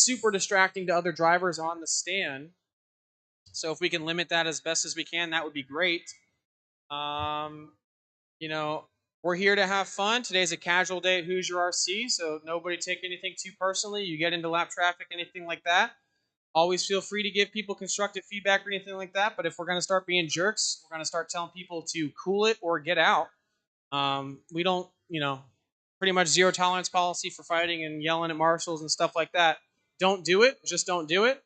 super distracting to other drivers on the stand. So if we can limit that as best as we can, that would be great. Um, you know, we're here to have fun. Today's a casual day at Hoosier RC, so nobody take anything too personally. You get into lap traffic, anything like that, always feel free to give people constructive feedback or anything like that. But if we're going to start being jerks, we're going to start telling people to cool it or get out. We don't, pretty much zero tolerance policy for fighting and yelling at marshals and stuff like that. Don't do it. Just don't do it.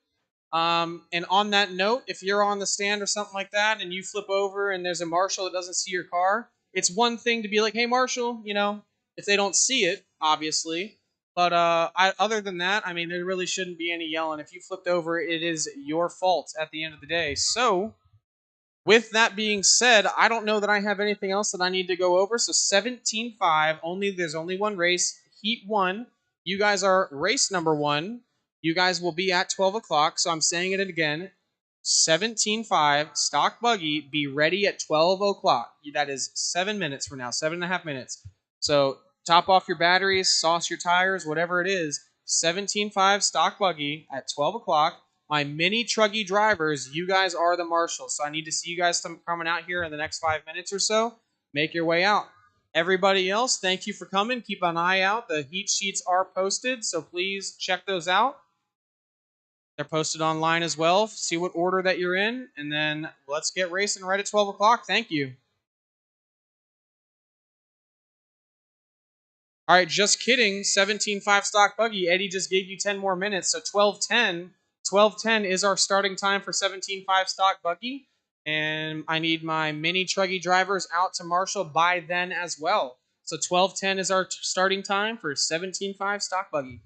And on that note, if you're on the stand or something like that and you flip over and there's a marshal that doesn't see your car, it's one thing to be like, hey, marshal, if they don't see it, obviously. But other than that, I mean, there really shouldn't be any yelling. If you flipped over, it is your fault at the end of the day. So, with that being said, I don't know that I have anything else that I need to go over. So 17-5, there's only one race, Heat 1. You guys are race number 1. You guys will be at 12 o'clock. So I'm saying it again. 17-5, stock buggy, be ready at 12 o'clock. That is 7 minutes from now, 7.5 minutes. So top off your batteries, sauce your tires, whatever it is. 17-5, stock buggy at 12 o'clock. My mini truggy drivers, you guys are the marshals. So I need to see you guys coming out here in the next 5 minutes or so. Make your way out. Everybody else, thank you for coming. Keep an eye out. The heat sheets are posted, so please check those out. They're posted online as well. See what order that you're in, and then let's get racing right at 12 o'clock. Thank you. All right, just kidding. 17-5 stock buggy. Eddie just gave you 10 more minutes, so 12:10. 12:10 is our starting time for 17-5 stock buggy, and I need my mini truggy drivers out to Marshall by then as well. So 12:10 is our starting time for 17-5 stock buggy.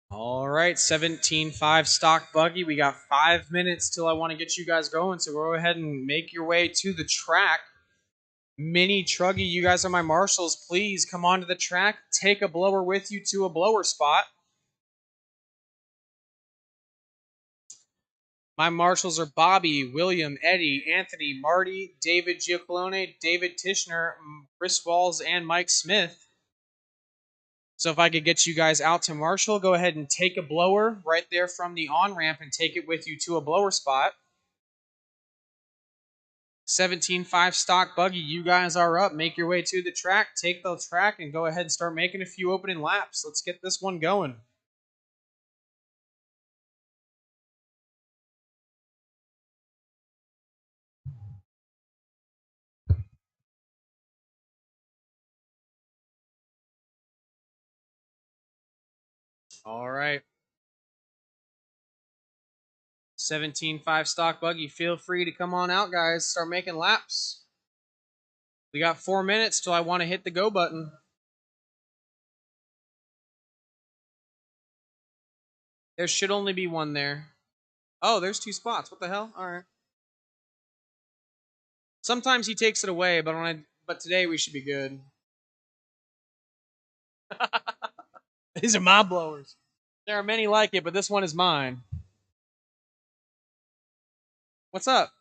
All right, 17.5 stock buggy. We got 5 minutes till I want to get you guys going, so go ahead and make your way to the track. Mini Truggy, you guys are my marshals. Please come onto the track. Take a blower with you to a blower spot. My marshals are Bobby, William, Eddie, Anthony, Marty, David Giacolone, David Tishner, Chris Walls, and Mike Smith. So if I could get you guys out to marshal, go ahead and take a blower right there from the on-ramp and take it with you to a blower spot. 17.5 stock buggy, you guys are up. Make your way to the track, take the track, and go ahead and start making a few opening laps. Let's get this one going. All right. 17.5 stock buggy, feel free to come on out, guys. Start making laps. We got 4 minutes till I want to hit the go button. There should only be one there. Oh, there's 2 spots. What the hell? All right. Sometimes he takes it away, but today we should be good. These are my blowers. There are many like it, but this one is mine. What's up?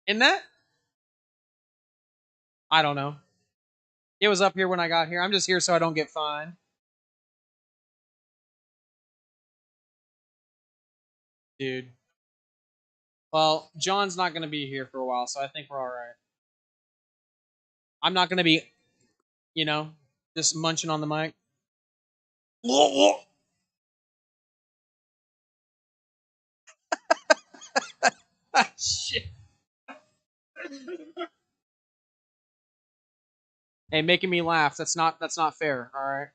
In that? I don't know. It was up here when I got here. I'm just here so I don't get fined. Dude. Well, John's not going to be here for a while, so I think we're all right. I'm not going to be, just munching on the mic. Shit. Hey, making me laugh. That's not fair, all right?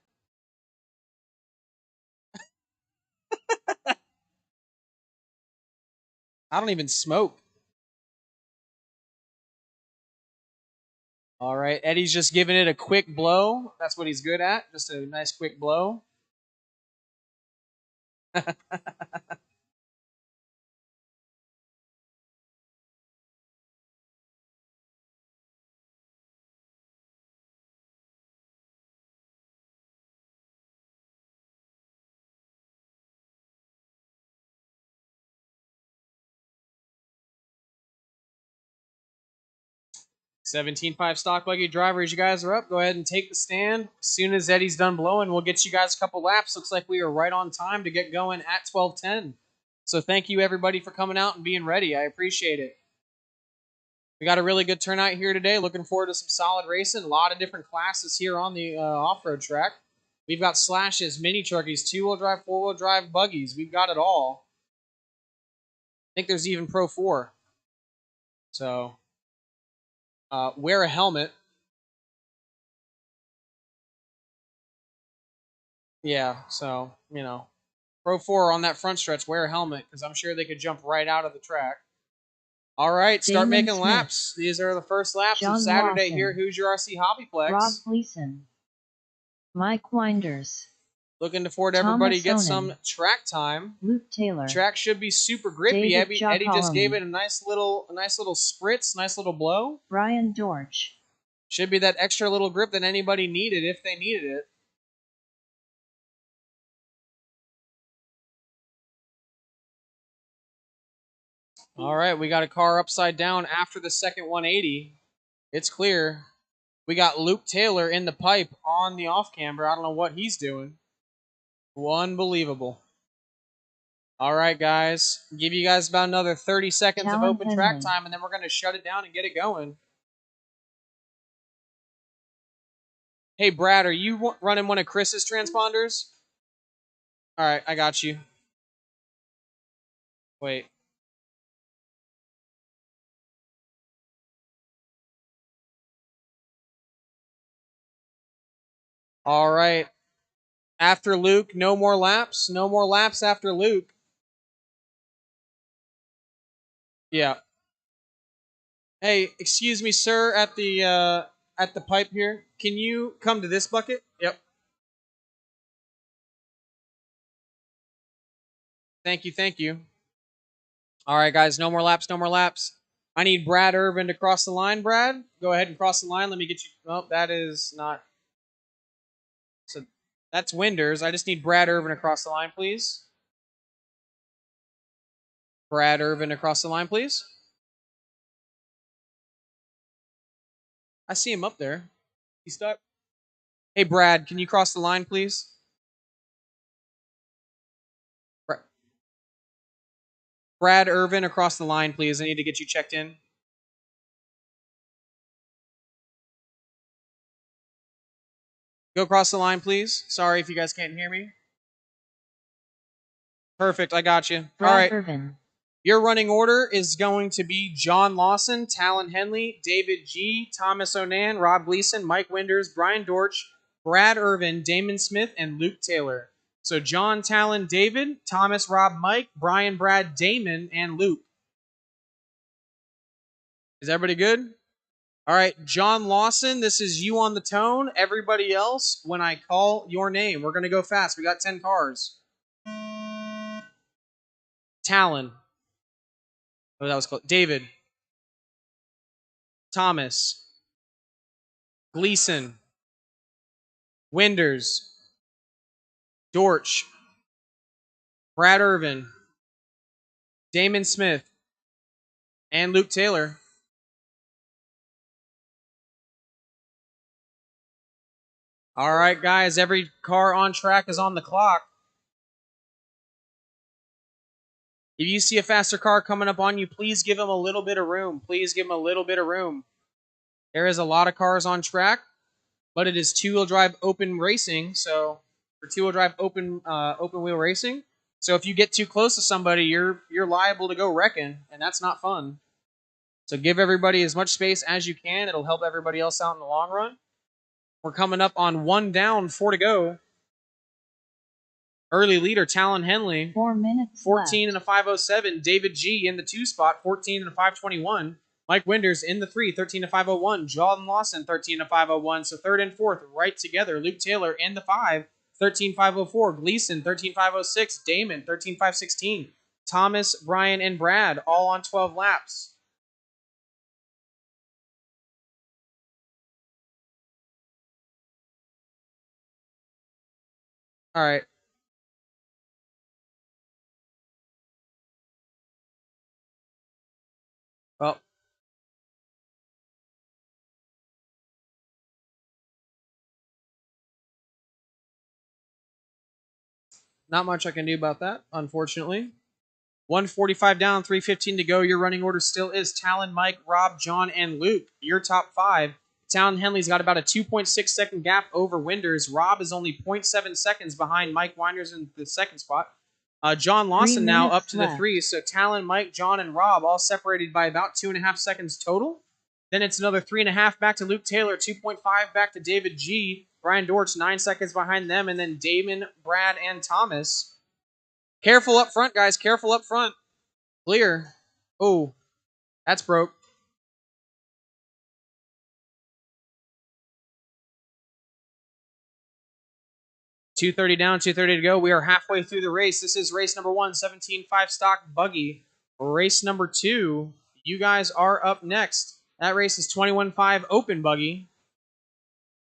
I don't even smoke. All right, Eddie's just giving it a quick blow. That's what he's good at. Just a nice quick blow. 17.5 stock buggy drivers, you guys are up. Go ahead and take the stand. As soon as Eddie's done blowing, we'll get you guys a couple laps. Looks like we are right on time to get going at 12:10. So thank you everybody for coming out and being ready. I appreciate it. We got a really good turnout here today. Looking forward to some solid racing. A lot of different classes here on the off-road track. We've got slashes, mini truckies, 2-wheel drive, 4-wheel drive, buggies. We've got it all. I think there's even Pro 4. So wear a helmet. Yeah, so, Pro 4 on that front stretch, wear a helmet, because I'm sure they could jump right out of the track. All right, start Damon making Smith, laps. These are the first laps John of Saturday Lawson, here. Hoosier RC Hobbyplex. Rob Gleason, Mike Winders, Looking forward to everybody get some track time. Luke Taylor. Track should be super grippy. Eddie just gave it a nice little spritz, nice little blow. Ryan Dorch. Should be that extra little grip that anybody needed if they needed it. All right, we got a car upside down after the second 180. It's clear. We got Luke Taylor in the pipe on the off camber. I don't know what he's doing. Unbelievable. All right, guys. Give you guys about another 30 seconds of open track time, and then we're going to shut it down and get it going. Hey, Brad, are you running one of Chris's transponders? All right, I got you. Wait. All right. After Luke, no more laps. No more laps after Luke. Yeah. Hey, excuse me, sir, at the pipe here. Can you come to this bucket? Yep. Thank you, thank you. All right, guys, no more laps, no more laps. I need Brad Irvin to cross the line. Brad, go ahead and cross the line. Let me get you. Oh, that is not. So that's Winders. I just need Brad Irvin across the line, please. Brad Irvin across the line, please. I see him up there. He's stuck. Hey, Brad, can you cross the line, please? Brad Irvin across the line, please. I need to get you checked in. Go across the line, please. Sorry if you guys can't hear me. Perfect, I got you. Brad All right. Irvin. Your running order is going to be John Lawson, Talon Henley, David G, Thomas Onan, Rob Gleason, Mike Winders, Brian Dortch, Brad Irvin, Damon Smith, and Luke Taylor. So John, Talon, David, Thomas, Rob, Mike, Brian, Brad, Damon, and Luke. Is everybody good? All right, John Lawson, this is you on the tone. Everybody else, when I call your name, we're going to go fast. We got 10 cars. Talon. Oh, that was close. David. Thomas. Gleason. Winders. Dortch. Brad Irvin. Damon Smith. And Luke Taylor. All right, guys, every car on track is on the clock. If you see a faster car coming up on you, please give them a little bit of room. Please give them a little bit of room. There is a lot of cars on track, but it is two-wheel drive open racing, so for two-wheel drive open wheel racing. So if you get too close to somebody, you're liable to go wrecking, and that's not fun. So give everybody as much space as you can. It'll help everybody else out in the long run. We're coming up on 1 down, 4 to go. Early leader, Talon Henley. 4 minutes 14 left. and a 507. David G in the 2 spot, 14 and a 521. Mike Winders in the 3, 13 to 501. John Lawson, 13 to 501. So third and fourth, right together. Luke Taylor in the 5, 13.504. Gleason, 13.506. Damon, 13.516. Thomas, Brian, and Brad, all on 12 laps. All right. Well, not much I can do about that, unfortunately. 145 down, 3:15 to go. Your running order still is Talon, Mike, Rob, John, and Luke. Your top 5. Talon Henley's got about a 2.6 second gap over Winders. Rob is only 0.7 seconds behind Mike Winders in the 2nd spot. John Lawson now up to the 3. So Talon, Mike, John, and Rob all separated by about 2.5 seconds total. Then it's another 3.5 back to Luke Taylor, 2.5 back to David G. Brian Dortch, 9 seconds behind them, and then Damon, Brad, and Thomas. Careful up front, guys. Careful up front. Clear. Oh, that's broke. $230 down, $230 to go. We are halfway through the race. This is race number 1, 17.5 stock buggy. Race number 2, you guys are up next. That race is 21.5 open buggy.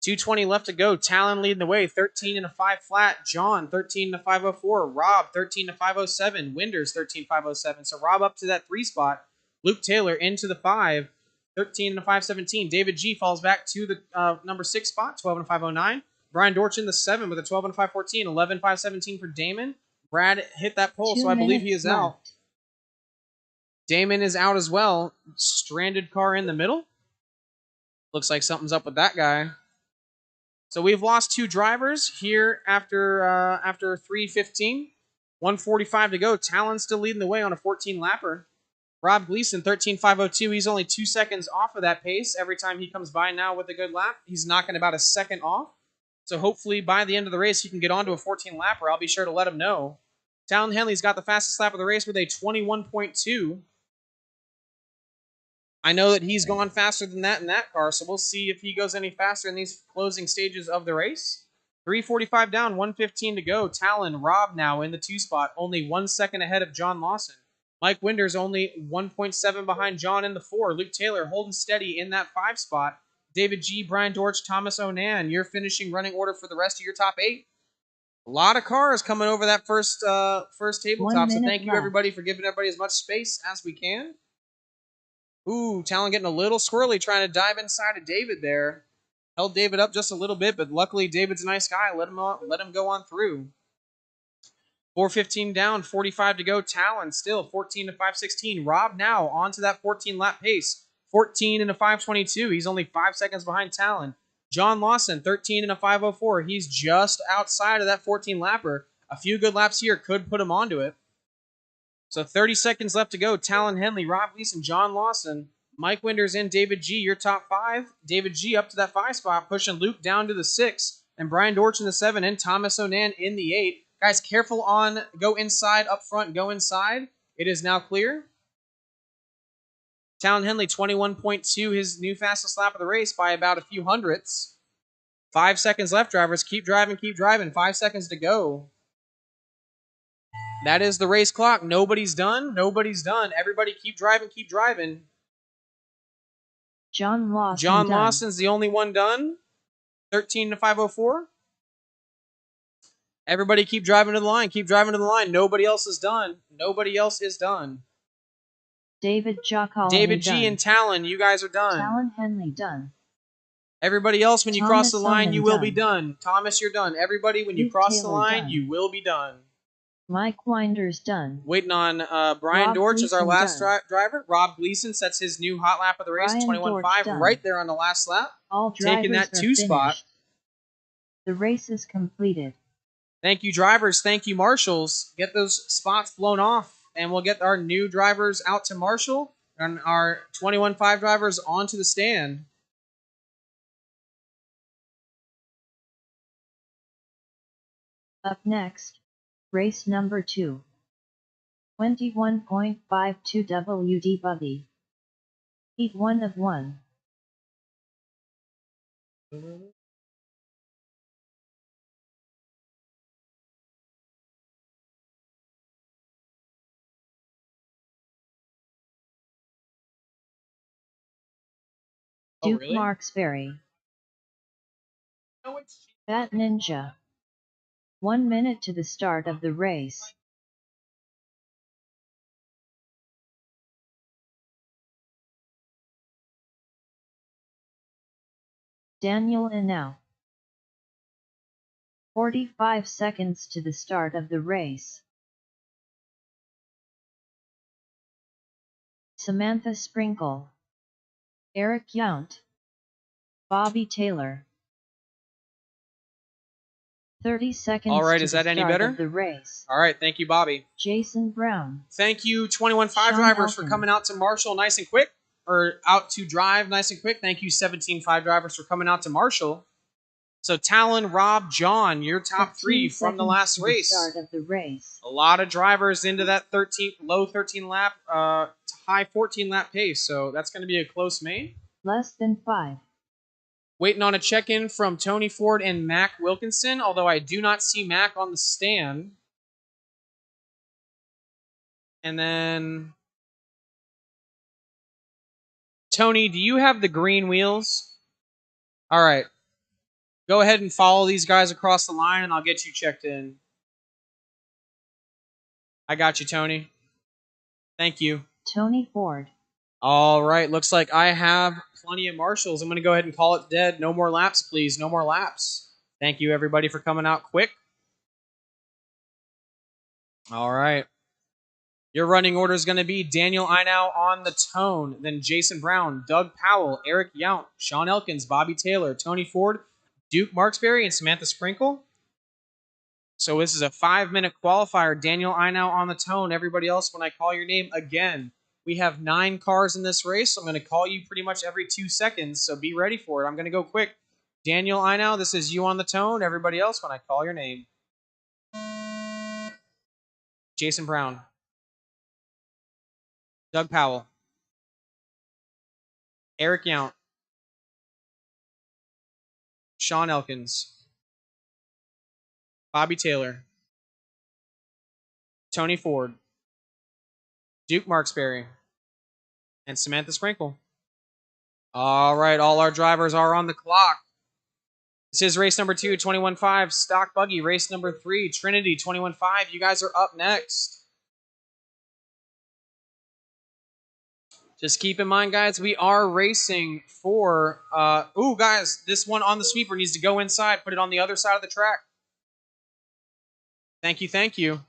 220 left to go. Talon leading the way. 13 and a 5 flat. John, 13 and a 504. Rob, 13 to 507. Winders, 13.507. So Rob up to that 3 spot. Luke Taylor into the 5. 13 and a 517. David G falls back to the number 6 spot. 12 and a 509. Brian Dortch in the 7 with a 12 and a 514. 11 517 for Damon. Brad hit that pole, so I believe he is out. Damon is out as well. Stranded car in the middle. Looks like something's up with that guy. So we've lost 2 drivers here after 3:15. 145 to go. Talon still leading the way on a 14 lapper. Rob Gleason, 13.502. He's only 2 seconds off of that pace. Every time he comes by now with a good lap, he's knocking about a second off. So hopefully by the end of the race, he can get onto a 14 lapper. I'll be sure to let him know. Talon Henley's got the fastest lap of the race with a 21.2. I know that he's gone faster than that in that car, so we'll see if he goes any faster in these closing stages of the race. 3:45 down, 1:15 to go. Talon, Rob now in the 2 spot, only 1 second ahead of John Lawson. Mike Winders only 1.7 behind John in the 4. Luke Taylor holding steady in that 5 spot. David G, Brian Dortch, Thomas Onan, your finishing running order for the rest of your top 8. A lot of cars coming over that first tabletop, so thank you everybody for giving everybody as much space as we can. Ooh, Talon getting a little squirrely trying to dive inside of David there. Held David up just a little bit, but luckily David's a nice guy. Let him go on through. 4:15 down, 45 to go. Talon still 14 to 5:16. Rob now onto that 14 lap pace. 14 and a 5:22. He's only 5 seconds behind Talon. John Lawson 13 and a 5:04. He's just outside of that 14 lapper. A few good laps here could put him onto it. So 30 seconds left to go. Talon Henley, Rob Gleason, John Lawson, Mike Winders in, David G, your top 5. David G up to that 5 spot, pushing Luke down to the 6. And Brian Dortch in the 7, and Thomas Onan in the 8. Guys, careful on, go inside, up front, go inside. It is now clear. Talon Henley, 21.2, his new fastest lap of the race by about a few hundredths. 5 seconds left, drivers. Keep driving, keep driving. 5 seconds to go. That is the race clock. Nobody's done. Nobody's done. Everybody keep driving, keep driving. John Lawson John done. Lawson's the only one done. 13 to 5:04. Everybody keep driving to the line. Keep driving to the line. Nobody else is done. Nobody else is done. David David G done. and Talon, you guys are done. Talon Henley done. Everybody else, when you cross the line, you will be done. done. Thomas, you're done. Everybody, when you Luke cross the Taylor line, done. you will be done. Mike Winders done. Waiting on Brian Rob Dortch as our Gleason last done. driver. Rob Gleason sets his new hot lap of the race, Brian 21.5, Dortch right there on the last lap. All drivers Taking that are 2 spot. finished. The race is completed. Thank you, drivers. Thank you, marshals. Get those spots blown off, and we'll get our new drivers out to marshal and our 21.5 drivers onto the stand. Up next, race number 2. 21.52 WD Buggy. Heat 1 of 1. Duke really? Marksberry. No, it's Bat Ninja. 1 minute to the start of the race. Daniel Inau. 45 seconds to the start of the race. Samantha Sprinkle. Eric Yount. Bobby Taylor. 30 seconds all right, to is the that any start better? of the race. All right, thank you, Bobby. Jason Brown. Thank you, 21.5 Sean drivers, for Elkins. coming out to marshal nice and quick, or out to drive nice and quick. Thank you, 17.5 drivers, for coming out to marshal. So Talon, Rob, John, your top 3 from the last race. Start of the race. A lot of drivers into that low 13 lap, high 14 lap pace. So that's going to be a close main. Less than 5. Waiting on a check-in from Tony Ford and Mac Wilkinson, although I do not see Mac on the stand. And then Tony, do you have the green wheels? All right. Go ahead and follow these guys across the line, and I'll get you checked in. I got you, Tony. Thank you. Tony Ford. All right. Looks like I have plenty of marshals. I'm going to go ahead and call it dead. No more laps, please. No more laps. Thank you, everybody, for coming out quick. All right. Your running order is going to be Daniel Inau on the tone, then Jason Brown, Doug Powell, Eric Yount, Sean Elkins, Bobby Taylor, Tony Ford, Duke Marksberry, and Samantha Sprinkle. So this is a 5-minute qualifier. Daniel Inau on the tone. Everybody else, when I call your name again. We have 9 cars in this race, so I'm going to call you pretty much every 2 seconds, so be ready for it. I'm going to go quick. Daniel Inau, this is you on the tone. Everybody else, when I call your name. Jason Brown. Doug Powell. Eric Yount. Sean Elkins. Bobby Taylor, Tony Ford, Duke Marksberry, and Samantha Sprinkle. All right, all our drivers are on the clock. This is race number 2, 21.5, Stock Buggy. Race number 3, Trinity, 21.5. You guys are up next. Just keep in mind, guys, we are racing for... guys, this one on the sweeper needs to go inside. Put it on the other side of the track. Thank you, thank you.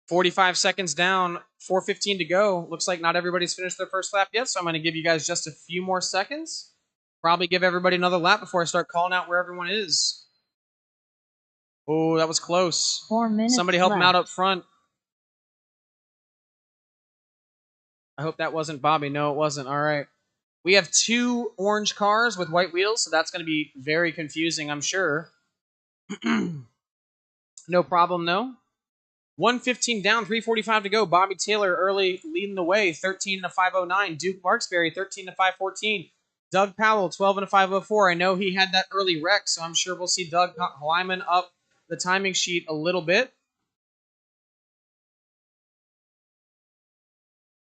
45 seconds down, 4:15 to go. Looks like not everybody's finished their first lap yet, so I'm going to give you guys just a few more seconds. Probably give everybody another lap before I start calling out where everyone is. Oh, that was close. 4 minutes Somebody help left. him out up front. I hope that wasn't Bobby. No, it wasn't. All right. We have 2 orange cars with white wheels, so that's going to be very confusing, I'm sure. No problem, though. 1:15 down, 3:45 to go. Bobby Taylor early leading the way, 13 and a 5:09. Duke Marksberry, 13 and a 5:14. Doug Powell, 12 and a 5:04. I know he had that early wreck, so I'm sure we'll see Doug Lyman up the timing sheet a little bit.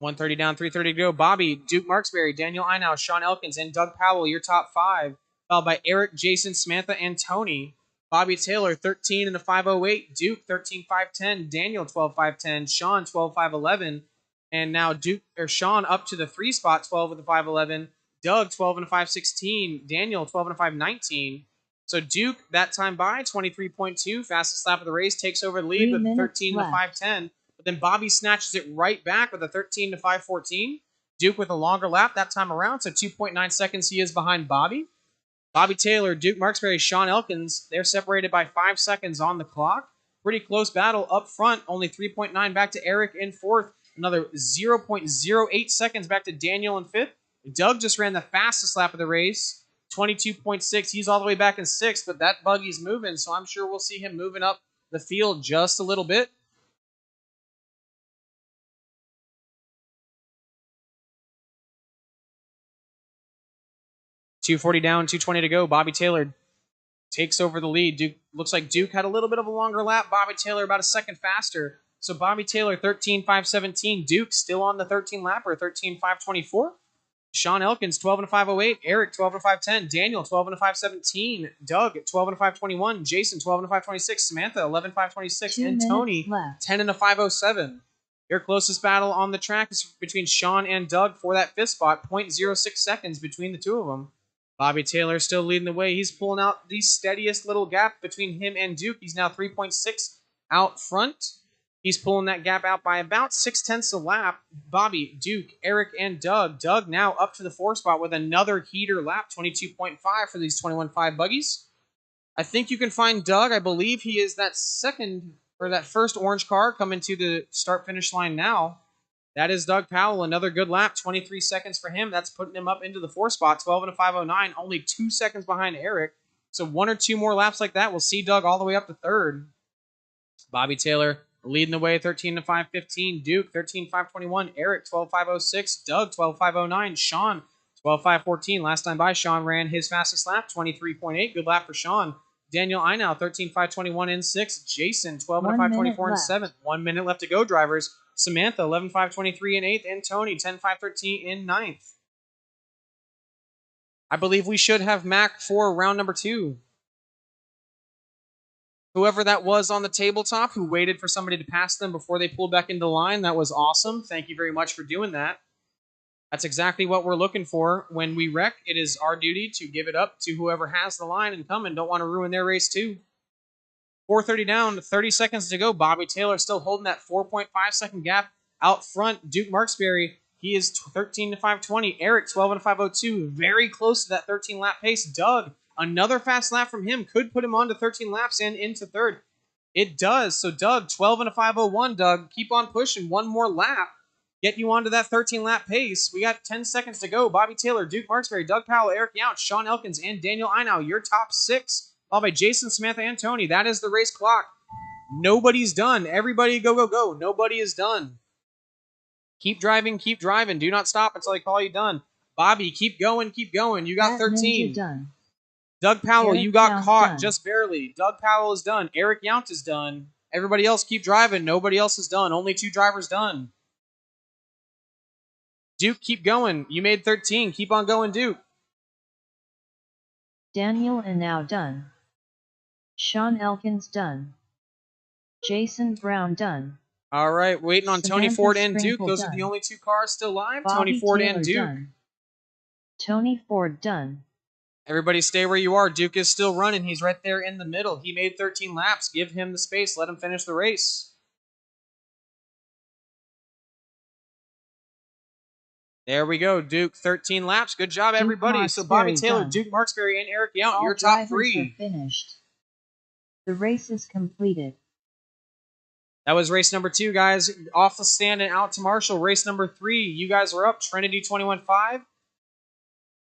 1:30 down, 3:30 to go. Bobby, Duke Marksberry, Daniel Einow, Sean Elkins, and Doug Powell, your top 5. Followed by Eric, Jason, Samantha, and Tony. Bobby Taylor, 13 and a 5:08. Duke, 13.510. Daniel, 12.510. Sean, 12.511. And now Sean up to the 3 spot, 12 with a 5:11. Doug, 12 and a 5:16. Daniel, 12 and a 5:19. So Duke, that time by 23.2, fastest lap of the race, takes over the lead with 13 and a 5:10. But then Bobby snatches it right back with a 13 to 5:14. Duke with a longer lap that time around, so 2.9 seconds he is behind Bobby. Bobby Taylor, Duke Marksberry, Sean Elkins, they're separated by 5 seconds on the clock. Pretty close battle up front, only 3.9 back to Eric in 4th. Another 0.08 seconds back to Daniel in 5th. Doug just ran the fastest lap of the race, 22.6. He's all the way back in 6th, but that buggy's moving, so I'm sure we'll see him moving up the field just a little bit. .240 down, 2:20 to go. Bobby Taylor takes over the lead. Duke looks like Duke had a little bit of a longer lap. Bobby Taylor about a second faster. So Bobby Taylor 13.517. Duke still on the 13 lapper, 13.524. Sean Elkins 12 and a 5:08. Eric 12 and a 5:10. Daniel 12 and a 5:17. Doug 12 and a 5:21. Jason 12 and a 5:26. Samantha 11.526. And Tony 10 and a 5:07. Your closest battle on the track is between Sean and Doug for that 5th spot. 0.06 seconds between the two of them. Bobby Taylor still leading the way. He's pulling out the steadiest little gap between him and Duke. He's now 3.6 out front. He's pulling that gap out by about 0.6 a lap. Bobby, Duke, Eric, and Doug. Doug now up to the 4 spot with another heater lap, 22.5 for these 21.5 buggies. I think you can find Doug. I believe he is that first orange car coming to the start-finish line now. That is Doug Powell. Another good lap, 23 seconds for him. That's putting him up into the 4 spot, 12 and a 5:09, only 2 seconds behind Eric. So 1 or 2 more laps like that, we'll see Doug all the way up to 3rd. Bobby Taylor leading the way, 13 to 5:15. Duke, 13.521. Eric, 12.506. Doug, 12.509. Sean, 12.514. Last time by, Sean ran his fastest lap, 23.8. Good lap for Sean. Daniel Einow, 13.521 in 6th. Jason, 12 and a 5:24 in 7th. 1 minute left to go, drivers. Samantha, 11.523 in 8th. And Tony, 10.513 in 9th. I believe we should have Mac for round number 2. Whoever that was on the tabletop who waited for somebody to pass them before they pulled back into line, that was awesome. Thank you very much for doing that. That's exactly what we're looking for. When we wreck, it is our duty to give it up to whoever has the line and come and don't want to ruin their race too. 4:30 down, 30 seconds to go. Bobby Taylor still holding that 4.5 second gap out front. Duke Marksberry, he is 13 to 5:20. Eric, 12 and a 5:02. Very close to that 13 lap pace. Doug, another fast lap from him could put him on to 13 laps and into 3rd. It does. So Doug, 12 and a 5:01. Doug, keep on pushing. 1 more lap. Get you onto that 13 lap pace. We got 10 seconds to go. Bobby Taylor, Duke Marksberry, Doug Powell, Eric Yount, Sean Elkins, and Daniel Einow, your top 6. Followed by Jason, Samantha, and Tony. That is the race clock. Nobody's done. Everybody go, go, go. Nobody is done. Keep driving, keep driving. Do not stop until I call you done. Bobby, keep going, keep going. You got 13. Done. Doug Powell, Eric you got Yount caught done. just barely. Doug Powell is done. Eric Yount is done. Everybody else keep driving. Nobody else is done. Only 2 drivers done. Duke, keep going. You made 13. Keep on going, Duke. Daniel Inau done. Sean Elkins done. Jason Brown done. All right, waiting on Tony Samantha Ford and Duke. Sprinkle Those are done. the only 2 cars still live. Bobby Tony Ford Taylor and Duke. done. Tony Ford done. Everybody stay where you are. Duke is still running. He's right there in the middle. He made 13 laps. Give him the space. Let him finish the race. There we go. Duke, 13 laps. Good job, Duke everybody. So Bobby Marksberry Taylor, done. Duke Marksberry, and Eric Yount, All your top drivers 3. are finished. The race is completed. That was race number 2, guys. Off the stand and out to Marshall. Race number 3, you guys are up. Trinity 21-5.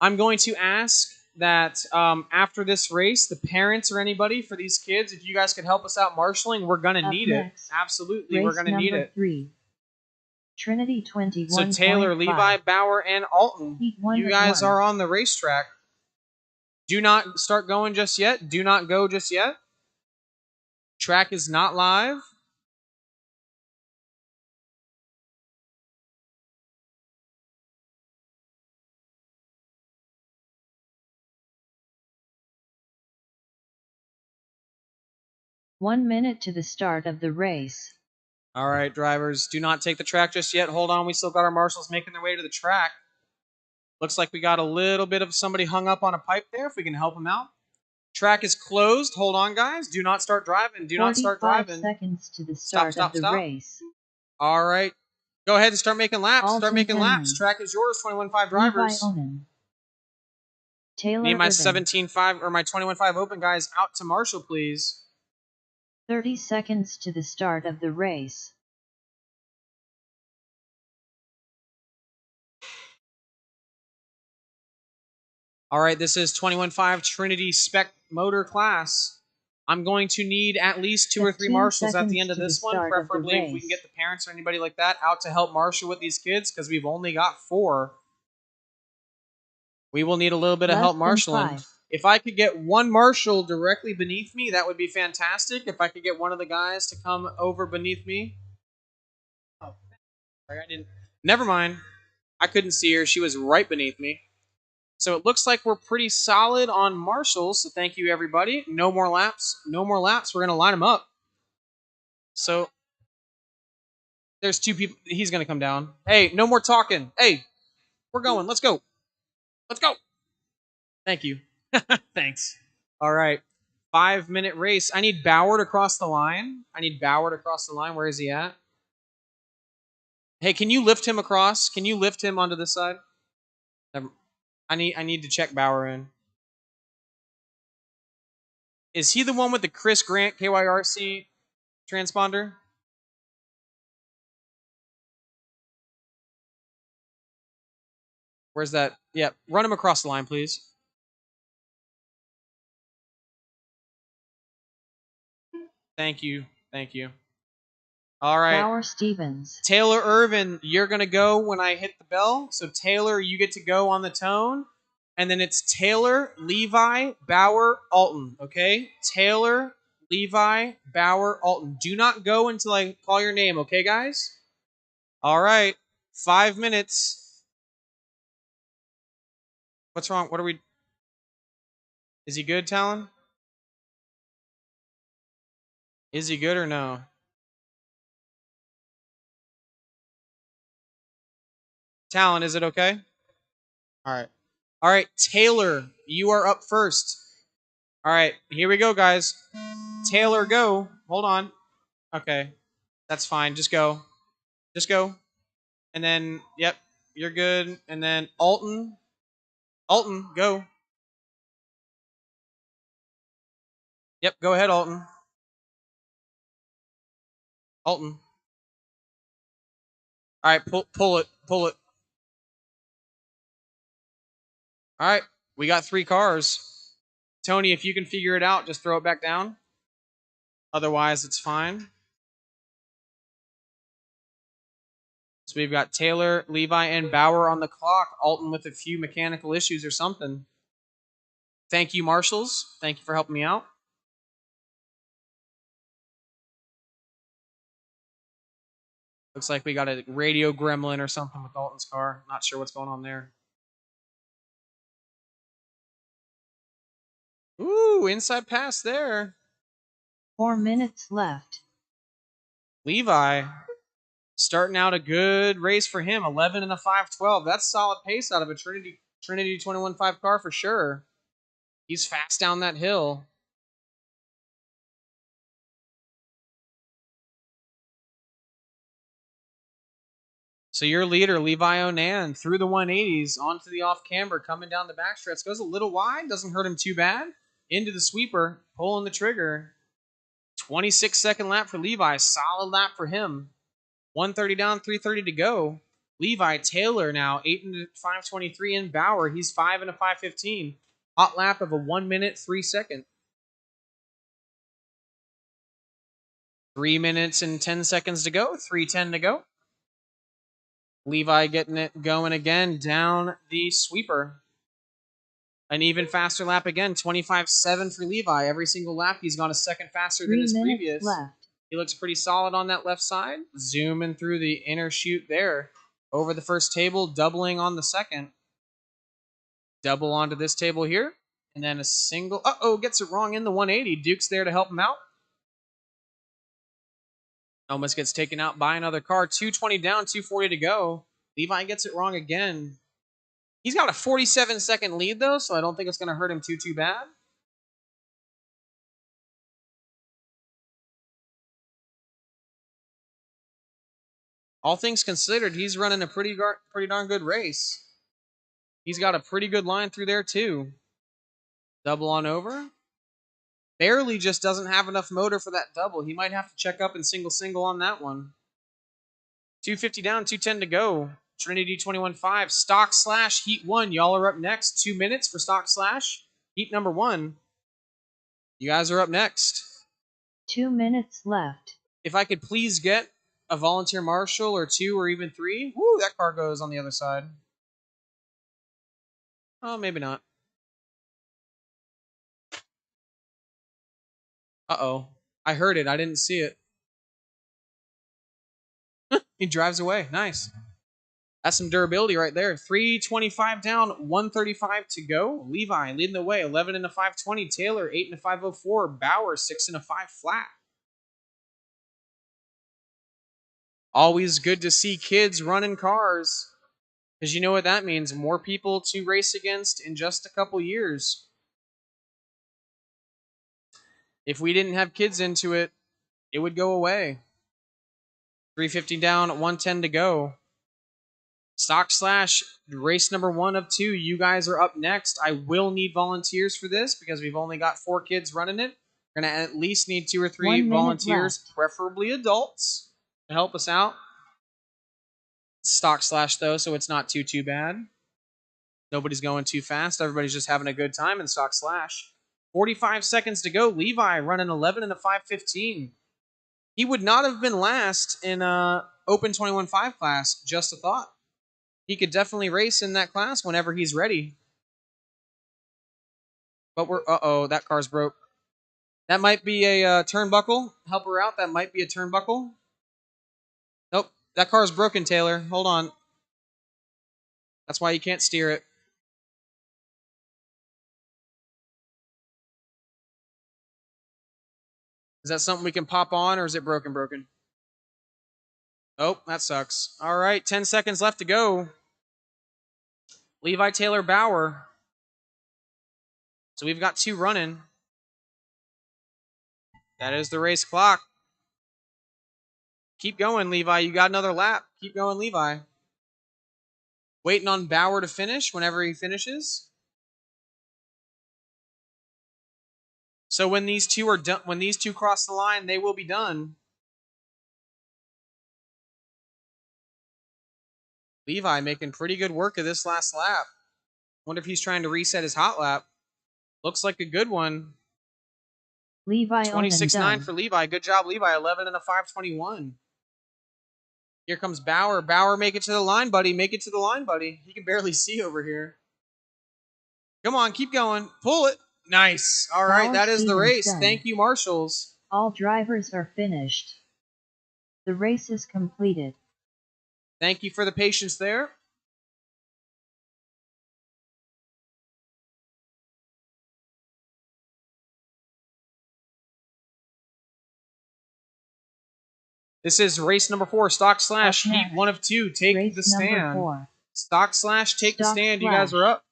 I'm going to ask that after this race, the parents or anybody for these kids, if you guys could help us out marshalling, we're going to need next, it. Absolutely, we're race going to need number it. 3. Trinity 21. So Taylor, Levi, Bauer, and Alton, you guys are on the racetrack. Do not start going just yet. Do not go just yet. Track is not live. One minute to the start of the race. All right, drivers, do not take the track just yet. Hold on, we still got our marshals making their way to the track. Looks like we got a little bit of somebody hung up on a pipe there, if we can help them out. Track is closed. Hold on, guys. Do not start driving. Do not start driving. 45 seconds to the start of the race. All right. Go ahead and start making laps. Alton Start making Henry. laps. Track is yours, 21-5 drivers. Taylor Need my Irvin. 17-5 or my 21-5 open guys out to Marshall, please. 30 seconds to the start of the race. All right, this is 21-5 Trinity Spec Motor class. I'm going to need at least 2 or 3 marshals at the end of this one, preferably if we can get the parents or anybody like that out to help marshal with these kids, because we've only got 4. We will need a little bit of help marshaling. If I could get 1 marshal directly beneath me, that would be fantastic. If I could get one of the guys to come over beneath me. Oh, sorry, I didn't. Never mind. I couldn't see her. She was right beneath me. So it looks like we're pretty solid on marshals. So thank you, everybody. No more laps. No more laps. We're going to line them up. So there's 2 people. He's going to come down. Hey, no more talking. Hey, we're going. Let's go. Let's go. Thank you. Thanks. All right. 5-minute race. I need Bauer to cross the line. Where is he at? Hey, can you lift him across? Can you lift him onto this side? I need to check Bauer in. Is he the one with the Chris Grant KYRC transponder? Where's that? Yeah, run him across the line, please. Thank you. Thank you. All right. Bauer Stevens. Taylor Irvin, you're going to go when I hit the bell. So Taylor, you get to go on the tone. And then it's Taylor, Levi, Bauer, Alton. Okay? Taylor, Levi, Bauer, Alton. Do not go until I call your name. Okay, guys? All right. 5 minutes. What's wrong? What are we... Is he good, Talon? Is he good or no? Talon, is it okay? All right. All right, Taylor, you are up first. All right, here we go, guys. Taylor, go. Hold on. Okay, that's fine. Just go. Just go. And then, yep, you're good. And then Alton. Alton, go. Yep, go ahead, Alton. Alton. All right, pull it. Pull it. All right, we got 3 cars. Tony, if you can figure it out, just throw it back down. Otherwise, it's fine. So we've got Taylor, Levi, and Bauer on the clock. Alton with a few mechanical issues or something. Thank you, marshals. Thank you for helping me out. Looks like we got a radio gremlin or something with Dalton's car. Not sure what's going on there. Ooh, inside pass there. 4 minutes left. Levi starting out a good race for him. 11 and a 5:12. That's solid pace out of a Trinity 21.5 car for sure. He's fast down that hill. So your leader, Levi Onan, through the 180s onto the off camber, coming down the backstretch. Goes a little wide, doesn't hurt him too bad. Into the sweeper, pulling the trigger. 26-second lap for Levi. Solid lap for him. 130 down, 330 to go. Levi Taylor now 8 and 5:23 in Bauer. He's 5 and a 5:15. Hot lap of a 1 minute 3 second. 3 minutes and 10 seconds to go. 3:10 to go. Levi getting it going again down the sweeper. An even faster lap again. 25.7 for Levi. Every single lap he's gone a second faster than his previous. Left. He looks pretty solid on that left side. Zooming through the inner chute there. Over the first table, doubling on the second. Double onto this table here. And then a single. Uh-oh, gets it wrong in the 180. Duke's there to help him out. Almost gets taken out by another car. 220 down, 240 to go. Levi gets it wrong again. He's got a 47-second lead, though, so I don't think it's going to hurt him too bad. All things considered, he's running a pretty darn good race. He's got a pretty good line through there, too. Double on over. Barely just doesn't have enough motor for that double. He might have to check up and single on that one. 250 down, 210 to go. Trinity 21.5. Stock Slash Heat 1. Y'all are up next. 2 minutes for Stock Slash. Heat number 1. You guys are up next. 2 minutes left. If I could please get a volunteer marshal or 2 or even 3. Woo, that car goes on the other side. Oh, maybe not. Uh-oh. I heard it. I didn't see it. He drives away. Nice. That's some durability right there. 325 down, 135 to go. Levi leading the way. 11 and a 520. Taylor, 8 and a 504. Bauer, 6 and a 5 flat. Always good to see kids running cars. Because you know what that means. More people to race against in just a couple years. If we didn't have kids into it, it would go away. 350 down, 110 to go. Stock Slash, race number 1 of 2. You guys are up next. I will need volunteers for this because we've only got 4 kids running it. We're going to at least need 2 or 3 volunteers, preferably adults, to help us out. Stock Slash, though, so it's not too bad. Nobody's going too fast. Everybody's just having a good time in Stock Slash. 45 seconds to go. Levi running 11 and a 5:15. He would not have been last in Open 21.5 class, just a thought. He could definitely race in that class whenever he's ready. But we're, uh-oh, that car's broke. That might be a turnbuckle. Help her out. That might be a turnbuckle. Nope, that car's broken, Taylor. Hold on. That's why you can't steer it. Is that something we can pop on, or is it broken? Oh, that sucks. All right, 10 seconds left to go. Levi Taylor Bauer. So we've got 2 running. That is the race clock. Keep going, Levi. You got another lap. Keep going, Levi. Waiting on Bauer to finish whenever he finishes. So when these two are done, when these 2 cross the line, they will be done. Levi making pretty good work of this last lap. Wonder if he's trying to reset his hot lap. Looks like a good one. Levi 26.9 for Levi. Good job, Levi. 11 and a 5:21. Here comes Bauer. Bauer, make it to the line, buddy. Make it to the line, buddy. He can barely see over here. Come on, keep going. Pull it. Nice. All right, that is the race. Thank you, marshals. All drivers are finished. The race is completed. Thank you for the patience there. This is race number 4, Stock Slash, heat 1 of 2. Take race the stand. Number 4. Stock Slash, take the stand. You guys are up.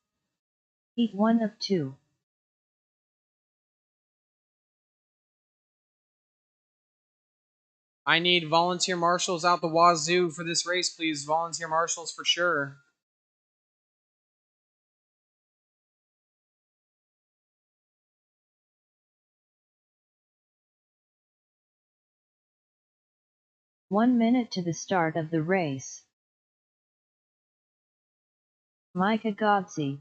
Heat 1 of 2. I need volunteer marshals out the wazoo for this race, please. Volunteer marshals for sure. One minute to the start of the race. Micah Godsey.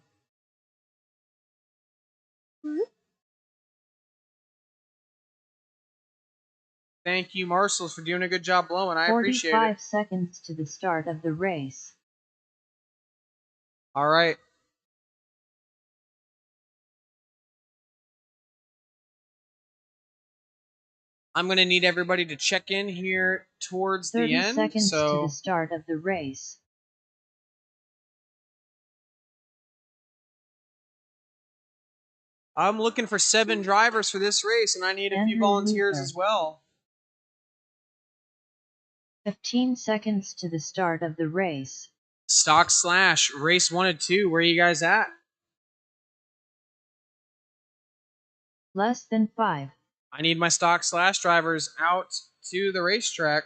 Thank you, marshals, for doing a good job blowing. I appreciate it. 45 seconds to the start of the race. All right. I'm going to need everybody to check in here towards the end. 30 seconds to the start of the race. I'm looking for 7 drivers for this race, and I need a few volunteers as well. 15 seconds to the start of the race. Stock Slash, race 1 and 2. Where are you guys at? Less than 5. I need my Stock Slash drivers out to the racetrack.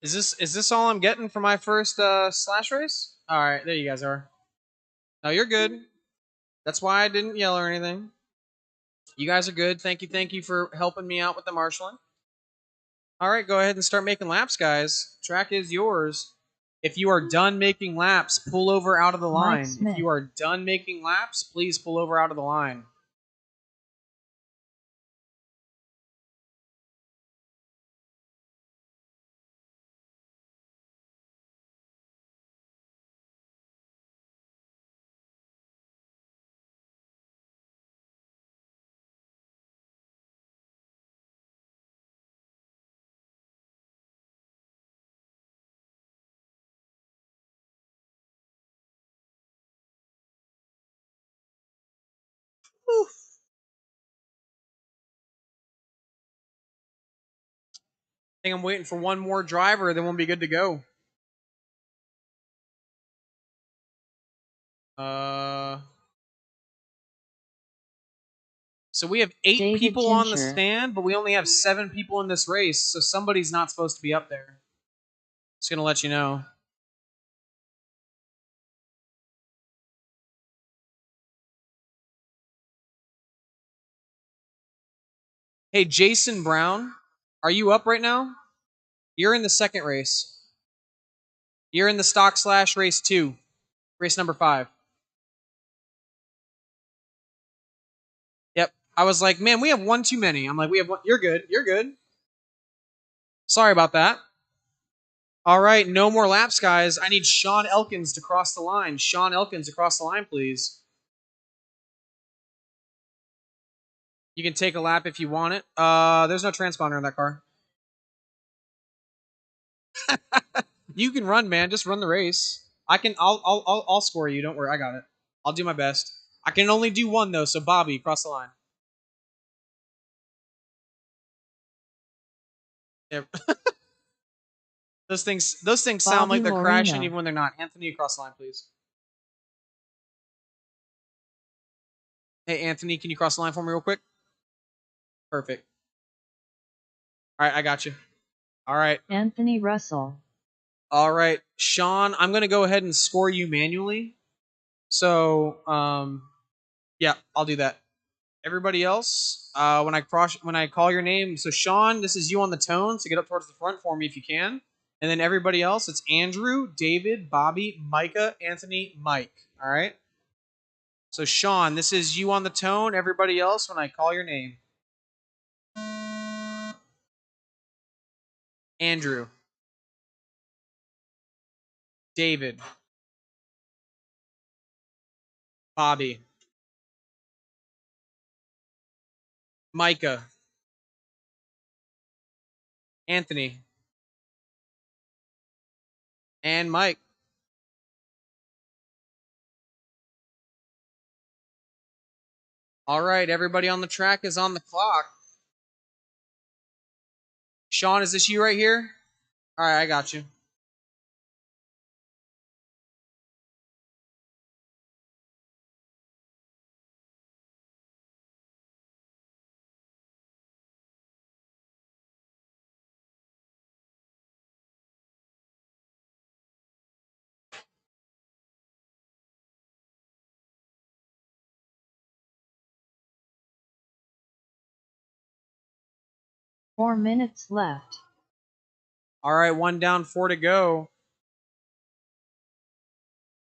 Is this all I'm getting for my first Slash race? All right, there you guys are. No, you're good. That's why I didn't yell or anything. You guys are good. Thank you for helping me out with the marshaling. All right, go ahead and start making laps, guys. Track is yours. If you are done making laps, pull over out of the line. If you are done making laps, please pull over out of the line. Whew. I think I'm waiting for one more driver, then we'll be good to go. So we have 8 people on the stand, but we only have 7 people in this race, so somebody's not supposed to be up there. Just gonna let you know. Hey, Jason Brown, are you up right now? You're in the second race. You're in the Stock Slash race 2, race number 5. Yep. I was like, man, we have one too many. I'm like, we have one. You're good. You're good. Sorry about that. All right, no more laps, guys. I need Sean Elkins to cross the line. Sean Elkins across the line, please. You can take a lap if you want it. There's no transponder in that car. You can run, man. Just run the race. I'll score you. Don't worry. I got it. I'll do my best. I can only do one though. So Bobby, cross the line. Yep. Those things sound like they're crashing even when they're not. Anthony, cross the line, please. Hey, Anthony, can you cross the line for me real quick? Perfect. All right, I got you. All right. Anthony Russell. All right, Sean, I'm going to go ahead and score you manually. So, yeah, I'll do that. Everybody else, when I call your name, so Sean, this is you on the tone, so get up towards the front for me if you can. And then everybody else, it's Andrew, David, Bobby, Micah, Anthony, Mike. All right. So Sean, this is you on the tone. Everybody else, when I call your name. Andrew, David, Bobby, Micah, Anthony, and Mike. All right, everybody on the track is on the clock. Sean, is this you right here? All right, I got you. Four minutes left. All right, 1 down, 4 to go.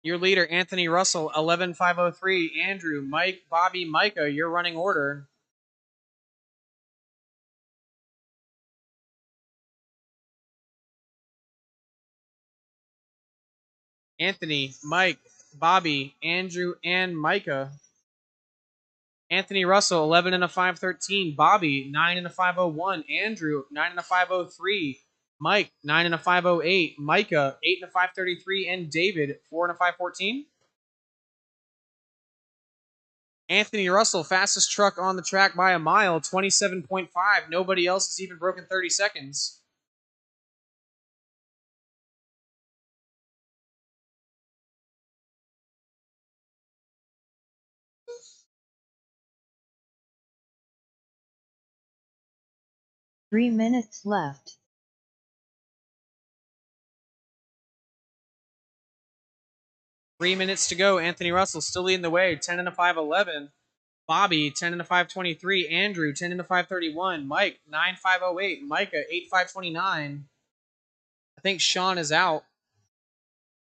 Your leader, Anthony Russell, 11,503. Andrew, Mike, Bobby, Micah, your running order. Anthony, Mike, Bobby, Andrew, and Micah. Anthony Russell, 11 and a 513. Bobby, 9 and a 501. Andrew, 9 and a 503. Mike, 9 and a 508. Micah, 8 and a 533. And David, 4 and a 514. Anthony Russell, fastest truck on the track by a mile, 27.5. Nobody else has even broken 30 seconds. Three minutes left. Three minutes to go. Anthony Russell still leading the way, 10 and a 511. Bobby, 10 and a 523. Andrew, 10 and a 531. Mike, 9,508. Micah, 8,529. I think Sean is out.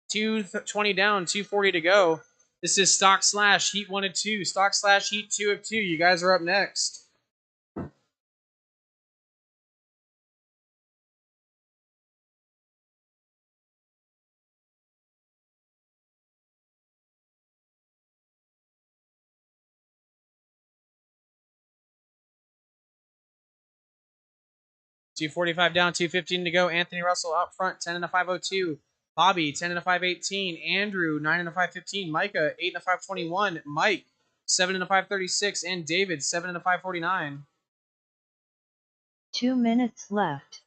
220 down, 240 to go. This is Stock Slash Heat 1 of 2. Stock Slash Heat 2 of 2. You guys are up next. $245 down, $215 to go. Anthony Russell up front, 10 and a 502. Bobby, 10 and a 518. Andrew, 9 and a 515. Micah, 8 and a 521. Mike, 7 and a 536. And David, 7 and a 549. 2 minutes left.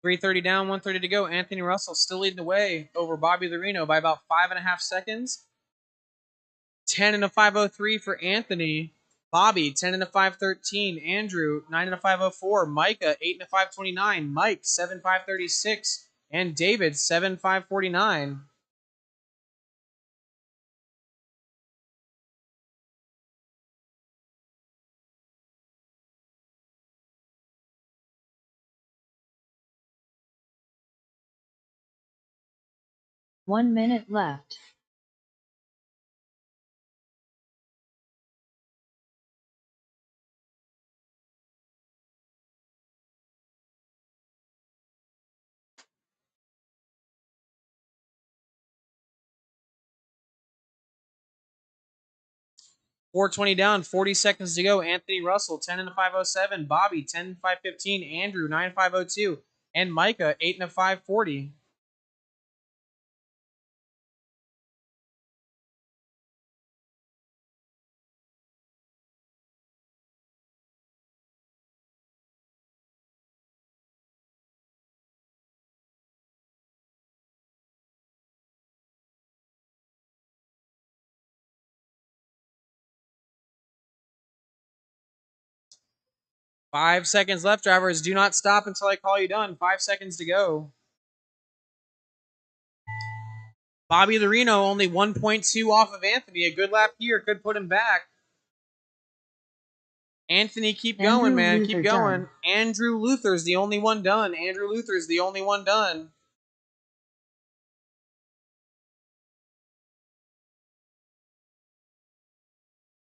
$330 down, $130 to go. Anthony Russell still leading the way over Bobby Lorino by about 5.5 seconds. 10 and a 503 for Anthony. Bobby, 10 and a 513. Andrew, 9 and a 504. Micah, 8 and a 529. Mike, 7 536. And David, 7 549. One minute left. $420 down, 40 seconds to go. Anthony Russell, 10 and a 507. Bobby, 10 and 515. Andrew, 9 502. And Micah, 8 and a 540. 5 seconds left, drivers. Do not stop until I call you done. 5 seconds to go. Bobby Lorino only 1.2 off of Anthony. A good lap here could put him back. Anthony, keep going, man. Luther Keep going. done. Andrew Luther's the only one done. Andrew Luther's the only one done.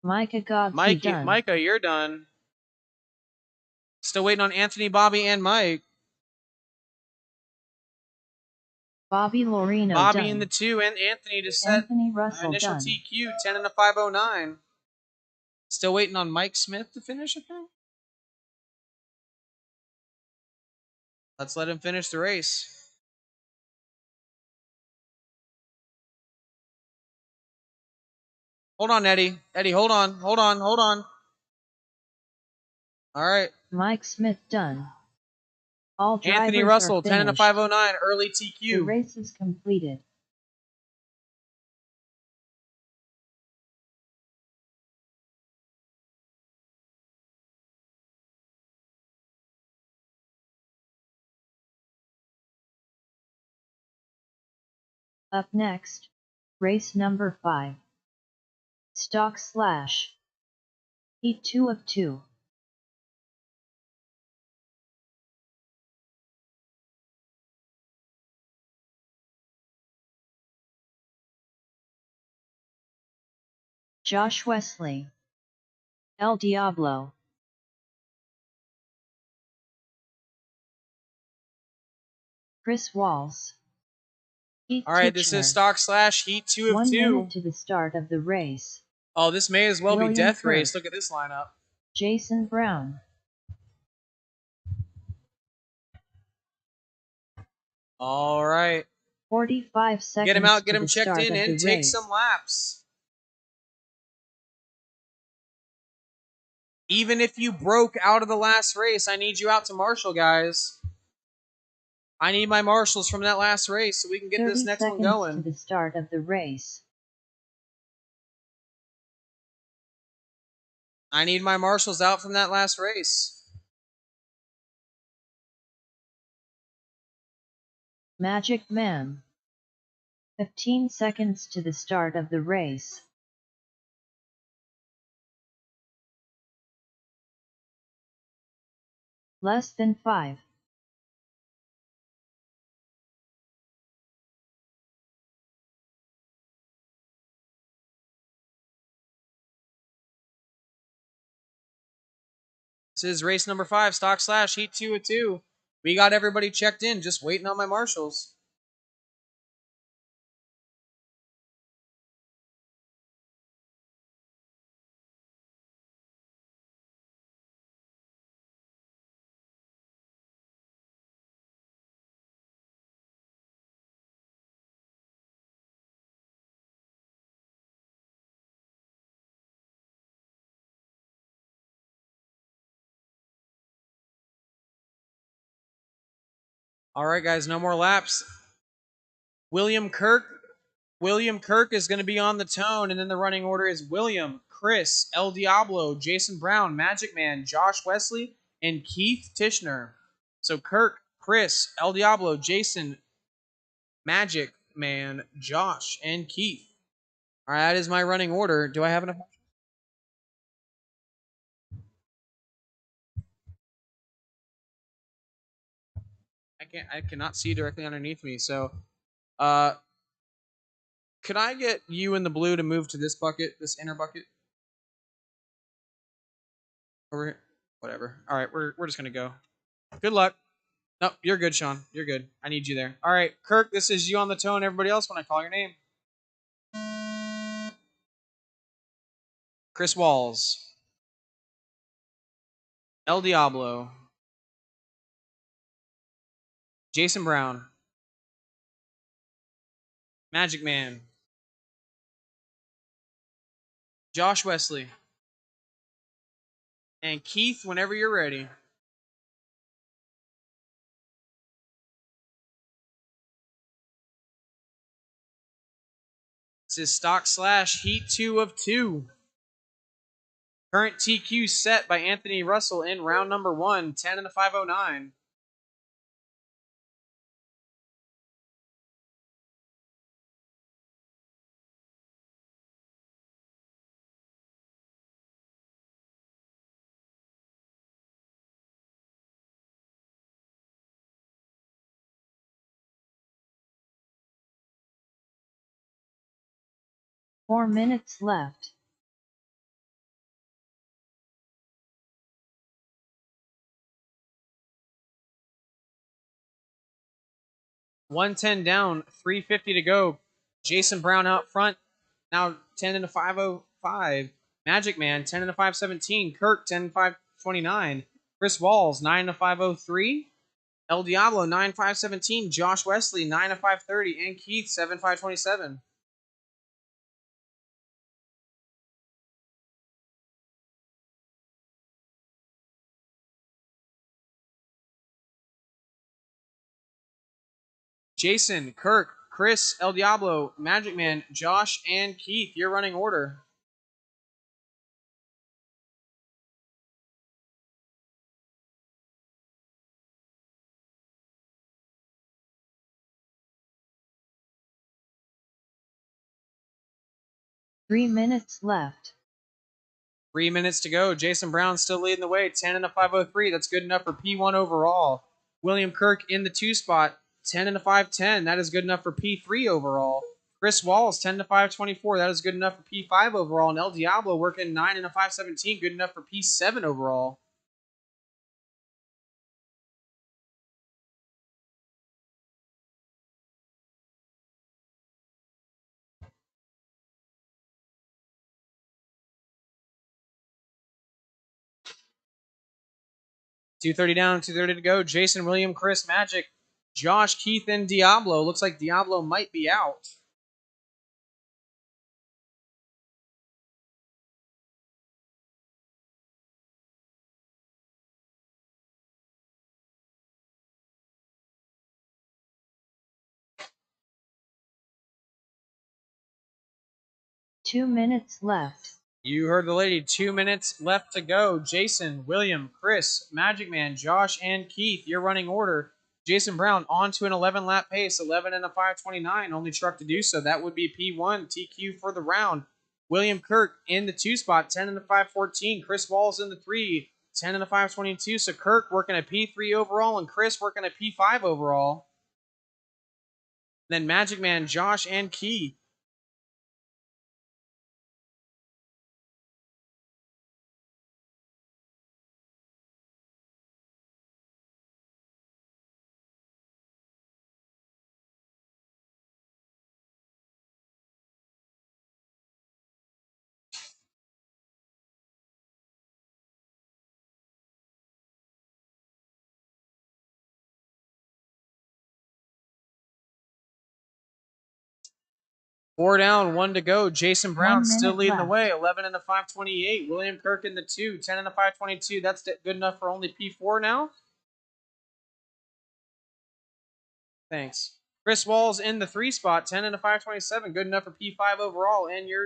Micah Godfrey done. Micah, you're done. Still waiting on Anthony, Bobby, and Mike. Bobby Lorino Bobby done. in the 2 and Anthony to set Anthony Russell initial done. TQ, 10 and a 509. Still waiting on Mike Smith to finish, I think. Let's let him finish the race. Hold on, Eddie. Eddie, hold on. Hold on. Hold on. All right. Mike Smith done. All drivers Anthony Russell, are 10 and a 509, early TQ. The race is completed. Up next, race number 5. Stock Slash. Heat 2 of 2. Josh Wesley. El Diablo. Chris Walls. All right, this is Stock Slash Heat 2 of 1 2. minute to the start of the race. Oh, this may as well William be Death Kirk. Race. Look at this lineup. Jason Brown. All right. 45 seconds. Get him out, get to him the checked start in, of and the take race. some laps. Even if you broke out of the last race, I need you out to marshal, guys. I need my marshals from that last race so we can get this next one going. 30 seconds to the start of the race. I need my marshals out from that last race. Magic Man. 15 seconds to the start of the race. Less than 5. This is race number 5, Stock Slash Heat 2 of 2. We got everybody checked in, just waiting on my marshals. All right, guys, no more laps. William Kirk is going to be on the tone, and then the running order is William, Chris, El Diablo, Jason Brown, Magic Man, Josh Wesley, and Keith Tishner. So Kirk, Chris, El Diablo, Jason, Magic Man, Josh, and Keith. All right, that is my running order. Do I have enough? I cannot see directly underneath me. So, could I get you in the blue to move to this bucket, this inner bucket? Over here? Whatever. All right, we're just gonna go. Good luck. Nope, you're good, Sean. You're good. I need you there. All right, Kirk, this is you on the tone. Everybody else when I call your name. Chris Walls. El Diablo. Jason Brown. Magic Man. Josh Wesley. And Keith, whenever you're ready. This is Stock Slash Heat 2 of 2. Current TQ set by Anthony Russell in round number 1, 10 and a 509. Four minutes left. $110 down, 350 to go. Jason Brown out front, now 10 and a 505. Magic Man 10 and a 517. Kirk 10 and 529. Chris Walls 9 and a 503. El Diablo 9 517. Josh Wesley 9 and 530. And Keith 7 527. Jason, Kirk, Chris, El Diablo, Magic Man, Josh, and Keith, your running order. Three minutes left. 3 minutes to go. Jason Brown still leading the way. 10 and a 503. That's good enough for P1 overall. William Kirk in the 2 spot. 10 and a 510. That is good enough for P3 overall. Chris Walls 10 to 524. That is good enough for P5 overall. And El Diablo working 9 and a 517. Good enough for P7 overall. $230 down, $230 to go. Jason, William, Chris, Magic, Josh, Keith, and Diablo. Looks like Diablo might be out. Two minutes left. You heard the lady. 2 minutes left to go. Jason, William, Chris, Magic Man, Josh, and Keith, your running order. Jason Brown on to an 11-lap pace, 11 and a 529. Only truck to do so. That would be P1 TQ for the round. William Kirk in the 2 spot, 10 and a 514. Chris Walls in the 3, 10 and a 522. So Kirk working a P3 overall and Chris working a P5 overall. Then Magic Man, Josh, and Keith. Four down, 1 to go. Jason Brown still leading the way. 11 and a 528. William Kirk in the 2, 10 and a 522. That's good enough for only P4 now. Thanks. Chris Walls in the 3 spot, 10 and a 527. Good enough for P5 overall. And your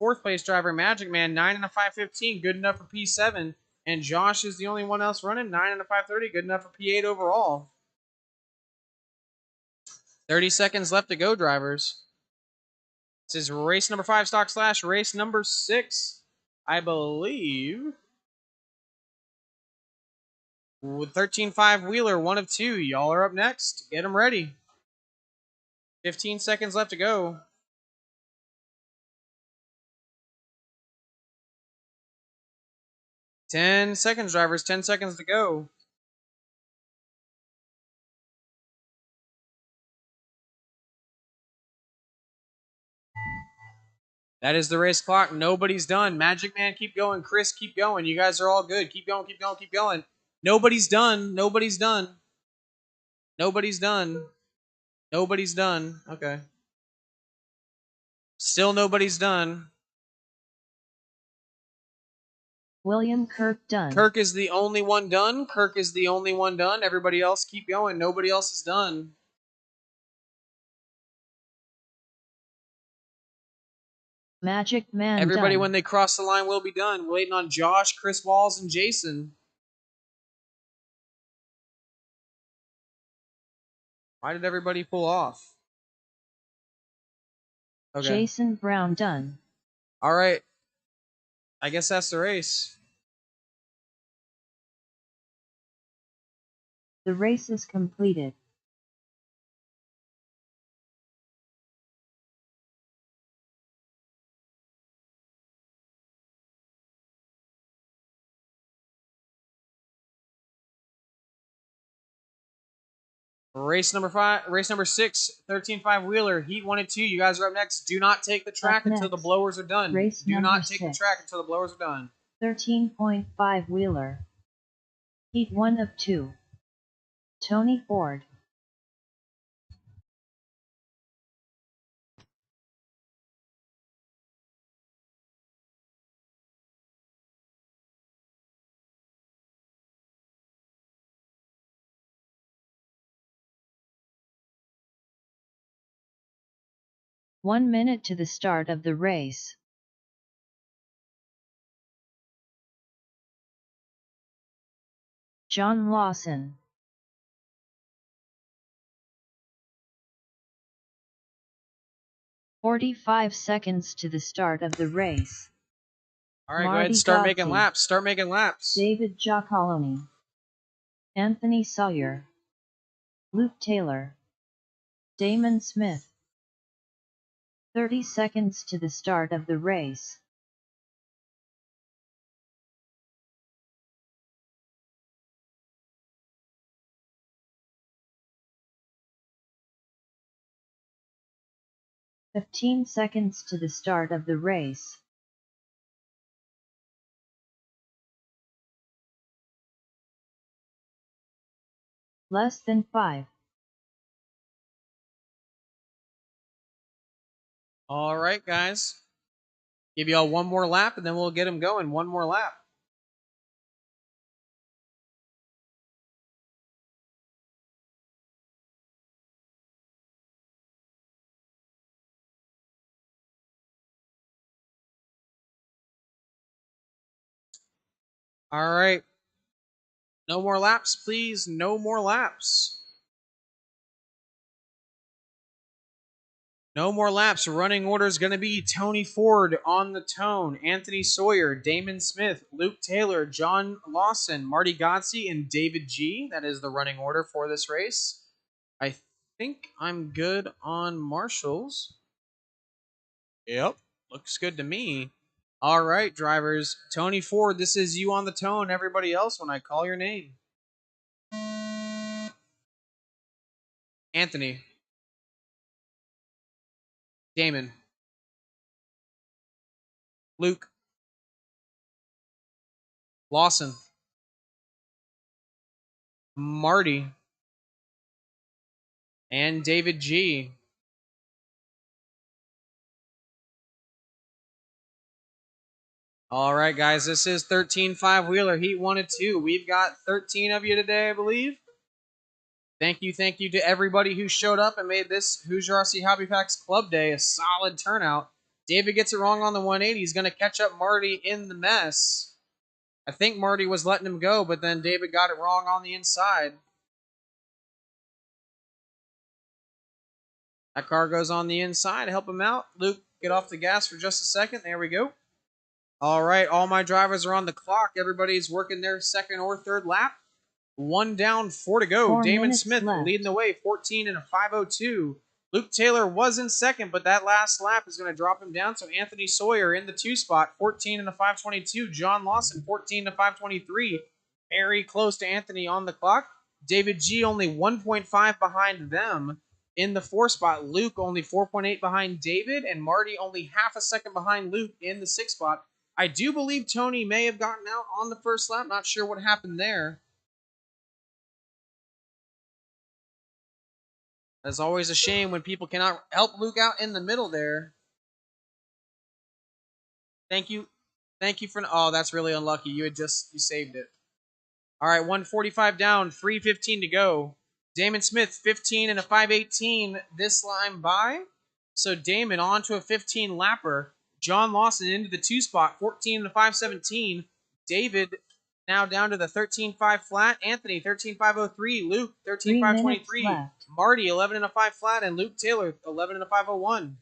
4th place driver, Magic Man, 9 and a 515. Good enough for P7. And Josh is the only one else running, 9 and a 530. Good enough for P8 overall. 30 seconds left to go, drivers. This is race number 5 stock slash race number 6, I believe. With 13.5 Wheeler, 1 of 2. Y'all are up next. Get them ready. 15 seconds left to go. Ten seconds, drivers. 10 seconds to go. That is the race clock. Nobody's done. Magic Man, keep going. Chris, keep going. You guys are all good. Keep going, keep going, keep going. Nobody's done. Nobody's done. Nobody's done. Nobody's done. Okay. Still nobody's done. William Kirk done. Kirk is the only one done. Kirk is the only one done. Everybody else keep going. Nobody else is done. Magic Man Everybody, done. when they cross the line, will be done. We're waiting on Josh, Chris Walls, and Jason. Why did everybody pull off? Okay. Jason Brown done. All right. I guess that's the race. The race is completed. Race number 6, 13.5 wheeler, heat 1 and 2. You guys are up next. Do not take the track until the blowers are done. Race Do number not take the 6. track until the blowers are done. 13.5 wheeler. Heat 1 of 2. Tony Ford. One minute to the start of the race. John Lawson. "45 seconds to the start of the race." All right, Marty go ahead and start making Gozzi. laps. Start making laps. David Giacalone. Anthony Sawyer. Luke Taylor. Damon Smith. 30 seconds to the start of the race. "15 seconds to the start of the race." Less than 5. All right, guys. Give y'all one more lap, and then we'll get them going. One more lap. All right. No more laps, please. No more laps. No more laps. Running order is going to be Tony Ford on the tone, Anthony Sawyer, Damon Smith, Luke Taylor, John Lawson, Marty Gozzi, and David G. That is the running order for this race. I think I'm good on marshals. Yep. Looks good to me. All right, drivers. Tony Ford, this is you on the tone. Everybody else, when I call your name. Anthony. Damon. Luke. Lawson. Marty. And David G. All right, guys, this is 13.5 wheeler, heat 1 and 2. We've got 13 of you today, I believe. Thank you to everybody who showed up and made this Hoosier RC Hobby Packs Club Day a solid turnout. David gets it wrong on the 180. He's going to catch up Marty in the mess. I think Marty was letting him go, but then David got it wrong on the inside. That car goes on the inside. Help him out. Luke, get off the gas for just a second. There we go. All right, all my drivers are on the clock. Everybody's working their second or third lap. 1 down, 4 to go. 4 Damon Smith left. leading the way, 14 and a 5:02. Luke Taylor was in second, but that last lap is going to drop him down. So Anthony Sawyer in the 2 spot, 14 and a 5:22. John Lawson, 14 and a 5:23. Very close to Anthony on the clock. David G only 1.5 behind them in the 4 spot. Luke only 4.8 behind David, and Marty only half a second behind Luke in the 6 spot. I do believe Tony may have gotten out on the first lap. Not sure what happened there. That's always a shame when people cannot help Luke out in the middle there. Thank you. Thank you for... Oh, that's really unlucky. You saved it. All right, 145 down, 3:15 to go. Damon Smith, 15 and a 5:18 this line by. So Damon on to a 15 lapper. John Lawson into the 2 spot, 14 and a 517. David now down to the 13.5 flat. Anthony 13.503. Luke 13.523. Marty 11 and a 5 flat, and Luke Taylor 11 and a 501.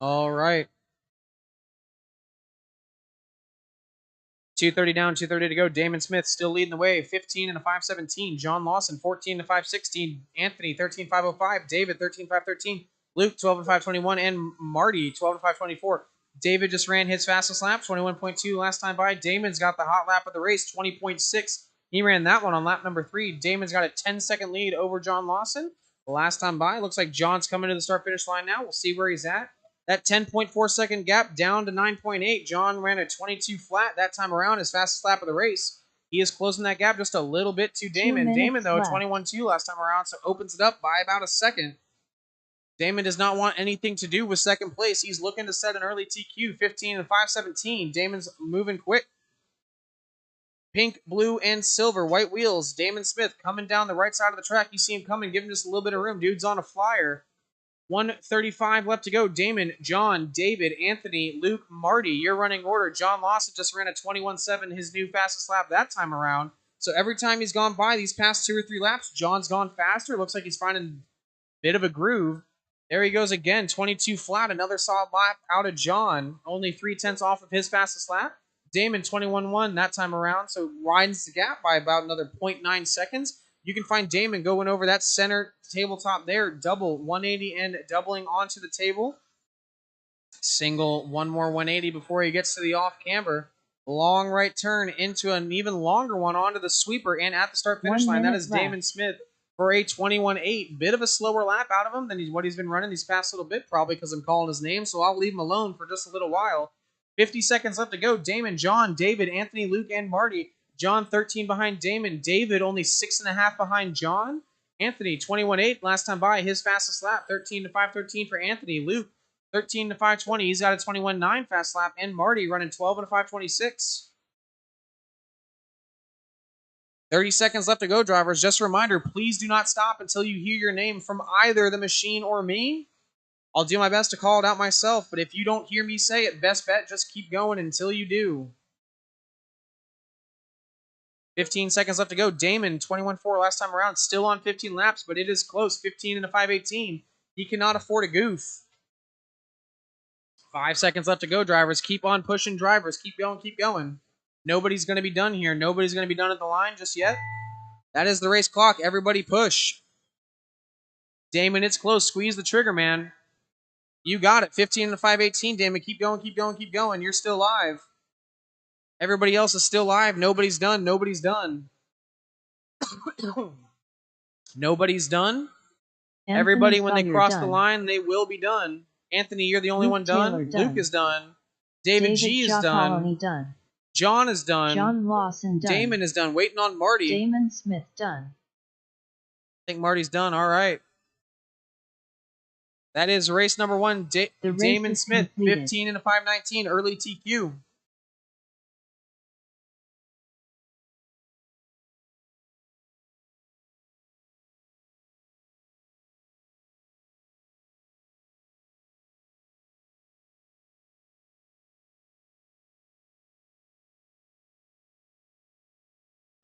All right. 2:30 down, 2:30 to go. Damon Smith still leading the way, 15 and a 517. John Lawson 14 and a 516. Anthony 13.505. David 13.513. Luke 12 and 521, and Marty 12 and 524. David just ran his fastest lap, 21.2 last time by. Damon's got the hot lap of the race, 20.6. He ran that one on lap number 3. Damon's got a 10-second lead over John Lawson. The last time by, looks like John's coming to the start-finish line now. We'll see where he's at. That 10.4 second gap down to 9.8. John ran a 22 flat that time around, his fastest lap of the race. He is closing that gap just a little bit to Damon. Damon, though, 21.2 last time around, so opens it up by about a second. Damon does not want anything to do with second place. He's looking to set an early TQ, 15 and 517. Damon's moving quick. Pink, blue, and silver, white wheels. Damon Smith coming down the right side of the track. You see him coming, give him just a little bit of room. Dude's on a flyer. 1:35 left to go. Damon, John, David, Anthony, Luke, Marty, your running order. John Lawson just ran a 21.7, his new fastest lap that time around. So every time he's gone by these past 2 or 3 laps, John's gone faster. Looks like he's finding a bit of a groove. There he goes again, 22 flat, another solid lap out of John. Only 0.3 off of his fastest lap. Damon, 21.1 that time around, so widens the gap by about another 0.9 seconds. You can find Damon going over that center tabletop there, double 180 and doubling onto the table. Single, one more 180 before he gets to the off camber. Long right turn into an even longer one onto the sweeper and at the start-finish line. That is Damon Smith for a 21.8. Bit of a slower lap out of him than what he's been running these past little bit, probably because I'm calling his name, so I'll leave him alone for just a little while. 50 seconds left to go. Damon, John, David, Anthony, Luke, and Marty. John 13 behind Damon. David only 6.5 behind John. Anthony 21.8 last time by, his fastest lap. 13 to 513 for Anthony. Luke 13 to 520. He's got a 21.9 fast lap. And Marty running 12 and a 526. 30 seconds left to go, drivers. Just a reminder, please do not stop until you hear your name from either the machine or me. I'll do my best to call it out myself, but if you don't hear me say it, best bet, just keep going until you do. 15 seconds left to go. Damon, 21.4 last time around, still on 15 laps, but it is close, 15 and a 518. He cannot afford a goof. 5 seconds left to go, drivers. Keep on pushing, drivers. Keep going, keep going. Nobody's going to be done here. Nobody's going to be done at the line just yet. That is the race clock. Everybody push. Damon, it's close. Squeeze the trigger, man. You got it. 15 and a 518, Damon. Keep going, keep going, keep going. You're still live. Everybody else is still live. Nobody's done. Nobody's done. Nobody's done. Anthony's everybody, when they cross the line, they will be done. Anthony, you're the only one done. Luke is done. David G is done. John is done. John Lawson done. Damon is done. Waiting on Marty. Damon Smith done. I think Marty's done. All right. That is race number 1. Damon Smith, completed. 15 and a 519, early TQ.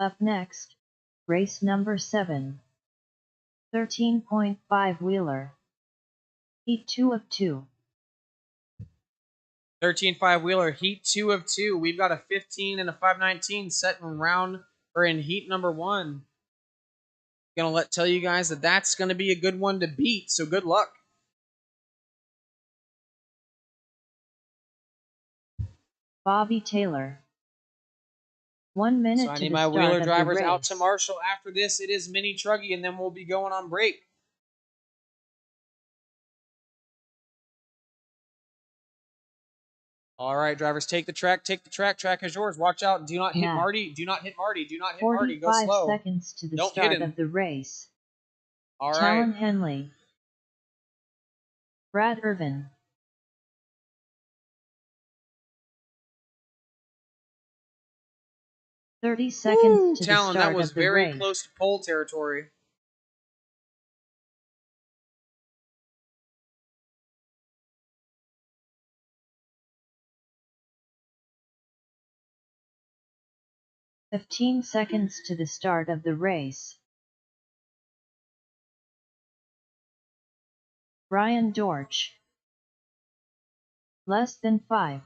Up next, race number 7. 13.5 wheeler. Heat 2 of 2. 13.5 wheeler, heat 2 of 2. We've got a 15 and a 519 set in round or in heat number 1. Gonna tell you guys that that's gonna be a good one to beat. So good luck. Bobby Taylor. 1 minute so I to need the my start wheeler of drivers the race. out to Marshall. After this, it is Mini Truggy, and then we'll be going on break. All right, drivers, take the track. Take the track. Track is yours. Watch out. Do not hit Marty. Do not hit Marty. Do not hit Marty. Go slow. 45 seconds to the Don't start of the race. All right. Talon Henley. Brad Irvin. 30 seconds to the Talon, that start was of the very race. close to pole territory. "15 seconds to the start of the race. Brian Dortch. Less than 5.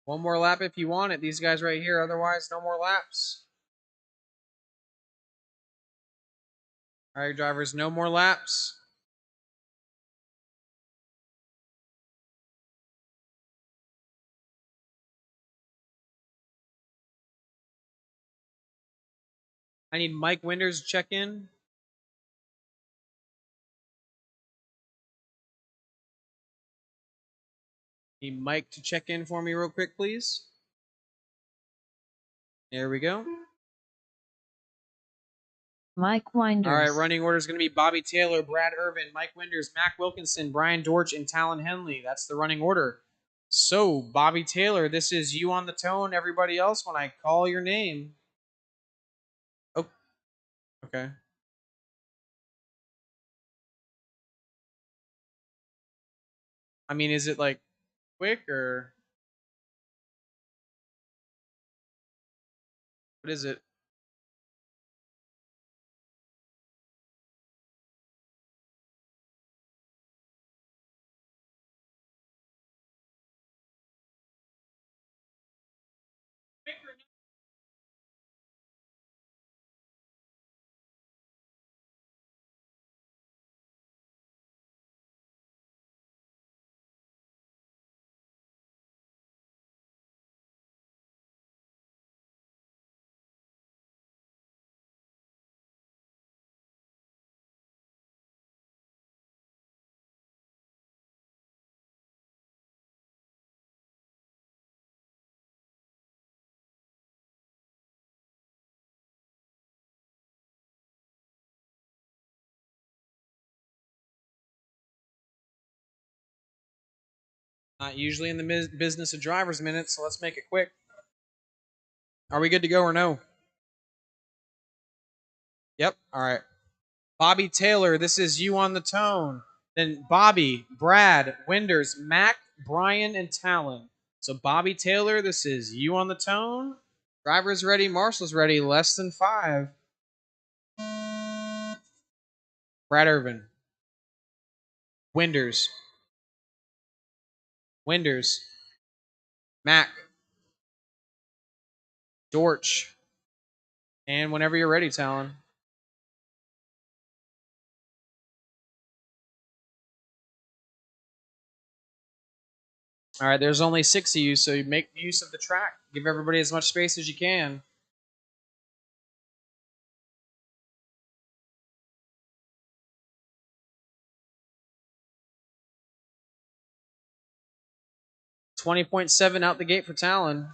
One more lap if you want it. These guys right here. Otherwise, no more laps. All right, drivers, no more laps. I need Mike Winters to check in. Need Mike to check in for me real quick, please. There we go. Mike Winders. All right, running order is going to be Bobby Taylor, Brad Irvin, Mike Winders, Mac Wilkinson, Brian Dortch, and Talon Henley. That's the running order. So, Bobby Taylor, this is you on the tone. Everybody else, when I call your name. Oh, okay. I mean, is it like quick or what is it? Not usually in the business of driver's minutes, so let's make it quick. Are we good to go or no? Yep. All right. Bobby Taylor, this is you on the tone. Then Bobby, Brad, Winders, Mac, Brian, and Talon. So Bobby Taylor, this is you on the tone. Driver's ready, Marshall's ready, less than 5. Brad Irvin. Winders. Winders. Mac. Dortch. And whenever you're ready, Talon. All right, there's only 6 of you, so you make use of the track. Give everybody as much space as you can. $20.7 out the gate for Talon.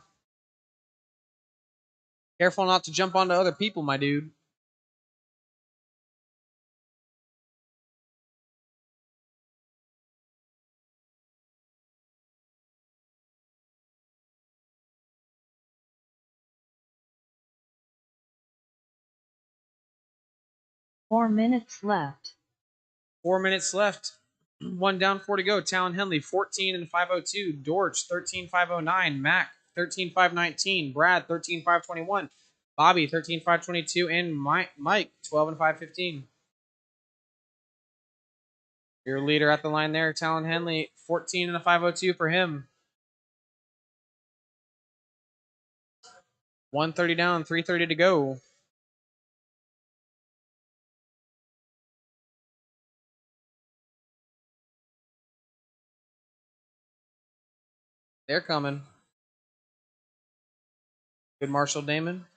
Careful not to jump onto other people, my dude. "4 minutes left. 4 minutes left. 1 down, 4 to go. Talon Henley, 14 and 502. Dortch, 13.509. Mac, 13.519. Brad, 13.521. Bobby, 13.522. And Mike, 12 and 515. Your leader at the line there, Talon Henley, 14 and a 502 for him. 130 down, 330 to go. They're coming. Good Marshall Damon.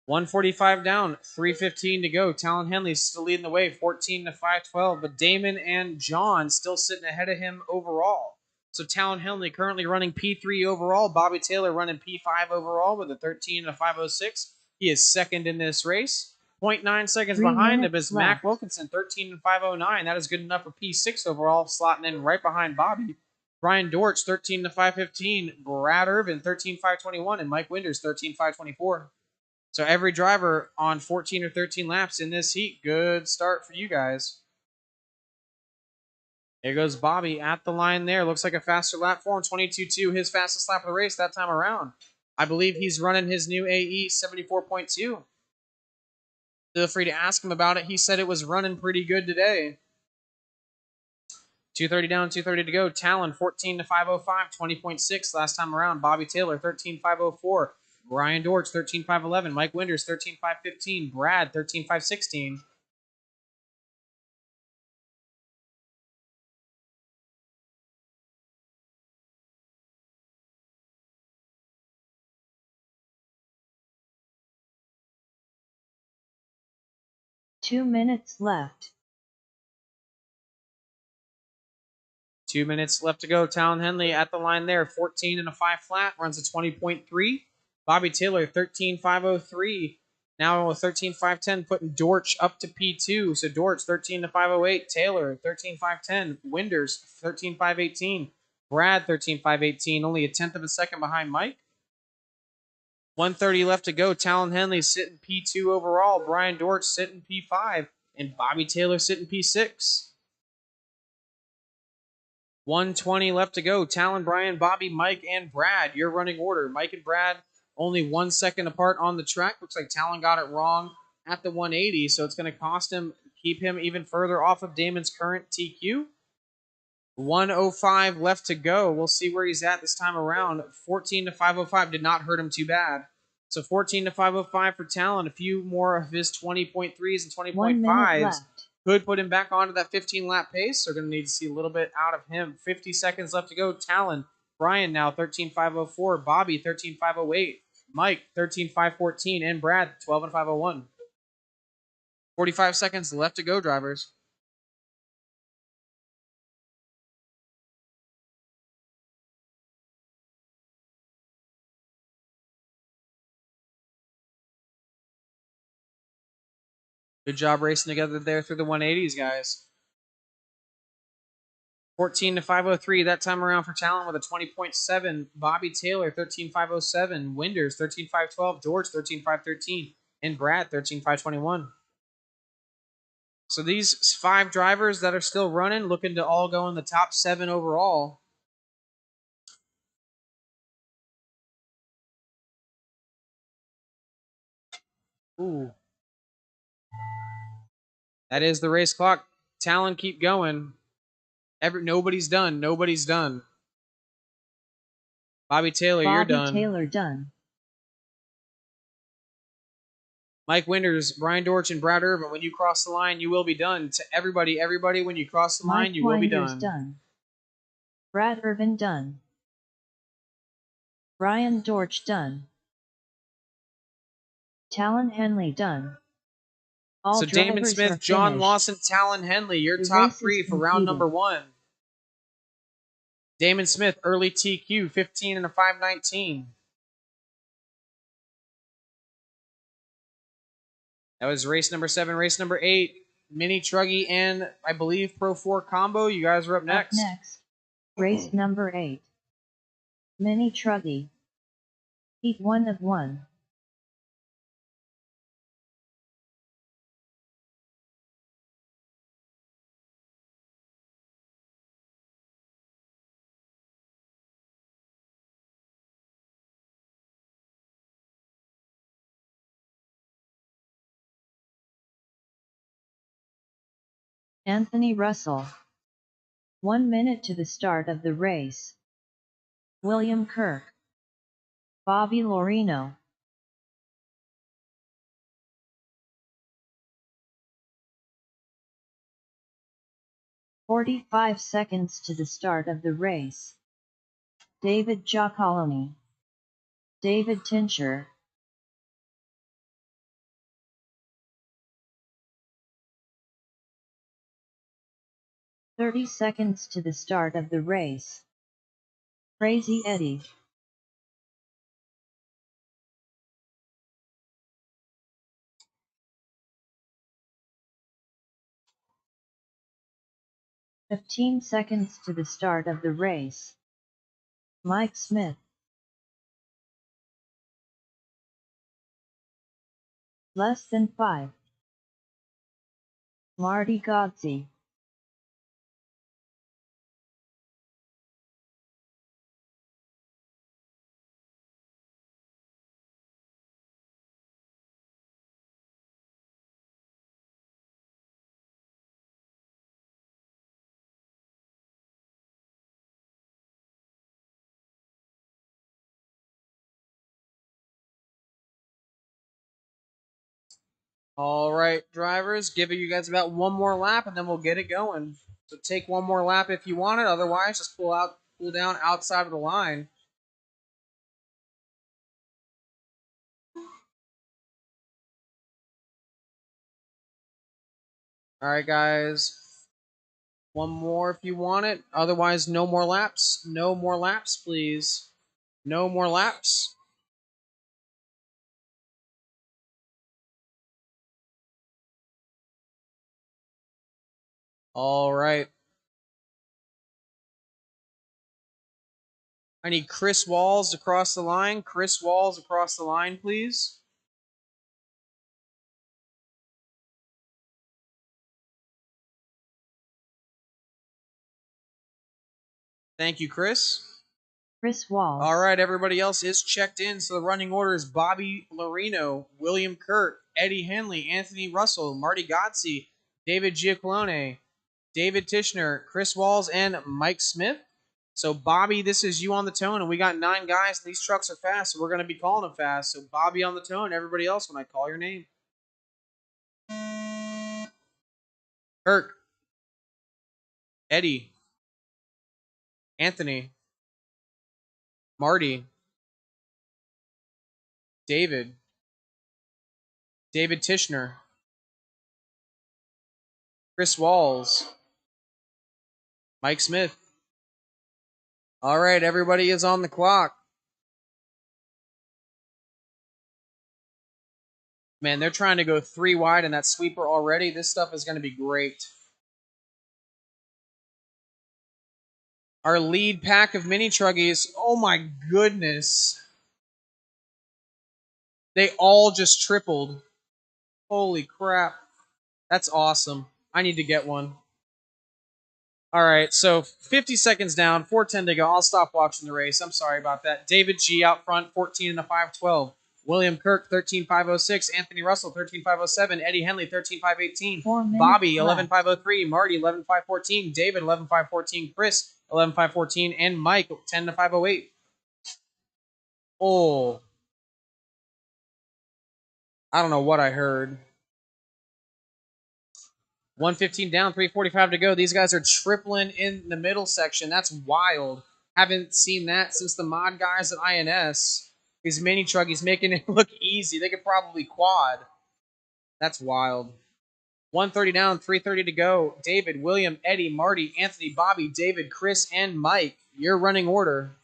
145 down, 315 to go. Talon Henley still leading the way, 14 to 512. But Damon and John still sitting ahead of him overall. So Talon Henley currently running P3 overall. Bobby Taylor running P5 overall with a 13 and a 506. He is second in this race. 0.9 seconds 3 behind him is minutes Mac left. Wilkinson, 13 and 509. That is good enough for P6 overall, slotting in right behind Bobby. Brian Dortch, 13 to 515. Brad Irvin, 13 521. And Mike Winders, 13 524. So every driver on 14 or 13 laps in this heat. Good start for you guys. There goes Bobby at the line there. Looks like a faster lap for him. 22.2, his fastest lap of the race that time around. I believe he's running his new AE 74.2. Feel free to ask him about it. He said it was running pretty good today. 230 down, 230 to go. Talon 14 to 505, 20.6 last time around. Bobby Taylor 13 504. Brian Dortch 13 511. Mike Winders 13 515. Brad 13 516. Two minutes left. 2 minutes left to go. Talon Henley at the line there. 14 and a 5 flat. Runs a 20.3. Bobby Taylor 13 503. Now 13 510, putting Dortch up to P2. So Dortch 13 to 508. Taylor 13 510. Winders 13 518. Brad 13 518. Only a tenth of a second behind Mike. 130 left to go. Talon Henley sitting P2 overall. Brian Dortch sitting P5. And Bobby Taylor sitting P6. 120 left to go. Talon, Brian, Bobby, Mike, and Brad. Your running order. Mike and Brad only 1 second apart on the track. Looks like Talon got it wrong at the 180, so it's going to cost him, keep him even further off of Damon's current TQ. 105 left to go. We'll see where he's at this time around. 14 to 505 did not hurt him too bad. So 14 to 505 for Talon. A few more of his 20.3s and 20.5s could put him back onto that 15-lap pace. So we're going to need to see a little bit out of him. 50 seconds left to go. Talon, Brian now 13.504. Bobby 13.508. Mike 13.514. And Brad 12 and 501. 45 seconds left to go, drivers. Good job racing together there through the 180s, guys. 14 to 503 that time around for Talon with a 20.7. Bobby Taylor 13.507. Winders 13.512. George 13.513. And Brad 13.521. So these 5 drivers that are still running, looking to all go in the top 7 overall. Ooh. That is the race clock. Talon, keep going. Nobody's done. Nobody's done. Bobby Taylor, you're done. Bobby Taylor done. Mike Winders, Brian Dortch, and Brad Irvin, when you cross the line, you will be done. To everybody, when you cross the line, you will be done. Brad Irvin done. Brian Dortch done. Talon Henley done. All so Damon Smith, John finished. Lawson, Talon Henley, your top 3 for round number 1. Damon Smith, early TQ, 15 and a 519. That was race number 7. Race number 8, Mini Truggy and, I believe, Pro 4 combo. You guys are up next. Race number 8. Mini Truggy. Heat 1 of 1. Anthony Russell. 1 minute to the start of the race. William Kirk. Bobby Lorino. "45 seconds to the start of the race. David Giacoloni. David Tincher. "30 seconds to the start of the race. Crazy Eddie. "15 seconds to the start of the race. Mike Smith. Less than 5. Marty Godsey. All right, drivers, giving you guys about one more lap, and then we'll get it going. So take one more lap if you want it. Otherwise, just pull down outside of the line. All right, guys. One more if you want it. Otherwise, no more laps. No more laps, please. No more laps. All right. I need Chris Walls across the line. Chris Walls across the line, please. Thank you, Chris. Chris Walls. All right, everybody else is checked in. So the running order is Bobby Larino, William Kirk, Eddie Henley, Anthony Russell, Marty Godsey, David Giacalone, David Tishner, Chris Walls, and Mike Smith. So, Bobby, this is you on the tone, and we got 9 guys. These trucks are fast, so we're going to be calling them fast. So, Bobby on the tone, everybody else when I call your name. Kirk, Eddie, Anthony, Marty, David Tishner, Chris Walls, Mike Smith. All right, everybody is on the clock. Man, they're trying to go 3 wide in that sweeper already. This stuff is going to be great. Our lead pack of mini truggies, oh my goodness. They all just tripled. Holy crap. That's awesome. I need to get one. All right, so 50 seconds down, 4:10 to go. I'll stop watching the race. I'm sorry about that. David G out front, 14 and a 5:12. William Kirk, 13.506. Anthony Russell, 13.507. Eddie Henley, 13.518. Bobby, 11.503. Marty, 11.514. David, 11.514. Chris, 11.514. And Mike, 10 to 508. Oh. I don't know what I heard. 115 down, 345 to go. These guys are tripling in the middle section. That's wild. Haven't seen that since the mod guys at INS. These mini truggies making it look easy. They could probably quad. That's wild. 130 down, 330 to go. David, William, Eddie, Marty, Anthony, Bobby, David, Chris, and Mike. Your running order.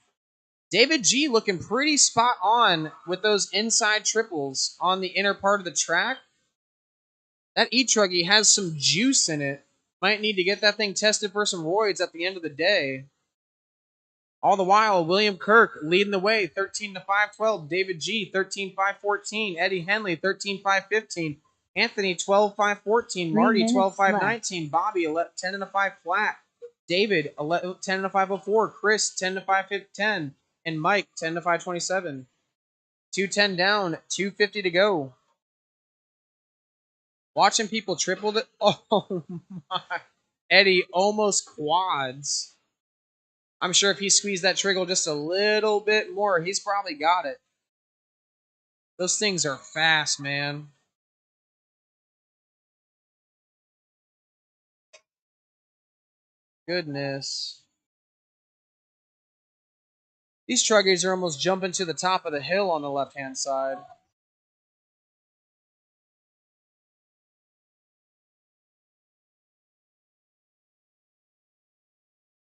David G looking pretty spot on with those inside triples on the inner part of the track. That E-Truggy has some juice in it. Might need to get that thing tested for some roids at the end of the day. All the while, William Kirk leading the way, 13 to 5:12. David G, 13.514. Eddie Henley, 13.515. Anthony, 12.514. Marty, 12.519. Bobby, 10 and a 5 flat. David, 10 and a 504. Chris, 10 to 510. And Mike, 10 to 527. 210 down, 250 to go. Watching people triple it. Oh my. Eddie almost quads. I'm sure if he squeezed that trigger just a little bit more, he's probably got it. Those things are fast, man. Goodness. These truggies are almost jumping to the top of the hill on the left-hand side.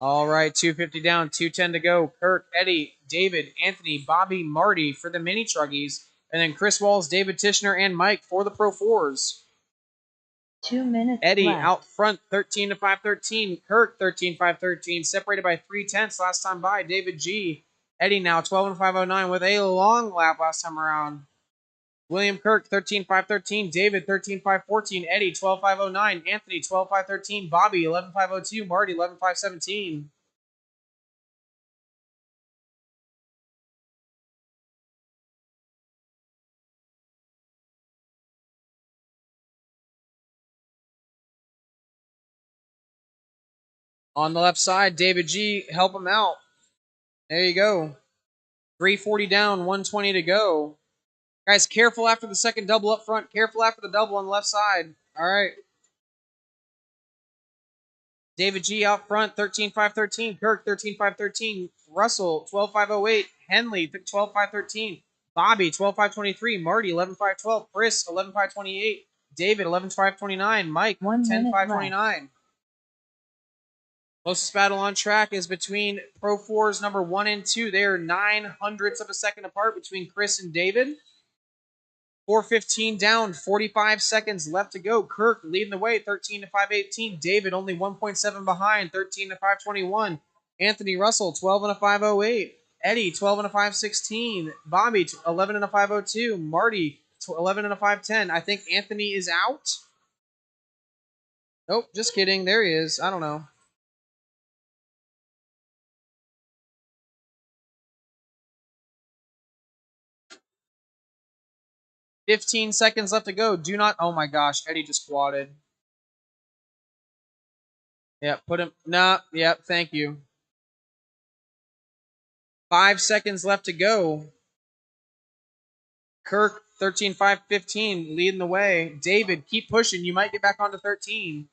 All right, 250 down, 210 to go. Kirk, Eddie, David, Anthony, Bobby, Marty for the mini truggies, and then Chris Walls, David Tishner, and Mike for the Pro 4s. 2 minutes Eddie left. out front, 13 to 513. Kirk, 13 513, separated by 3/10 last time by. David G. Eddie now 12 and 509 with a long lap last time around. William Kirk, 13 513. David, 13 514. Eddie, 12 509. Anthony, 12 513. Bobby, 11 502. Marty, 11 517. On the left side, David G, help him out. There you go. 340 down, 120 to go. Guys, careful after the second double up front. Careful after the double on the left side. All right. David G out front, 13 513. Kirk, 13 513. Russell, 12 508. Henley, 12 513. Bobby, 12 523. Marty, 11 512. Chris, 11 528. David, 11 529. Mike, 10 529. Closest battle on track is between Pro 4s number 1 and 2. They are 900ths of a second apart between Chris and David. 4:15 down, 45 seconds left to go. Kirk leading the way, 13 to 518. David only 1.7 behind, 13 to 521. Anthony Russell, 12 and a 508. Eddie, 12 and a 516. Bobby, 11 and a 502. Marty, 11 and a 510. I think Anthony is out. Nope, just kidding. There he is. I don't know. 15 seconds left to go. Do not. Oh my gosh, Eddie just quadded. Yep, put him. Nah, yep, thank you. 5 seconds left to go. Kirk, 13 5 15, leading the way. David, keep pushing. You might get back onto 13.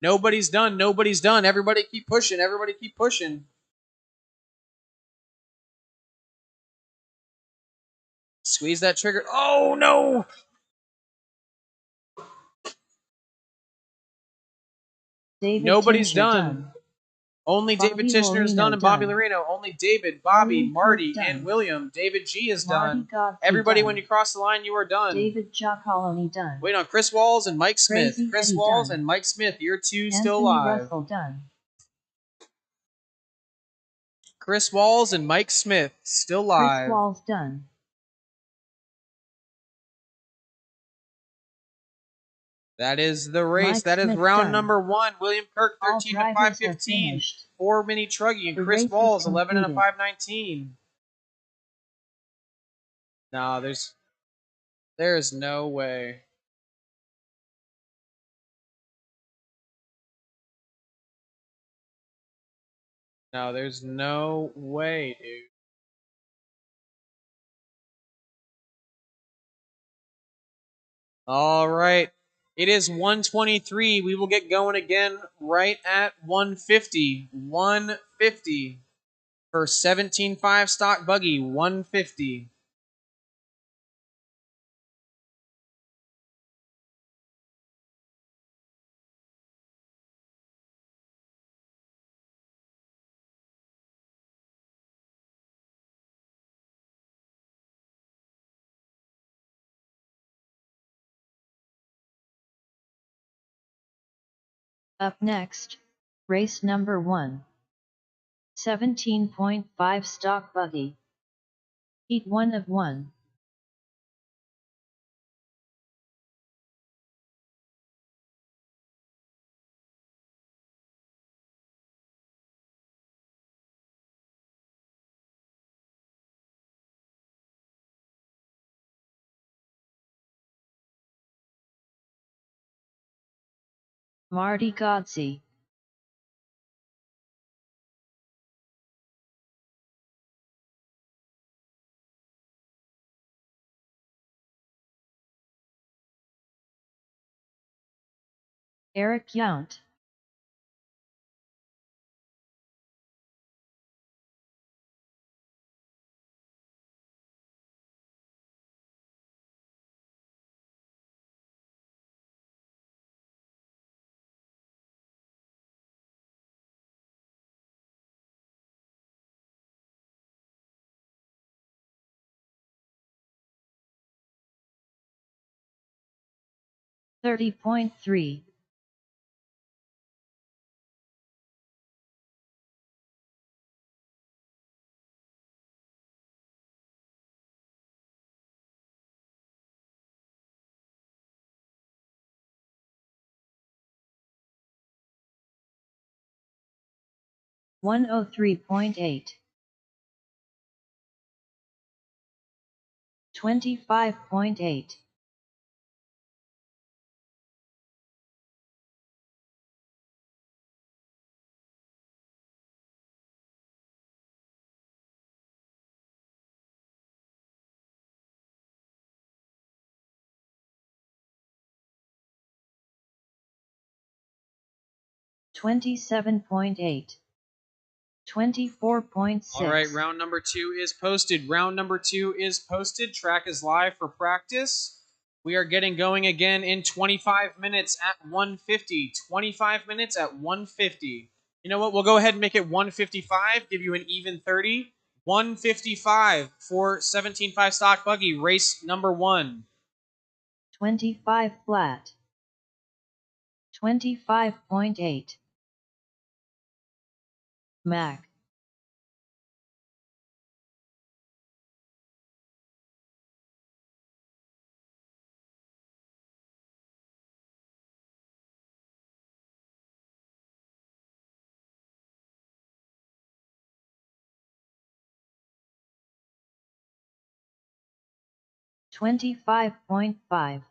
Nobody's done. Nobody's done. Everybody keep pushing. Everybody keep pushing. Squeeze that trigger. Oh, no. David Nobody's Tinscher done. Only Bobby David Tishner is Lorino done and Bobby done. Lorino. Only David, Bobby, William Marty, Kirk and done. William. David G is Marty done. Godsey Everybody, done. when you cross the line, you are done. David Giacoloni done. Wait on Chris Walls and Mike Smith. Crazy Chris Eddie Walls done. and Mike Smith. You're two Anthony still alive. Russell done. Chris Walls and Mike Smith still live. Chris Walls done. That is the race. Mike that is Smith round done. number 1. William Kirk, All 13 to drivers 515. have finished. 4 mini truggy. And The Chris race is Walls, 11 and a concluded. 519. No, there's no way. No, there's no way, dude. All right. It is 123. We will get going again right at 150. 150 for 17.5 stock buggy. 150. Up next, race number 1. 17.5 stock buggy. Heat 1 of 1. Marty Godsey. Eric Yount. 30.3. 103.8. 25.8. 27.8. 24.6. All right, round number 2 is posted. Round number 2 is posted. Track is live for practice. We are getting going again in 25 minutes at 150. 25 minutes at 150. You know what? We'll go ahead and make it 155, give you an even 30. 155 for 17.5 stock buggy, race number 1. 25 flat. 25.8. Mac. 25.5.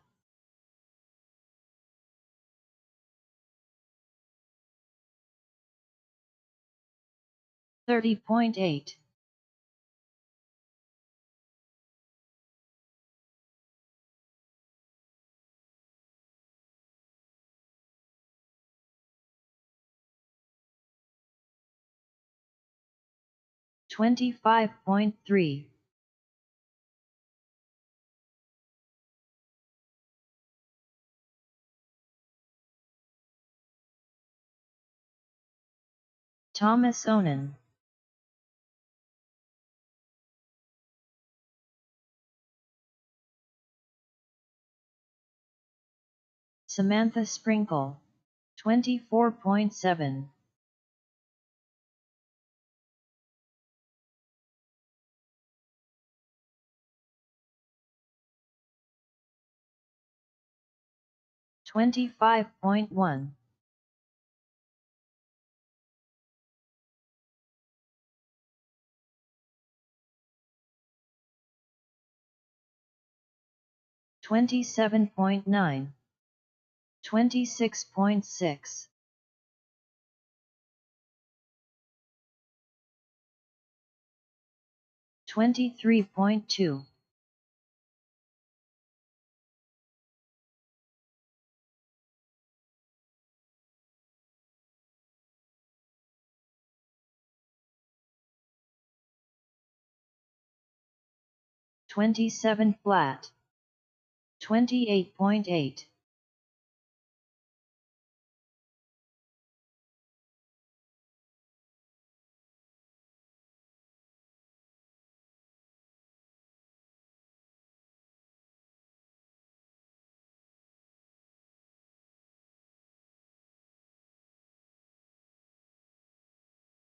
30.8. 25.3. 'Thomas Onan. 'Samantha Sprinkle. 24.7. 25.1. 27.9. 26.6. 23.2. 27 flat. 28.8.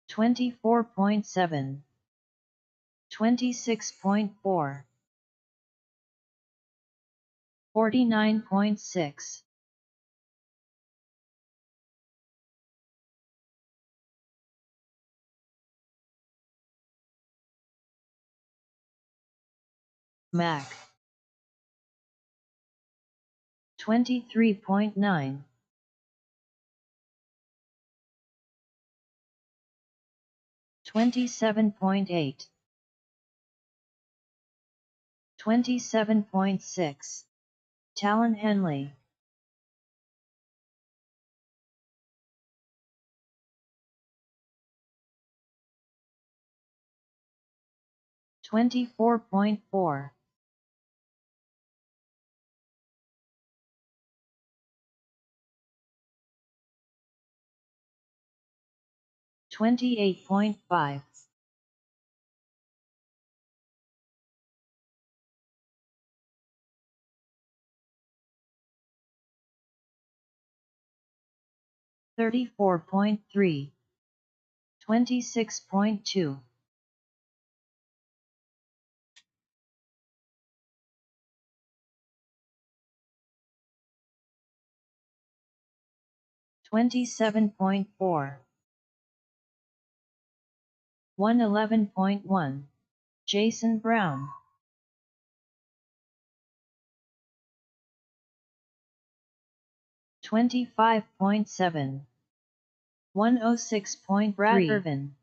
24.7. 26.4. 49.6. 'Mac. 23.9. 27.8. 27.6. Talon Henley. 24.4. $28.5. 34.3, 26.2, 27.4, 111.1, Jason Brown. 25.7, 106.3, Brad Irvin.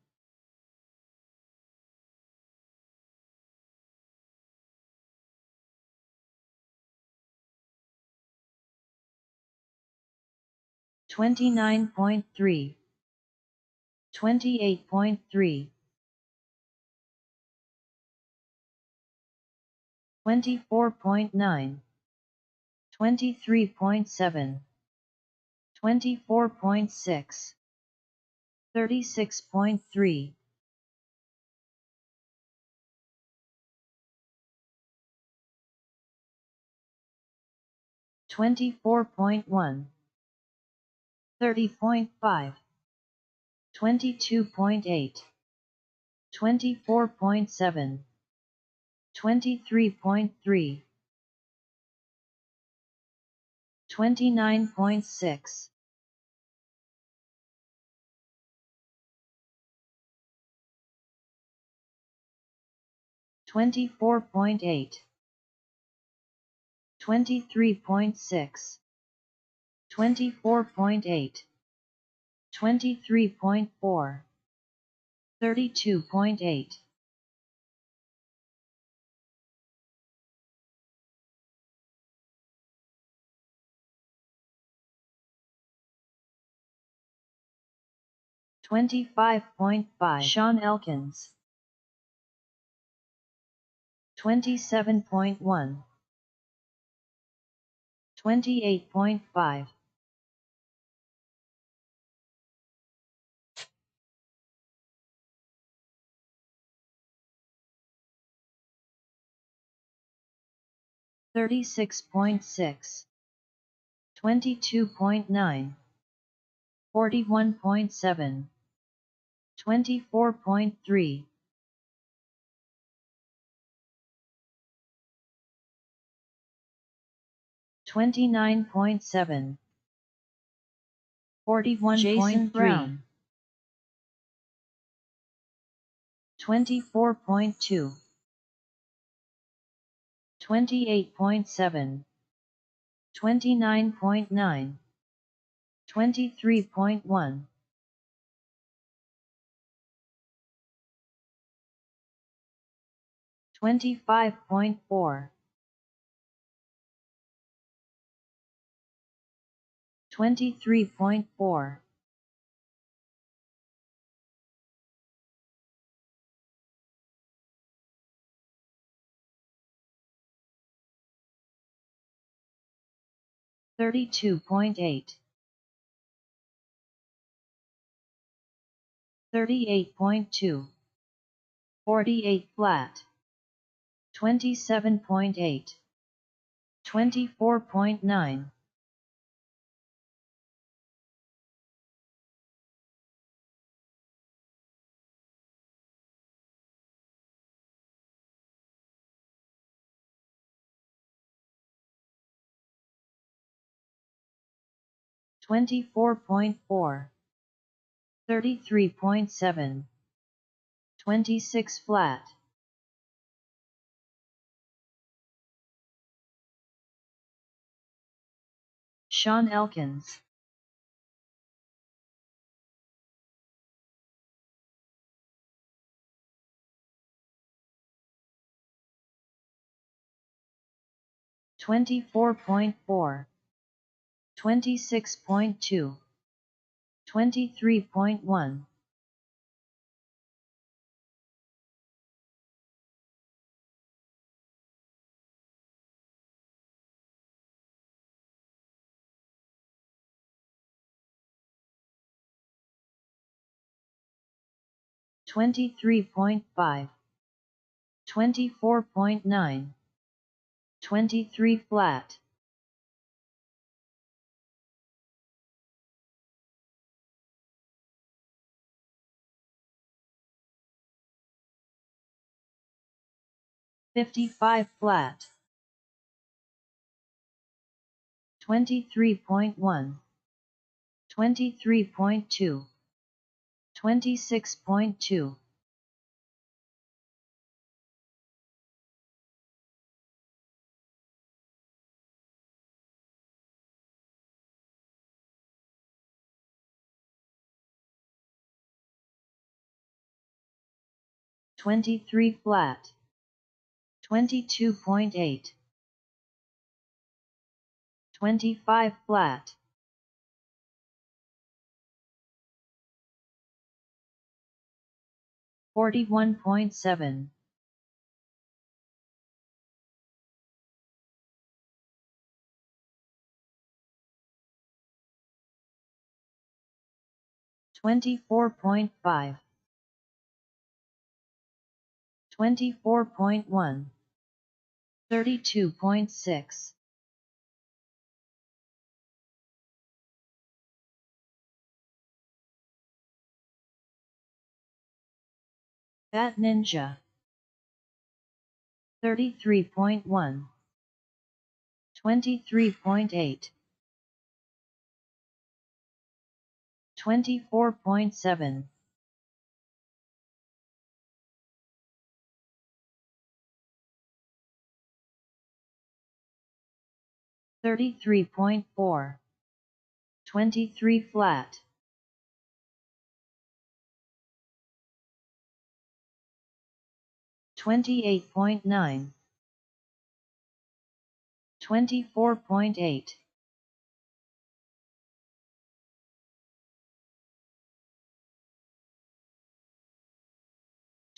29.3, 28.3, 24.9, 23.7, 24.6, 36.3, 24.1, 30.5, 22.8, 24.7, 23.3, 29.6, 24.8, 23.6, 24.8, 23.4, 32.8, 25.5, Sean Elkins. 27.1, 28.5, 36.6, 22.9, 41.7, 24.3, 29.7, 41.3, Jason Brown. 24.2, 28.7, 29.9, 23.1, 25.4, 23.4, 32.8, 38.2, 48 flat, 27.8, 24.9, 24.4, 33.7, 26 flat, Sean Elkins. 24.4, 26.2, 23.1, 23.5, 24.9, 23 flat, 55 flat. 23.1. 23.2. 26.2. 23 flat. 22.8. 25 flat. 41.7. 24.5. 24.1. 32.6. Bat Ninja. 33.1. 23.8. 24.7. 33.4. 23 flat. 28.9. 24.8.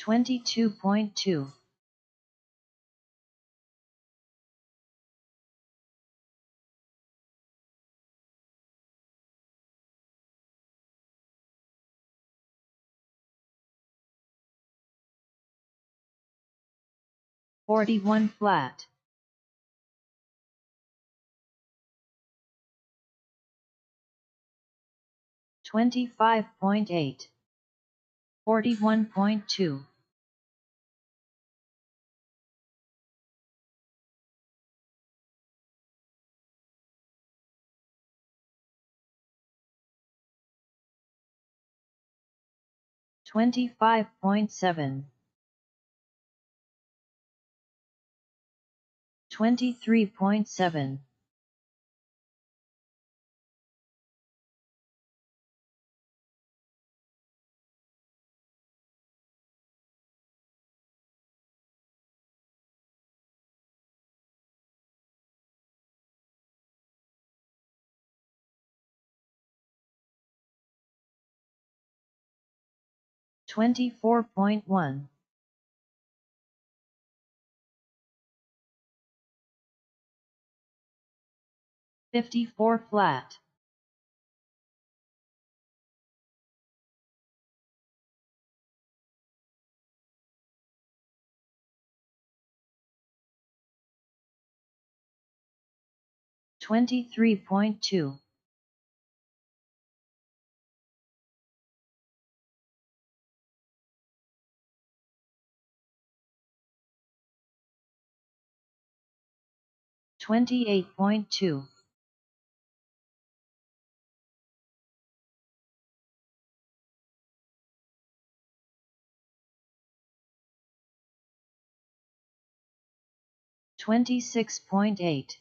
22.2. 41 flat. 25.8. 41.2. 25.7. 23.7. 24.1. 54 flat. 23.2. 28.2. 26.8.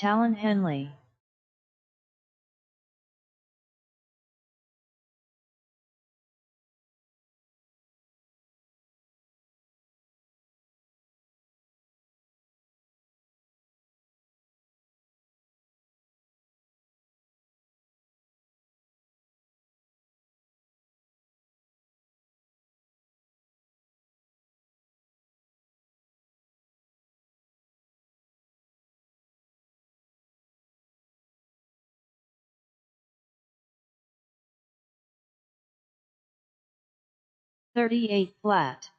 Talon Henley. $38 flat.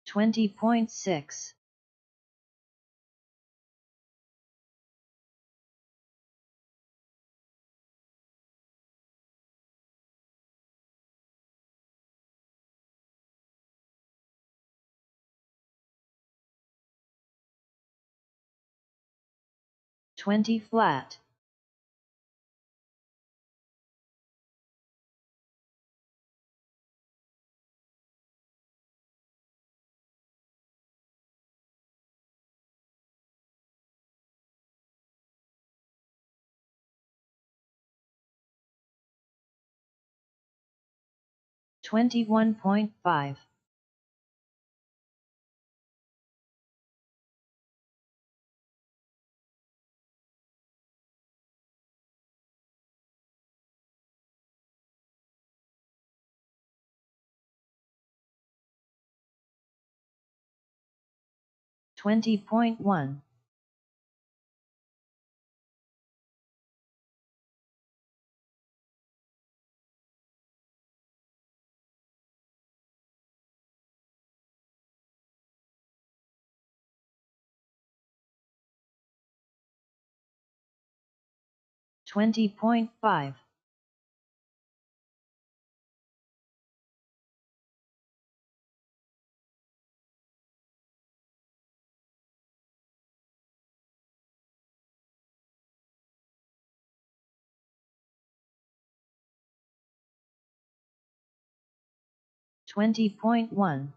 $20.6. $20 flat. $21.5. $20.1. $20.5. $20.1.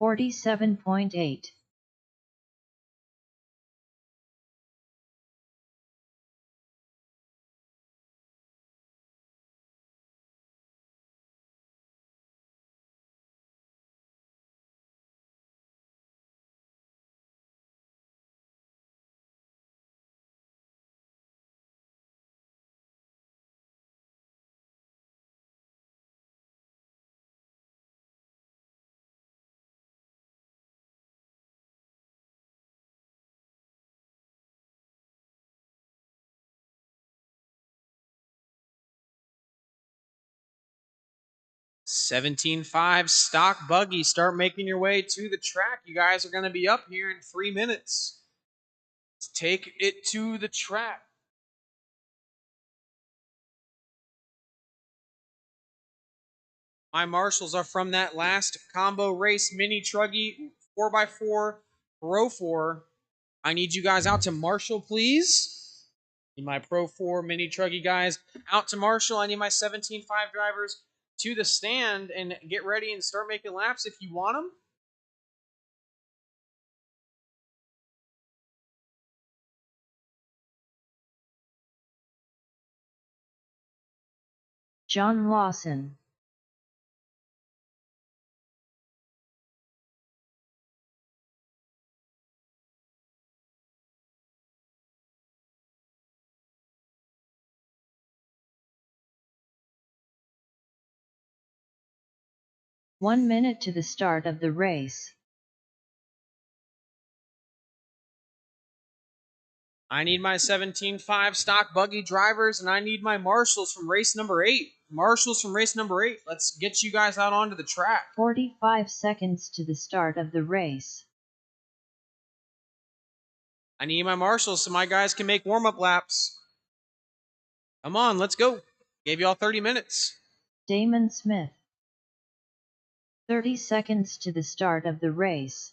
$47.8. $17.5 stock buggy. Start making your way to the track. You guys are going to be up here in 3 minutes. Let's take it to the track. My marshals are from that last combo race, mini truggy 4x4 Pro 4. I need you guys out to marshal, please. Need my Pro 4 mini truggy guys out to marshal. I need my 17.5 drivers to the stand and get ready and start making laps if you want them. John Lawson. 1 minute to the start of the race. I need my 17.5 stock buggy drivers, and I need my marshals from race number 8. Marshals from race number 8. Let's get you guys out onto the track. 45 seconds to the start of the race. I need my marshals so my guys can make warm-up laps. Come on, let's go. Gave you all 30 minutes. Damon Smith. 30 seconds to the start of the race.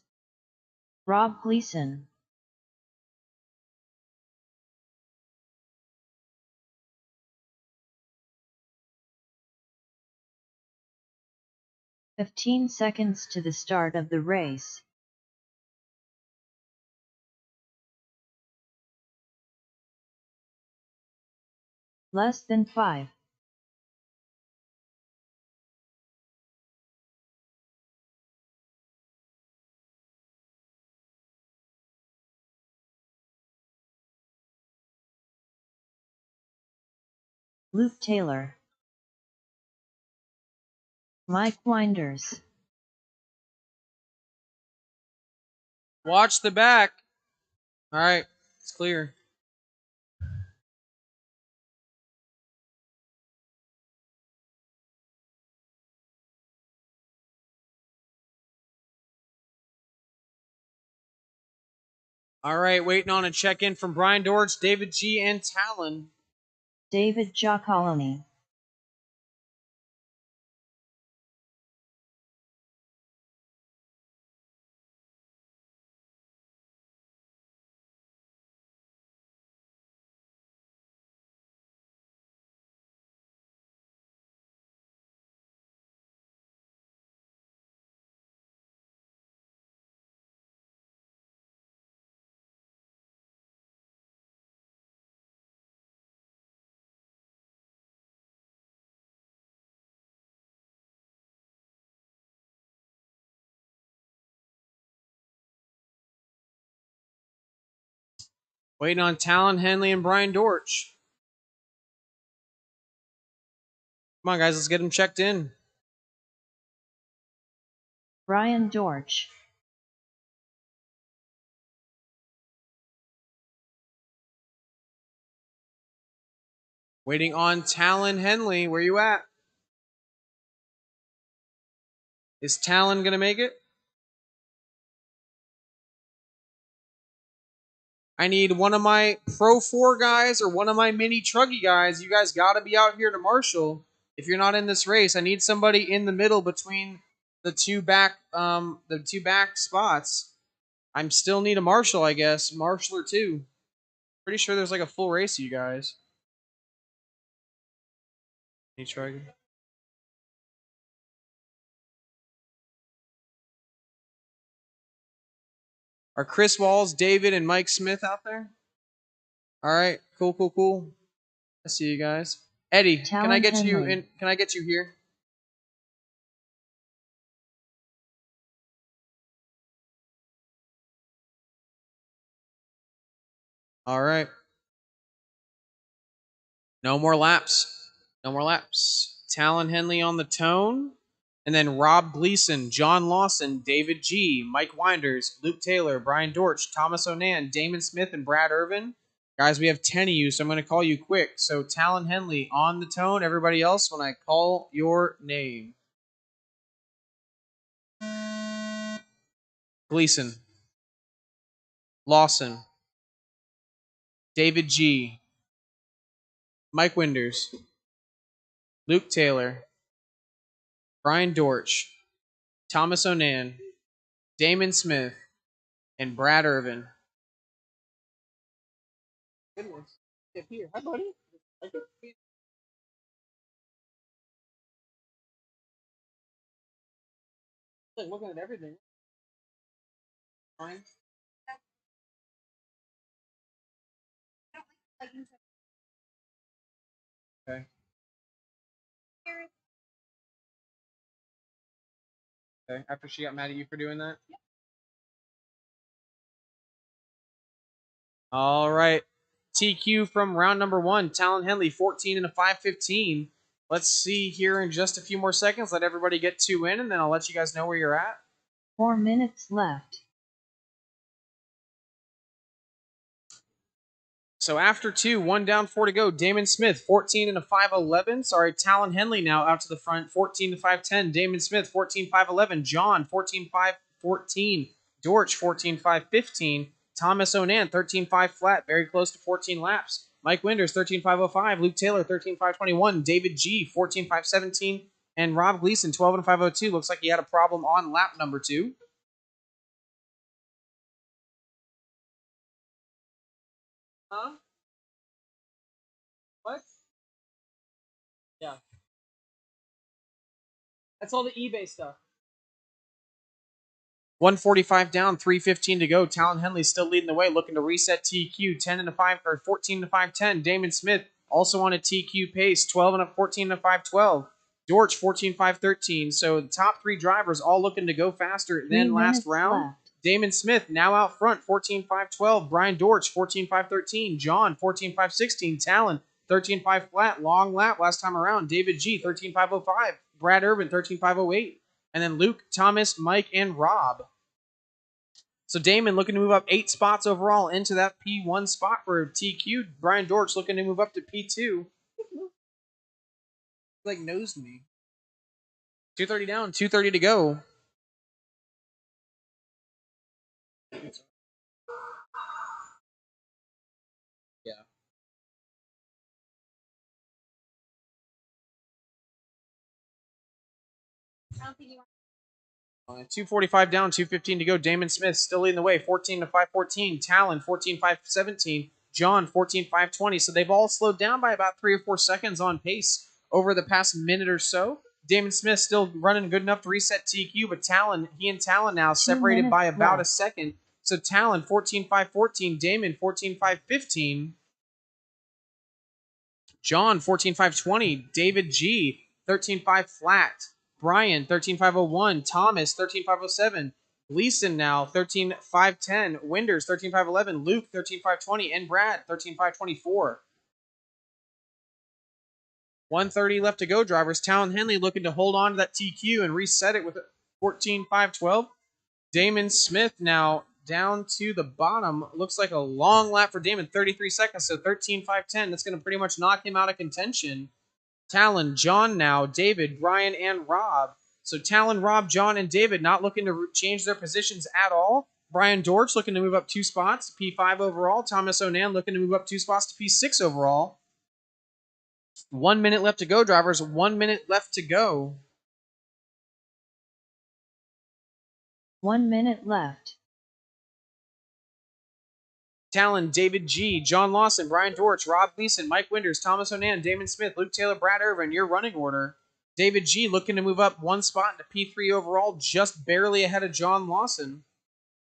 Rob Gleason. "15 seconds to the start of the race. Less than 5. Luke Taylor. Mike Winders. Watch the back. All right, it's clear. All right, waiting on a check-in from Brian Dortch, David G, and Talon. David Giacoloni. Waiting on Talon, Henley, and Brian Dortch. Come on, guys, let's get them checked in. Brian Dortch. Waiting on Talon, Henley. Where you at? Is Talon going to make it? I need one of my Pro 4 guys or one of my Mini Truggy guys. You guys got to be out here to marshal. If you're not in this race, I need somebody in the middle between the two back spots. I'm still need a marshal, I guess. Marshal or two. Pretty sure there's like a full race of you guys. Mini Truggy. Are Chris Walls, David, and Mike Smith out there? All right, cool. I see you guys. Eddie, can I get you in? Can I get you here? All right. No more laps. No more laps. Talon Henley on the tone. And then Rob Gleason, John Lawson, David G, Mike Winders, Luke Taylor, Brian Dortch, Thomas Onan, Damon Smith, and Brad Irvin. Guys, we have 10 of you, so I'm going to call you quick. So Talon Henley on the tone. Everybody else, when I call your name. Gleason. Lawson. David G. Mike Winders. Luke Taylor. Brian Dortch. Thomas Onan. Damon Smith. And Brad Irvin. Goodness. Get here. Hi, buddy. Like looking at everything. Fine. Okay. Okay. After she got mad at you for doing that? All right. TQ from round number 1. Talon Henley, 14 and a 5:15. Let's see here in just a few more seconds. Let everybody get 2 in, and then I'll let you guys know where you're at. 4 minutes left. So after 2, 1 down, 4 to go. Damon Smith, 14 and a 5'11". Sorry, Talon Henley now out to the front, 14 to 5'10". Damon Smith, 14 5'11". John, 14 5'14". Dortch, 14 5'15". Thomas Onan, 13 5 flat, very close to 14 laps. Mike Winders, 13 505. Luke Taylor, 13 521. David G, 14 517. And Rob Gleason, 12 and 502. Looks like he had a problem on lap number 2. Huh? What? Yeah. That's all the eBay stuff. 145 down, 3:15 to go. Talon Henley still leading the way, looking to reset TQ. 10 and a 5 or 14 to 5:10. Damon Smith also on a TQ pace, 12 and a 14 to 5:12. Dortch 14 5:13. So the top 3 drivers all looking to go faster than last round. Left. Damon Smith now out front, 14 5:12. Brian Dortch 14 5:13. John 14 5:16. Talon 13 5 flat, long lap last time around. David G 13 5:05. Brad Urban 13 5:08. And then Luke, Thomas, Mike, and Rob. So Damon looking to move up 8 spots overall into that P1 spot for TQ. Brian Dortch looking to move up to P2. Like nosed me. 2:30 down, 2:30 to go. Yeah. 2:45 down, 2:15 to go. Damon Smith still leading the way, 14 to 5:14. Talon 14 5:17. John 14 5:20. So they've all slowed down by about 3 or 4 seconds on pace over the past minute or so. Damon Smith still running good enough to reset TQ, but he and Talon now separated by about a second. So Talon 14 5:14. Damon 14 5:15. John 14 5:20. David G 13 5 flat. Brian 13 5:01. Thomas 13 5:07. Gleason now 13 5:10. Winders 13 5:11. Luke 13 5:20. And Brad 13 5:24. 1:30 left to go, drivers. Talon Henley looking to hold on to that TQ and reset it with 14 5:12. Damon Smith now down to the bottom. Looks like a long lap for Damon, 33 seconds, so 13 5:10. That's going to pretty much knock him out of contention. Talon, John now, David, Brian, and Rob. So Talon, Rob, John, and David not looking to change their positions at all. Brian Dortch looking to move up 2 spots to P5 overall. Thomas Onan looking to move up 2 spots to P6 overall. 1 minute left to go, drivers. 1 minute left to go. 1 minute left. Talon, David G, John Lawson, Brian Dortch, Rob Gleason, Mike Winders, Thomas Onan, Damon Smith, Luke Taylor, Brad Irvin, your running order. David G looking to move up 1 spot into P3 overall, just barely ahead of John Lawson.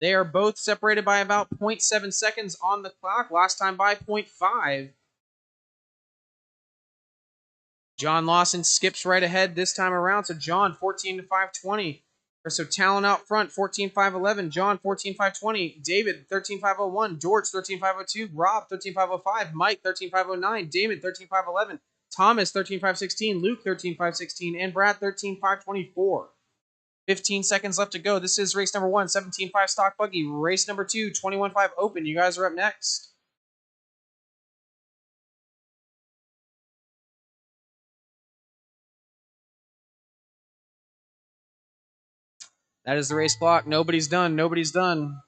They are both separated by about 0.7 seconds on the clock, last time by 0.5. John Lawson skips right ahead this time around, so John 14 to 5:20. So Talon out front, 14 5:11. John 14 5:20. David 13 5:01. Dortch 13 5:02. Rob 13 5:05. Mike 13 5:09. Damon 13 5:11. Thomas 13 5:16. Luke 13 5:16. And Brad 13 5:24. 15 seconds left to go. This is race number 1, 17.5 stock buggy. Race number 2, 21.5 open. You guys are up next. That is the race clock. Nobody's done. Nobody's done.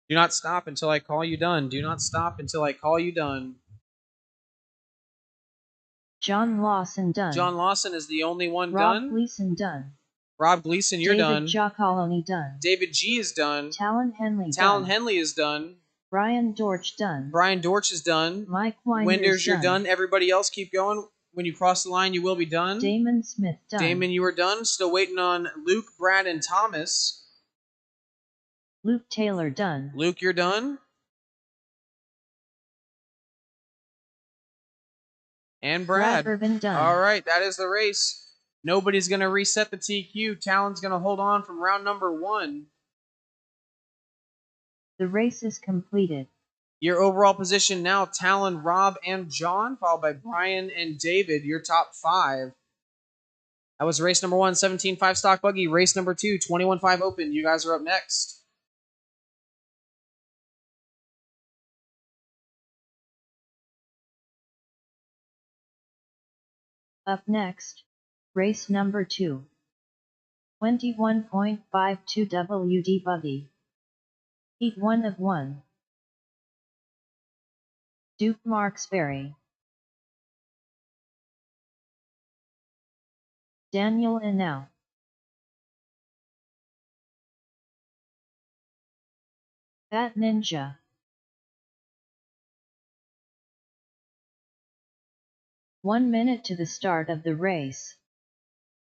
Do not stop until I call you done. Do not stop until I call you done. John Lawson done. John Lawson is the only one Rob done. Gleason done. Rob Gleason, you're done. David Giacoloni done. David G is done. Talon Henley Talon done. Henley is done. Brian Dortch done. Brian Dortch is done. Mike Winders, you're done. Everybody else keep going. When you cross the line, you will be done. Damon Smith done. Damon, you are done. Still waiting on Luke, Brad, and Thomas. Luke Taylor done. Luke, you're done. And Brad. Irvin done. All right, that is the race. Nobody's going to reset the TQ. Talon's going to hold on from round number 1. The race is completed. Your overall position now, Talon, Rob, and John, followed by Brian and David, your top 5. That was race number 1, 17.5 stock buggy. Race number 2, 21.5 open. You guys are up next. Up next, race number 2. 21.52 WD buggy. Heat 1 of 1. Duke Marksberry. Daniel Inau. Bat Ninja. 1 minute to the start of the race.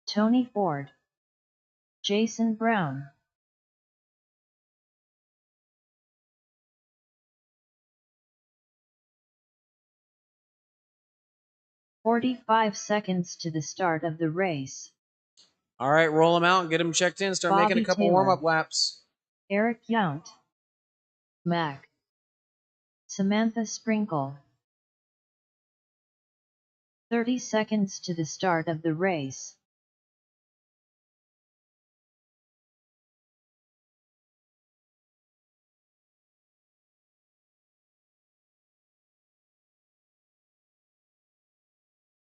Tony Ford. Jason Brown. "45 seconds to the start of the race. All right, roll them out and get them checked in. Start making a couple warm-up laps. Eric Yount. Mac. Samantha Sprinkle. 30 seconds to the start of the race.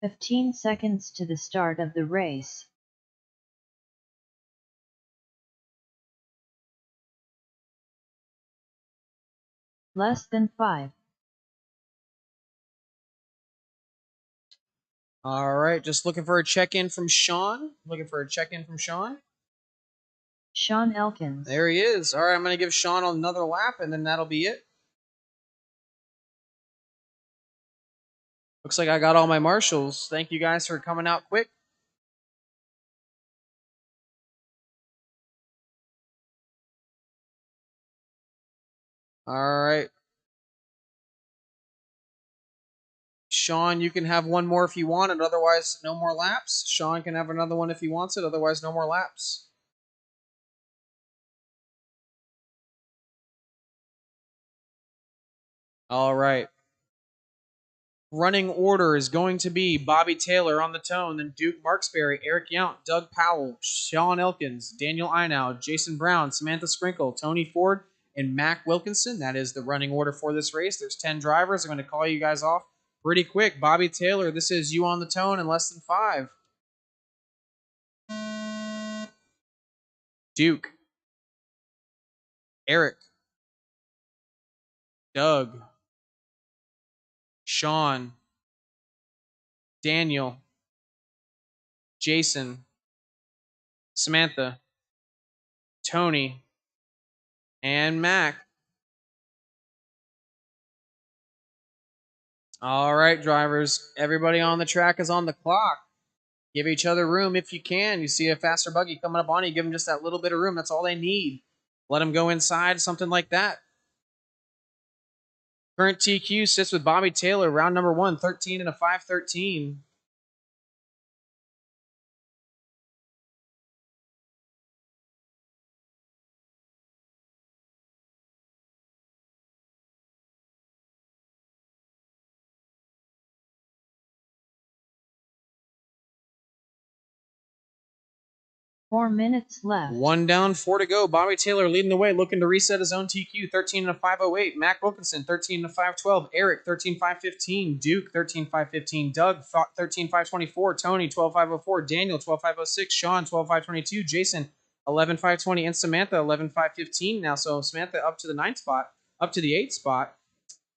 "15 seconds to the start of the race. Less than 5. All right, just looking for a check-in from Sean. Sean Elkins. There he is. All right, I'm going to give Sean another lap, and then that'll be it. Looks like I got all my marshals. Thank you guys for coming out quick. All right. Sean, you can have one more if you want it. Otherwise, no more laps. Sean can have another one if he wants it. Otherwise, no more laps. All right. Running order is going to be Bobby Taylor on the tone, then Duke Marksberry, Eric Yount, Doug Powell, Sean Elkins, Daniel Inau, Jason Brown, Samantha Sprinkle, Tony Ford, and Mac Wilkinson. That is the running order for this race. There's 10 drivers. I'm going to call you guys off pretty quick. Bobby Taylor, this is you on the tone in less than 5. Duke. Eric. Doug. Sean. Daniel. Jason. Samantha. Tony. And Mac. All right, drivers. Everybody on the track is on the clock. Give each other room if you can. You see a faster buggy coming up on you, give them just that little bit of room. That's all they need. Let them go inside, something like that. Current TQ sits with Bobby Taylor, round number 1, 13 and a 5:13. "4 minutes left. 1 down, 4 to go. Bobby Taylor leading the way, looking to reset his own TQ. 13 and a 5:08. Mac Wilkinson, 13 and a 5:12. Eric, 13.515. Duke, 13.515. Doug, 13.524. Tony, 12.504. Daniel, 12.506. Sean, 12.522. Jason, 11.520. And Samantha, 11.515 now. So Samantha up to the 9th spot, up to the 8th spot.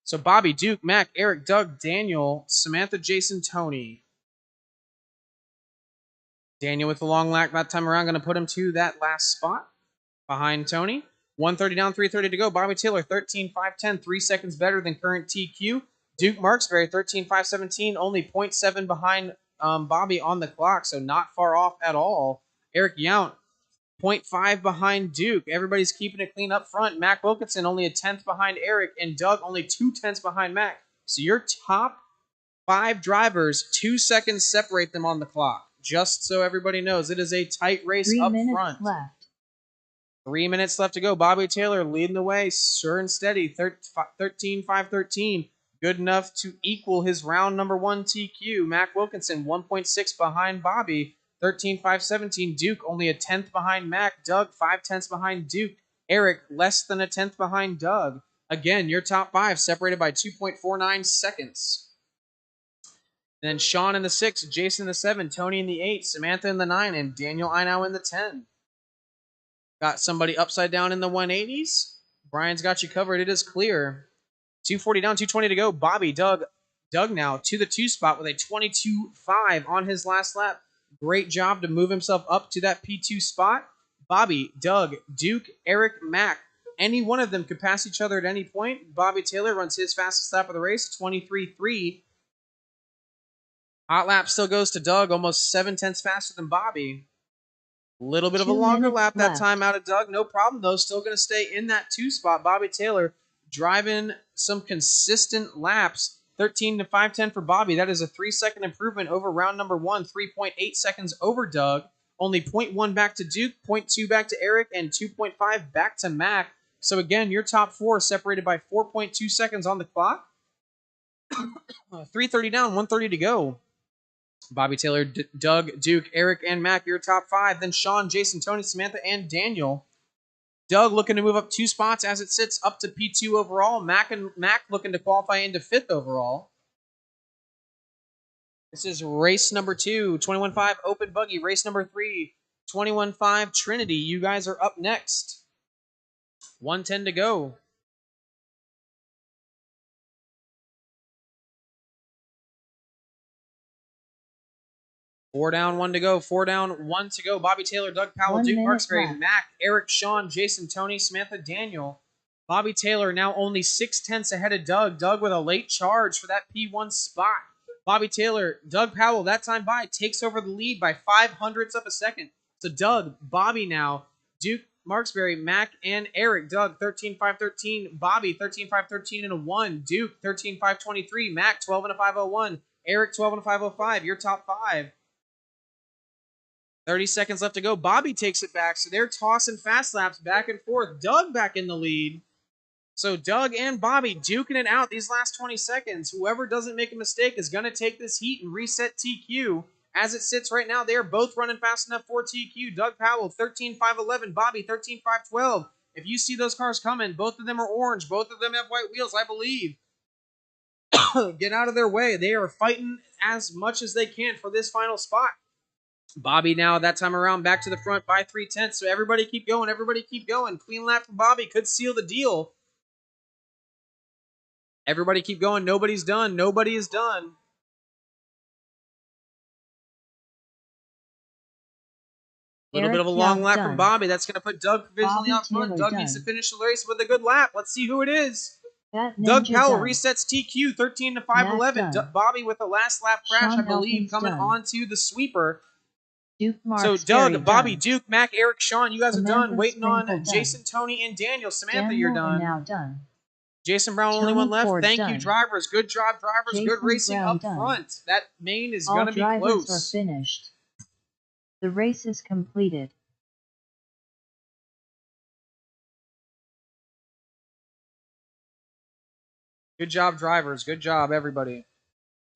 So Bobby, Duke, Mac, Eric, Doug, Daniel, Samantha, Jason, Tony. Daniel with the long lap that time around, going to put him to that last spot behind Tony. 1:30 down, 3:30 to go. Bobby Taylor, 13.510, 3 seconds better than current TQ. Duke Marksberry, 13.517, only 0.7 behind Bobby on the clock, so not far off at all. Eric Yount, 0.5 behind Duke. Everybody's keeping it clean up front. Mac Wilkinson, only a 10th behind Eric, and Doug, only 2/10 behind Mac. So your top 5 drivers, 2 seconds separate them on the clock. Just so everybody knows, it is a tight race 3 up minutes front. left. 3 minutes left to go. Bobby Taylor leading the way, sure and steady. 13-5-13. Good enough to equal his round number 1 TQ. Mac Wilkinson 1.6 behind Bobby. 13-5-17. Duke only a tenth behind Mac. Doug 5/10 behind Duke. Eric less than a tenth behind Doug. Again, your top 5 separated by 2.49 seconds. Then Sean in the 6, Jason in the 7, Tony in the 8, Samantha in the 9, and Daniel Einow in the 10. Got somebody upside down in the 180s. Brian's got you covered. It is clear. 240 down, 220 to go. Bobby, Doug now to the 2 spot with a 22.5 on his last lap. Great job to move himself up to that P2 spot. Bobby, Doug, Duke, Eric, Mac. Any one of them could pass each other at any point. Bobby Taylor runs his fastest lap of the race, 23.3. Hot lap still goes to Doug, almost 7/10 faster than Bobby. Little bit of a 2 longer minutes lap that left. time out of Doug. No problem, though. Still going to stay in that 2 spot. Bobby Taylor driving some consistent laps. 13-5-10 for Bobby. That is a 3-second improvement over round number 1. 3.8 seconds over Doug. Only 0.1 back to Duke, 0.2 back to Eric, and 2.5 back to Mac. So again, your top 4 separated by 4.2 seconds on the clock. 3:30 down, 1:30 to go. Bobby Taylor, Doug, Duke, Eric, and Mac, your top 5. Then Sean, Jason, Tony, Samantha, and Daniel. Doug looking to move up 2 spots as it sits up to P2 overall. Mac looking to qualify into 5th overall. This is race number 2, 21.5 Open Buggy. Race number 3, 21.5 Trinity. You guys are up next. 1:10 to go. Four down, 1 to go. 4 down, 1 to go. Bobby Taylor, Doug Powell, 1 Duke minute Marksbury, left. Mac, Eric, Sean, Jason, Tony, Samantha, Daniel. Bobby Taylor now only 6/10 ahead of Doug. Doug with a late charge for that P1 spot. Bobby Taylor, Doug Powell, that time by, takes over the lead by 0.05 of a second. So Doug, Bobby now, Duke, Marksbury, Mac, and Eric. Doug, 13-5-13. Bobby, 13-5-13 and a 1. Duke, 13-5-23. Mac, 12 and a 5:01. Eric, 12 and a 5:05. Your top 5. 30 seconds left to go. Bobby takes it back, so they're tossing fast laps back and forth. Doug back in the lead. So Doug and Bobby duking it out these last 20 seconds. Whoever doesn't make a mistake is going to take this heat and reset TQ. As it sits right now, they are both running fast enough for TQ. Doug Powell, 13-5-11. Bobby, 13-5-12. If you see those cars coming, both of them are orange. Both of them have white wheels, I believe. Get out of their way. They are fighting as much as they can for this final spot. Bobby now, that time around, back to the front by 3/10. So everybody keep going. Everybody keep going. Clean lap for Bobby. Could seal the deal. Everybody keep going. Nobody's done. Nobody is done. Little bit of a long lap from Bobby. That's going to put Doug provisionally out front. Doug needs to finish the race with a good lap. Let's see who it is. Doug Powell resets TQ 13-5-11. Bobby with the last lap crash, I believe, coming onto the sweeper. Duke, so Doug, Bobby, Duke, Mac, Eric, Sean, you guys are done. Waiting on Jason, Tony, and Daniel. Samantha, you're done. Now done. Jason Brown, only one left. Thank you, drivers. Good job, drivers. Good racing up front. That main is going to be close. All drivers are finished. The race is completed. Good job, drivers. Good job, everybody.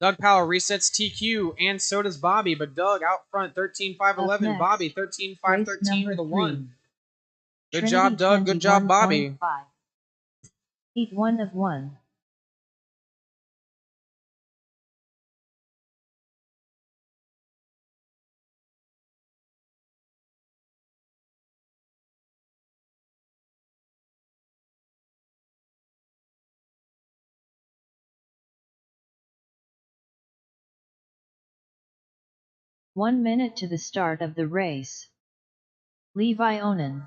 Doug Powell resets TQ, and so does Bobby, but Doug out front, 13-5-11. Bobby, 13-5-13 with a 1. Good job, Doug. Good job, Bobby. Heat 1 of 1. One minute to the start of the race. Levi Onan.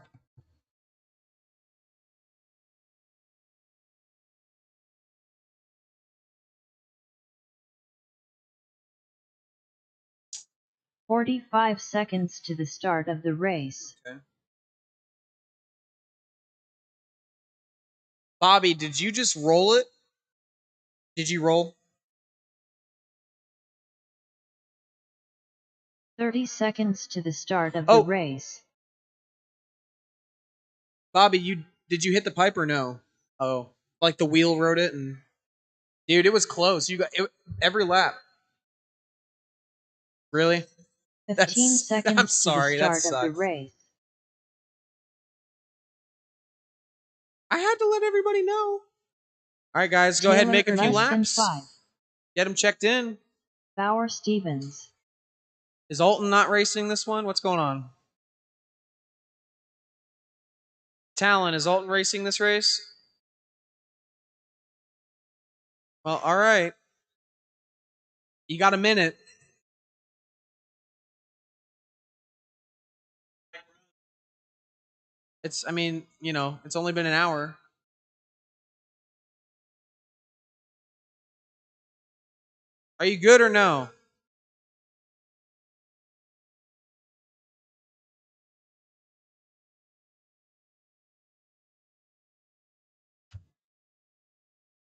"45 seconds to the start of the race." Okay. Bobby, did you just roll it? Did you roll? 30 seconds to the start of the race. Bobby, did you hit the pipe or no? Oh, like the wheel rode it, and dude, it was close. You got it, every lap. Really? 15 I'm seconds to the sorry. That start of the sucks. race. I had to let everybody know. All right, guys, go ahead and make a few less than laps. 5. Get them checked in. Bauer Stevens. Is Alton not racing this one? What's going on? Talon, is Alton racing this race? Well, all right. You got a minute. I mean, it's only been an hour. Are you good or no?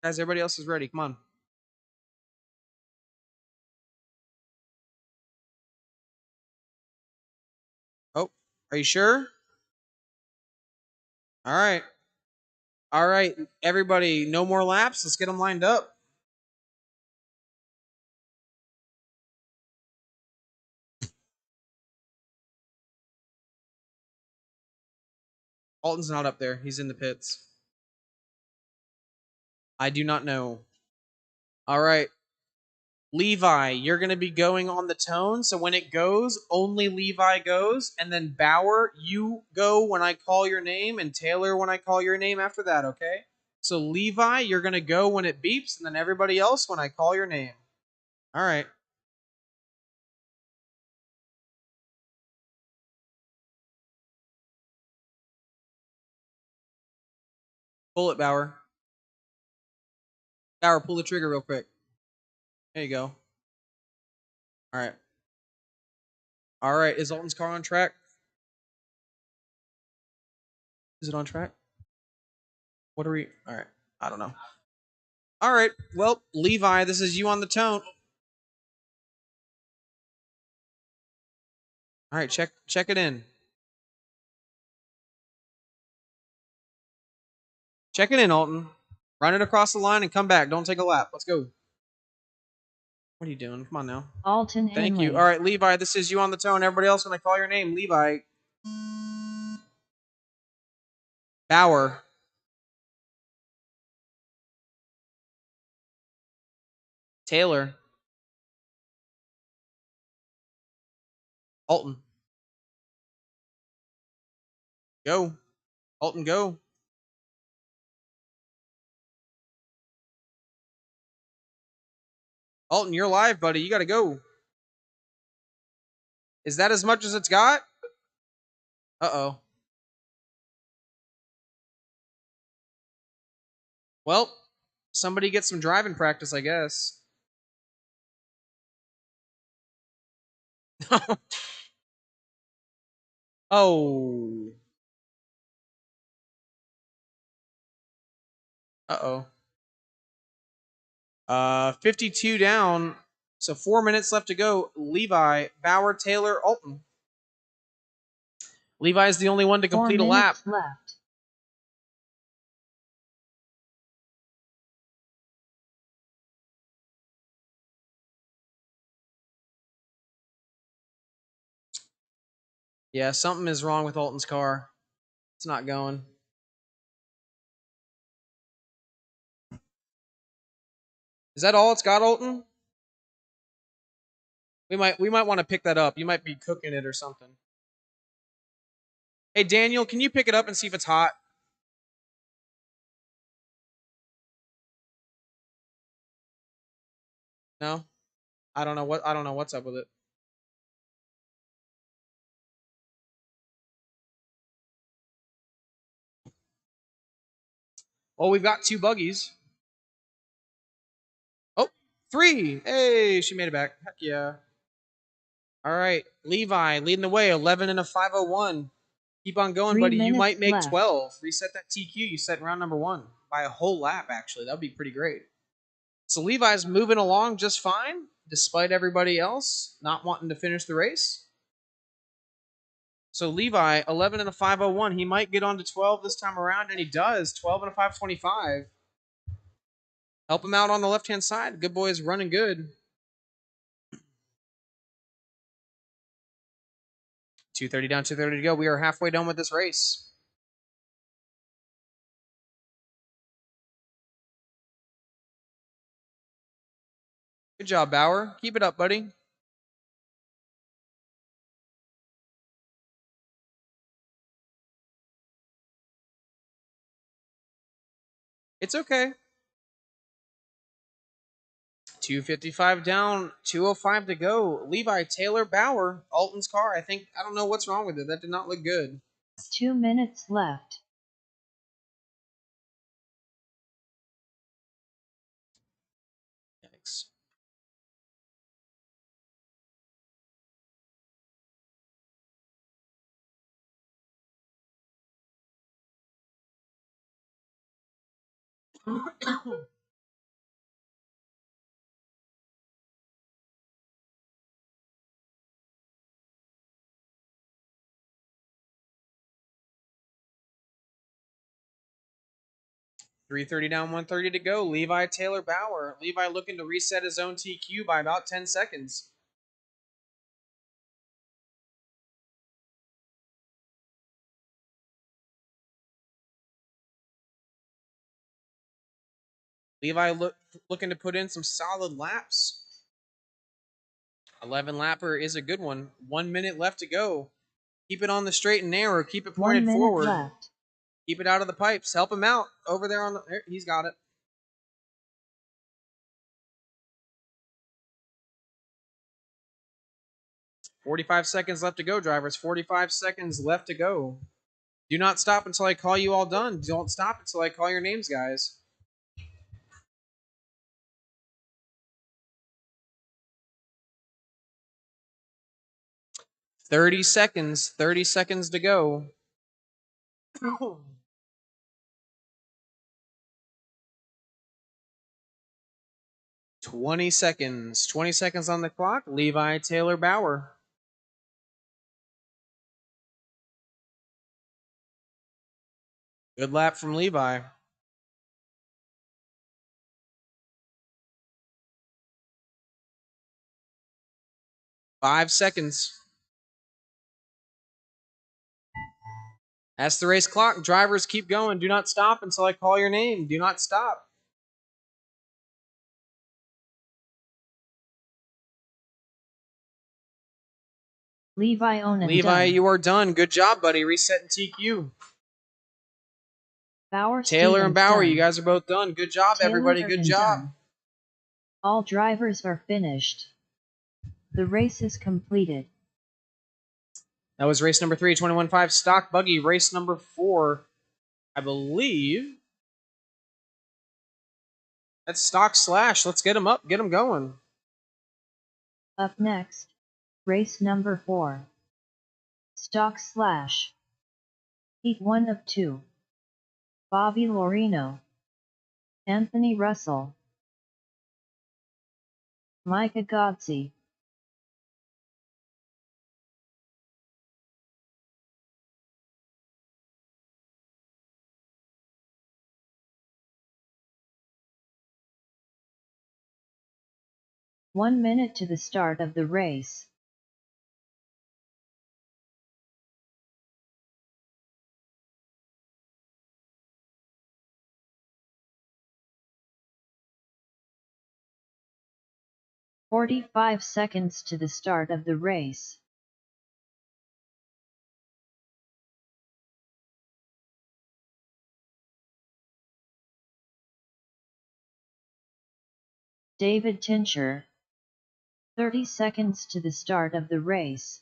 Guys, everybody else is ready. Come on. Oh, are you sure? All right. All right, everybody, no more laps. Let's get them lined up. Alton's not up there. He's in the pits. I do not know. All right. Levi, you're going to be going on the tone. So when it goes, only Levi goes. And then Bauer, you go when I call your name. And Taylor, when I call your name after that, okay? So Levi, you're going to go when it beeps. And then everybody else when I call your name. All right. Pull it, Bauer. Bauer, pull the trigger real quick. There you go. All right. All right. Is Alton's car on track? Is it on track? What are we? All right. I don't know. All right. Well, Levi, this is you on the tone. All right. Check it in. Check it in, Alton. Run it across the line and come back. Don't take a lap. Let's go. What are you doing? Come on now. Alton Thank Hanley. you. All right, Levi, this is you on the tone. Everybody else, when I call your name, Levi. Bauer. Taylor. Alton. Go. Alton, go. Alton, you're live, buddy. You got to go. Is that as much as it's got? Uh-oh. Well, somebody get some driving practice, I guess. Oh. Uh-oh. 52 down. So 4 minutes left to go. Levi, Bauer, Taylor, Alton. Levi's the only one to 4 complete a lap. minutes left. Yeah, something is wrong with Alton's car. It's not going. Is that all it's got, Alton? We might want to pick that up. You might be cooking it or something. Hey Daniel, can you pick it up and see if it's hot? No? I don't know what's up with it. Well, we've got 2 buggies. Oh, 3. Hey, she made it back. Heck yeah. All right, Levi leading the way, 11 and a 501. Keep on going, 3 buddy. You minutes might make left. 12. Reset that TQ you set in round number 1 by a whole lap, actually. That would be pretty great. So Levi's moving along just fine, despite everybody else not wanting to finish the race. So Levi, 11 and a 501. He might get on to 12 this time around, and he does. 12 and a 525. Help him out on the left-hand side. Good boy is running good. 2:30 down, 2:30 to go. We are halfway done with this race. Good job, Bauer. Keep it up, buddy. It's okay. 2:55 down, 2:05 to go. Levi, Taylor, Bauer, Alton's car. I don't know what's wrong with it. That did not look good. 2 minutes left. Yikes. .330 down, 1:30 to go. Levi, Taylor, Bauer. Levi looking to reset his own TQ by about 10 seconds. Levi looking to put in some solid laps. 11 lapper is a good one. 1 minute left to go. Keep it on the straight and narrow. Keep it 1 pointed minute forward. left. Keep it out of the pipes. Help him out over there on the. There, he's got it. .45 seconds left to go, drivers. 45 seconds left to go. Do not stop until I call you all done. Don't stop until I call your names, guys. .30 seconds. 30 seconds to go. 20 seconds. 20 seconds on the clock. Levi, Taylor, Bauer. Good lap from Levi. .5 seconds. That's the race clock. Drivers, keep going. Do not stop until I call your name. Do not stop. Levi Onan Levi, done. you are done. Good job, buddy. Resetting TQ. Bauer Taylor Stevens and Bauer, done. you guys are both done. Good job, Taylor everybody. Good and job. done. All drivers are finished. The race is completed. That was race number 3, 21.5 stock buggy. Race number 4, I believe. That's stock slash. Let's get them up. Get them going. Up next, race number 4. Stock slash. Heat 1 of 2. Bobby Lorino. Anthony Russell. Micah Godsey. One minute to the start of the race. .45 seconds to the start of the race. David Tincher. 30 seconds to the start of the race.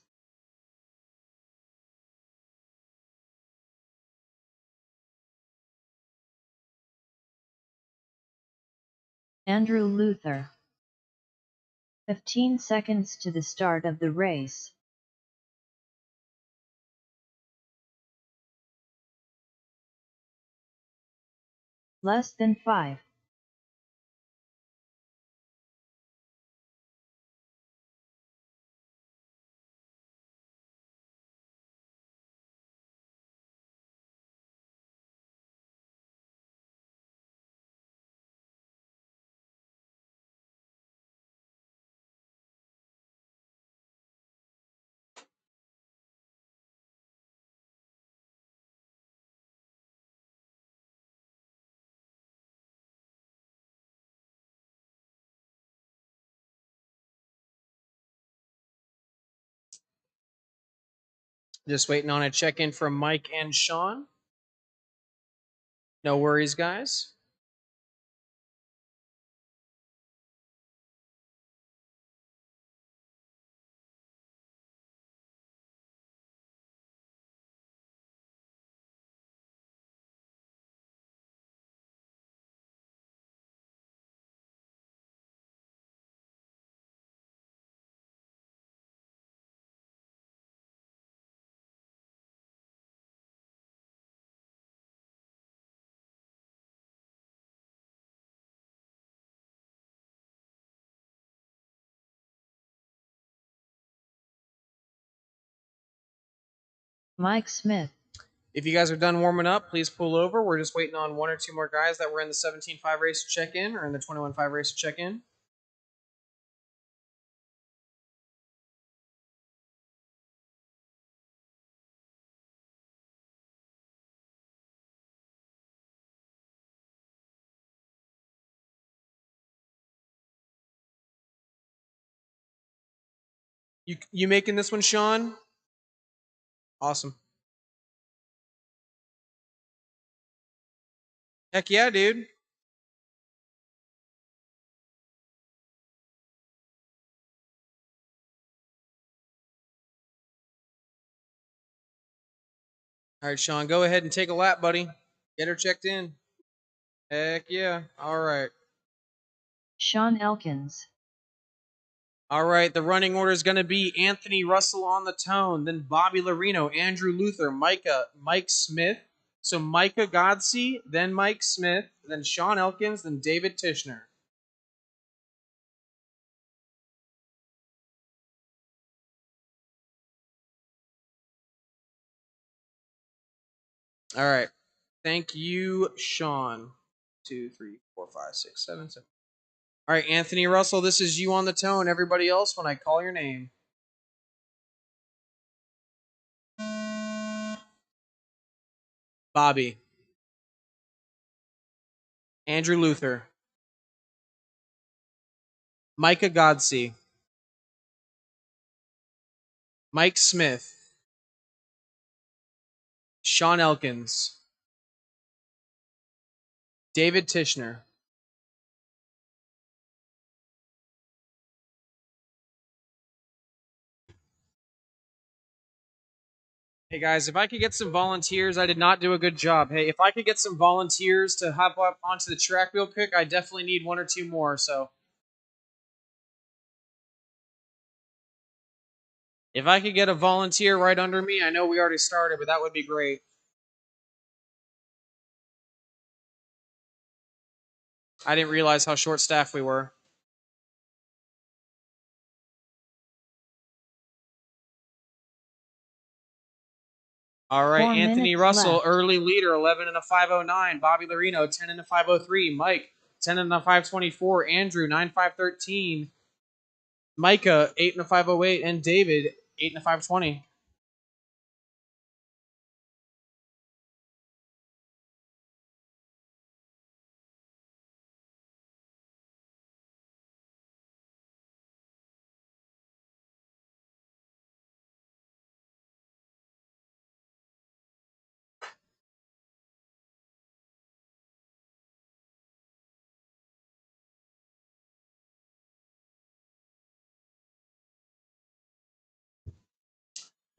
Andrew Luther. 15 seconds to the start of the race. Less than 5. Just waiting on a check-in from Mike and Sean. No worries, guys. Mike Smith. If you guys are done warming up, please pull over. We're just waiting on 1 or 2 more guys that were in the 17.5 race to check in or in the 21.5 race to check in. You making this one, Sean? Awesome. Heck yeah, dude. All right, Sean, go ahead and take a lap, buddy. Get her checked in. Heck yeah. All right. Sean Elkins. All right, the running order is going to be Anthony Russell on the tone, then Bobby Larino, Andrew Luther, Mike Smith. So Micah Godsey, then Mike Smith, then Sean Elkins, then David Tishner. All right. Thank you, Sean. 2, 3, 4, 5, 6, 7, 7. All right, Anthony Russell, this is you on the tone. Everybody else, when I call your name. Bobby. Andrew Luther. Micah Godsey. Mike Smith. Sean Elkins. David Tishner. Hey guys, if I could get some volunteers, I did not do a good job. Hey, if I could get some volunteers to hop up onto the track real quick, I definitely need 1 or 2 more, so. If I could get a volunteer right under me, I know we already started, but that would be great. I didn't realize how short-staffed we were. All right, 4 Anthony minutes Russell, left. early leader, 11 and a 509. Bobby Larino, 10 and a 503. Mike, 10 and a 524. Andrew, 9.513. Micah, 8 and a 508. And David, 8 and a 520.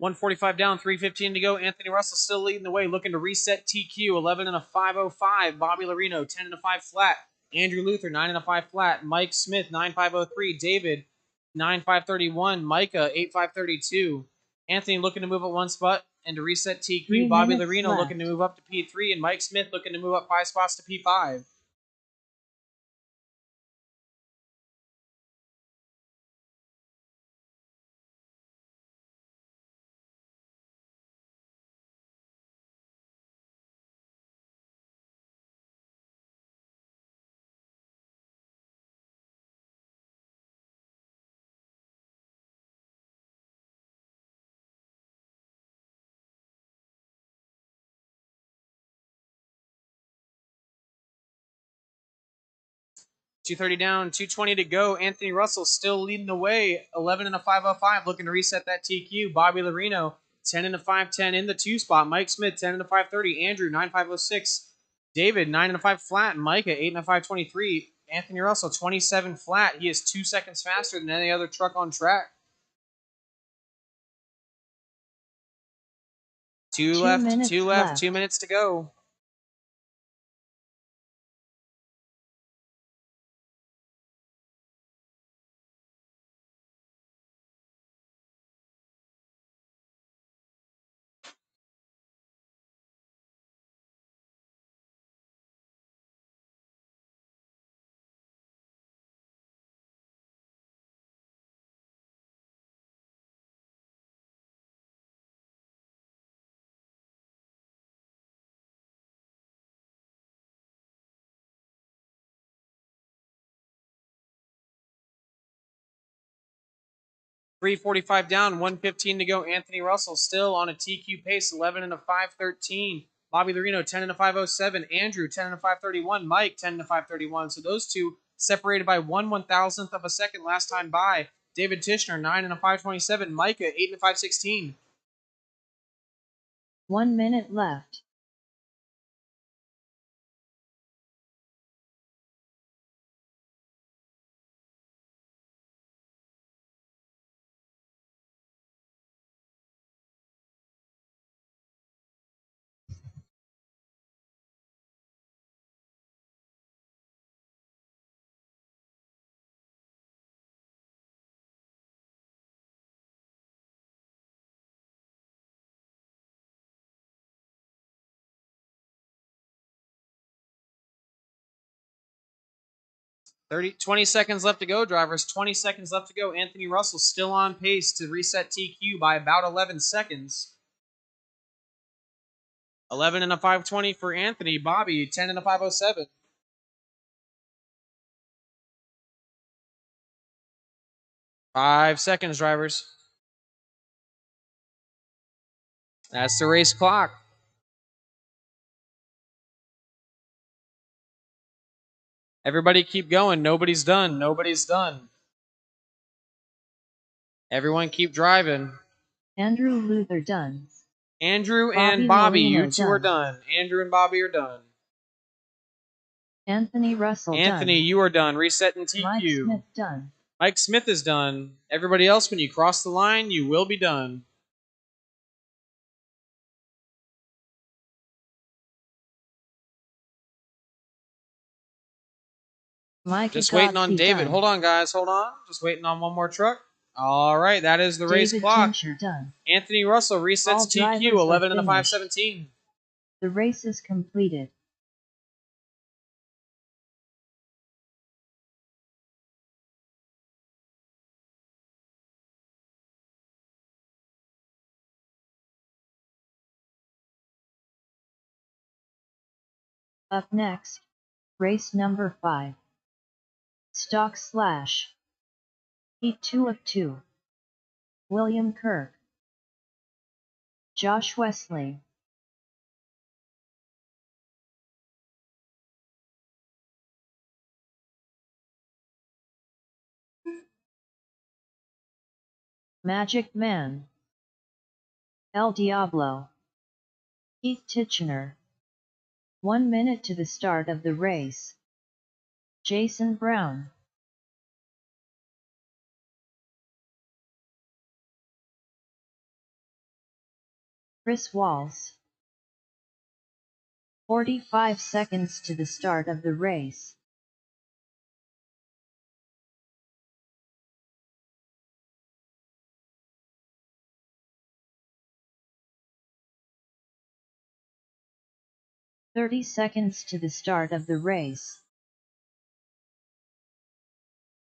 $145 down, $315 to go. Anthony Russell still leading the way, looking to reset TQ. 11 and a 505. Bobby Larino, 10 and a 5 flat. Andrew Luther, 9 and a 5 flat. Mike Smith, 9.503. David, 9.531. Micah, 8.532. Anthony looking to move up 1 spot and to reset TQ. 3 Bobby minutes Larino left. looking to move up to P3. And Mike Smith looking to move up 5 spots to P5. $230 down, $220 to go. Anthony Russell still leading the way, 11 and a 505, looking to reset that TQ. Bobby Larino, 10 in the 510 in the 2 spot. Mike Smith, 10 in the 530. Andrew, 9506. David, 9 in the 5 flat. Micah, 8 in the 523. Anthony Russell, 27 flat. He is 2 seconds faster than any other truck on track. 2 left, 2 left, 2 minutes to go. .345 down, 1:15 to go. Anthony Russell still on a TQ pace, 11 in a 5:13. Bobby Larino, 10 in a 5:07. Andrew, 10 in a 5:31. Mike, 10 in a 5:31. So those two separated by 1/1000th of a second last time by. David Tishner, 9 in a 5:27. Micah, 8 in a 5:16. 1 minute left. .30, 20 seconds left to go, drivers. 20 seconds left to go. Anthony Russell still on pace to reset TQ by about 11 seconds. 11 in a 5:20 for Anthony. Bobby, 10 in a 5:07. 5 seconds, drivers. That's the race clock. Everybody keep going. Nobody's done. Nobody's done. Everyone keep driving. Andrew Luther done. Andrew and Bobby, you two are done. Andrew and Bobby are done. Anthony Russell Anthony, done. you are done. Resetting TQ. Mike Smith done. Mike Smith is done. Everybody else, when you cross the line, you will be done. Mike Just waiting on David. done. Hold on, guys. Hold on. Just waiting on one more truck. All right, that is the race clock. Done. Anthony Russell resets All TQ, 11 in a 5:17. The race is completed. Up next, race number 5. Stock Slash. Heat 2 of 2. William Kirk. Josh Wesley. Magic Man. El Diablo. Keith Titchener. 1 minute to the start of the race. Jason Brown. Chris Walls. 45 seconds to the start of the race. "30 seconds to the start of the race.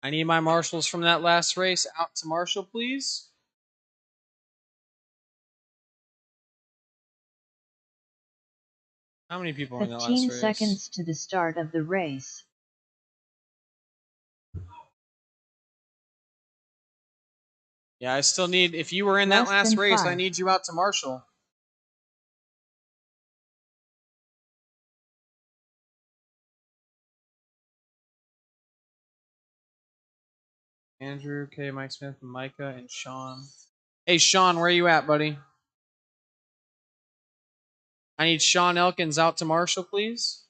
I need my marshals from that last race out to marshal, please. How many people in that last race? 15 seconds to the start of the race. Yeah, I still need, if you were in that last race, 5. I need you out to marshal. Andrew, Mike Smith, Micah, and Sean. Hey, Sean, where are you at, buddy? I need Sean Elkins out to Marshall, please.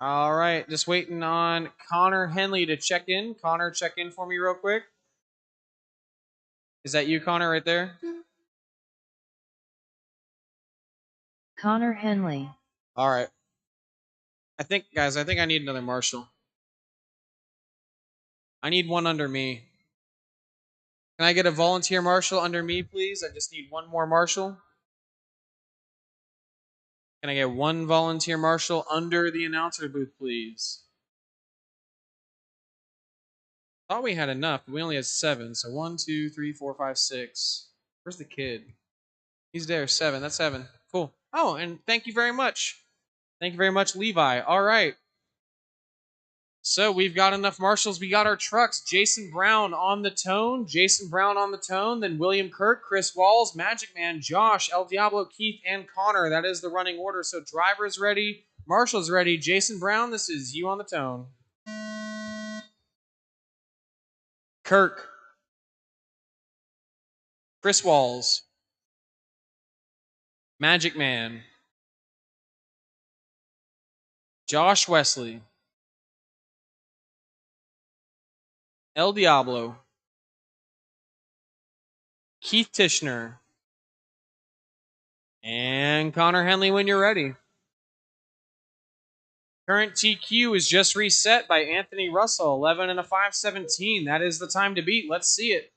All right, just waiting on Connor Henley to check in. Connor, check in for me real quick. Is that you, Connor, right there? Connor Henley. All right. Guys, I think I need another Marshall. I need one under me. Can I get a volunteer Marshall under me, please? I just need one more Marshall. Can I get one volunteer Marshall under the announcer booth, please? Thought we had enough, but we only had 7. So 1, 2, 3, 4, 5, 6. Where's the kid? He's there. 7. That's 7. Cool. Oh, and thank you very much. Thank you very much, Levi. All right. So we've got enough marshals. We got our trucks. Jason Brown on the tone. Jason Brown on the tone. Then William Kirk, Chris Walls, Magic Man, Josh, El Diablo, Keith, and Connor. That is the running order. So driver's ready. Marshall's ready. Jason Brown, this is you on the tone. Kirk. Chris Walls. Magic Man. Josh Wesley. El Diablo. Keith Tishner. And Connor Henley when you're ready. Current TQ is just reset by Anthony Russell, 11 and a 5:17. That is the time to beat. Let's see it.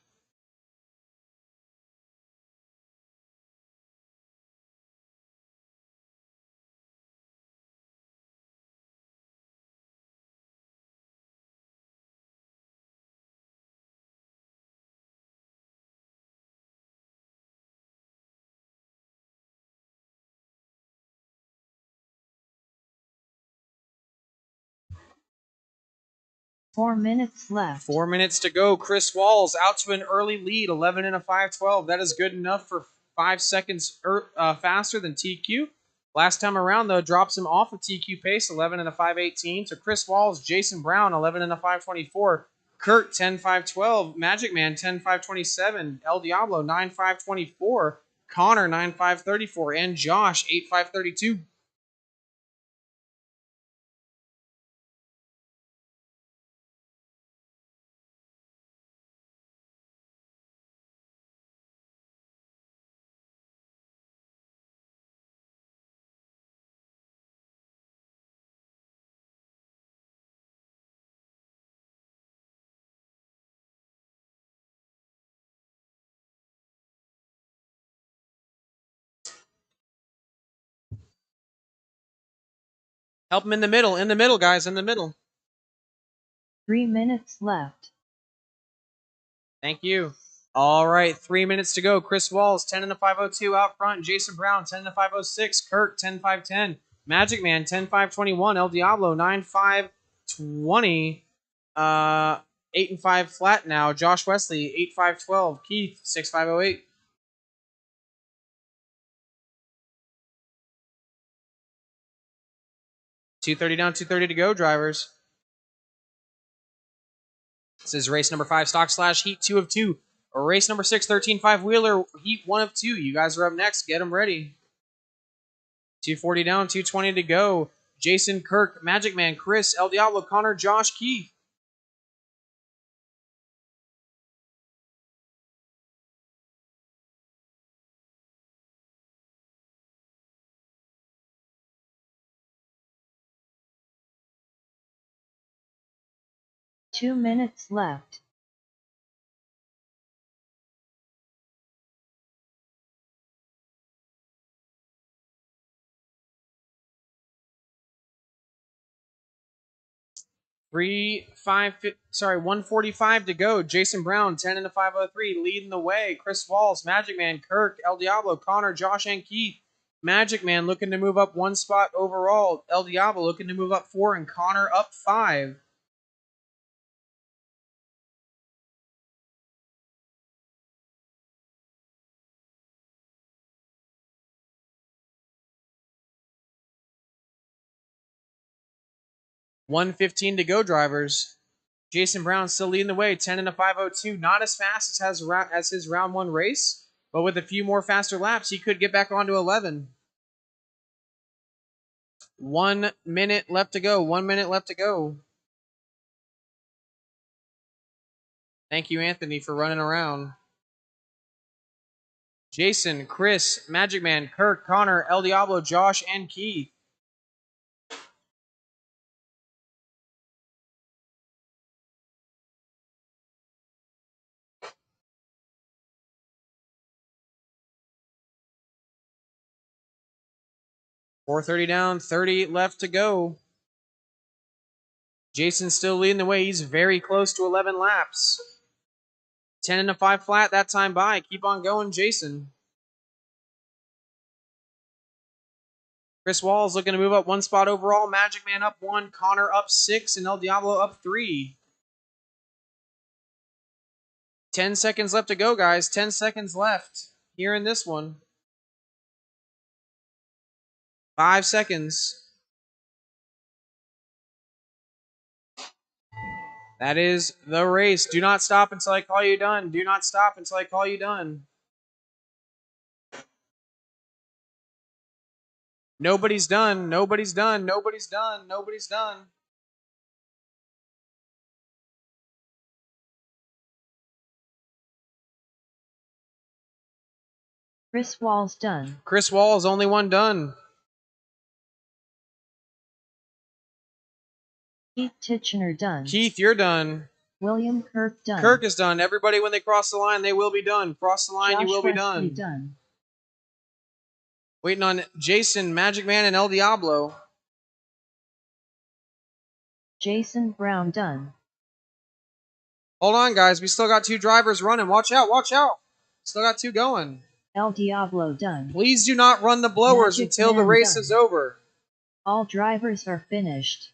Four minutes left. 4 minutes to go. Chris Walls out to an early lead, 11 and a 5:12. That is good enough for 5 seconds faster than TQ. Last time around, though, drops him off of TQ pace, 11 and a 5:18. So Chris Walls, Jason Brown, 11 and a 5:24. Kurt, 10-5-12. Magic Man, 10-5-27. El Diablo, 9-5-24. Connor, 9-5-34. And Josh, 8-5-32. Help him in the middle, guys, in the middle. 3 minutes left. Thank you. All right, 3 minutes to go. Chris Walls, 10 and a 5:02 out front. Jason Brown, 10 and a 5:06. Kirk, 10-5-10. Magic Man, 10-5-21. El Diablo, 9-5-20. 8 and 5 flat now. Josh Wesley, 8-5-12. Keith, 6-5-08. $230 down, $230 to go, drivers. This is race number 5, stock / heat 2 of 2. Or race number 6, 13-5 wheeler, heat 1 of 2. You guys are up next. Get them ready. 240 down, 220 to go. Jason, Kirk, Magic Man, Chris, El Diablo, Connor, Josh, Keith. Two minutes left. Three, 145 to go. Jason Brown, 10 and a 5:03, leading the way. Chris Walls, Magic Man, Kirk, El Diablo, Connor, Josh, and Keith. Magic Man looking to move up 1 spot overall. El Diablo looking to move up 4, and Connor up 5. $115 to go, drivers. Jason Brown still leading the way, 10 and a 5:02. Not as fast as his round 1 race, But with a few more faster laps, he could get back onto 11. 1 minute left to go. 1 minute left to go. Thank you, Anthony, for running around. Jason, Chris, Magic Man, Kirk, Connor, El Diablo, Josh, and Keith. .430 down, 30 left to go. Jason's still leading the way. He's very close to 11 laps. 10 and a 5 flat that time by. Keep on going, Jason. Chris Walls looking to move up 1 spot overall. Magic Man up 1, Connor up 6, and El Diablo up 3. 10 seconds left to go, guys. 10 seconds left here in this one. 5 seconds. That is the race. Do not stop until I call you done. Do not stop until I call you done. Nobody's done. Nobody's done. Nobody's done. Nobody's done. Chris Walls done. Chris Walls, only one done. Keith Titchener done. Keith, you're done. William Kirk done. Kirk is done. Everybody, when they cross the line, they will be done. Cross the line, Josh you will be Wesley done. done. Waiting on Jason, Magic Man, and El Diablo. Jason Brown done. Hold on, guys. We still got 2 drivers running. Watch out. Watch out. Still got 2 going. El Diablo done. Please do not run the blowers Magic until the Man race done. is over. All drivers are finished.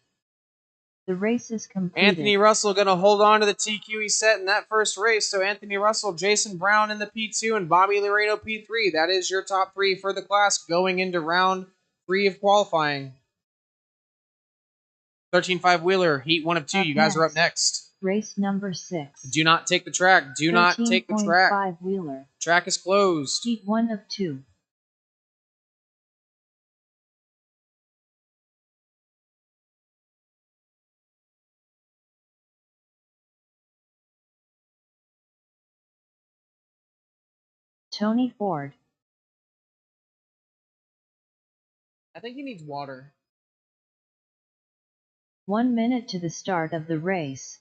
The race is completed. Anthony Russell going to hold on to the TQ he set in that first race. So Anthony Russell, Jason Brown in the P2, and Bobby Laredo P3. That is your top 3 for the class going into round 3 of qualifying. 13.5 Wheeler, heat 1 of 2. You guys are up next. Race number 6. Do not take the track. Do not take the track. 13.5 Wheeler. Track is closed. Heat 1 of 2. Tony Ford. I think he needs water. 1 minute to the start of the race.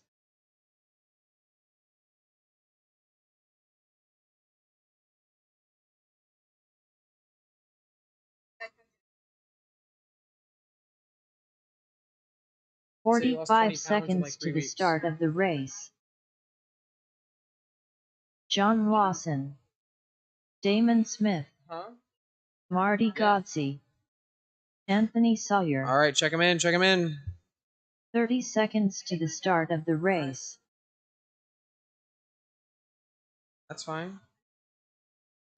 So you lost 20 45 pounds in seconds like 3 to the weeks. start of the race. John Lawson. Damon Smith. Huh? Marty Godsey. Anthony Sawyer. All right, check him in. Check him in. 30 seconds to the start of the race. That's fine.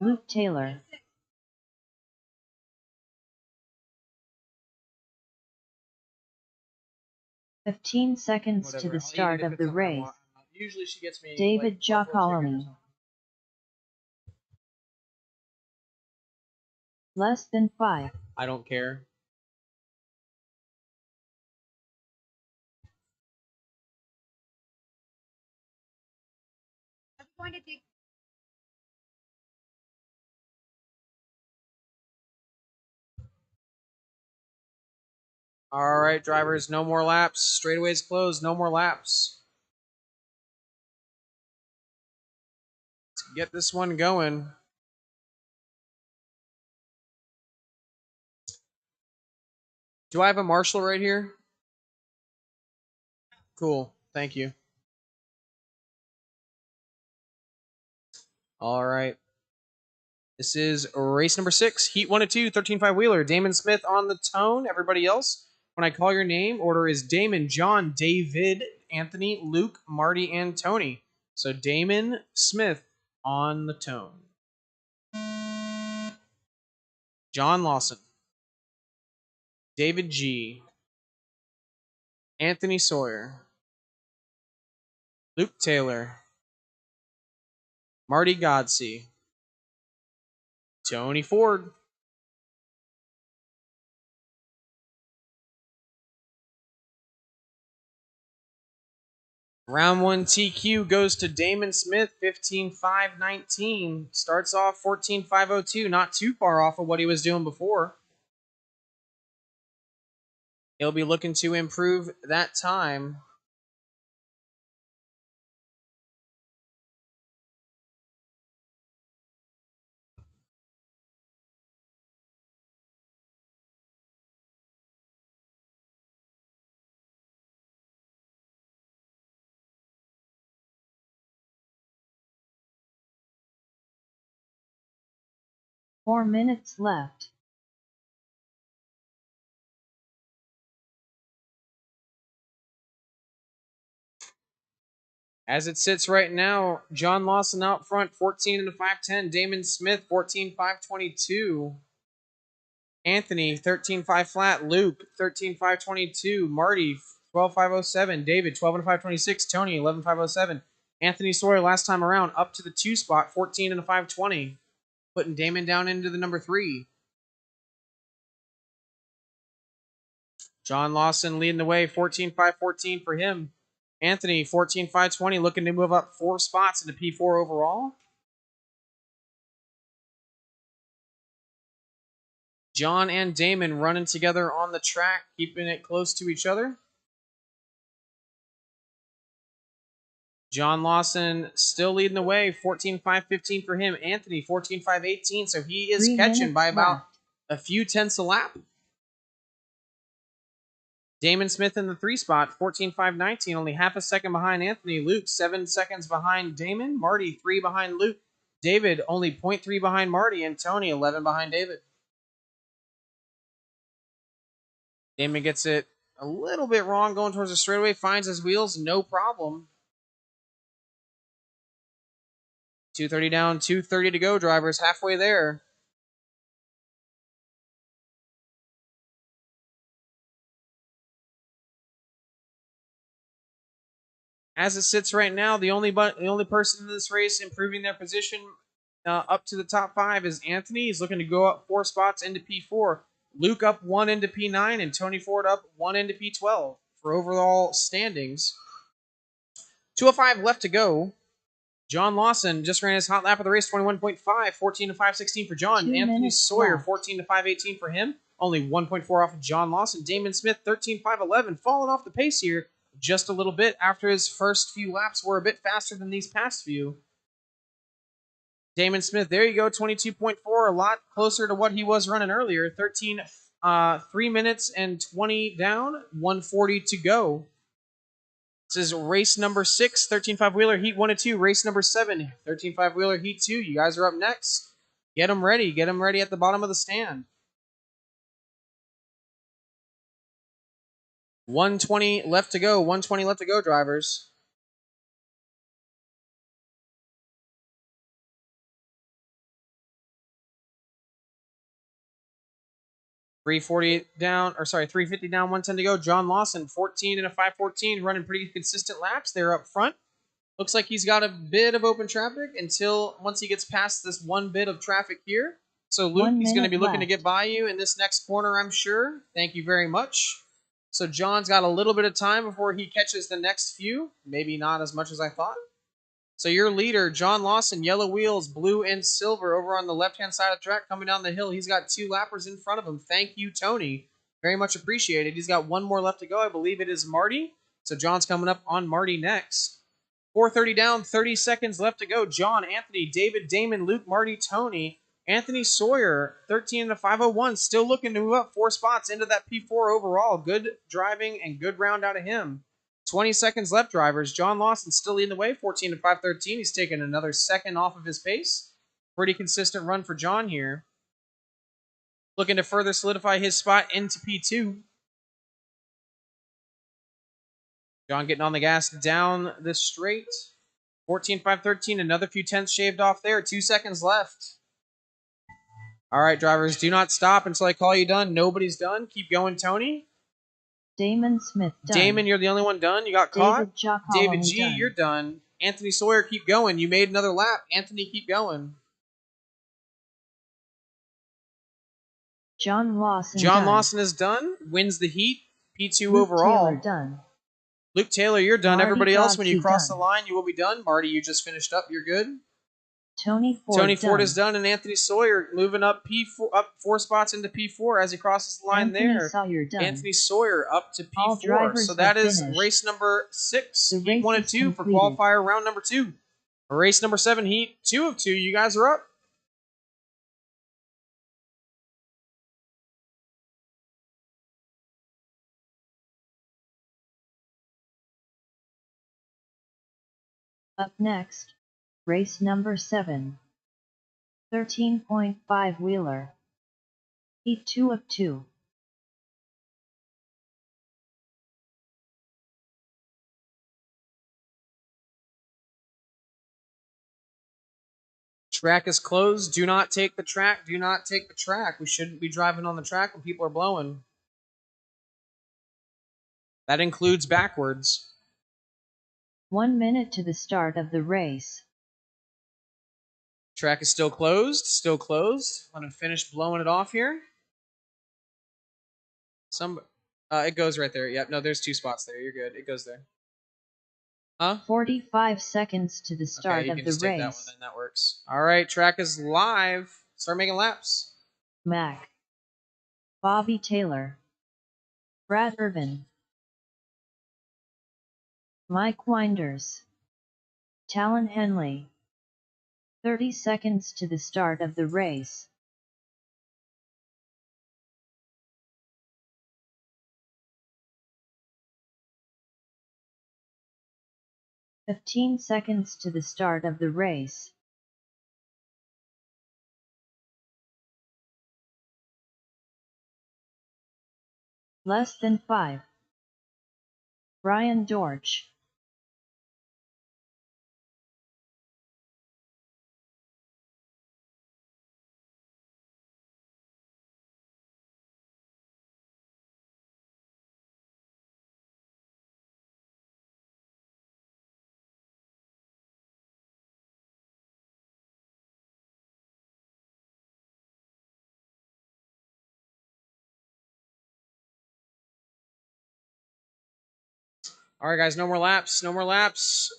Luke Taylor. "15 seconds to Whatever. the I'll eat start it if of it's the not my race. wa- Usually she gets me David like, buffalo chicken or Giacoloni. something. Less than 5. I don't care. All right, drivers, no more laps. Straightaways closed, no more laps. Let's get this one going. Do I have a marshal right here? Cool, thank you. All right. This is race number 6, heat 1 of 2, 13.5 Wheeler. Damon Smith on the tone. Everybody else, when I call your name, order is Damon, John, David, Anthony, Luke, Marty, and Tony. So Damon Smith on the tone. John Lawson. David G. Anthony Sawyer. Luke Taylor. Marty Godsey. Tony Ford. Round 1 TQ goes to Damon Smith, 15.519. Starts off 14.502, not too far off of what he was doing before. He'll be looking to improve that time. Four minutes left. As it sits right now, John Lawson out front, 14.510. Damon Smith, 14.522. Anthony, 13.5 flat. Luke, 13.522. Marty, 12.507. David, 12.526. Tony, 11.507. Anthony Sawyer, last time around, up to the 2 spot, 14.520. Putting Damon down into the number 3. John Lawson leading the way, 14.514 for him. Anthony, 14.520, looking to move up 4 spots into P4 overall. John and Damon running together on the track, keeping it close to each other. John Lawson still leading the way, 14.515 for him. Anthony, 14.518, so he is catching by about a few tenths a lap. Damon Smith in the 3 spot, 14.519, only half a second behind Anthony. Luke, 7 seconds behind Damon. Marty, 3 behind Luke. David, only 0.3 behind Marty. And Tony, 11 behind David. Damon gets it a little bit wrong going towards the straightaway. Finds his wheels, no problem. 2:30 down, 2:30 to go, drivers. Halfway there. As it sits right now, the only person in this race improving their position up to the top 5 is Anthony. He's looking to go up 4 spots into P4. Luke up 1 into P9, and Tony Ford up 1 into P12 for overall standings. 2:05 left to go. John Lawson just ran his hot lap of the race, 21.5, 14.516 for John. Anthony Sawyer, 14.518 for him. Only 1.4 off of John Lawson. Damon Smith, 13.511, falling off the pace here just a little bit after his first few laps were a bit faster than these past few. Damon Smith, there you go, 22.4, a lot closer to what he was running earlier. 3 minutes and 20 down, 140 to go. This is race number 6, 13.5 wheeler, heat 1 and 2. Race number 7, 13.5 wheeler, heat 2. You guys are up next. Get them ready. Get them ready at the bottom of the stand. 120 left to go. 120 left to go, drivers. $350 down, 110 to go. John Lawson, 14 and a 514, running pretty consistent laps. They're up front. Looks like he's got a bit of open traffic until once he gets past this one bit of traffic here. So Luke, he's going to be looking to get by you in this next corner, I'm sure. Thank you very much. So John's got a little bit of time before he catches the next few. Maybe not as much as I thought. So your leader, John Lawson, yellow wheels, blue and silver, over on the left-hand side of the track, coming down the hill. He's got 2 lappers in front of him. Thank you, Tony. Very much appreciated. He's got 1 more left to go. I believe it is Marty. So John's coming up on Marty next. 4:30 down, 30 seconds left to go. John, Anthony, David, Damon, Luke, Marty, Tony. Anthony Sawyer, 13 and a 501, still looking to move up 4 spots into that P4 overall. Good driving and good round out of him. 20 seconds left, drivers. John Lawson still leading the way, 14 to 513. He's taken another second off of his pace. Pretty consistent run for John here. Looking to further solidify his spot into P2. John getting on the gas down the straight. 14.513, another few tenths shaved off there. 2 seconds left. All right, drivers, do not stop until I call you done. Nobody's done. Keep going, Tony. Damon Smith done. Damon, you're the only one done. You got caught. David G, done. you're done. Anthony Sawyer, keep going. You made another lap. Anthony, keep going. John Lawson John done. Lawson is done. Wins the heat. P2 Luke overall. Taylor done. Luke Taylor, you're done. Marty Everybody else, when you Godsey cross done. the line, you will be done. Marty, you just finished up. You're good. Tony Ford Tony Ford done. is done, and Anthony Sawyer moving up P4, up 4 spots into P4 as he crosses the line Anthony there. Sawyer done. Anthony Sawyer up to All P4. drivers So that have is finished. race number 6, The heat race 1 and is 2 for completed. qualifier round number 2. Race number 7, heat 2 of 2. You guys are up. Up next, race number 7. 13.5 wheeler. Heat 2 of 2. Track is closed. Do not take the track. Do not take the track. We shouldn't be driving on the track when people are blowing. That includes backwards. 1 minute to the start of the race. Track is still closed. Still closed. I'm going to finish blowing it off here. It goes right there. Yep. No, there's 2 spots there. You're good. It goes there. Huh? 45 seconds to the start okay, you of can the just race. take that one then. That works. All right. Track is live. Start making laps. Mac. Bobby Taylor. Brad Irvin. Mike Winders. Talon Henley. 30 seconds to the start of the race. "15 seconds to the start of the race. Less than 5. Brian Dortch. All right, guys. No more laps. No more laps.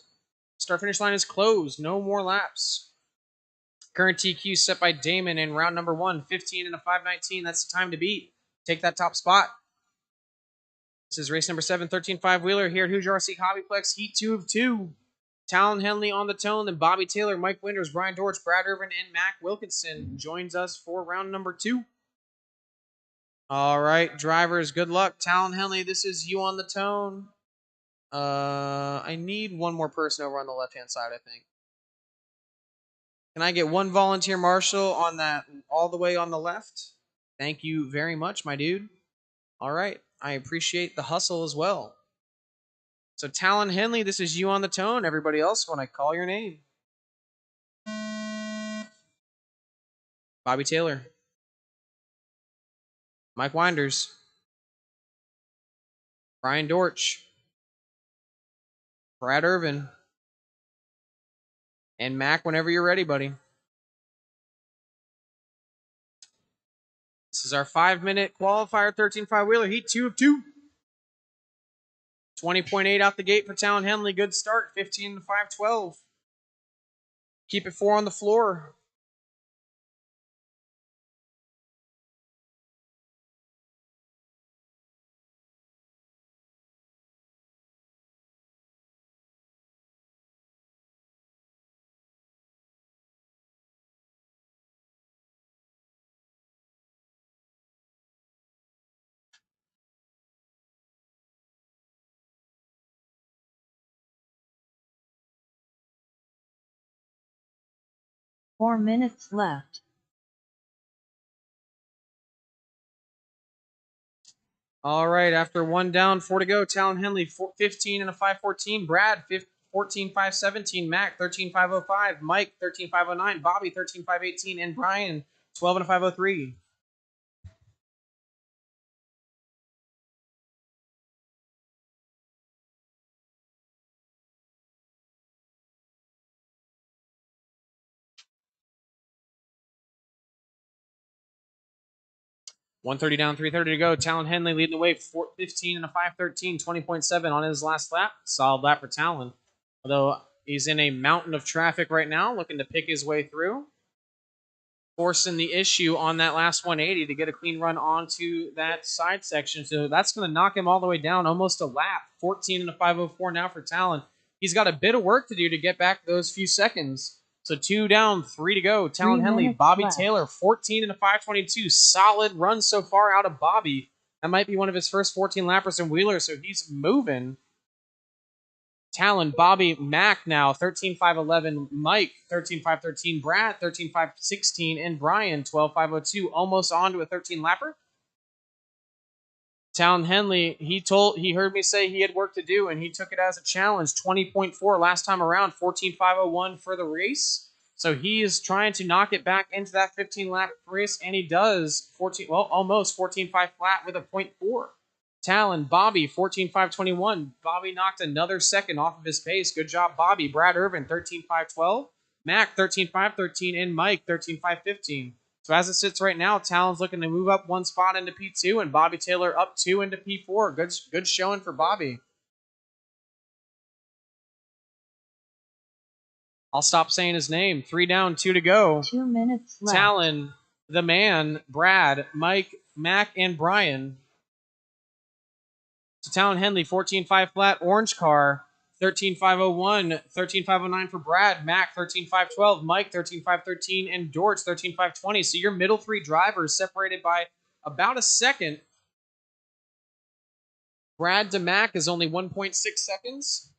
Start finish line is closed. No more laps. Current TQ set by Damon in round number 1. 15 and a 5:19. That's the time to beat. Take that top spot. This is race number 7, 13.5 wheeler here at Hoosier RC Hobbyplex. Heat 2 of 2. Talon Henley on the tone, then Bobby Taylor, Mike Winders, Brian Dortch, Brad Irvin, and Mac Wilkinson joins us for round number 2. All right, drivers, good luck. Talon Henley, this is you on the tone. I need one more person over on the left-hand side, I think. Can I get one volunteer marshal on that all the way on the left? Thank you very much, my dude. All right, I appreciate the hustle as well. So Talon Henley, this is you on the tone. Everybody else, when I call your name. Bobby Taylor. Mike Winders. Brian Dortch. Brad Irvin. And Mac, whenever you're ready, buddy. This is our 5-minute qualifier, 13.5 wheeler, heat 2 of 2. 20.8 out the gate for Talon Henley. Good start. 15 to 5:12. Keep it 4 on the floor. "4 minutes left. All right, after 1 down, 4 to go. Talon Henley, 15 and a 5:14. Brad, 14.517. Mac, 13.505. Mike, 13.509. Bobby, 13.518. And Brian, 12 and a 5:03. 130 down, 330 to go. Talon Henley leading the way, 15 and a 5:13, 20.7 on his last lap. Solid lap for Talon. Although he's in a mountain of traffic right now, looking to pick his way through. Forcing the issue on that last 180 to get a clean run onto that side section. So that's going to knock him all the way down, almost a lap. 14 and a 5:04 now for Talon. He's got a bit of work to do to get back those few seconds. So 2 down, 3 to go. Talon Henley, Bobby left. Taylor, 14 and a 5:22. Solid run so far out of Bobby. That might be one of his first 14 lappers in Wheeler, so he's moving. Talon, Bobby, Mac now, 13.511. Mike, 13.513. Brad, 13.516. And Brian, 12.502. Almost on to a 13 lapper. Talon Henley, he heard me say he had work to do, and he took it as a challenge. 20.4 last time around, 14.501 for the race. So he is trying to knock it back into that 15 lap race, and he does. Almost 14.5 flat with a 0.4. Talon, Bobby, 14.521. Bobby knocked another second off of his pace. Good job, Bobby. Brad Irvin, 13.512. Mac, 13.513. And Mike, 13.515. So as it sits right now, Talon's looking to move up one spot into P2, and Bobby Taylor up 2 into P4. Good showing for Bobby. I'll stop saying his name. 3 down, 2 to go. 2 minutes left. Talon, the man, Brad, Mike, Mac, and Brian. So Talon Henley, 14.5 flat. Orange car, 13.501. 13.509 for Brad. Mac, 13.512. Mike, 13.513. And George, 13.520. So your middle three drivers separated by about a second. Brad to Mac is only 1.6 seconds.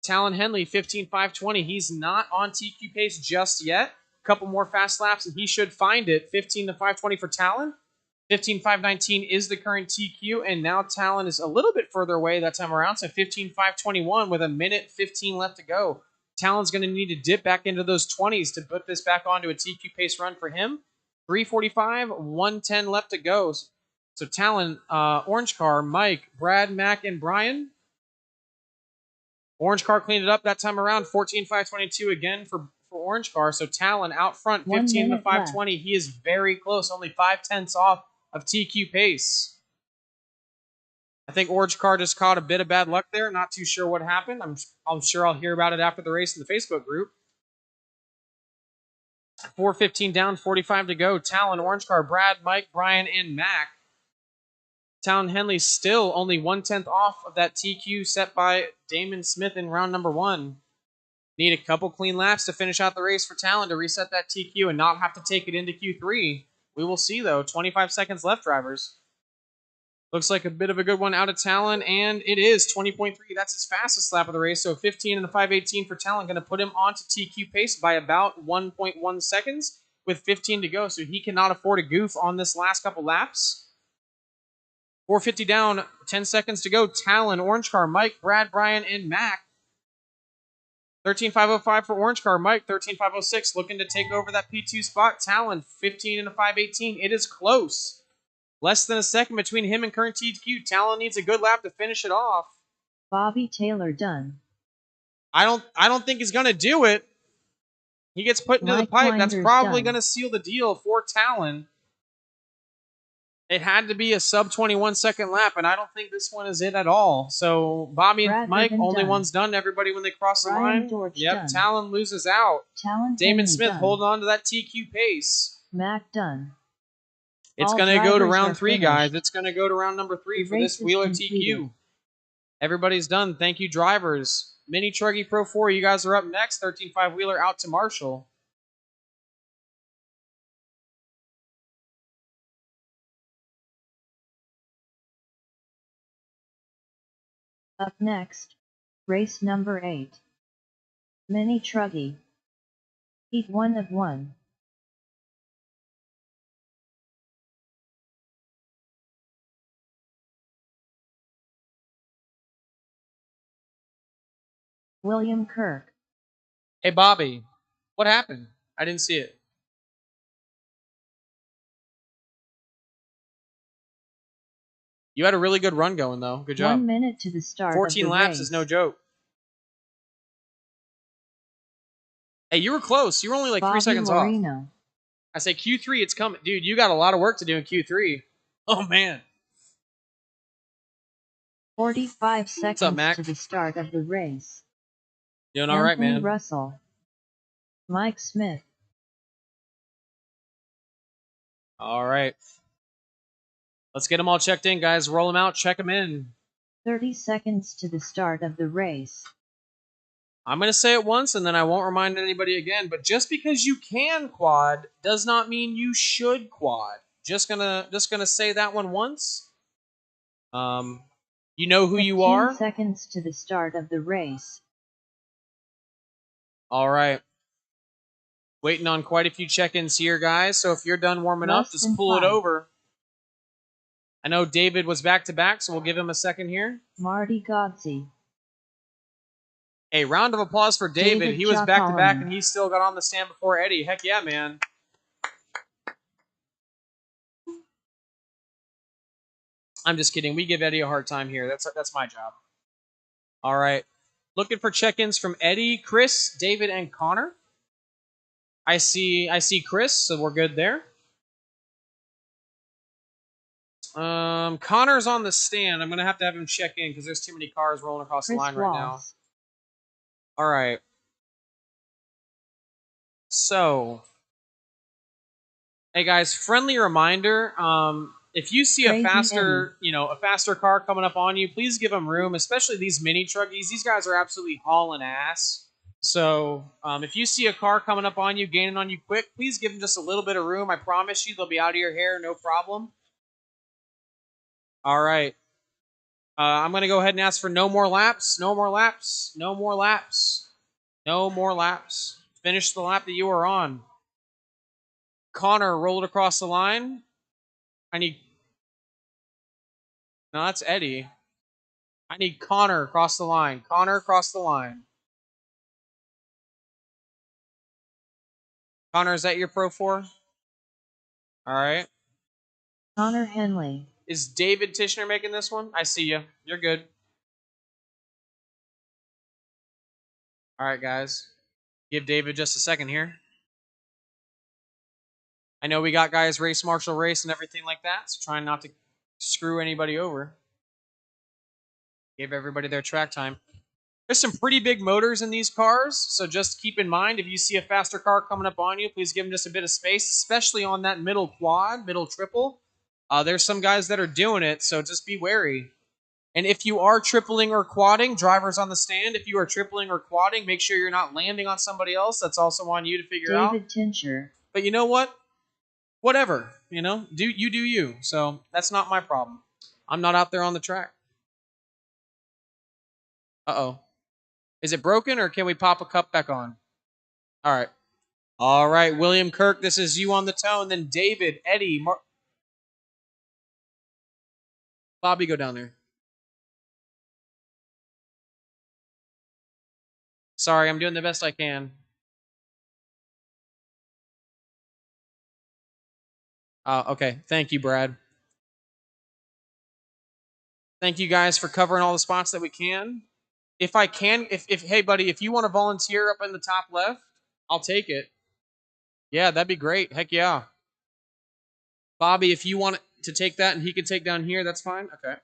Talon Henley, 15.520. He's not on TQ pace just yet. A couple more fast laps, and he should find it. 15 to 520 for Talon. 15.519 is the current TQ, and now Talon is a little bit further away that time around, so 15.521 with a minute 15 left to go. Talon's going to need to dip back into those 20s to put this back onto a TQ pace run for him. 3:45, 1:10 left to go. So Talon, orange car, Mike, Brad, Mac, and Brian. Orange car cleaned it up that time around. 14.522 again for orange car. So Talon out front, 15 to 520. Left. He is very close, only 0.5 off of TQ pace. I think orange car just caught a bit of bad luck there. Not too sure what happened. I'm sure I'll hear about it after the race in the Facebook group. 4:15 down, 45 to go. Talon, orange car, Brad, Mike, Brian, and Mac. Talon Henley still only 1/10 off of that TQ set by Damon Smith in round number 1. Need a couple clean laps to finish out the race for Talon to reset that TQ and not have to take it into Q3. We will see, though. 25 seconds left, drivers. Looks like a bit of a good one out of Talon, and it is 20.3. That's his fastest lap of the race, so 15 and a 5:18 for Talon. Going to put him onto TQ pace by about 1.1 seconds with 15 to go, so he cannot afford a goof on this last couple laps. 4:50 down, 10 seconds to go. Talon, orange car, Mike, Brad, Brian, and Mac. 13.505 for orange car. Mike, 13.506, looking to take over that P2 spot. Talon, 15 and a 5:18. It is close. Less than a second between him and current TQ. Talon needs a good lap to finish it off. Bobby Taylor done. I don't think he's going to do it. He gets put into the pipe. That's probably going to seal the deal for Talon. It had to be a sub 21 second lap, and I don't think this one is it at all. So Bobby and Mike, only one's done. Everybody when they cross the line. Yep, Talon loses out. Damon Smith holding on to that TQ pace. Mac done. It's going to go to round 3, guys. It's going to go to round number 3 for this Wheeler TQ. Everybody's done. Thank you, drivers. Mini Truggy Pro 4, you guys are up next. 13.5 Wheeler out to Marshall. Up next, race number 8. Mini Truggy. Heat 1 of 1. William Kirk. Hey, Bobby. What happened? I didn't see it. You had a really good run going, though. Good job. 1 minute to the start. 14 laps is no joke. Hey, you were close. You were only like 3 seconds off. I say Q3, it's coming. Dude, you got a lot of work to do in Q3. Oh, man. 45 seconds Mac? to the start of the race. Doing all right, man. Russell. Mike Smith. All right. Let's get them all checked in, guys. Roll them out. Check them in. 30 seconds to the start of the race. I'm going to say it once, and then I won't remind anybody again. But just because you can quad does not mean you should quad. Just gonna say that one once. You know who you are. 15 seconds to the start of the race. All right. Waiting on quite a few check-ins here, guys. So if you're done warming up, just pull it over. I know David was back-to-back, so we'll give him a second here. Marty Godsey. Hey, round of applause for David. He was back-to-back, and he still got on the stand before Eddie. Heck yeah, man. I'm just kidding. We give Eddie a hard time here. That's my job. All right. Looking for check-ins from Eddie, Chris, David, and Connor. I see Chris, so we're good there. Connor's on the stand. I'm going to have him check in because there's too many cars rolling across the line right now. All right. So, hey guys, friendly reminder, if you see a faster car coming up on you, please give them room, especially these mini truckies. These guys are absolutely hauling ass. So, if you see a car coming up on you, gaining on you quick, please give them just a little bit of room. I promise you they'll be out of your hair, no problem. All right. I'm going to go ahead and ask for no more laps, no more laps, no more laps, no more laps. Finish the lap that you are on. Connor rolled across the line. No, that's Eddie. I need Connor across the line. Connor across the line. Connor, is that your Pro 4? All right. Connor Henley. Is David Tishner making this one? I see you. You're good. All right, guys. Give David just a second here. I know we got guys race marshal race and everything like that, so trying not to screw anybody over. Give everybody their track time. There's some pretty big motors in these cars, so just keep in mind if you see a faster car coming up on you, please give them just a bit of space, especially on that middle quad, middle triple. There's some guys that are doing it, so just be wary. And if you are tripling or quadding, drivers on the stand, if you are tripling or quadding, make sure you're not landing on somebody else. That's also on you to figure out. David Tincher. But you know what? Whatever, do you. So that's not my problem. I'm not out there on the track. Uh-oh. Is it broken, or can we pop a cup back on? All right, William Kirk, this is you on the tone. Then David, Eddie, Bobby, go down there. Sorry, I'm doing the best I can. Okay. Thank you, Brad. Thank you guys for covering all the spots that we can. If I can, hey buddy, if you want to volunteer up in the top left, I'll take it. Yeah, that'd be great. Heck yeah. Bobby, if you want to take that and he can take down here, that's fine. Okay.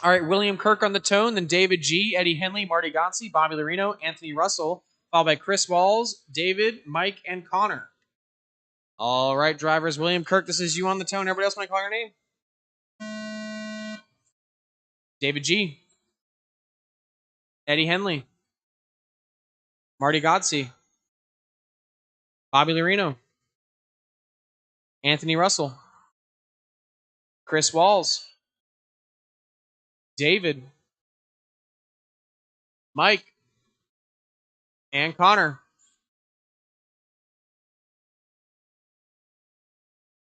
All right, William Kirk on the tone, then David G, Eddie Henley, Marty Gonsi, Bobby Larino, Anthony Russell, followed by Chris Walls, David, Mike, and Connor. All right, drivers, William Kirk, this is you on the tone. Everybody else want to call your name? David G, Eddie Henley, Marty Godsey, Bobby Larino, Anthony Russell, Chris Walls, David, Mike, and Connor.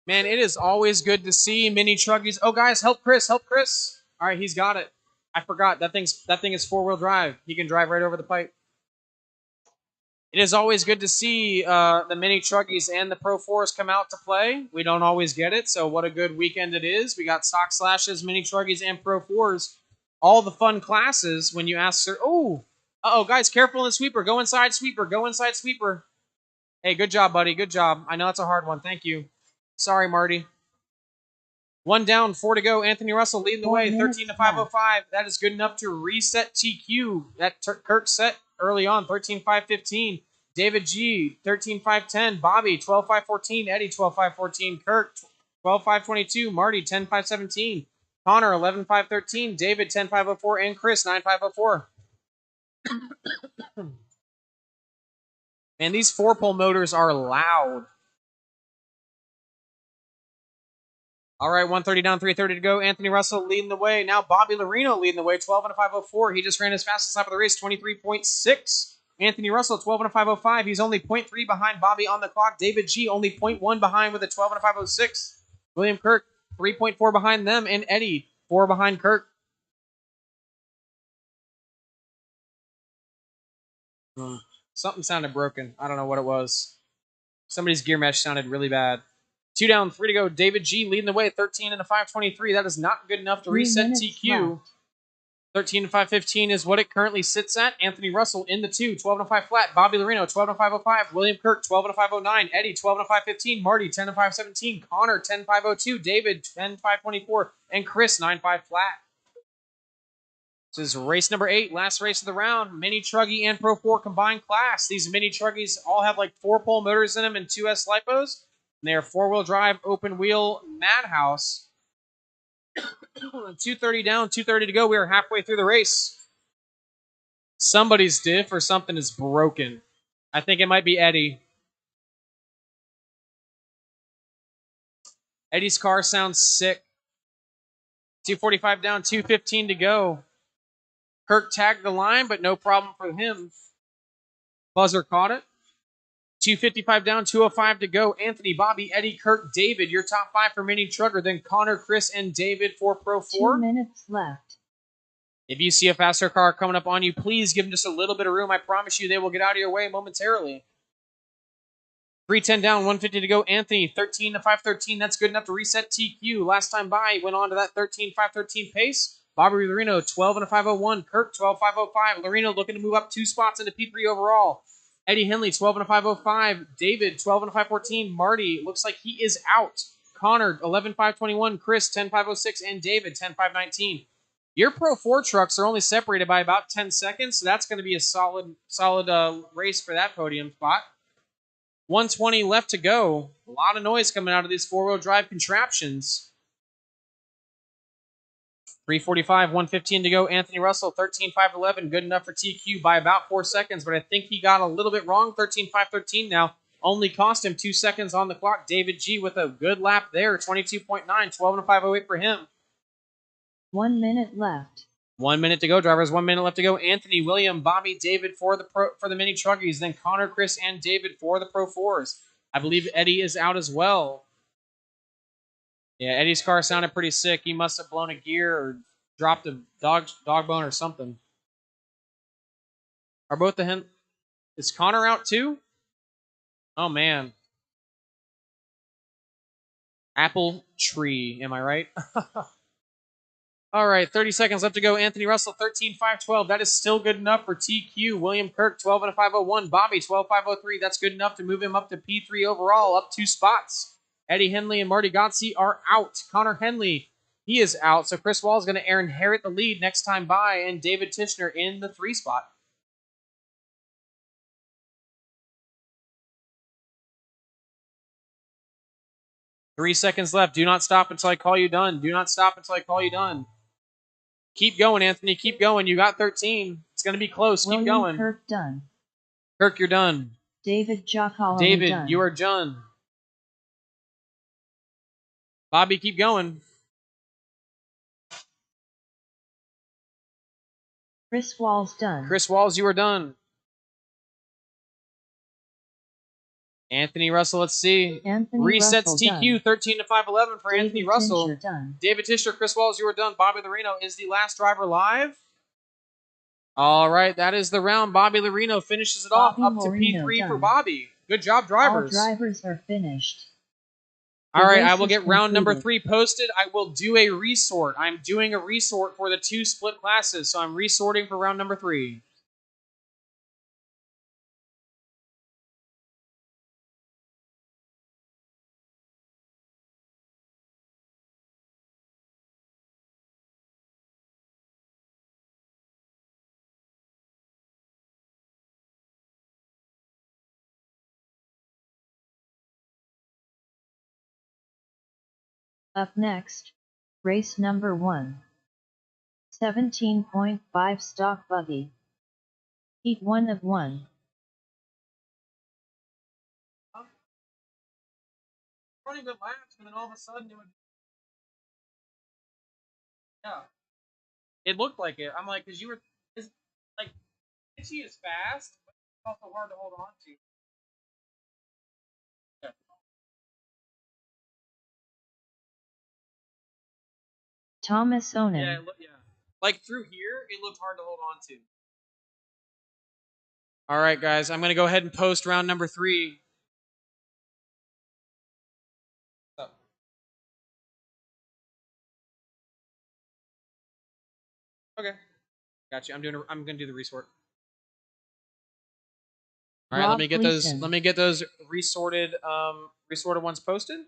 Man, it is always good to see mini truckies. Oh, guys, help Chris, help Chris. All right, he's got it. I forgot that thing is 4-wheel drive. He can drive right over the pipe. It is always good to see the mini truckies and the Pro 4s come out to play. We don't always get it, so what a good weekend it is. We got Sock Slashes, mini truckies, and Pro 4s. All the fun classes when you ask her. Oh, guys, careful in the sweeper. Go inside sweeper. Go inside sweeper. Hey, good job, buddy. Good job. I know it's a hard one. Thank you. Sorry, Marty. 1 down, 4 to go. Anthony Russell leading the 4 way, minutes 13 to left. 505. That is good enough to reset TQ. That Kirk set early on, 13-5-15. David G, 13-5-10. Bobby, 12-5-14. Eddie, 12-5-14. Kirk, 12-5-22. Marty, 10-5-17. Connor, 11-5-13. David, 10-5-04. And Chris, 9-5-04. Man, these 4-pole motors are loud. All right, 130 down, 330 to go. Anthony Russell leading the way. Now Bobby Larino leading the way, 12 and a 504. He just ran his fastest lap of the race, 23.6. Anthony Russell, 12 and a 505. He's only 0.3 behind Bobby on the clock. David G, only 0.1 behind with a 12 and a 506. William Kirk, 3.4 behind them. And Eddie, 4 behind Kirk. Something sounded broken. I don't know what it was. Somebody's gear mesh sounded really bad. 2 down, 3 to go. David G leading the way, 13 and a 523. That is not good enough to reset TQ. Left. 13 and 515 is what it currently sits at. Anthony Russell in the 2, 12 and a 5 flat. Bobby Larino, 12 and a 505. William Kirk, 12 and a 509. Eddie, 12 and a 515. Marty, 10 and 517. Connor, 10 502. David, 10 524. And Chris, 9 5 flat. This is race number 8, last race of the round. Mini Truggy and Pro 4 combined class. These Mini Truggies all have like 4-pole motors in them and 2S lipos. And they are 4-wheel drive, open wheel, Madhouse. 230 down, 230 to go. We are halfway through the race. Somebody's diff or something is broken. I think it might be Eddie. Eddie's car sounds sick. 245 down, 215 to go. Kirk tagged the line, but no problem for him. Buzzer caught it. 255 down, 205 to go. Anthony, Bobby, Eddie, Kirk, David, your top 5 for Mini Trugger. Then Connor, Chris, and David for Pro 4. 2 minutes left. If you see a faster car coming up on you, please give them just a little bit of room. I promise you they will get out of your way momentarily. 310 down, 150 to go. Anthony, 13 to 513. That's good enough to reset TQ. Last time by, went on to that 13-513 pace. Bobby Larino, 12 and a 501. Kirk, 12-505. Larino looking to move up 2 spots into P3 overall. Eddie Henley, 12 and a 505. David, 12 and a 514. Marty, looks like he is out. Connor, 11-521. Chris, 10-506. And David, 10-519. Your Pro 4 trucks are only separated by about 10 seconds, so that's going to be a solid race for that podium spot. 120 left to go. A lot of noise coming out of these 4-wheel drive contraptions. 345, 115 to go. Anthony Russell, 13-511. Good enough for TQ by about 4 seconds, but I think he got a little bit wrong. 13-513 now. Only cost him 2 seconds on the clock. David G with a good lap there. 22.9, 12 and a 508 for him. 1 minute left. 1 minute to go, drivers. 1 minute left to go. Anthony, William, Bobby, David for the Mini Truggies. Then Connor, Chris, and David for the Pro 4s. I believe Eddie is out as well. Yeah, Eddie's car sounded pretty sick. He must have blown a gear or dropped a dog bone or something. Are both the hen? Is Connor out too? Oh man. Apple tree. Am I right? All right, 30 seconds left to go. Anthony Russell, 13-512. That is still good enough for TQ. William Kirk, 12 and a 501. Bobby, 12-503. That's good enough to move him up to P3 overall, up 2 spots. Eddie Henley and Marty Gotze are out. Connor Henley, he is out. So Chris Wall is going to inherit the lead next time by, and David Tishner in the 3 spot. Three seconds left. Do not stop until I call you done. Do not stop until I call you done. Keep going, Anthony. Keep going. You got 13. It's going to be close. Keep going. Kirk done. Kirk, you're done. David Giacoloni David, done. you are done. Bobby, keep going. Chris Walls done. Chris Walls, you are done. Anthony Russell, let's see. Anthony Resets Russell TQ, 13-511 for David Anthony Russell. Tinscher done. David Tishner, Chris Walls, you are done. Bobby Larino is the last driver live. All right, that is the round. Bobby Larino finishes it off up to P3 done. for Bobby. Good job, drivers. All drivers are finished. All right, I will get round number 3 posted. I will do a resort. I'm doing a resort for the 2 split classes, so I'm resorting for round number 3. Up next, race number 1. 17.5 stock buggy. Heat 1 of 1. Running good laps, and then all of a sudden it would. Yeah. It looked like it. I'm like, because you were. Like, Itchy is fast, but it's also hard to hold on to. Yeah. Thomas Onen. Yeah. Like through here, it looked hard to hold on to. All right, guys, I'm gonna go ahead and post round number 3. Okay, got you. I'm gonna do the resort. All right, Rob let me get Gleason. those resorted ones posted.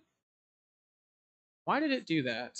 Why did it do that?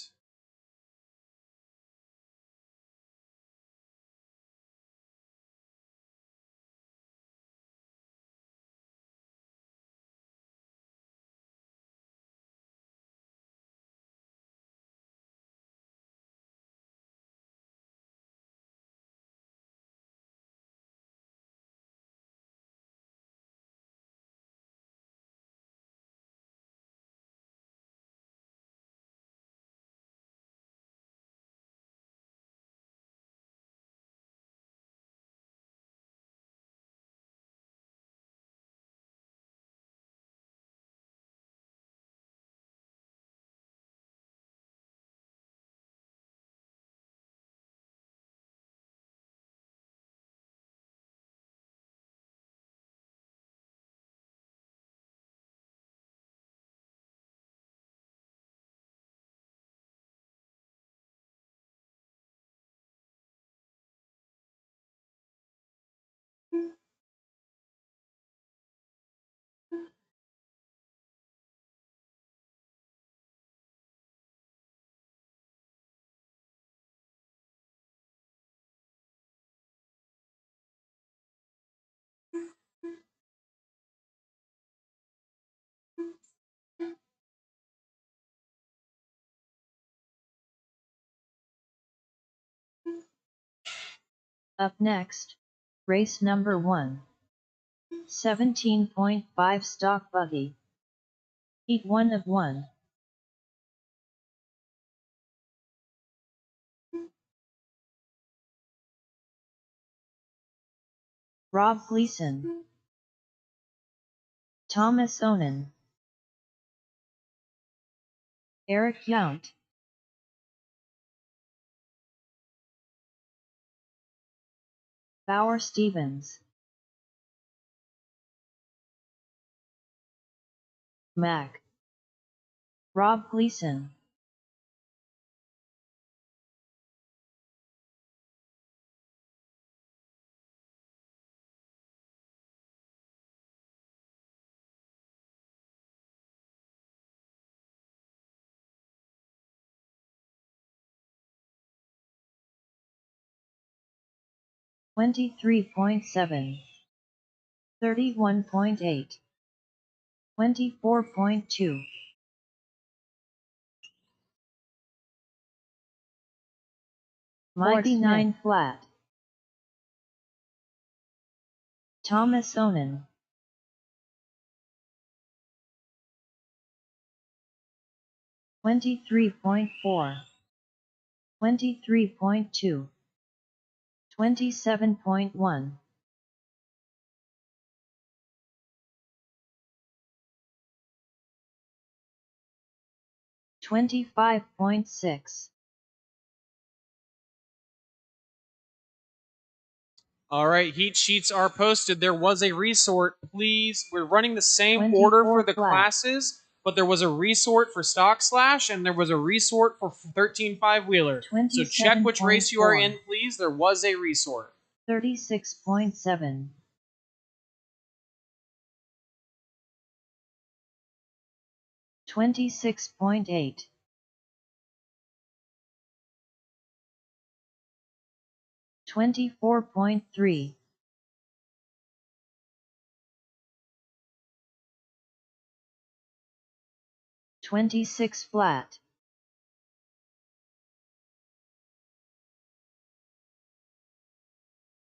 Up next, race number 1. 17.5 stock buggy. Heat 1 of 1. Rob Gleason. Thomas Onen. Eric Yount. Bauer Stevens. Mac. Rob Gleason. $23.7, $31.8, $24.2. Mighty 9 flat. Thomas Onen. $23.4, $23.2, $27.1. $25.6. All right, heat sheets are posted. There was a resort. Please, we're running the same order for the classes, but there was a resort for Stock Slash and there was a resort for 13.5 wheeler. So check which race you are in, please. There was a resort. 36.7. 26.8. 24.3. 26 flat.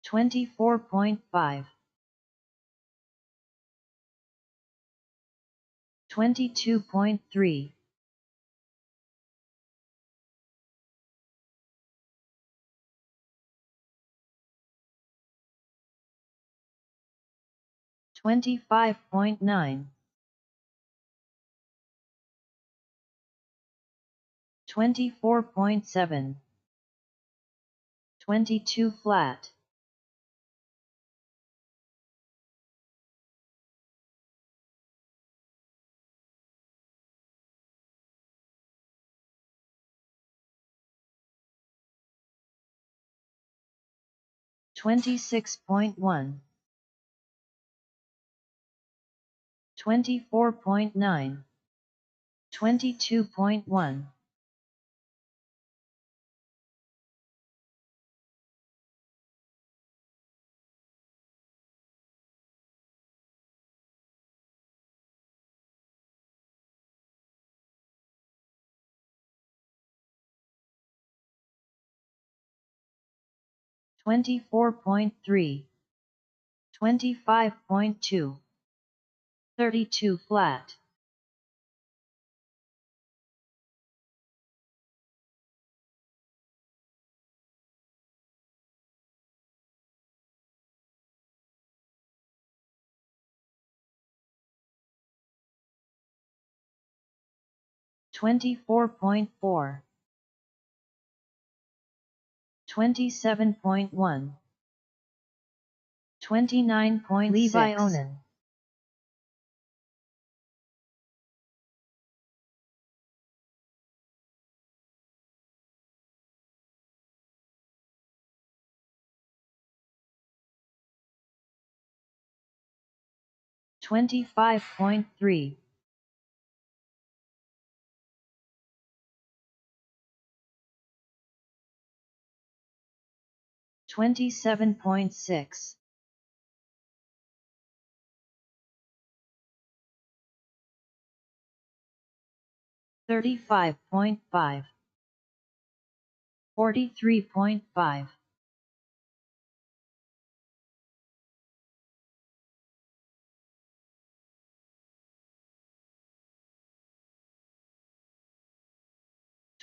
24.5, 22.3, 25.9, 24.7, 22 flat, 26.1, 24.9, 22.1, 24.3, 25.2, 32 flat, 24.4, 27.1, 29.6, Levi Onan, 25.3, 27.6, 35.5, 43.5,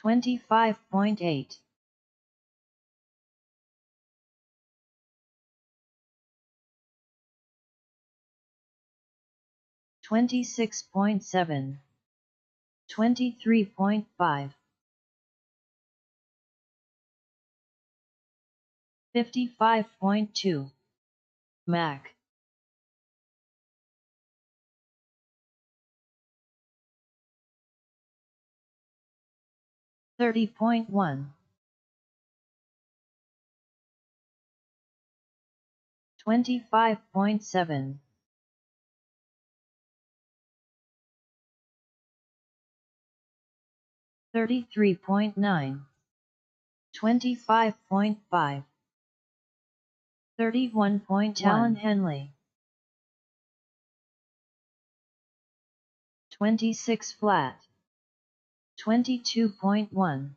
25.8, 26.7, 23.5, 55.2, Mac, 30.1, 25.7, 33.9, 25.5, 31.1, Talon Henley, 26 flat, 22.1,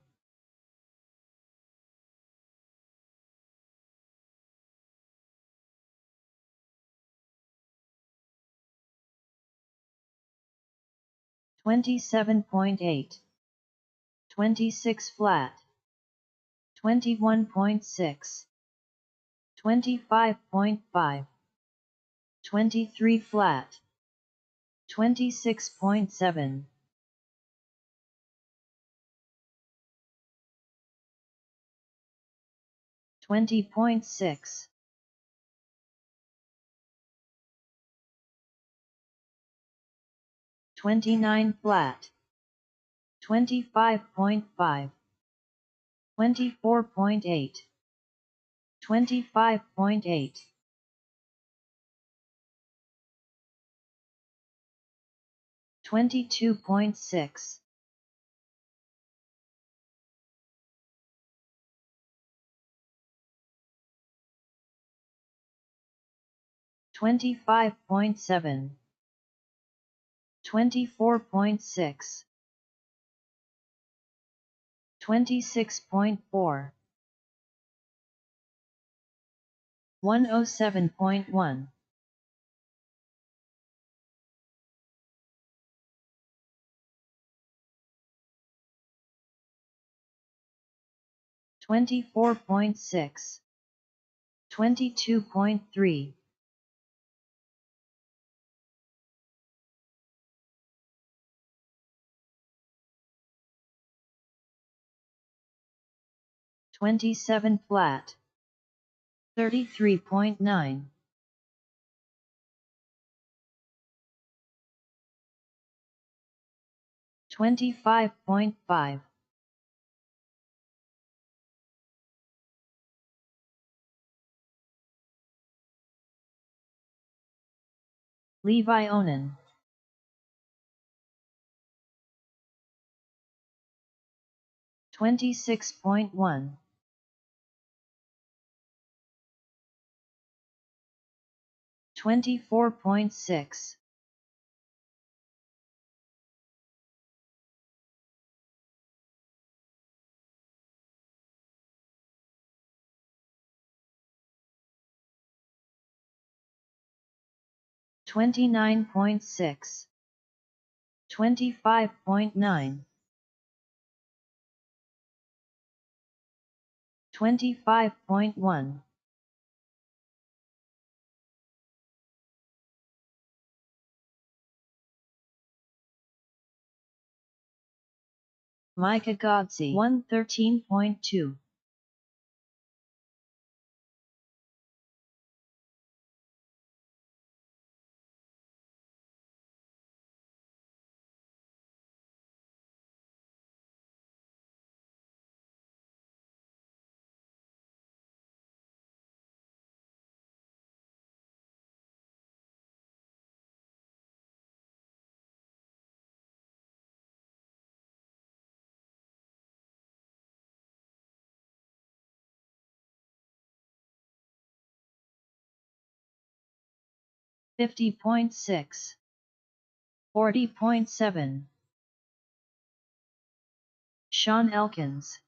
27.8, 26 flat, 21.6, 25.5, 23 flat, 26.7, 20.6, 29 flat, 25.5, 24.8, 25.8, 22.6, $25.7, 24.6, 26.4, 107.1 24.6 22.3 27 flat 33.9 25.5 Levi Onan 26.1 24.6 29.6 25.9 25.1 Micah Godse 113.2 50.6 40.7 Sean Elkins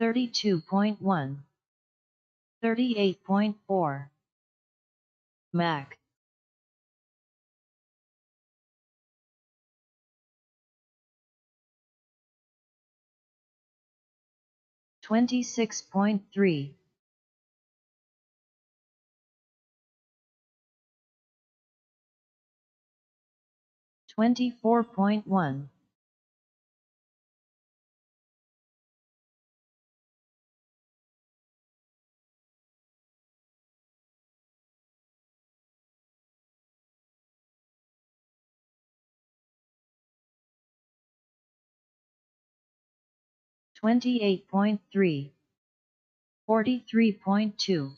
32.1 38.4 Mac 26.3 24.1 28.3 43.2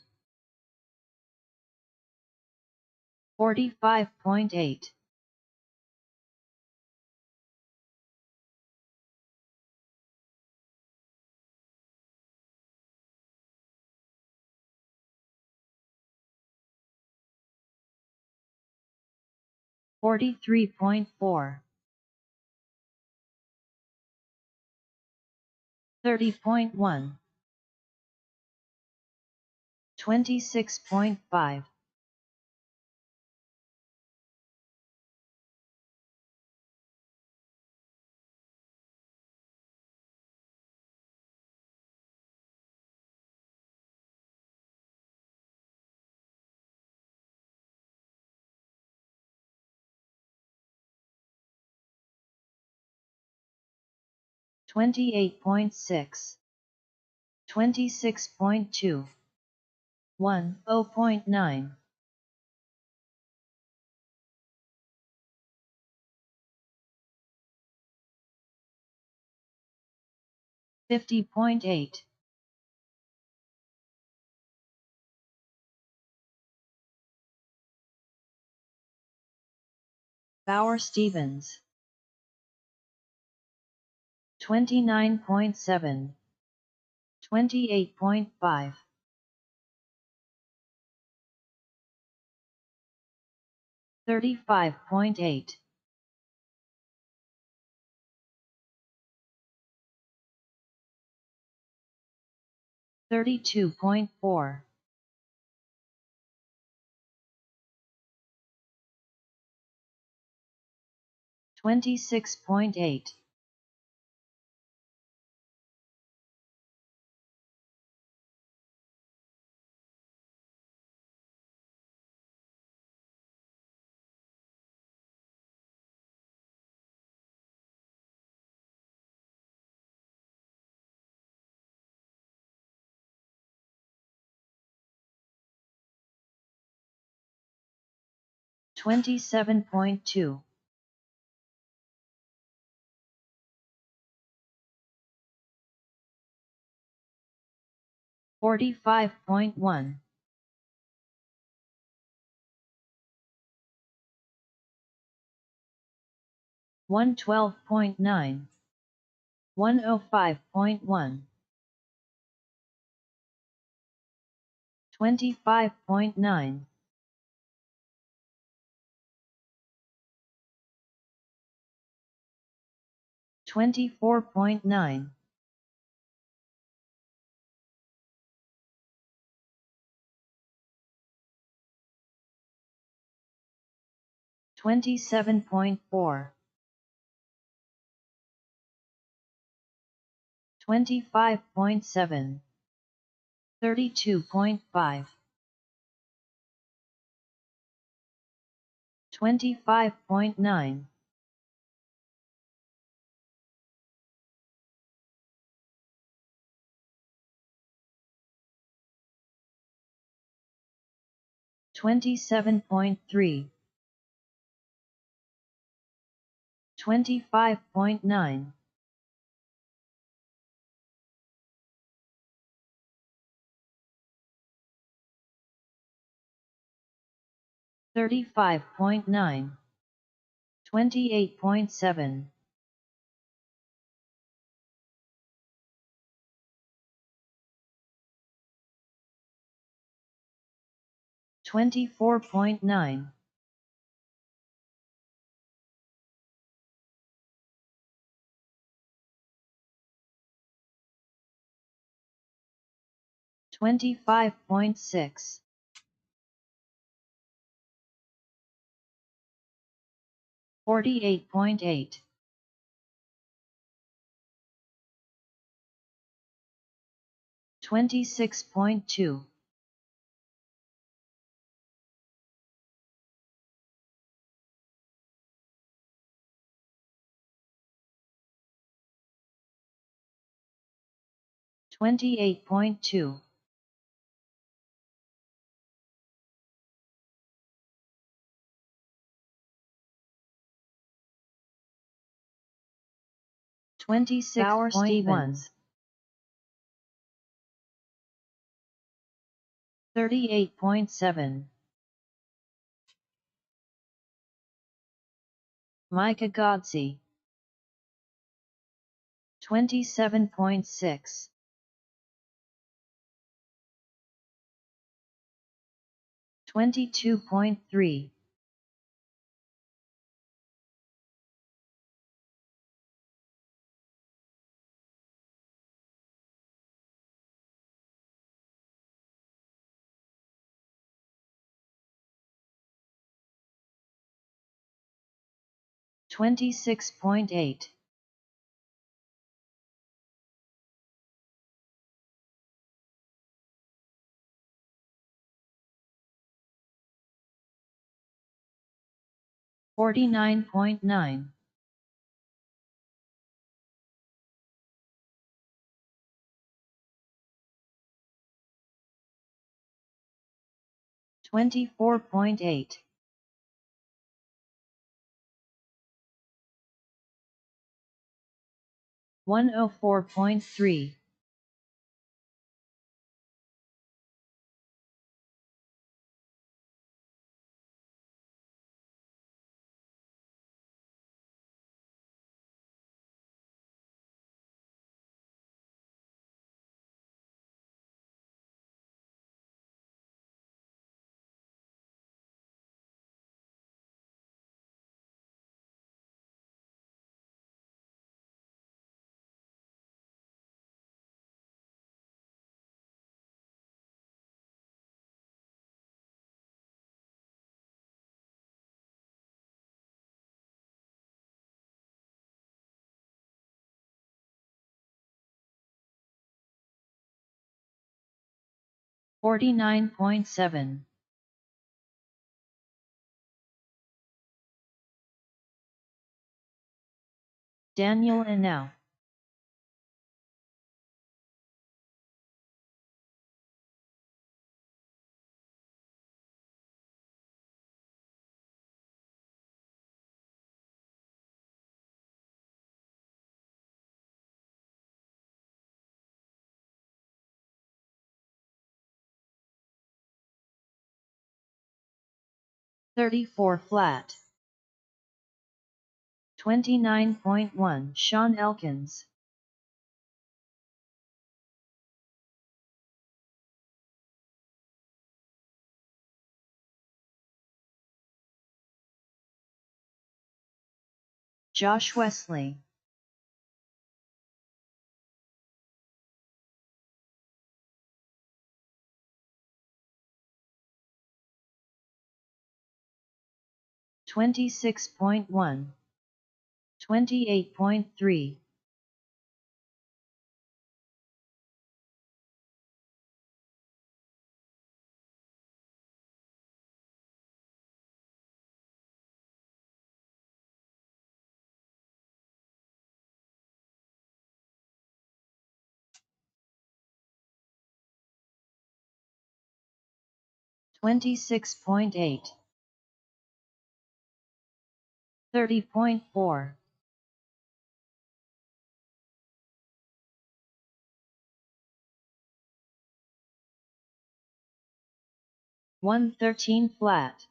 45.8 43.4 30.1 26.5 28.6 26.2 10.9 50.8 Bauer Stevens. 29.7. 28.5. 35.8. 32.4. 26.8. 27.2. 45.1. 112.9. 105.1. 25.9. 24.9. 27.4. 25.7. 32.5. 25.9. 27.3. 25.9. 35.9. 28.7. 24.9. 25.6. 48.8. 26.2. $28.2. 26.1. 38.7. Micah Godsey. 27.6. 22.3. $26.8. 49.9. 24.8. 104.3. 49.7. Daniel Inau. .34 flat. 29.1 Sean Elkins. Josh Wesley. .26.1. 28.3. .26.8. 30.4. 113 flat.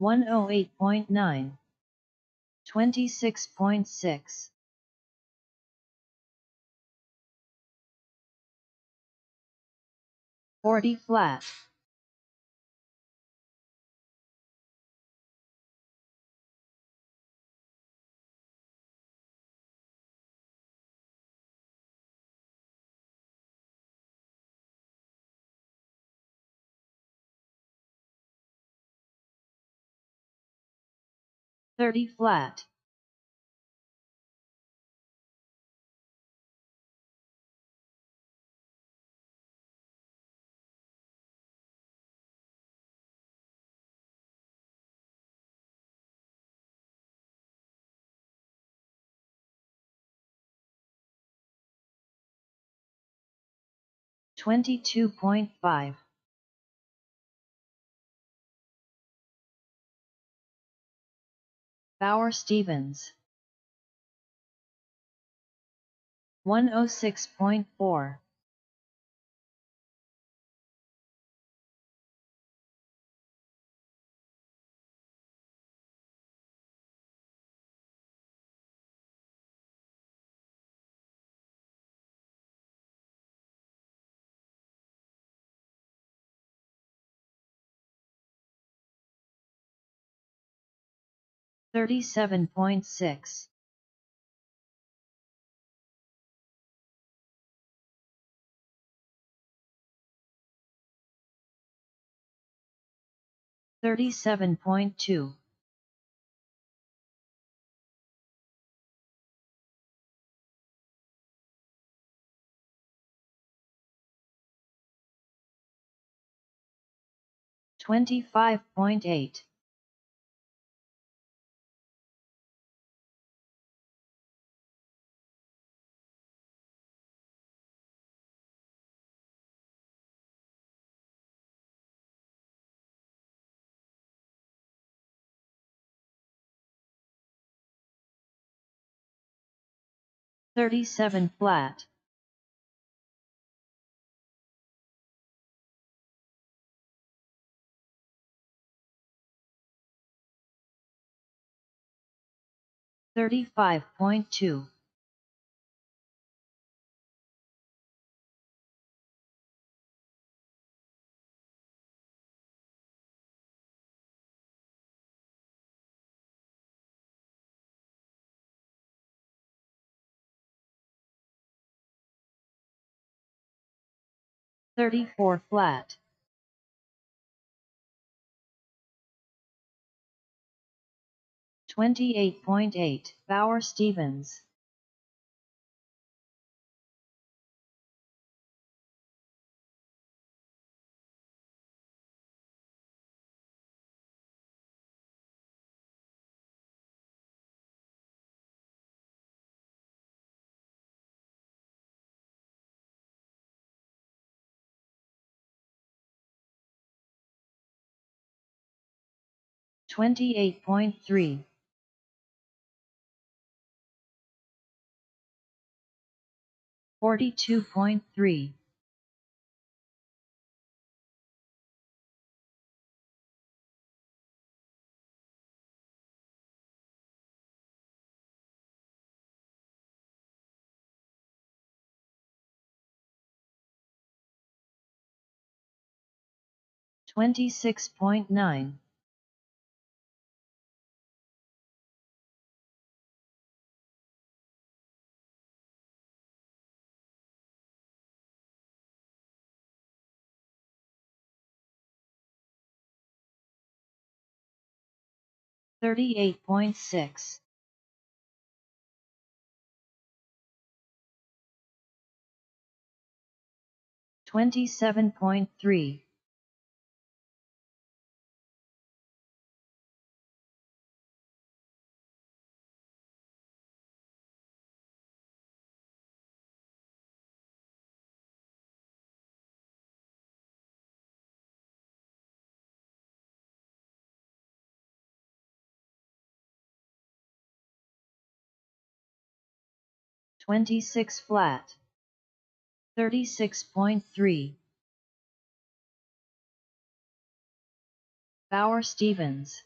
108.9. 26.6. 40 flat. 30 flat. 22.5. Bauer Stevens. 106.4. 37.6. 37.2. 25.8. 37 flat. 35.2. 34 flat. 28.8 Bauer Stevens. 28.3 42.3 26.9 38.6 27.3 26 flat 36.3 Bauer Stevens.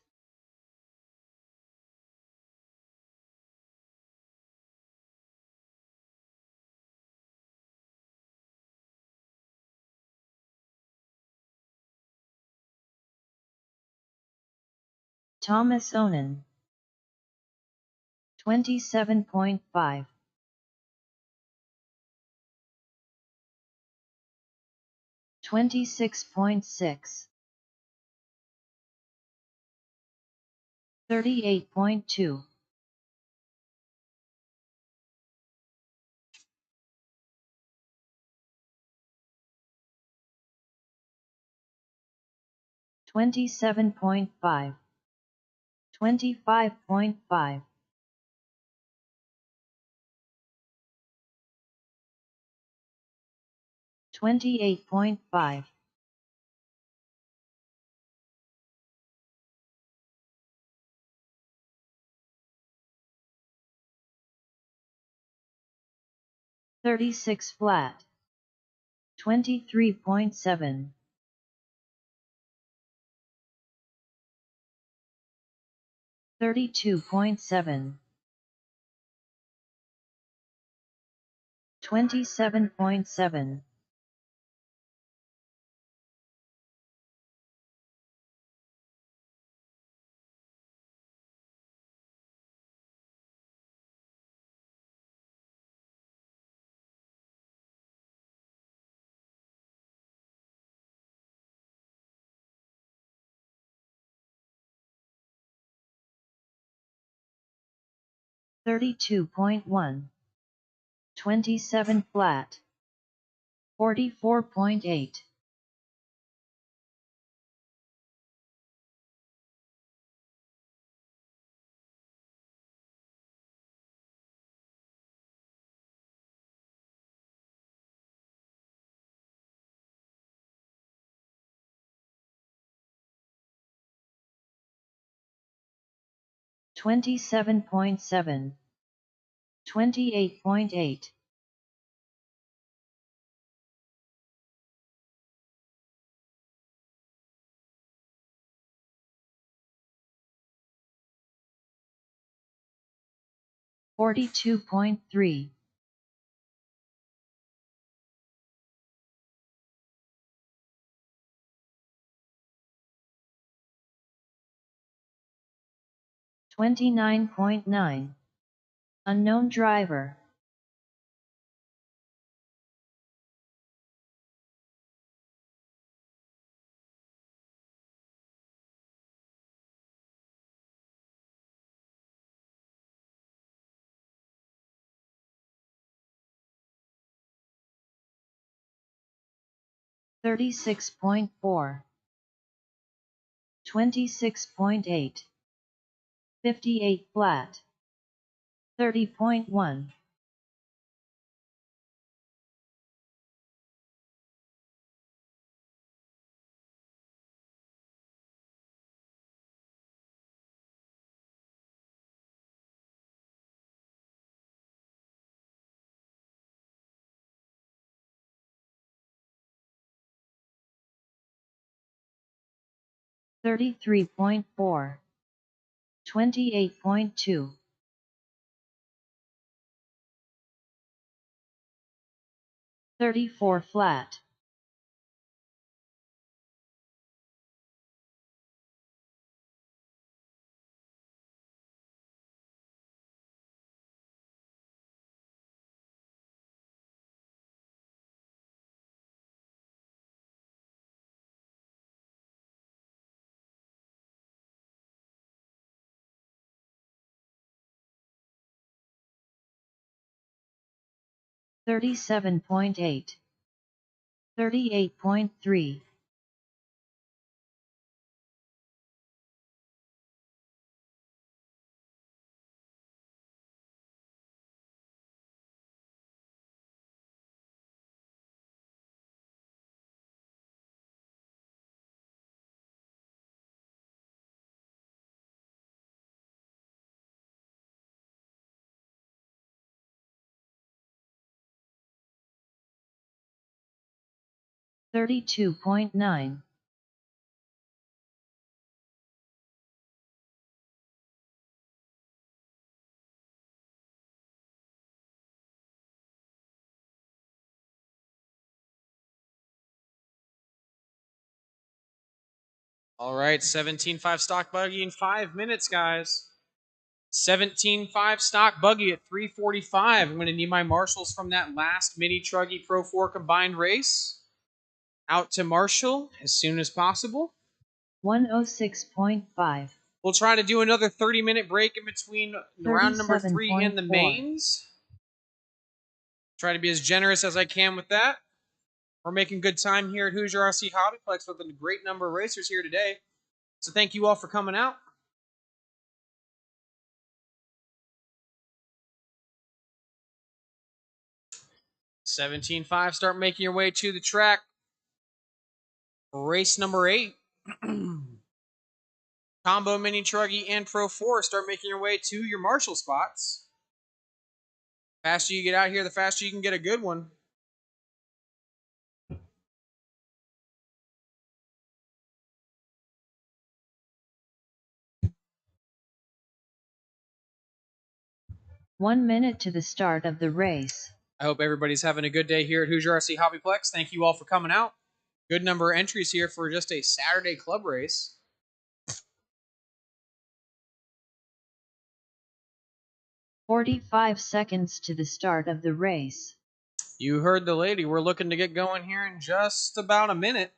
'Thomas Onen. 27.5 26.6 38.2 27.5 25.5 28.5 36 flat 23.7 32.7 27.7 32.1 27 flat 44.8 27.7 28.8 42.3 29.9 Unknown driver. 36.4, 26.8, 58 flat, 30.1. Thirty-three point 28.2, 34 flat, 37.8, 38.3, 32.9. All right, 17.5 stock buggy in 5 minutes, guys. 17.5 stock buggy at 345. I'm going to need my marshals from that last Mini Truggy Pro 4 combined race out to Marshall as soon as possible. 106.5. We'll try to do another 30-minute break in between round number 3 and the 37.4. mains. Try to be as generous as I can with that. We're making good time here at Hoosier RC Hobbyplex with a great number of racers here today. So thank you all for coming out. $17.5, start making your way to the track. Race number 8. Combo Mini Truggy and Pro 4, start making your way to your Marshall spots. The faster you get out here, the faster you can get a good one. One minute to the start of the race. I hope everybody's having a good day here at Hoosier RC Hobbyplex. Thank you all for coming out. Good number of entries here for just a Saturday club race. "45 seconds to the start of the race." You heard the lady. We're looking to get going here in just about a minute.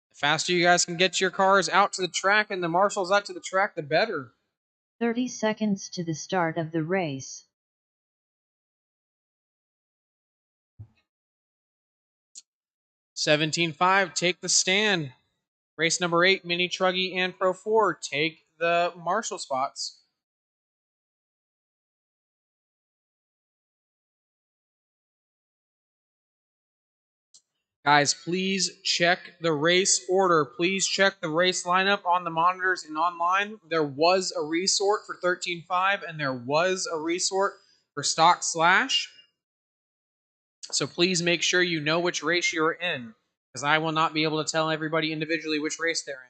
The faster you guys can get your cars out to the track and the marshals out to the track, the better. 30 seconds to the start of the race. $17.5, take the stand. Race number 8, Mini Truggy and Pro 4, take the marshal spots. Guys, please check the race order. Please check the race lineup on the monitors and online. There was a resort for 13.5 and there was a resort for Stock Slash. So please make sure you know which race you're in, because I will not be able to tell everybody individually which race they're in.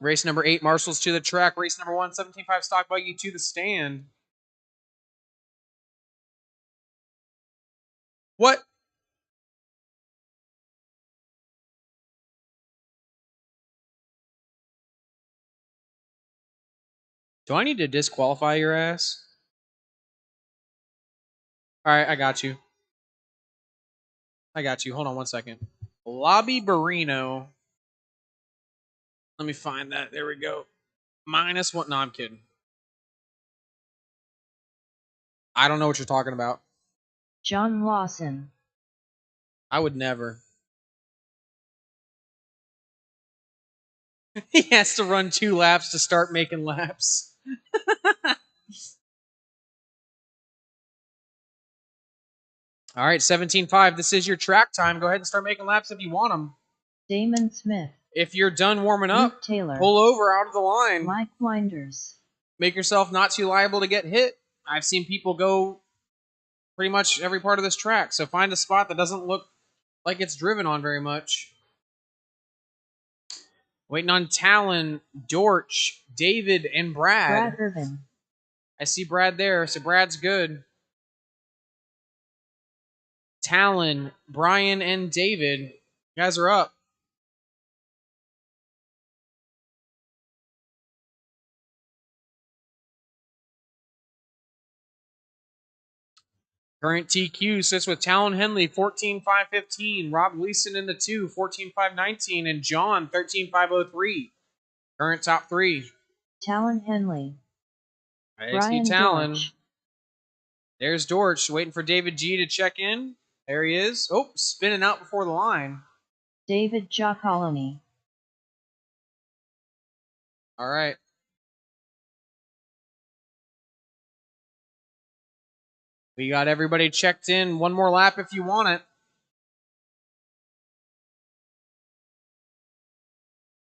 Race number 8, Marshals to the track. Race number 1, 17.5 stock buggy to the stand. What? Do I need to disqualify your ass? All right, I got you. I got you. Hold on one second. Lobby Barino. Let me find that. There we go. -1. No, I'm kidding. I don't know what you're talking about. John Lawson. I would never. He has to run 2 laps to start making laps. All right, 17.5. This is your track time. Go ahead and start making laps if you want them. Damon Smith. If you're done warming up, Luke Taylor. pull over out of the line. Mike Winders. Make yourself not too liable to get hit. I've seen people go pretty much every part of this track, so find a spot that doesn't look like it's driven on very much. Waiting on Talon, Dortch, David, and Brad. Brad Irvin. I see Brad there, so Brad's good. Talon, Brian, and David. You guys are up. Current TQ sits with Talon Henley, 14.515. Rob Gleason in the 2, 14.519. And John, 13.503. Current top 3. Talon Henley. I Brian see Talon. Dortch. There's Dortch, waiting for David G to check in. There he is. Oh, spinning out before the line. David Giacoloni. All right. We got everybody checked in. One more lap if you want it.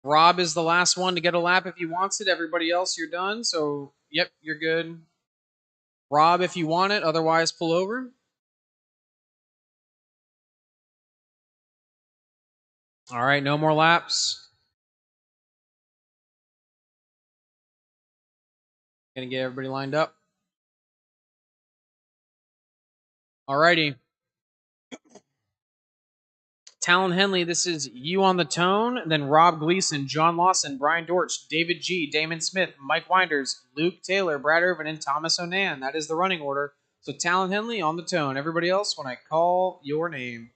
Rob is the last one to get a lap if he wants it. Everybody else, you're done. So, yep, you're good. Rob, if you want it. Otherwise, pull over. All right, no more laps. Gonna get everybody lined up. All righty. Talon Henley, this is you on the tone. Then Rob Gleason, John Lawson, Brian Dortch, David G, Damon Smith, Mike Winders, Luke Taylor, Brad Irvin, and Thomas Onan. That is the running order. So Talon Henley on the tone. Everybody else, when I call your name.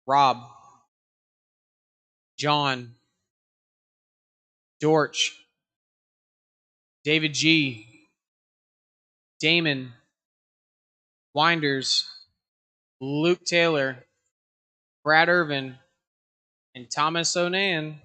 Rob. John. Dortch. David G. Damon. Winders. Luke Taylor. Brad Irvin. And Thomas Onan.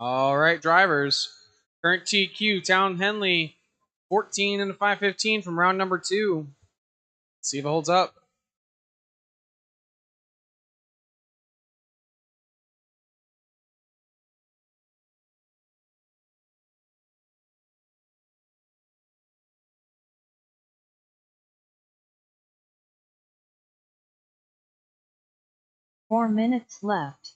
All right, drivers. Current TQ, Talon Henley, 14 and a 5:15 from round number 2. See if it holds up. Four minutes left.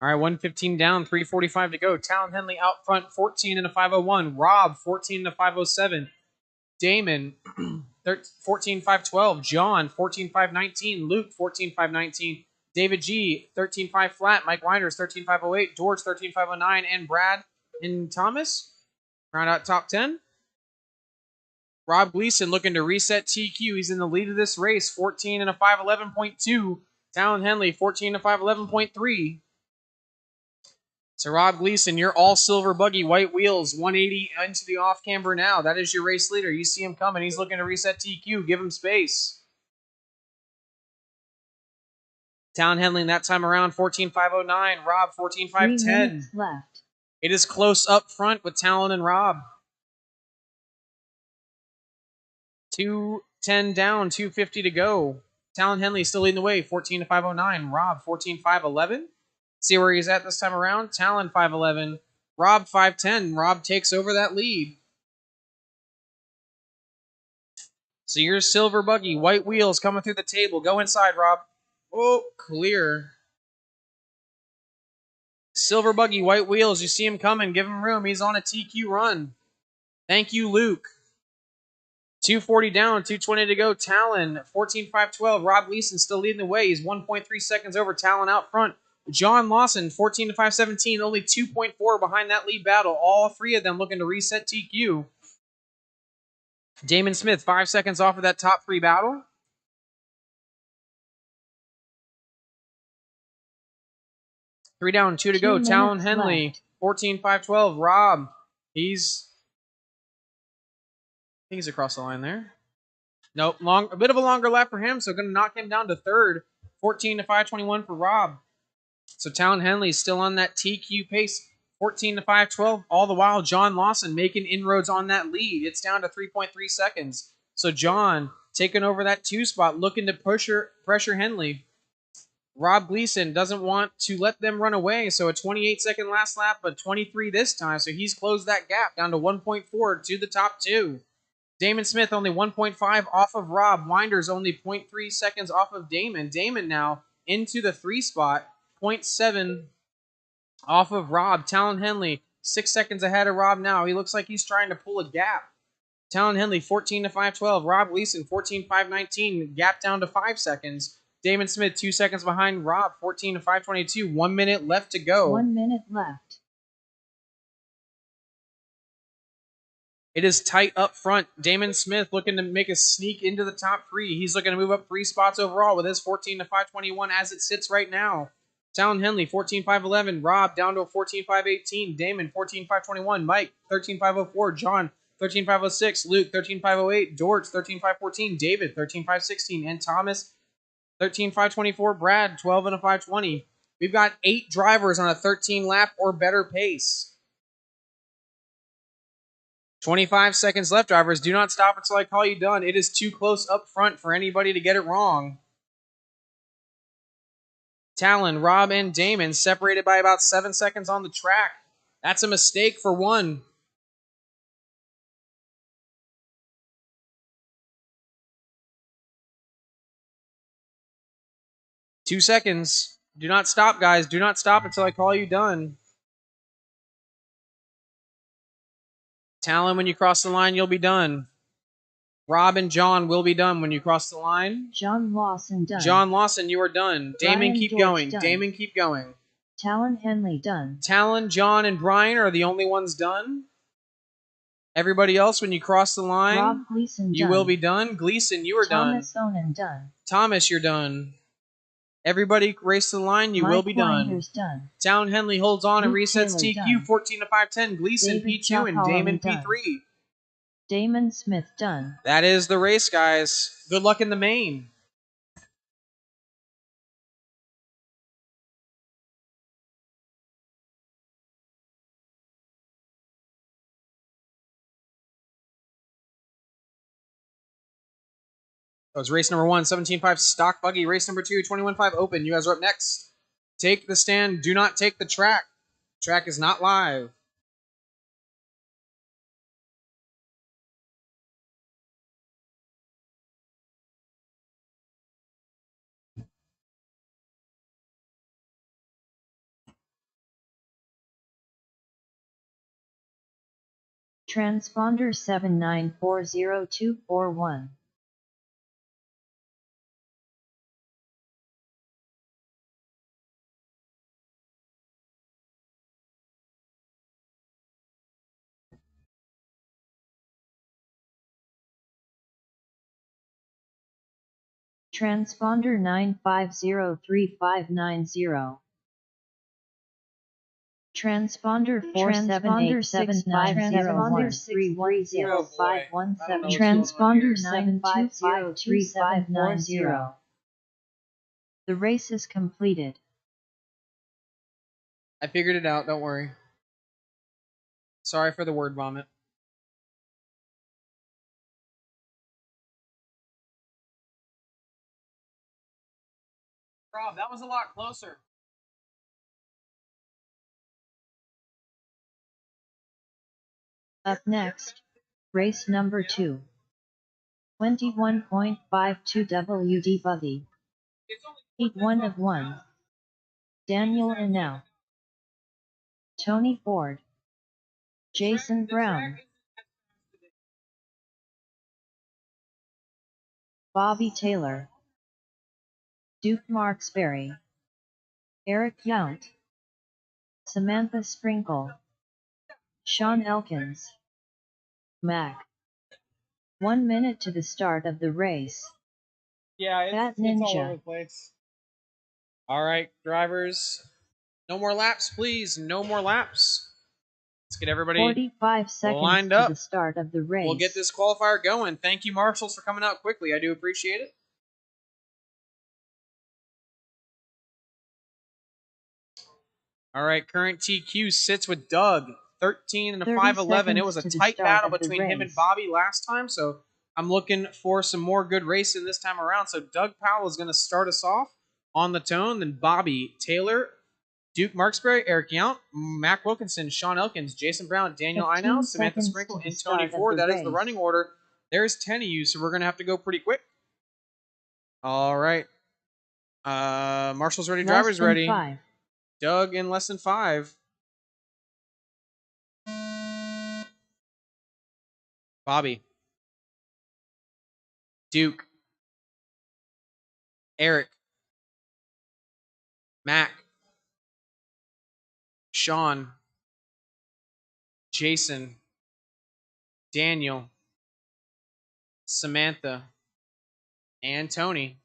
All right, 1:15 down, 3:45 to go. Talon Henley out front, 14 and a 5:01. Rob, 14 and a 5:07. Damon, 14.512. John, 14.519. Luke, 14.519. David G, 13.5 flat. Mike Winders, 13.508. George, 13.509. And Brad and Thomas round out top 10. Rob Gleason looking to reset TQ. He's in the lead of this race, 14 and a 5:11.2. Talon Henley, 14 and a 5:11.3. So Rob Gleason, you're all silver buggy, white wheels, 180 into the off camber now. That is your race leader. You see him coming. He's looking to reset TQ. Give him space. Talon Henley that time around, 14.509. Rob, 14.510. 3 minutes left. It is close up front with Talon and Rob. 2:10 down, 2:50 to go. Talon Henley still leading the way, 14 to 509. Rob, 14.511. See where he's at this time around. Talon 511. Rob 510. Rob takes over that lead. So your silver buggy, white wheels coming through the table. Go inside, Rob. Oh, clear. Silver buggy, white wheels. You see him coming. Give him room. He's on a TQ run. Thank you, Luke. 240 down, 220 to go. Talon, 14.512. Rob Gleason still leading the way. He's 1.3 seconds over Talon out front. John Lawson, 14.517, only 2.4 behind that lead battle. All three of them looking to reset TQ. Damon Smith, 5 seconds off of that top three battle. Three down, two to go. Talon Henley, 14.512. Rob, I think he's across the line there. Nope, a bit of a longer lap for him, so going to knock him down to third. 14.521 for Rob. So Talon Henley's still on that TQ pace, 14.512. All the while, John Lawson making inroads on that lead. It's down to 3.3 seconds. So John taking over that 2 spot, looking to pressure Henley. Rob Gleason doesn't want to let them run away, so a 28-second last lap, but 23 this time, so he's closed that gap down to 1.4 to the top 2. Damon Smith only 1.5 off of Rob. Winders only 0.3 seconds off of Damon. Damon now into the 3 spot, 0.7 off of Rob. Talon Henley 6 seconds ahead of Rob now. He looks like he's trying to pull a gap. Talon Henley 14.512. Rob Gleason 14.519. Gap down to 5 seconds. Damon Smith 2 seconds behind Rob, 14.522. 1 minute left to go. 1 minute left. It is tight up front. Damon Smith looking to make a sneak into the top 3. He's looking to move up 3 spots overall with his 14.521 as it sits right now. Talon Henley 14.511. Rob down to a 14.518. Damon 14.521. Mike 13.504. John 13.506. Luke 13.508. George 13.514. David 13.516. And Thomas 13.524. Brad 12 and a 520. We've got 8 drivers on a 13 lap or better pace. 25 seconds left, drivers. Do not stop until I call you done. It is too close up front for anybody to get it wrong. Talon, Rob, and Damon separated by about 7 seconds on the track. That's a mistake for one. Two seconds. Do not stop, guys. Do not stop until I call you done. Talon, when you cross the line, you'll be done. Rob and John will be done when you cross the line. John Lawson done. John Lawson, you are done. Damon, Brian keep George going. done. Damon, keep going. Talon Henley done. Talon, John, and Brian are the only ones done. Everybody else, when you cross the line, Rob Gleason you done. will be done. Gleason, you are Thomas done. Onan done. Thomas, you're done. Everybody race to the line, you Mike will be done. Winders done. Talon Henley holds on and Luke resets Taylor TQ done. 14 to 510. Gleason David P2 and Damon Chocolonely P3. done. Damon Smith done. That is the race, guys. Good luck in the main. That was race number 1, 17.5 stock buggy. Race number 2, 21.5 open. You guys are up next. Take the stand. Do not take the track. Track is not live. Transponder 79402241. Transponder 9503590. Transponder 4787501310517. Transponder 9503590. The race is completed. I figured it out. Don't worry. Sorry for the word vomit. Rob, that was a lot closer. Up next, race number 2. 21.52 WD Buggy. Heat 1 of 1. Daniel Enel. Tony Ford. Jason Brown. Bobby Taylor, Duke Marksberry, Eric Yount, Samantha Sprinkle, Sean Elkins, Mac. 1 minute to the start of the race. Yeah, Bat it's all over Ninja. the place. All right, drivers. No more laps, please. No more laps. Let's get everybody 45 seconds lined to up. the start of the race. We'll get this qualifier going. Thank you, marshals, for coming out quickly. I do appreciate it. All right, current TQ sits with Doug, 13 and a 5'11". It was a tight battle between him and Bobby last time, so I'm looking for some more good racing this time around. So Doug Powell is going to start us off on the tone, then Bobby Taylor, Duke Marksberry, Eric Yount, Mac Wilkinson, Sean Elkins, Jason Brown, Daniel Inau, Samantha Sprinkle, and Tony Ford. That is the running order. There's 10 of you, so we're going to have to go pretty quick. All right. Marshall's ready, drivers ready. 5. Doug in less than 5. Bobby. Duke. Eric. Mac. Sean. Jason. Daniel. Samantha. And Tony.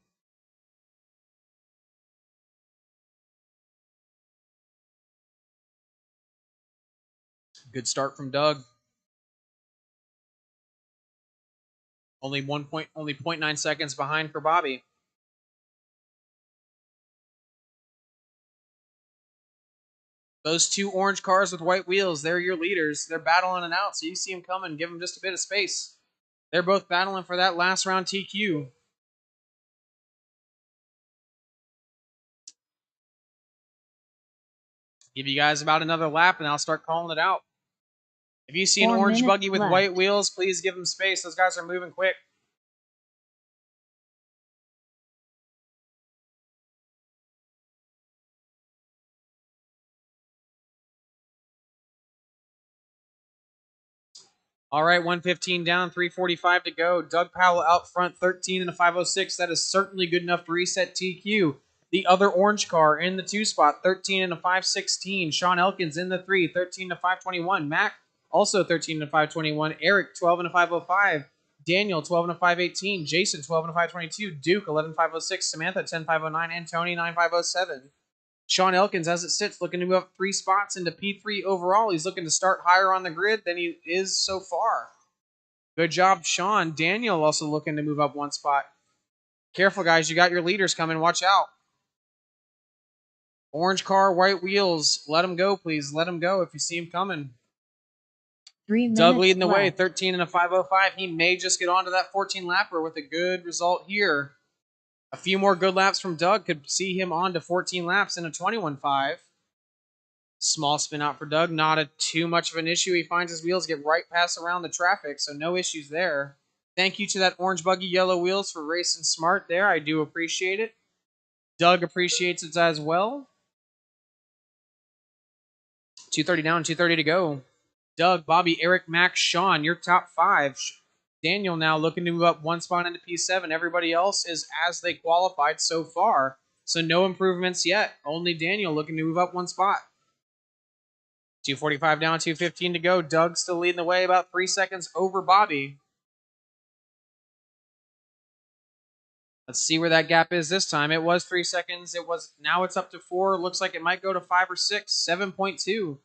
Good start from Doug. Only 0.9 seconds behind for Bobby. Those two orange cars with white wheels, they're your leaders. They're battling it out, so you see them coming. Give them just a bit of space. They're both battling for that last round TQ. Give you guys about another lap, and I'll start calling it out. If you see an orange buggy with white wheels, please give them space. Those guys are moving quick. All right, 1:15 down, 3:45 to go. Doug Powell out front, 13 and a 5:06. That is certainly good enough to reset TQ. The other orange car in the 2 spot, 13 and a 5:16. Sean Elkins in the 3, 13 and a 5:21. Mac also 13 and a 5:21. Eric 12 and a 5:05. Daniel 12 and a 5:18. Jason 12 and a 5:22. Duke 11 5:06. Samantha 10 5:09. And Tony 9 5:07. Sean Elkins, as it sits, looking to move up 3 spots into P3 overall. He's looking to start higher on the grid than he is so far. Good job, Sean. Daniel also looking to move up 1 spot. Careful, guys. You got your leaders coming. Watch out. Orange car, white wheels. Let them go, please. Let them go if you see them coming. 3 minutes Doug leading the left. way, 13 and a 5:05. He may just get onto that 14 lapper with a good result here. A few more good laps from Doug could see him on to 14 laps in a 21.5. Small spin out for Doug. Not too much of an issue. He finds his wheels get right past around the traffic, so no issues there. Thank you to that orange buggy, yellow wheels for racing smart there. I do appreciate it. Doug appreciates it as well. 2:30 down, 2:30 to go. Doug, Bobby, Eric, Max, Sean, your top 5. Daniel now looking to move up 1 spot into P7. Everybody else is as they qualified so far. So no improvements yet. Only Daniel looking to move up 1 spot. 2:45 down, 2:15 to go. Doug still leading the way, about 3 seconds over Bobby. Let's see where that gap is this time. It was 3 seconds. Now it's up to 4. Looks like it might go to 5 or 6. 7.2.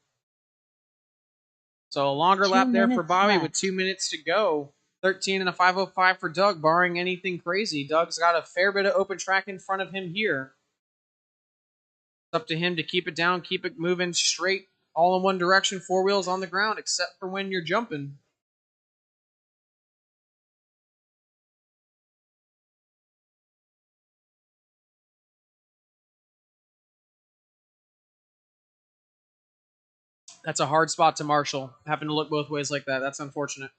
So a longer lap there for Bobby with 2 minutes to go. 13 and a 5:05 for Doug, barring anything crazy. Doug's got a fair bit of open track in front of him here. It's up to him to keep it down, keep it moving straight, all in one direction, 4 wheels on the ground, except for when you're jumping. That's a hard spot to marshal, having to look both ways like that. That's unfortunate.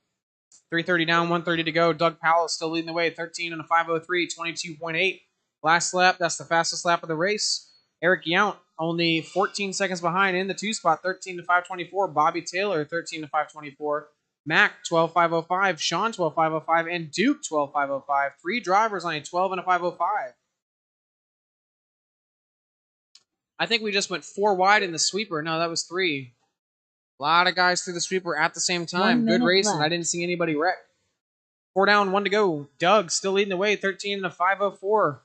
3:30 down, 1:30 to go. Doug Powell is still leading the way, 13 and a 5:03, 22.8. Last lap, that's the fastest lap of the race. Eric Yount only 14 seconds behind in the 2 spot, 13 to 5:24. Bobby Taylor, 13 to 5:24. Mac 12505, Sean 12505, and Duke 12505. 3 drivers on a 12 and a 505. I think we just went 4 wide in the sweeper. No, that was 3. A lot of guys through the sweeper at the same time. Good racing. I didn't see anybody wreck. 4 down, 1 to go. Doug still leading the way, 13 and a 504.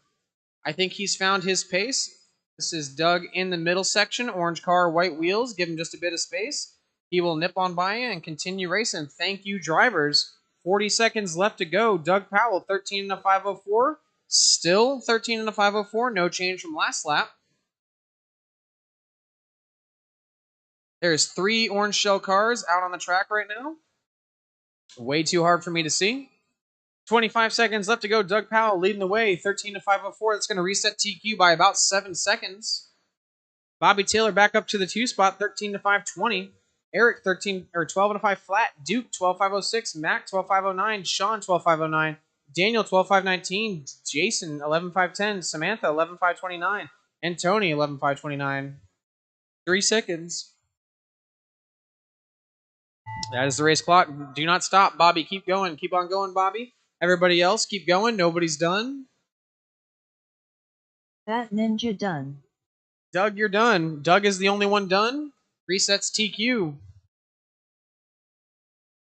I think he's found his pace. This is Doug in the middle section. Orange car, white wheels. Give him just a bit of space. He will nip on by you and continue racing. Thank you, drivers. 40 seconds left to go. Doug Powell, 13 and a 504. Still 13 and a 504. No change from last lap. There's 3 orange shell cars out on the track right now. Way too hard for me to see. 25 seconds left to go. Doug Powell leading the way, 13 to 504. That's going to reset TQ by about 7 seconds. Bobby Taylor back up to the 2 spot, 13 to 520. Eric 13 or 12 and a 5 flat. Duke 12506. Mac 12509. Sean 12509. Daniel 12519. Jason 11510. Samantha 11529. And Tony 11529. 3 seconds. That is the race clock. Do not stop, Bobby. Keep going. Keep on going, Bobby. Everybody else, keep going. Nobody's done. Fat Ninja done. Doug, you're done. Doug is the only one done. Resets TQ.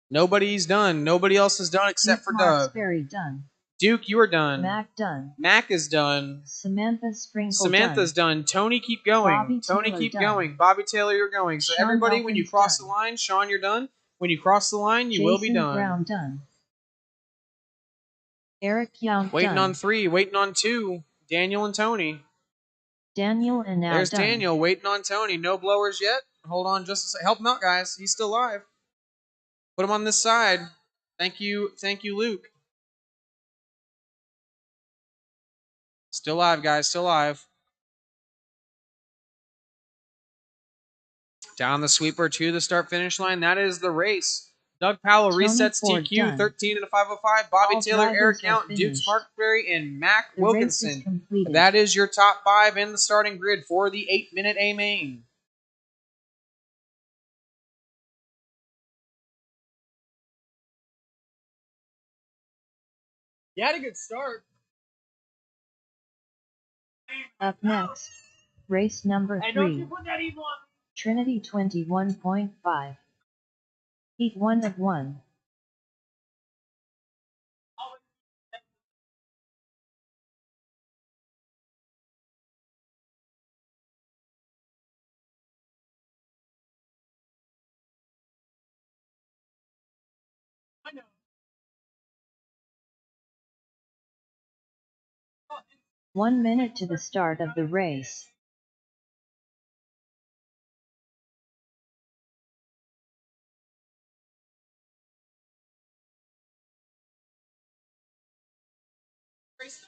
Nobody's done. Nobody else is done except for Doug. Marksberry done. Duke, you are done. Mac done. Mac is done. Samantha Sprinkle Samantha's done. Tony, keep going. Bobby Tony, Taylor keep done. going. Bobby Taylor, you're going. So Sean everybody, Hawkins when you cross done. the line, Sean, you're done. When you cross the line, you Jason will be done. Brown done. Eric Young Waiting done. on 3. Waiting on 2. Daniel and Tony. Daniel and now There's done. Daniel waiting on Tony. No blowers yet. Hold on just a second. Help him out, guys. He's still alive. Put him on this side. Thank you, Luke. Still alive, guys. Still alive. Down the sweeper to the start-finish line. That is the race. Doug Powell Tony resets Ford TQ, done. 13 and a 505. Bobby All Taylor, Eric drivers are Count, Duke finished. Smartberry, and Mac The race is Wilkinson. completed. That is your top 5 in the starting grid for the 8-minute A main. You had a good start. Up next, race number 3. Trinity 21.5. Heat 1 of 1. One minute to the start of the race. Race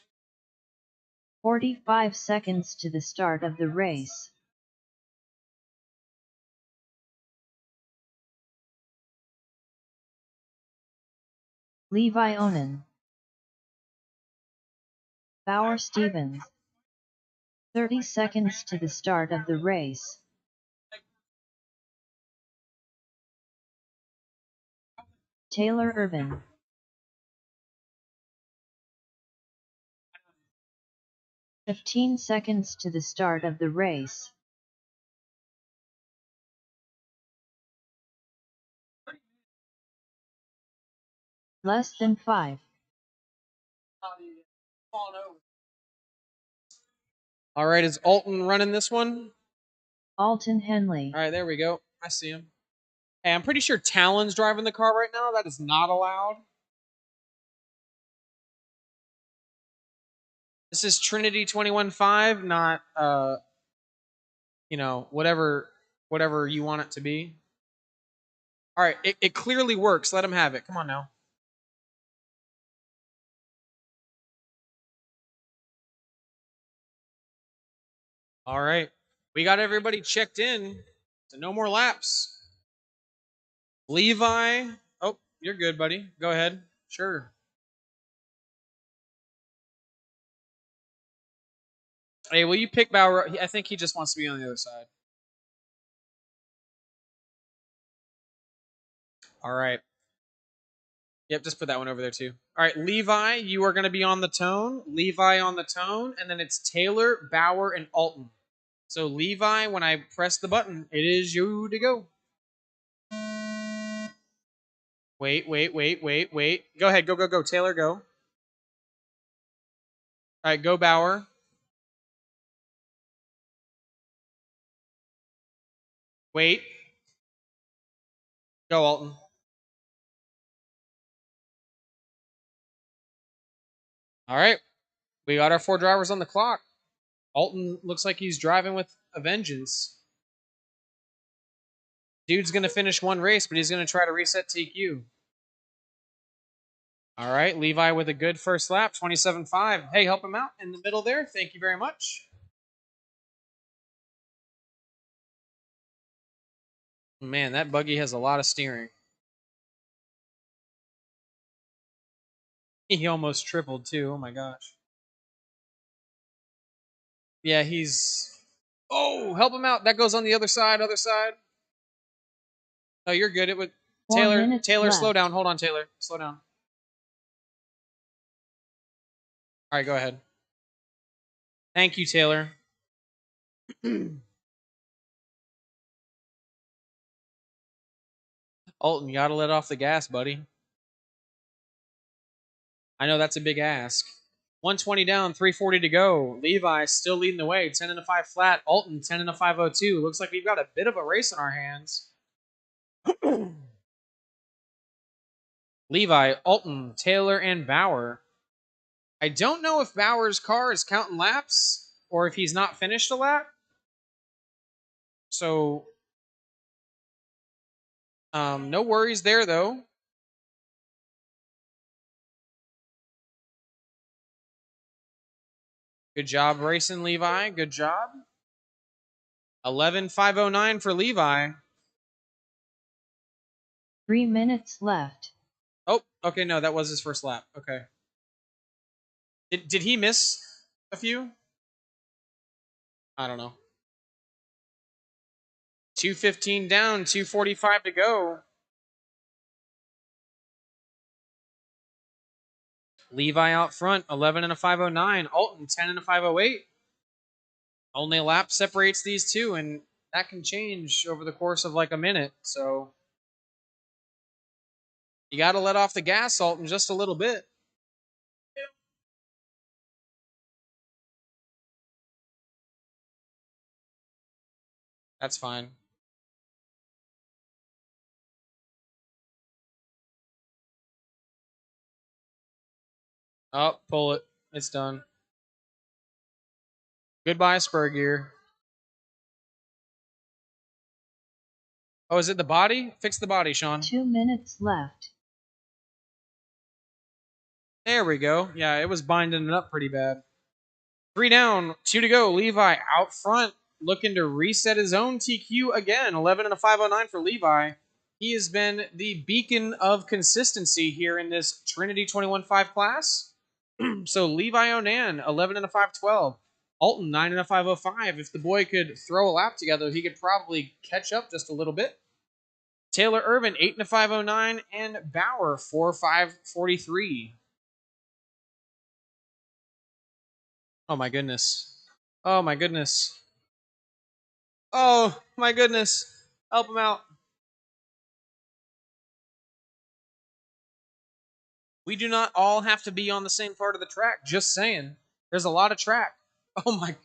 45 seconds to the start of the race. Levi Onan. Bauer Stevens. 30 seconds to the start of the race. Taylor Irvin. 15 seconds to the start of the race. Less than 5. All right, is Alton running this one? Alton Henley. All right, there we go. I see him. Hey, I'm pretty sure Talon's driving the car right now. That is not allowed. This is Trinity 21.5, not whatever you want it to be. All right, it clearly works. Let him have it. Come on now. All right, we got everybody checked in, so no more laps. Levi, oh, you're good, buddy. Go ahead. Sure. Hey, will you pick Bauer? I think he just wants to be on the other side. All right. Yep, just put that one over there too. All right, Levi, you are going to be on the tone. Levi on the tone, and then it's Taylor, Bauer, and Alton. So Levi, when I press the button, it is you to go. Wait. Go ahead, go. Taylor, go. All right, go Bauer. Wait. Go Alton. All right, we got our 4 drivers on the clock. Alton looks like he's driving with a vengeance. Dude's going to finish one race, but he's going to try to reset TQ. All right, Levi with a good first lap, 27.5. Hey, help him out in the middle there. Thank you very much. Man, that buggy has a lot of steering. He almost tripled too. Oh my gosh. Yeah, he's. Oh, help him out. That goes on the other side. Other side. No, you're good. It would. 4 Taylor, minutes Taylor, left. slow down. Hold on, Taylor. Slow down. All right, go ahead. Thank you, Taylor. Alton, you got to let off the gas, buddy. I know that's a big ask. 120 down, 340 to go. Levi still leading the way. 10 and a 5 flat. Alton 10 and a 502. Looks like we've got a bit of a race in our hands. Levi, Alton, Taylor, and Bauer. I don't know if Bauer's car is counting laps or if he's not finished a lap. So, no worries there, though. Good job racing, Levi. Good job. 11.509 for Levi. 3 minutes left. Oh, okay, no, that was his first lap. Okay. Did he miss a few? I don't know. 215 down, 245 to go. Levi out front, 11 and a 509. Alton, 10 and a 508. Only a lap separates these two, and that can change over the course of like a minute. So you got to let off the gas, Alton, just a little bit. That's fine. Oh, pull it. It's done. Goodbye, spur gear. Oh, is it the body? Fix the body, Sean. 2 minutes left. There we go. Yeah, it was binding it up pretty bad. 3 down, 2 to go. Levi out front, looking to reset his own TQ again. 11 and a 509 for Levi. He has been the beacon of consistency here in this Trinity 21.5 class. So Levi Onan, 11 and a 512. Alton, 9 and a 505. If the boy could throw a lap together, he could probably catch up just a little bit. Taylor Irvin, 8 and a 509. And Bauer, 4.543. Oh my goodness. Oh my goodness. Oh my goodness. Help him out. We do not all have to be on the same part of the track. Just saying. There's a lot of track. Oh my.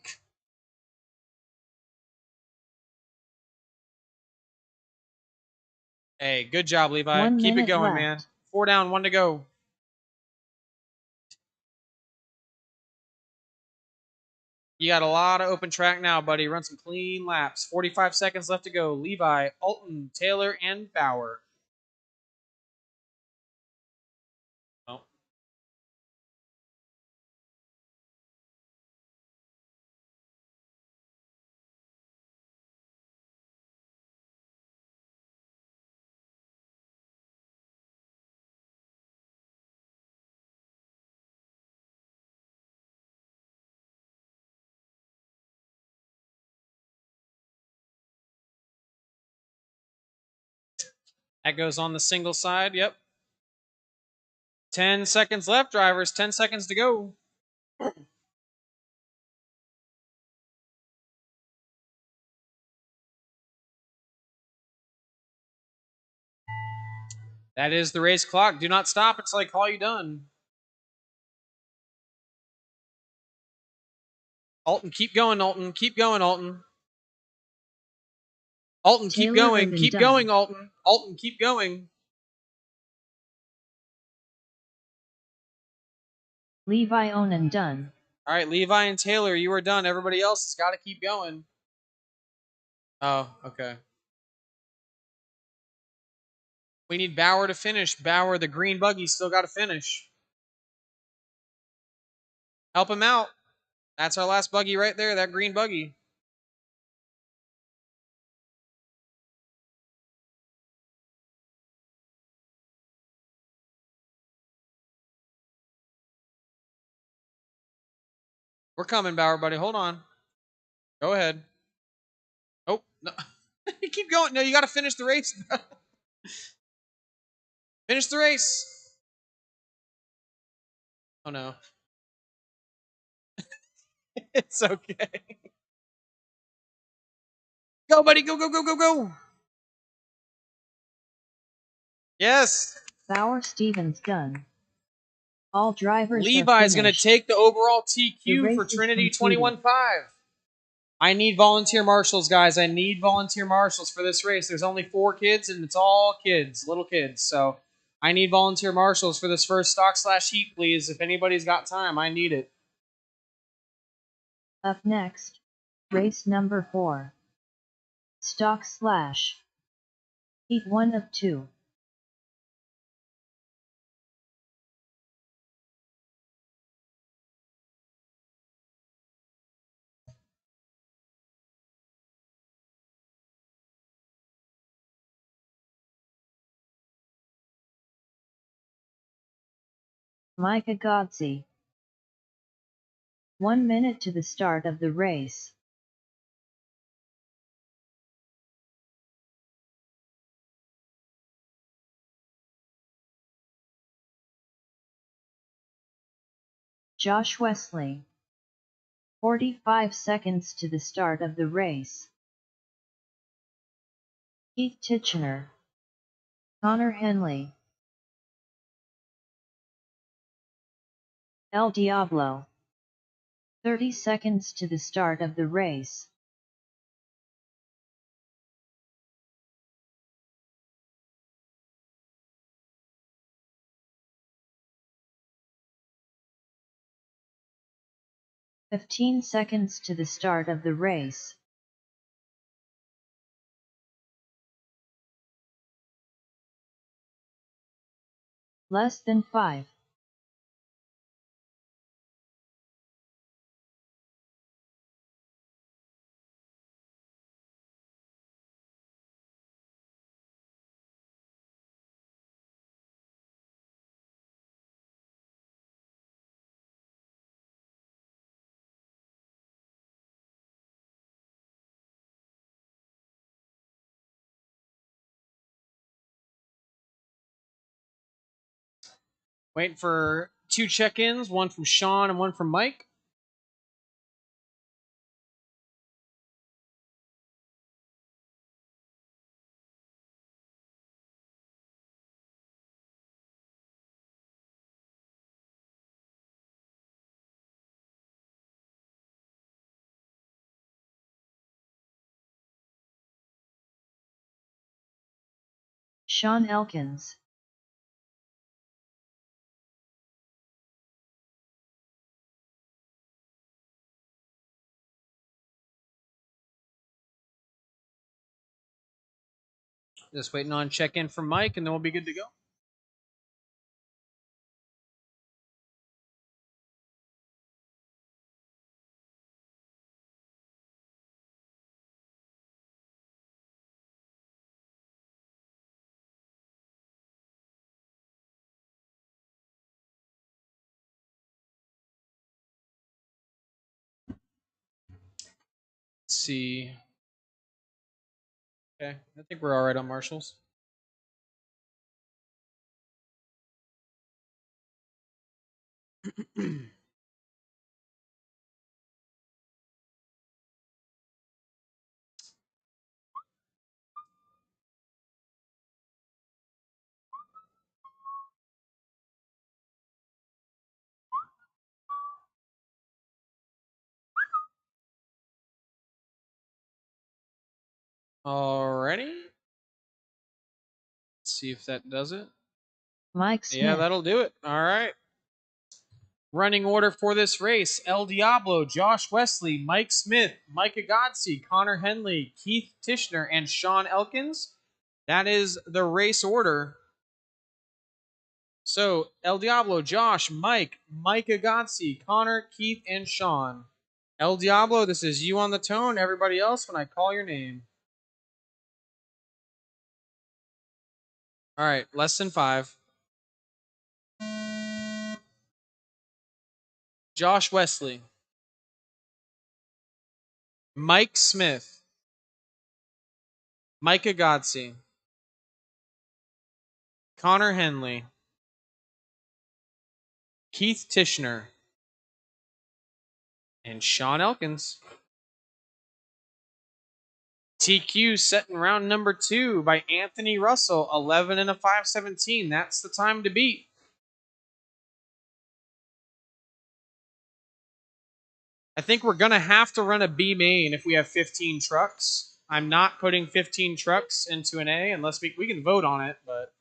Hey, good job, Levi. 1 Keep it minute going, left. man. 4 down, 1 to go. You got a lot of open track now, buddy. Run some clean laps. 45 seconds left to go. Levi, Alton, Taylor, and Bauer. Oh. That goes on the single side. Yep. 10 seconds left, drivers. 10 seconds to go. That is the race clock. Do not stop until I call you done. Alton, keep going, Alton. Keep going, Alton. Alton, keep Taylor going. Irvin Keep done. going, Alton. Alton, keep going. Levi Onan done. All right, Levi and Taylor, you are done. Everybody else has got to keep going. Oh, okay. We need Bauer to finish. Bauer, the green buggy, still got to finish. Help him out. That's our last buggy right there, that green buggy. We're coming, Bauer, buddy. Hold on. Go ahead. Oh, no. You keep going. No, you got to finish the race. Finish the race. Oh, no. It's okay. Go, buddy. Go, go, go, go, go. Yes. Bauer Stevens done. All drivers Levi's have going to finished. take the overall The TQ race for is Trinity concluded. 21.5. I need volunteer marshals, guys. I need volunteer marshals for this race. There's only 4 kids, and it's all kids, little kids. So I need volunteer marshals for this first stock/heat, please. If anybody's got time, I need it. Up next, race number 4. Stock/Heat 1 of 2. Micah Godsey. 1 minute to the start of the race. Josh Wesley. 45 seconds to the start of the race. Keith Titchener. Connor Henley. El Diablo. 30 seconds to the start of the race. "15 seconds to the start of the race. Less than 5. Waiting for 2 check-ins, one from Sean and one from Mike. Sean Elkins. Just waiting on check-in from Mike, and then we'll be good to go. Let's see. Okay, I think we're all right on marshals. Alrighty. Let's see if that does it. Mike Smith. Yeah, that'll do it. All right. Running order for this race: El Diablo, Josh Wesley, Mike Smith, Micah Godsey, Connor Henley, Keith Tishner, and Sean Elkins. That is the race order. So, El Diablo, Josh, Mike, Micah Godsey, Connor, Keith, and Sean. El Diablo, this is you on the tone. Everybody else, when I call your name. All right, less than 5. Josh Wesley, Mike Smith, Micah Godsey, Connor Henley, Keith Tishner, and Sean Elkins. TQ set in round number 2 by Anthony Russell, 11 and a 517. That's the time to beat. I think we're going to have to run a B main if we have 15 trucks. I'm not putting 15 trucks into an A unless we can vote on it, but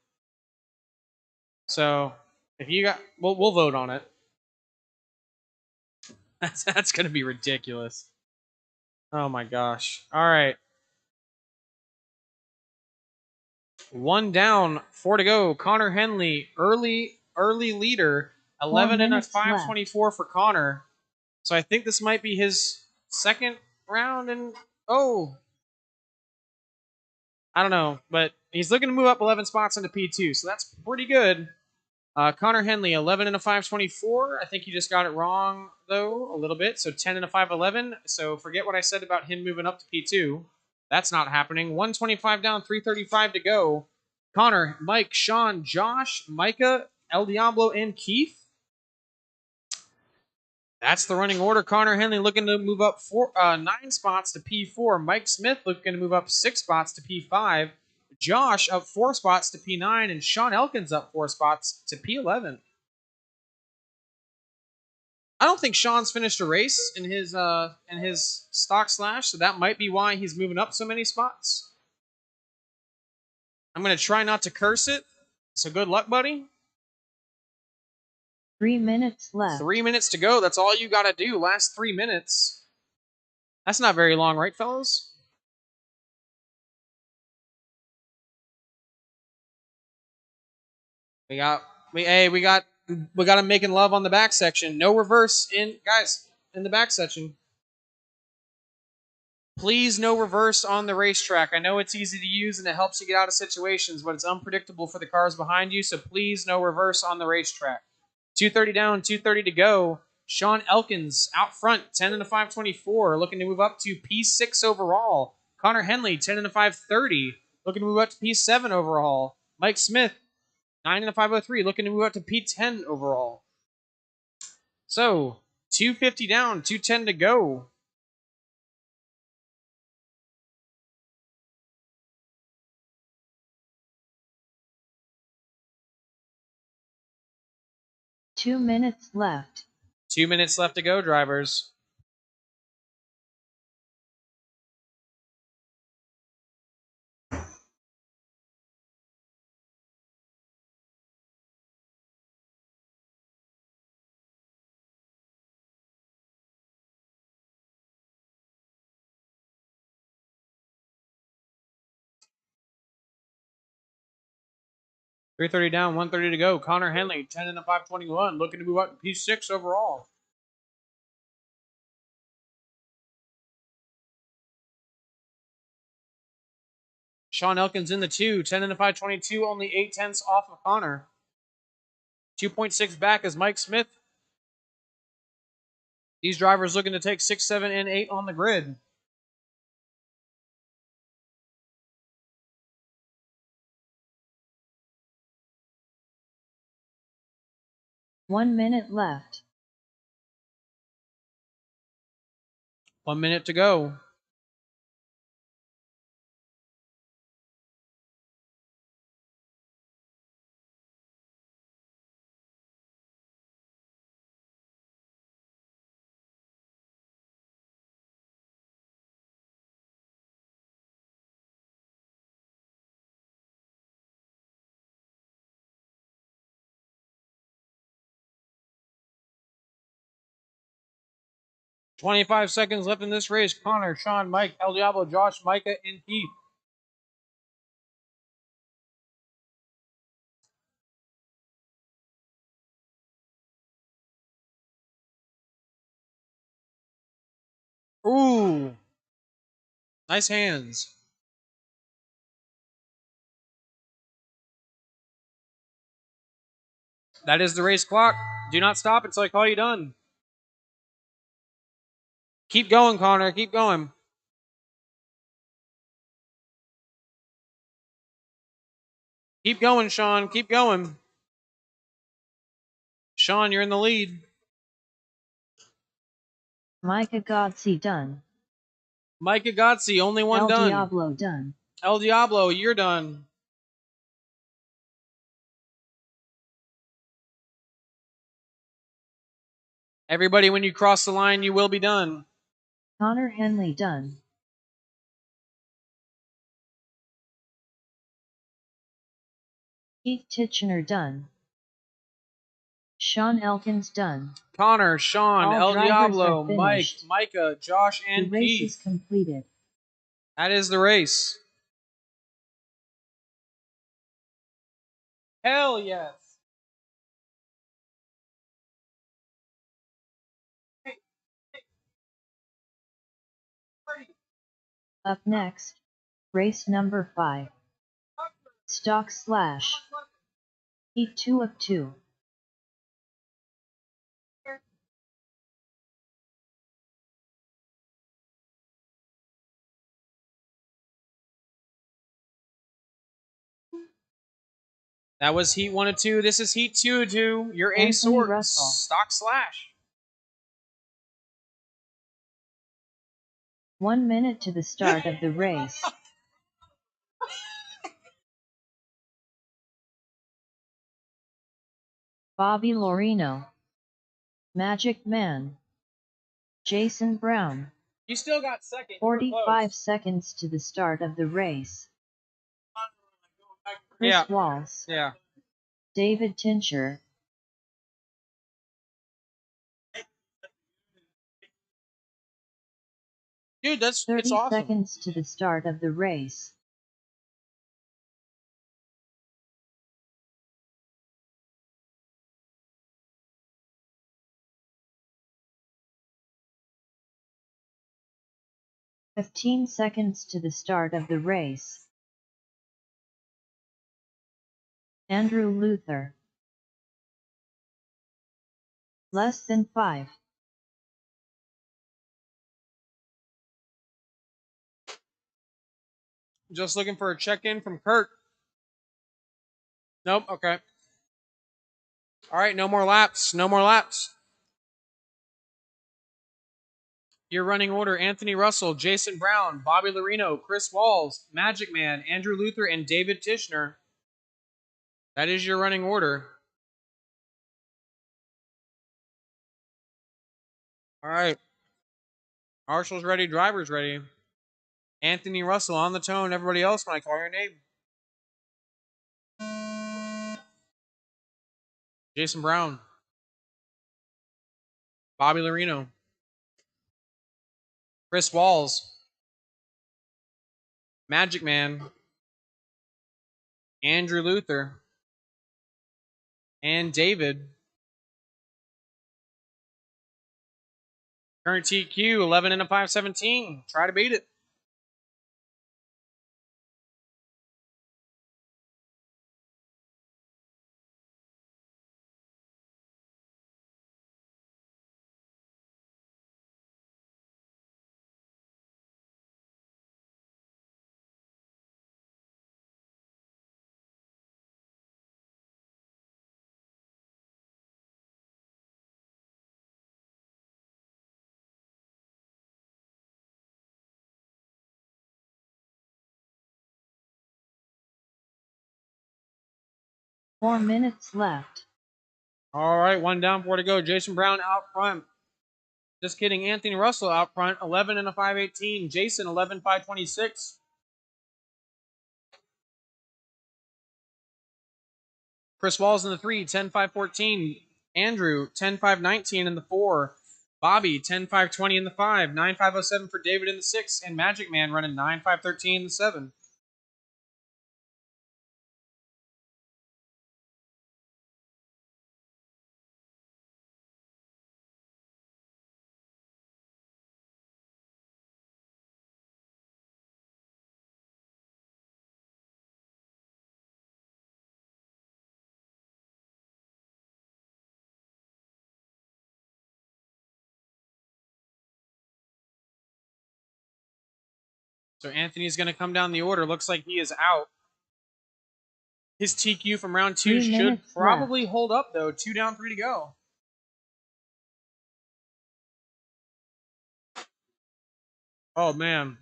so if you got we'll vote on it. That's going to be ridiculous. Oh my gosh. All right. 1 down, 4 to go. Connor Henley, early leader, 11 and a 524 for Connor. So I think this might be his second round, and I don't know, but he's looking to move up 11 spots into P2, so that's pretty good. Connor Henley, 11 and a 524. I think you just got it wrong, though, a little bit. So 10 and a 511. So forget what I said about him moving up to P2. That's not happening. 125 down, 335 to go. Connor, Mike, Sean, Josh, Micah, El Diablo, and Keith. That's the running order. Connor Henley looking to move up 9 spots to P4. Mike Smith looking to move up 6 spots to P5. Josh up 4 spots to P9. And Sean Elkins up 4 spots to P11. I don't think Sean's finished a race in his stock slash, so that might be why he's moving up so many spots. I'm going to try not to curse it. So good luck, buddy. 3 minutes left. 3 minutes to go. That's all you got to do. Last 3 minutes. That's not very long, right, fellas? We got him making love on the back section. No reverse in the back section. Please, no reverse on the racetrack. I know it's easy to use and it helps you get out of situations, but it's unpredictable for the cars behind you, so please, no reverse on the racetrack. 230 down, 230 to go. Sean Elkins out front, 10 and a 524, looking to move up to P6 overall. Connor Henley, 10 and a 530, looking to move up to P7 overall. Mike Smith, 9 and a 503, looking to move up to P10 overall. So, 250 down, 210 to go. Two minutes left. 2 minutes left to go, drivers. .330 down, 130 to go. Connor Henley, 10 and a 521, looking to move up to P6 overall. Sean Elkins in the 2, 10 and a 522, only 0.8 off of Connor. 2.6 back is Mike Smith. These drivers looking to take 6, 7, and 8 on the grid. 1 minute left. 1 minute to go. "25 seconds left in this race. Connor, Sean, Mike, El Diablo, Josh, Micah, and Keith." Ooh. Nice hands. That is the race clock. Do not stop until I call you done. Keep going, Connor. Keep going. Keep going, Sean. Keep going. Sean, you're in the lead. Micah Godsey done. Micah Gotzi, only one El done. Diablo done. El Diablo, you're done. Everybody, when you cross the line, you will be done. Connor Henley done. Keith Titchener done. Sean Elkins done. Connor, Sean, All El drivers Diablo, are Mike, finished. Micah, Josh, The and race is Keith. completed. That is the race. Hell yes. Up next, race number 5. Stock Slash. Heat 2 of 2. That was Heat 1 of 2. This is Heat 2 of 2. Your A Anthony Sword. Russell. Stock Slash. 1 minute to the start of the race. Bobby Lorino. Magic Man. Jason Brown. You still got second. 45 seconds to the start of the race. Chris Yeah. Walls. Yeah. David Tincher. Dude, it's 30 awesome. seconds to the start of the race. "15 seconds to the start of the race. Andrew Luther. Less than 5. Just looking for a check-in from Kurt. Nope, okay. All right, no more laps. No more laps. Your running order: Anthony Russell, Jason Brown, Bobby Lorino, Chris Walls, Magic Man, Andrew Luther, and David Tishner. That is your running order. All right. Marshall's ready, driver's ready. Anthony Russell on the tone. Everybody else, when I call your name. Jason Brown. Bobby Lorino. Chris Walls. Magic Man. Andrew Luther. And David. Current TQ, 11 and a 517. Try to beat it. 4 minutes left. All right, 1 down, 4 to go. Jason Brown out front. Just kidding. Anthony Russell out front, 11 and a 5.18. Jason, 11.526. Chris Walls in the 3, 10.514. Andrew, 10.519 in the 4. Bobby, 10.520 in the 5. 9.507 for David in the 6. And Magic Man running 9.513 in the 7. So Anthony's going to come down the order. Looks like he is out. His TQ from round 2 should probably hold up, though. 2 down, 3 to go. Oh, man.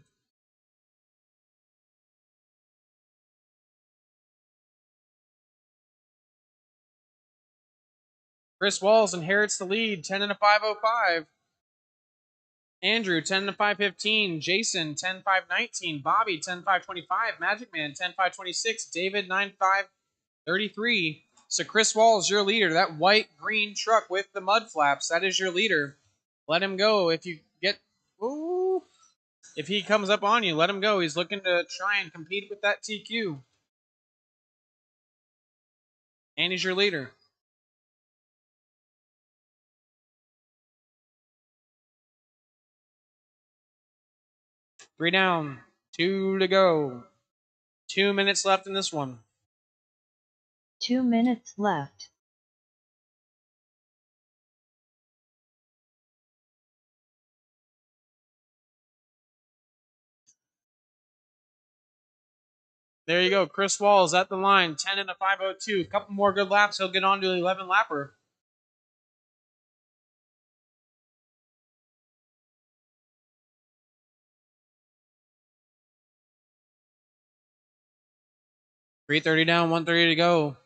Chris Walls inherits the lead, 10 and a 5.05. Andrew, 10 and a 5.15. Jason, 10.519. Bobby, 10.525. Magic Man, 10.526. David, 9.533. So Chris Walls, your leader. That white-green truck with the mud flaps, that is your leader. Let him go. If you get... Ooh. If he comes up on you, let him go. He's looking to try and compete with that TQ. And he's your leader. Three down, 2 to go. 2 minutes left in this one. 2 minutes left. There you go. Chris Walls at the line, 10 and a 5.02. A couple more good laps, he'll get on to the 11 lapper. .330 down, 130 to go.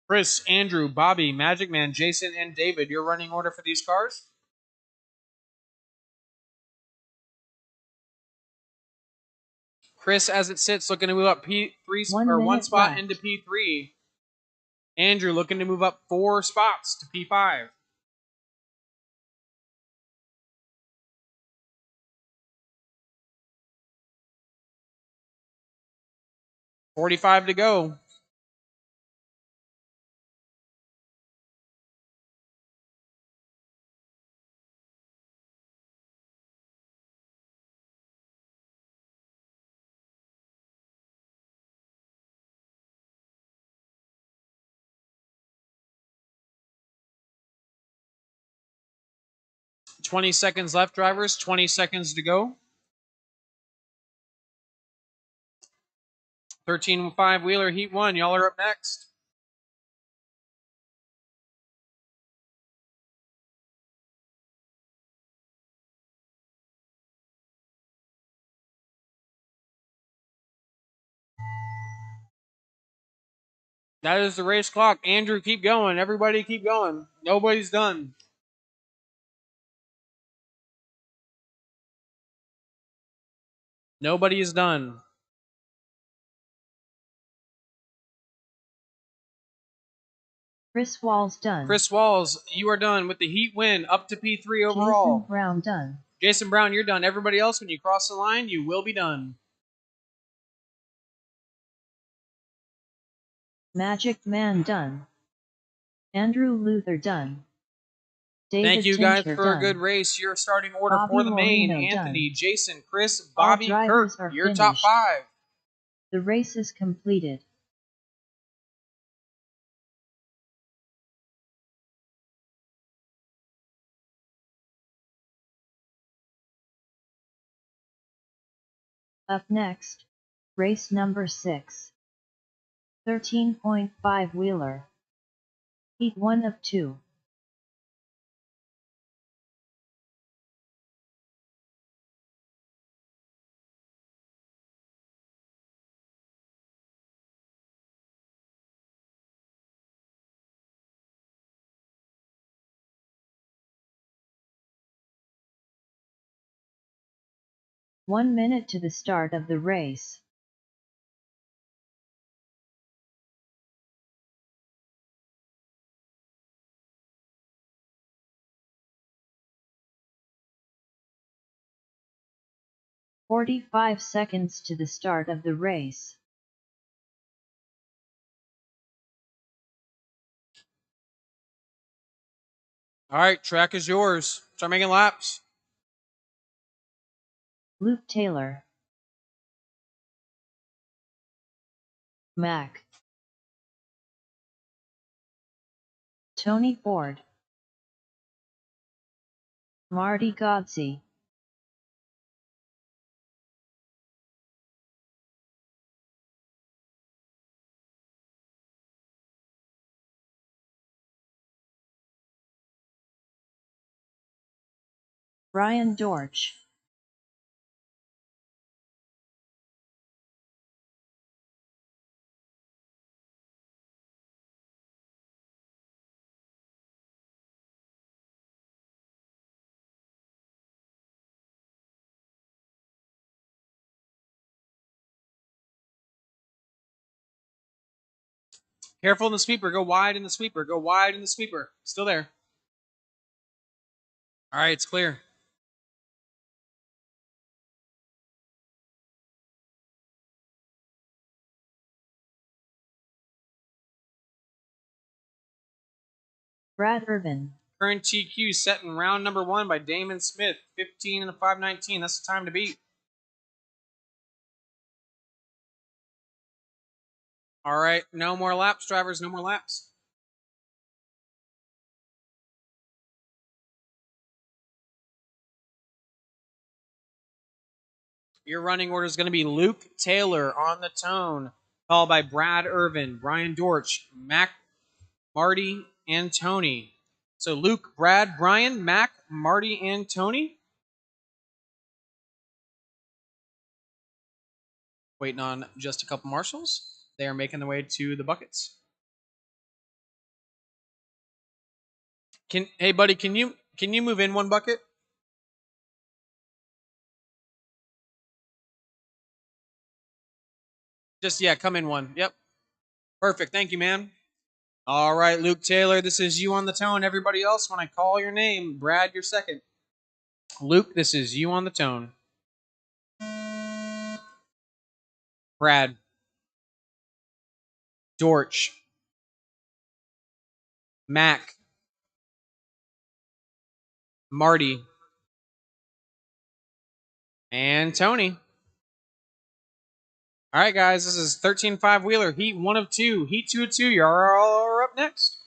Chris, Andrew, Bobby, Magic Man, Jason, and David, your running order for these cars? Chris, as it sits, looking to move up one spot left into P3. Andrew looking to move up 4 spots to P5. .45 to go. .20 seconds left, drivers. 20 seconds to go. 13.5 Wheeler Heat 1. Y'all are up next. That is the race clock. Andrew, keep going. Everybody keep going. Nobody's done. Nobody is done. Chris Walls done. Chris Walls, you are done with the Heat win, up to P3 overall. Jason Brown done. Jason Brown, you're done. Everybody else, when you cross the line, you will be done. Magic Man done. Andrew Luther done. David Thank you guys Tincher for done. a good race. Your starting order Bobby for the main: Moreno Anthony, done. Jason, Chris, Bobby, All Kurt. drivers are Your finished. top 5. The race is completed. Up next, race number 6. 13.5 Wheeler. Heat 1 of 2. One minute to the start of the race. "45 seconds to the start of the race. All right, track is yours. Start making laps. Luke Taylor. Mac. Tony Ford. Marty Godsey. Brian Dortch. Careful in the sweeper. Go wide in the sweeper. Go wide in the sweeper. Still there. All right, it's clear. Brad Irvin. Current TQ set in round number 1 by Damon Smith. 15 and a 5:19. That's the time to beat. All right, no more laps, drivers. No more laps. Your running order is going to be Luke Taylor on the tone, followed by Brad Irvin, Brian Dortch, Mac, Marty, and Tony. So Luke, Brad, Brian, Mac, Marty, and Tony. Waiting on just a couple marshals. They are making their way to the buckets. Hey buddy, can you move in one bucket? Just come in one. Yep. Perfect. Thank you, man. All right, Luke Taylor, this is you on the tone. Everybody else, when I call your name, Brad, you're second. Luke, this is you on the tone. Brad. Dortch. Mac. Marty. And Tony. All right, guys, this is 13.5 Wheeler, Heat 1 of 2. Heat 2 of 2, you're all up next.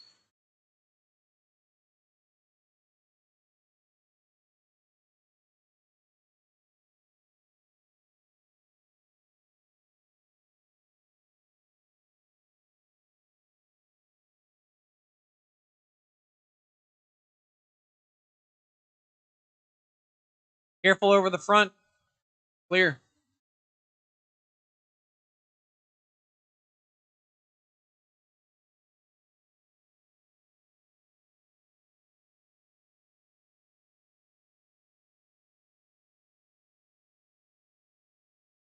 Careful over the front. Clear.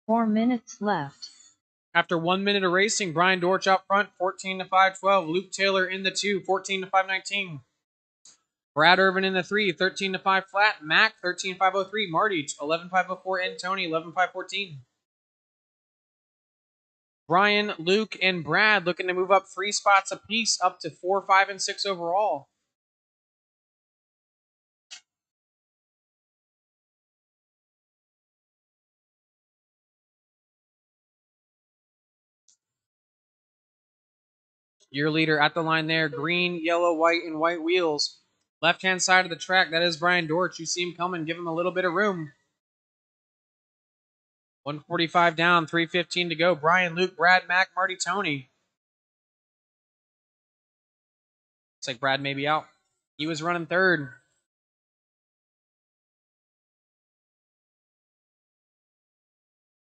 "4 minutes left. After 1 minute of racing, Brian Dortch out front, 14 to 5:12. Luke Taylor in the 2, 14 to 5:19. Brad Irvin in the 3, 13 to 5 flat. Mac, 13.503. Marty, 11.504. And Tony, 11.514. Brian, Luke, and Brad looking to move up 3 spots apiece, up to 4, 5, and 6 overall. Your leader at the line there, green, yellow, white, and white wheels. Left-hand side of the track, that is Brian Dortch. You see him coming, give him a little bit of room. 145 down, 3:15 to go. Brian, Luke, Brad, Mac, Marty, Tony. Looks like Brad may be out. He was running third.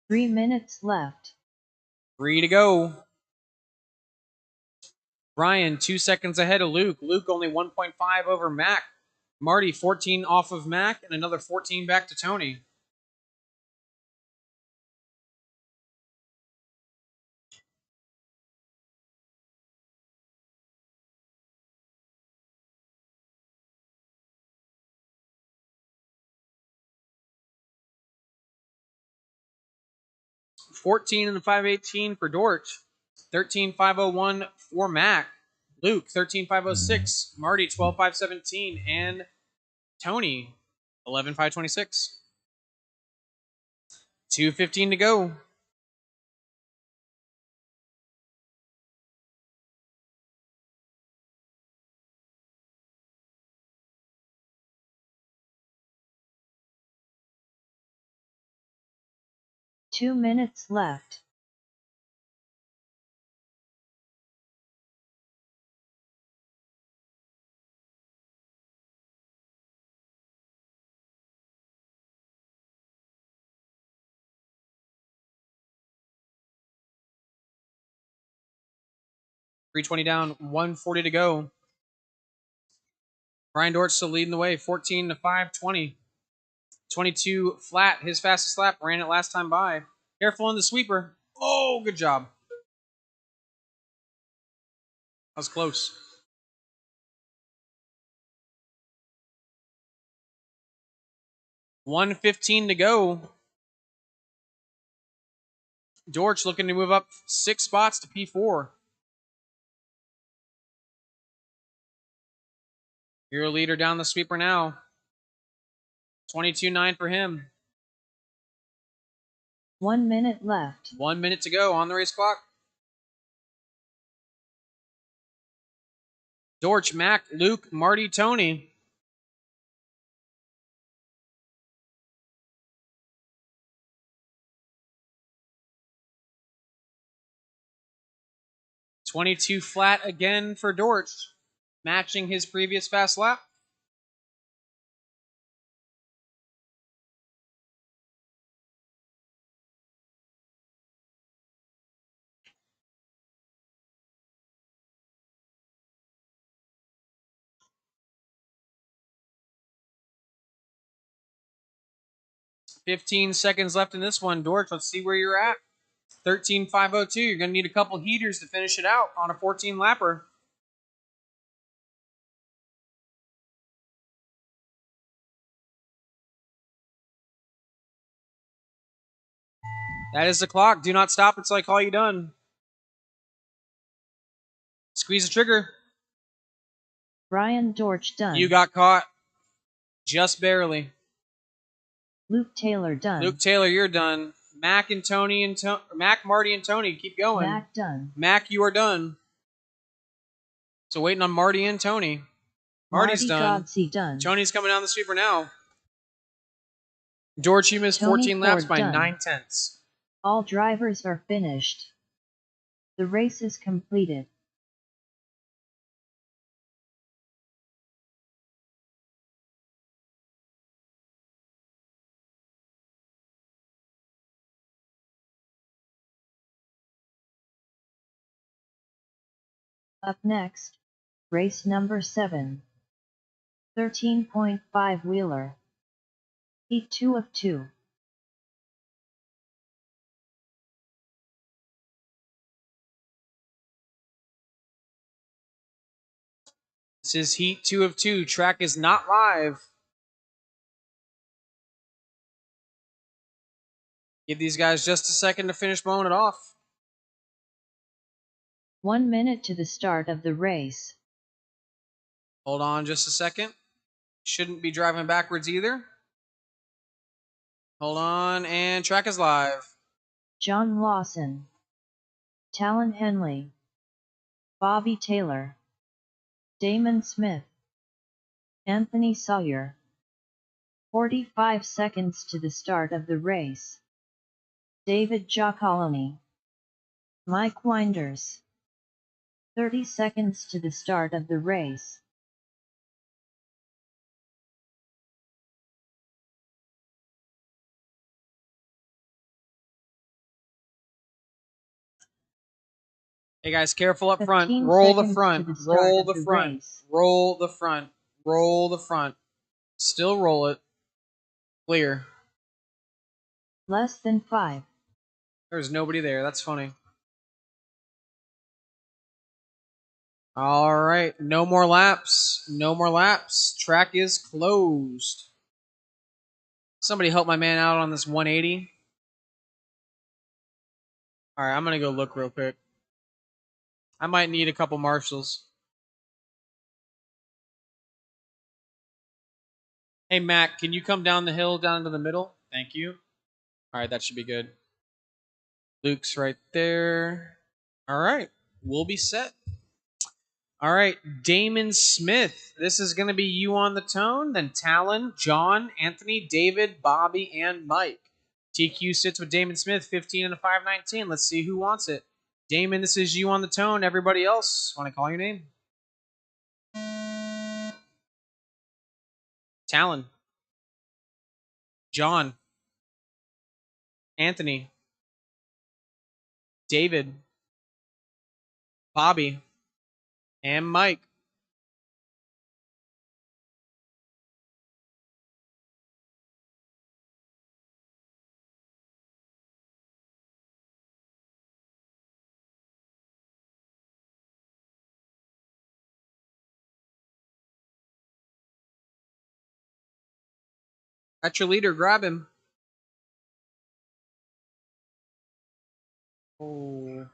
Three minutes left. 3 to go. Brian, 2 seconds ahead of Luke. Luke only 1.5 over Mac. Marty, 14 off of Mac, and another 14 back to Tony. $14 and the 518 for Dortch. 13,501 for Mac. Luke, 13,506. Marty, 12,517. And Tony, 11,526. 2:15 to go. Two minutes left. $320 down, 140 to go. Brian Dortch still leading the way, 14 to 520. 22 flat, his fastest lap, ran it last time by. Careful on the sweeper. Oh, good job. That was close. $115 to go. Dortch looking to move up 6 spots to P4. Your leader down the sweeper now. 22.9 for him. 1 minute left. 1 minute to go on the race clock. Dortch, Mac, Luke, Marty, Tony. $22 flat again for Dortch, matching his previous fast lap. $15 seconds left in this one. Dortch, let's see where you're at. 13,502. You're going to need a couple heaters to finish it out on a 14 lapper. That is the clock. Do not stop until I call you done. Squeeze the trigger. Brian Dortch done. You got caught. Just barely. Luke Taylor done. Luke Taylor, you're done. Mac and Tony and Mac, Marty, and Tony, keep going. Mac done. Mac, you are done. So waiting on Marty and Tony. Marty's done. Done. Tony's coming down the sweeper now. George, you missed Tony 14 laps Ford by done. 9/10. All drivers are finished. The race is completed. Up next, race number 7. 13.5 wheeler. Heat 2 of 2. This is Heat 2 of 2. Track is not live. Give these guys just a second to finish blowing it off. 1 minute to the start of the race. Hold on just a second. Shouldn't be driving backwards either. Hold on, and track is live. John Lawson. Talon Henley. Bobby Taylor. Damon Smith. Anthony Sawyer. 45 seconds to the start of the race. David Giacalone. Mike Winders. 30 seconds to the start of the race. Hey guys, careful up front. 15 Roll the seconds front. to the start Roll of the the front. race. Roll the front. Roll the front. Still roll it. Clear. Less than 5. There's nobody there. That's funny. All right. No more laps. No more laps. Track is closed. Somebody help my man out on this 180. All right, I'm going to go look real quick. I might need a couple marshals. Hey, Mac, can you come down the hill down into the middle? Thank you. All right, that should be good. Luke's right there. All right, we'll be set. All right, Damon Smith. This is going to be you on the tone. Then Talon, John, Anthony, David, Bobby, and Mike. TQ sits with Damon Smith, 15 and a 519. Let's see who wants it. Damon, this is you on the tone. Everybody else, want to call your name? Talon, John, Anthony, David, Bobby, and Mike. That's your leader. Grab him. Oh.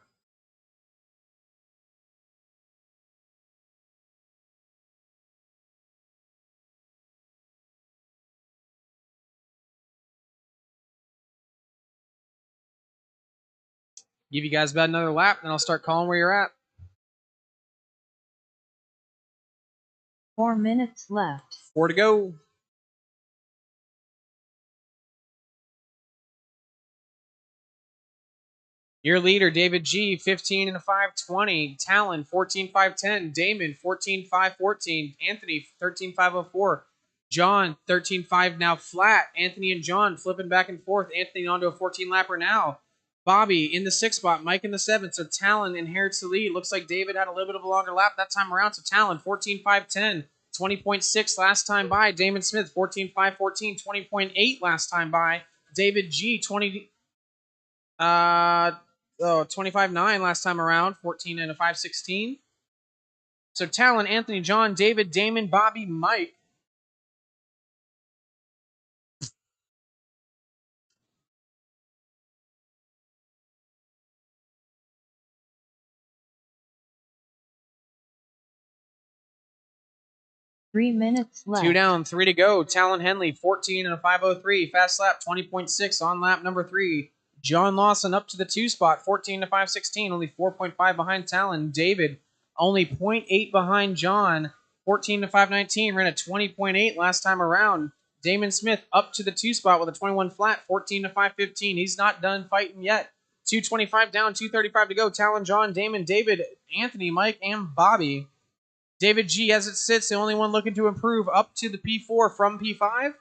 Give you guys about another lap, then I'll start calling where you're at. 4 minutes left. 4 to go. Your leader, David G, 15 and a 520. Talon, 14-510. Damon, 14-514. Anthony, 13-504. John, 13-5 now flat. Anthony and John flipping back and forth. Anthony onto a 14 lapper now. Bobby in the 6th spot. Mike in the 7th. So Talon inherits the lead. Looks like David had a little bit of a longer lap that time around. So Talon, 14-510. 20.6 last time by. Damon Smith, 14-514. 20.8 last time by. David G, 25-9 last time around, 14 and a 516. So Talon, Anthony, John, David, Damon, Bobby, Mike. Three minutes left. 2 down, 3 to go. Talon Henley, 14 and a 503. Fast lap, 20.6 on lap number 3. John Lawson up to the 2 spot, 14 to 516, only 4.5 behind Talon. David, only 0.8 behind John, 14 to 519. Ran a 20.8 last time around. Damon Smith up to the 2 spot with a 21 flat, 14 to 515. He's not done fighting yet. 225 down, 235 to go. Talon, John, Damon, David, Anthony, Mike, and Bobby. David G, as it sits, the only one looking to improve up to the P4 from P5.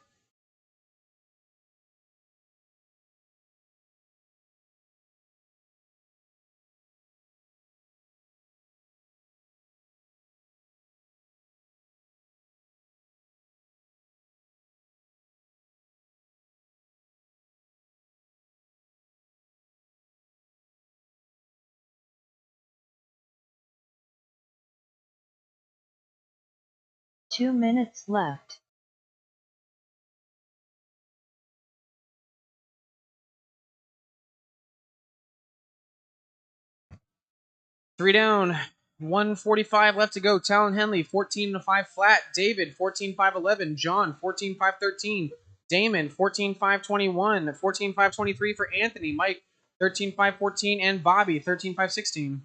Two minutes left. Three down, 145 left to go. Talon Henley, 14 to 5 flat. David, 14-5-11. John, 14-5-13. Damon, 14-5-21. 14-5-23 for Anthony. Mike, 13-5-14. And Bobby, 13-5-16.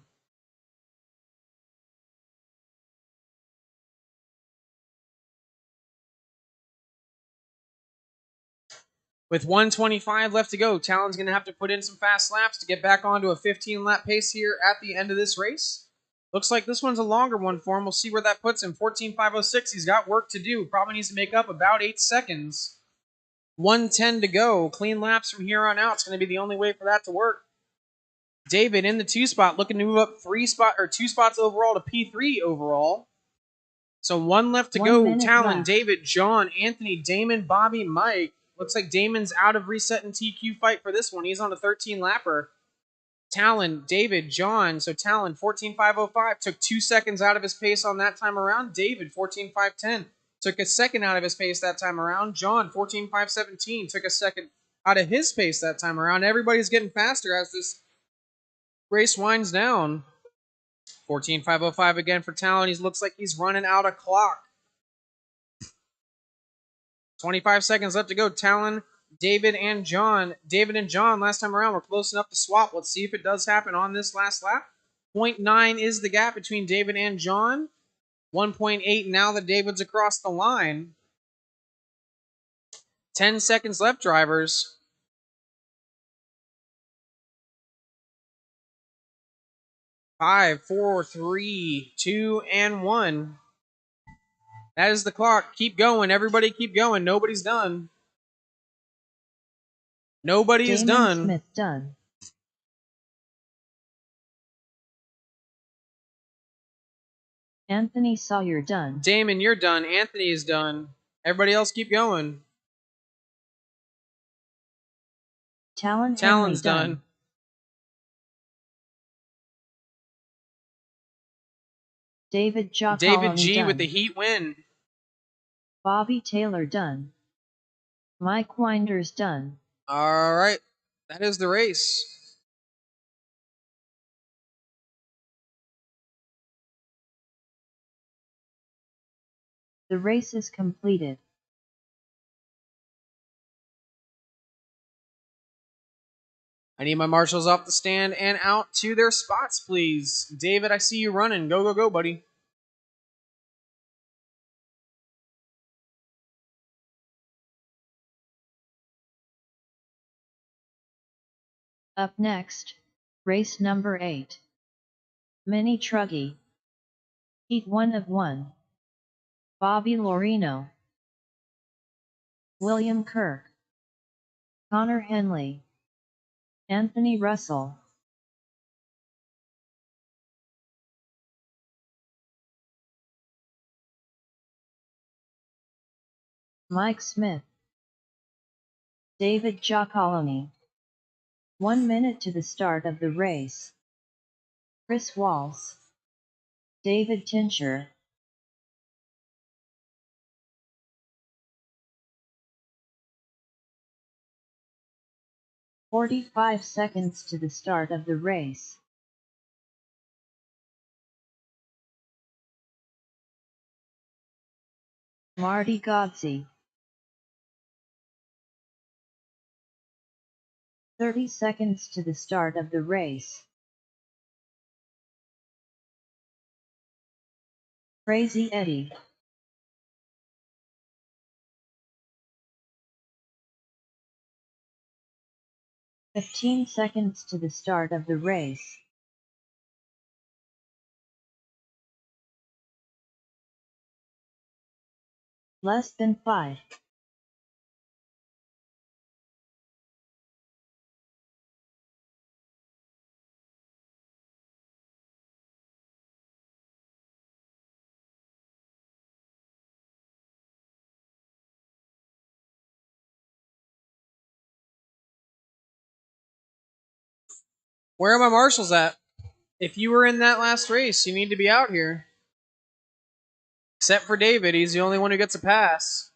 With 125 left to go, Talon's going to have to put in some fast laps to get back onto a 15-lap pace here at the end of this race. Looks like this one's a longer one for him. We'll see where that puts him. 14.506. He's got work to do. Probably needs to make up about 8 seconds. 1:10 to go. Clean laps from here on out. It's going to be the only way for that to work. David in the 2 spot, looking to move up 2 spots overall to P3 overall. So 1 left to go. Talon, left. David, John, Anthony, Damon, Bobby, Mike. Looks like Damon's out of reset and TQ fight for this one. He's on a 13 lapper. Talon, David, John. So Talon, 14.505. Took 2 seconds out of his pace on that time around. David, 14.510. Took a second out of his pace that time around. John, 14.517. Took a second out of his pace that time around. Everybody's getting faster as this race winds down. 14.505 again for Talon. He looks like he's running out of clock. 25 seconds left to go. Talon, David, and John. David and John last time around were close enough to swap. Let's see if it does happen on this last lap. 0.9 is the gap between David and John. 1.8 now that David's across the line. 10 seconds left, drivers. Five, four, three, two, and 1. That is the clock. Keep going. Everybody keep going. Nobody's done. Nobody is done. Smith done. Anthony Sawyer done. Damon, you're done. Anthony is done. Everybody else keep going. Talon's done. David G done. With the heat win. Bobby Taylor done. Mike Winders done. All right. That is the race. The race is completed. I need my marshals off the stand and out to their spots, please. David, I see you running. Go, go, go, buddy. Up next, race number 8. Mini Truggy. Heat 1 of 1. Bobby Lorino. William Kirk. Connor Henley. Anthony Russell. Mike Smith. David Giacoloni. 1 minute to the start of the race. Chris Walls. David Tincher. "45 seconds to the start of the race. Marty Godsey. 30 seconds to the start of the race. Crazy Eddie. 15 seconds to the start of the race. Less than 5. Where are my marshals at? If you were in that last race, you need to be out here. Except for David, he's the only one who gets a pass.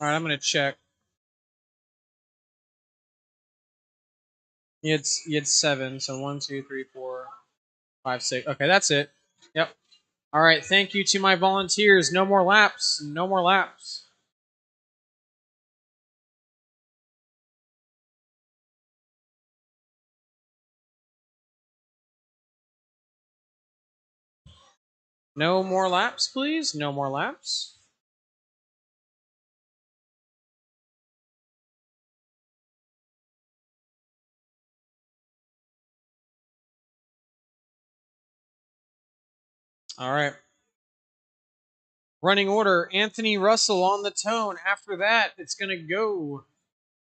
All right, I'm going to check. You had 7, so 1, 2, 3, 4, 5, 6. Okay, that's it. Yep. All right, thank you to my volunteers. No more laps. No more laps. No more laps, please. No more laps. All right. Running order, Anthony Russell on the tone. After that, it's going to go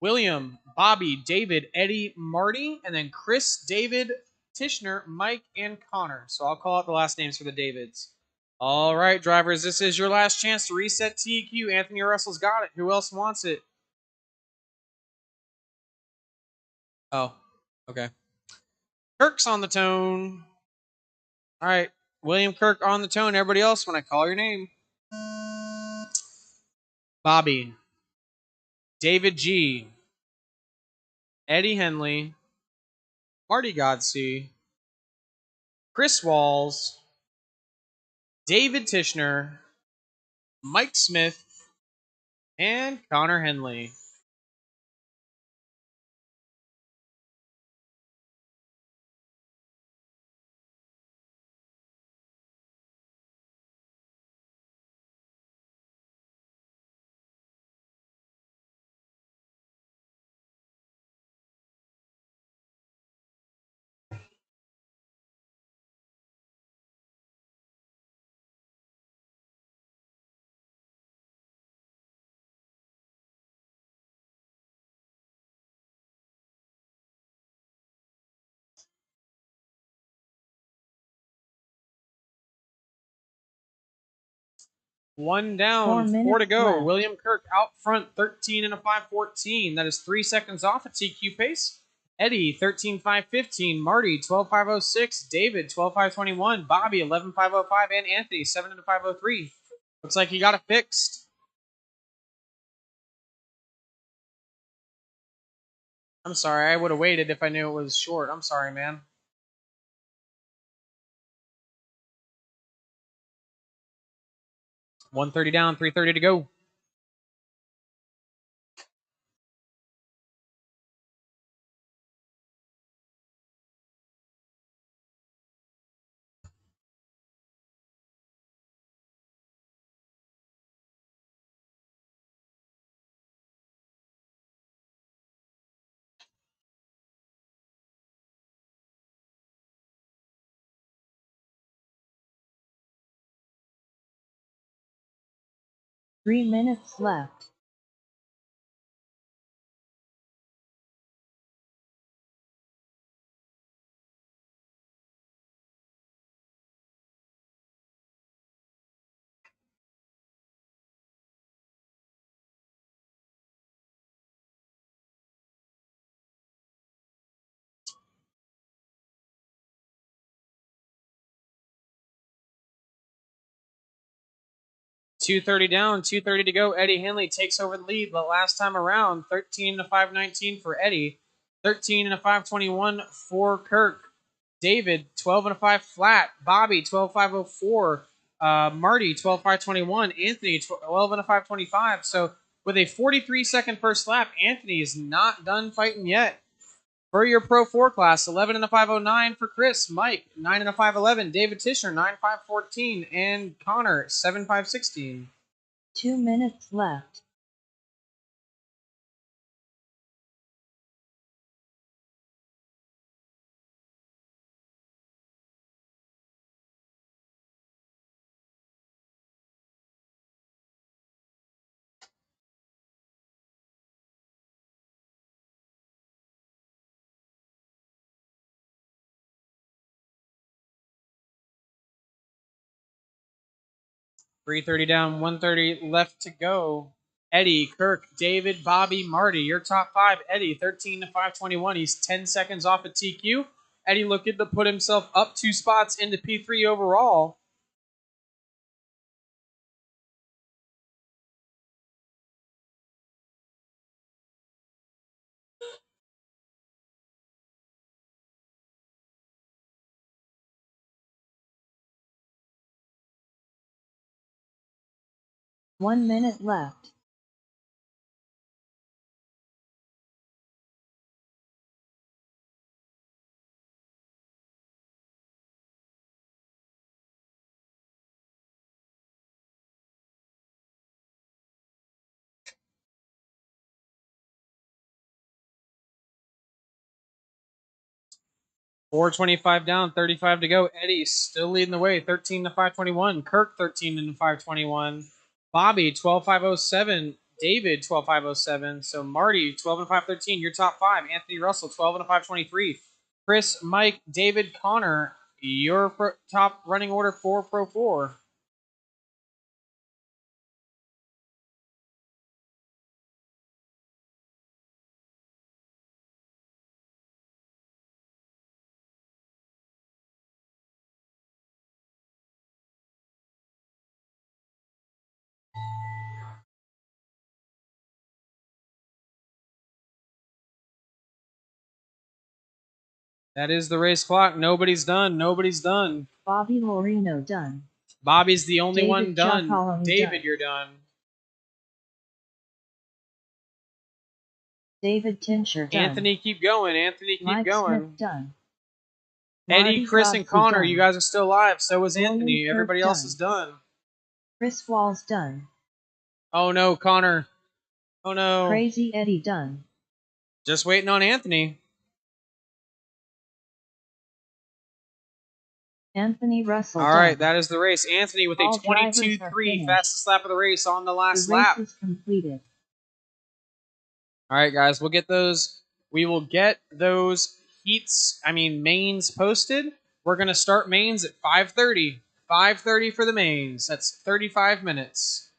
William, Bobby, David, Eddie, Marty, and then Chris, David, Tishner, Mike, and Connor. So I'll call out the last names for the Davids. All right, drivers, this is your last chance to reset TEQ. Anthony Russell's got it. Who else wants it? Oh, okay. Kirk's on the tone. All right, William Kirk on the tone. Everybody else, when I call your name. Bobby, David G, Eddie Henley, Marty Godsey, Chris Walls, David Tishner, Mike Smith, and Connor Henley. One down, 4 to go. Left. William Kirk out front, 13 and a 5:14. That is 3 seconds off at TQ pace. Eddie, 13.515. Marty, 12.506. David, 12.521. Bobby, 11.505. And Anthony, 7 and a 503. Looks like he got it fixed. I'm sorry. I would have waited if I knew it was short. I'm sorry, man. $130 down, $330 to go. Three minutes left. $230 down, $230 to go. Eddie Henley takes over the lead. The last time around, 13 and a 519 for Eddie, 13 and a 521 for Kirk. David, 12 and a 5 flat. Bobby, 12.504. Marty, 12.521. Anthony, 12 and a 525. So with a 43-second first lap, Anthony is not done fighting yet. For your Pro 4 class, 11 and a 509 for Chris, Mike, 9 and a 511, David Tishner, 9.514, and Connor, 7.516. 2 minutes left. $330 down, $130 left to go. Eddie, Kirk, David, Bobby, Marty, your top five. Eddie, 13 to 521. He's 10 seconds off at TQ. Eddie looking to put himself up 2 spots into P3 overall. One minute left. 425 down, 35 to go. Eddie still leading the way, 13 to 521. Kirk 13 to 521. Bobby 12.507. David 12.507. So Marty 12 and 513. Your top five. Anthony Russell 12 and 523. Chris, Mike, David, Connor. Your top running order for Pro 4. That is the race clock. Nobody's done. Nobody's done. Bobby Moreno done. Bobby's the only David one done. Giacomo David, done. you're done. David Tincher done. Anthony, keep going. Anthony, keep Mike going. Smith done. Eddie, Marty Chris, and Godsey Connor, done. you guys are still alive. So is William Anthony. Kirk Everybody else done. is done. Chris Walls done. Oh no, Connor. Oh no. Crazy Eddie done. Just waiting on Anthony. Anthony Russell All done. right, that is the race. Anthony with All a drivers are 22.3, finished. fastest lap of the race on the last The race lap. is completed. All right, guys, we'll get those. We will get those mains posted. We're gonna start mains at 5:30. 5:30 for the mains. That's 35 minutes.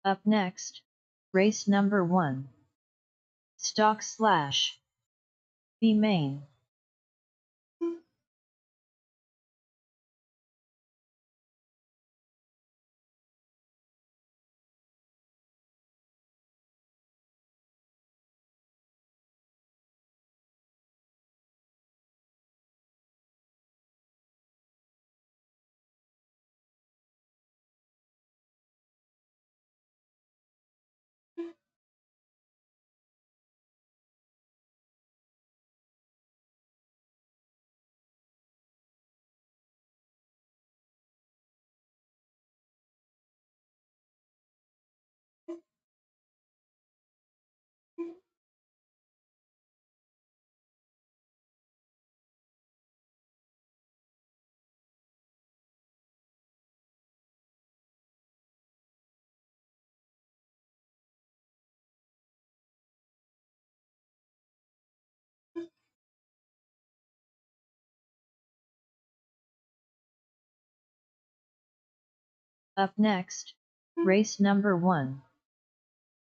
Up next, race number 1. Stock slash B main. Up next, race number 1.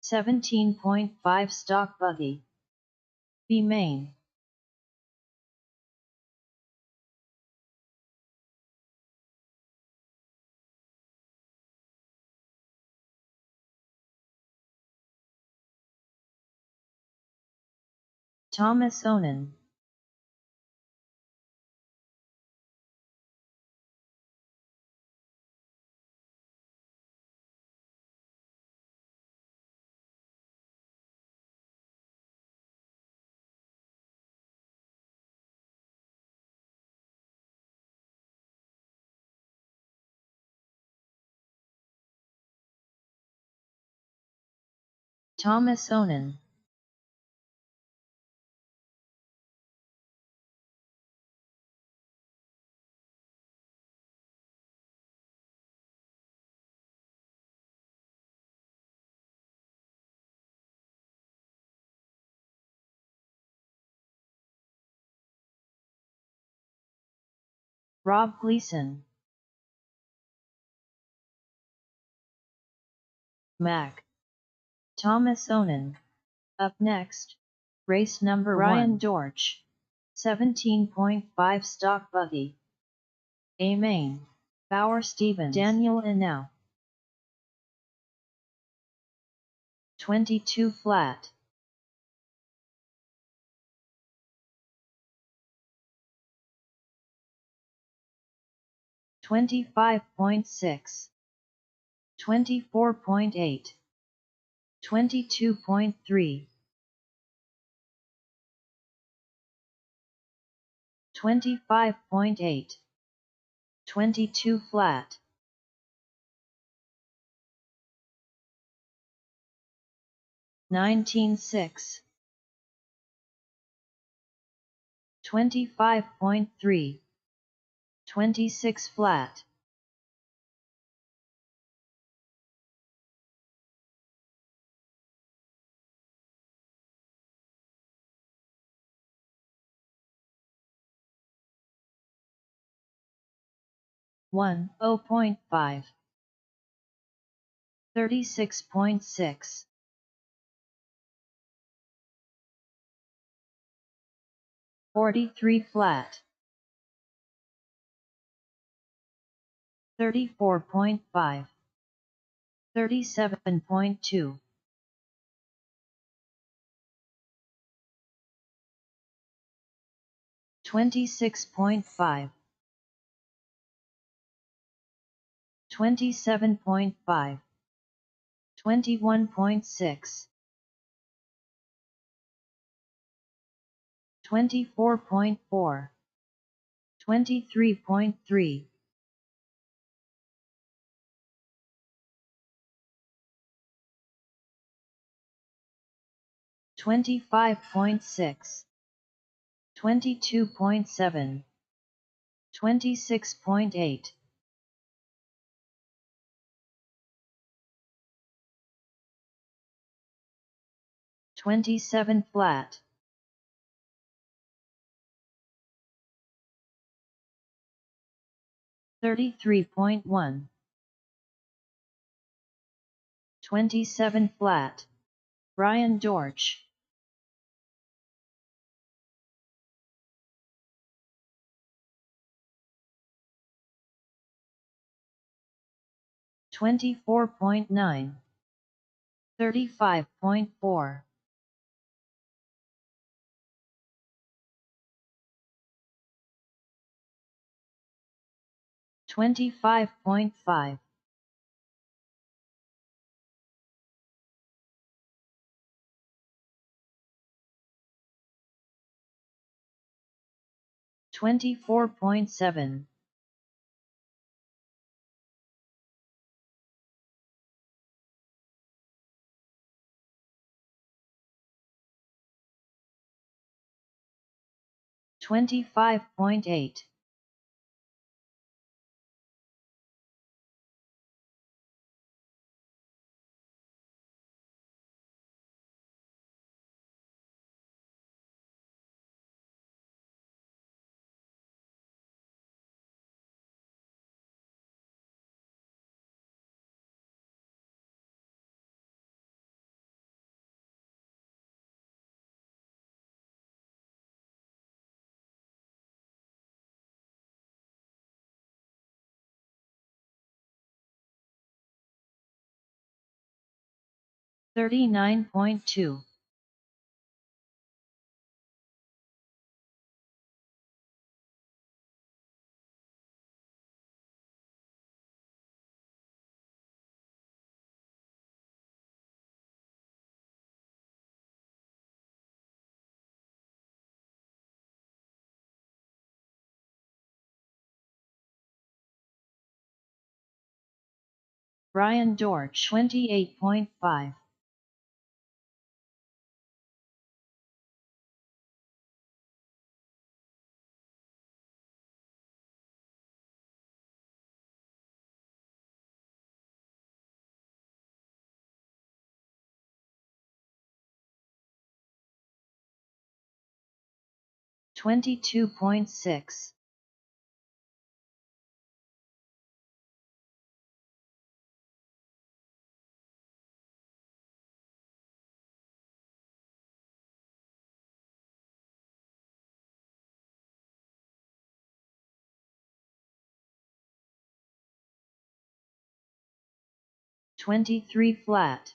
17.5 stock buggy. B main. Thomas Onen. Thomas Onen. Rob Gleason. Mac. Thomas Onen. Up next, race number Ryan 1. Dorch. 17.5 stock buggy. A main. Bauer Stevens. Daniel Enow. 22 flat. 25.6. 24.8. 22.3. 25.8. 22 flat. 19.6. 25.3. 26 flat. 10.5. 36.6. 43 flat. 34.5. 37.2. 26.5. 27.5. 21.6. 24.4. 23.3. 25.6. 22.7. 26.8. 27 flat. 33.1. 27 flat. Brian Dortch. 24.9. 35.4. 25.5. 24.7. 25.8. 39.2. 'Brian Dortch 28.5. 22.6. 23 flat.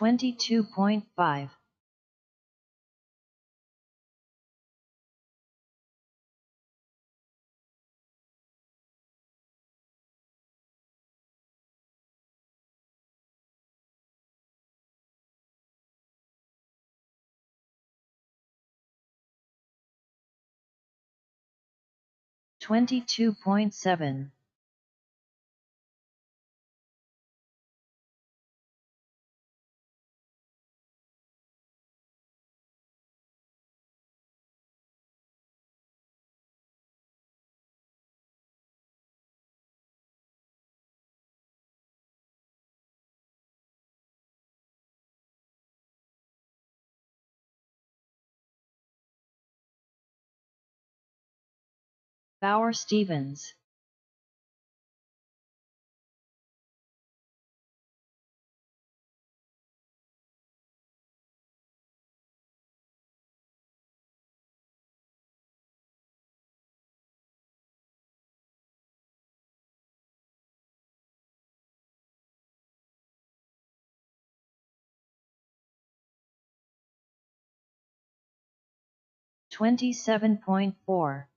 22.5. 22.7. 'Bauer Stevens. 27.4.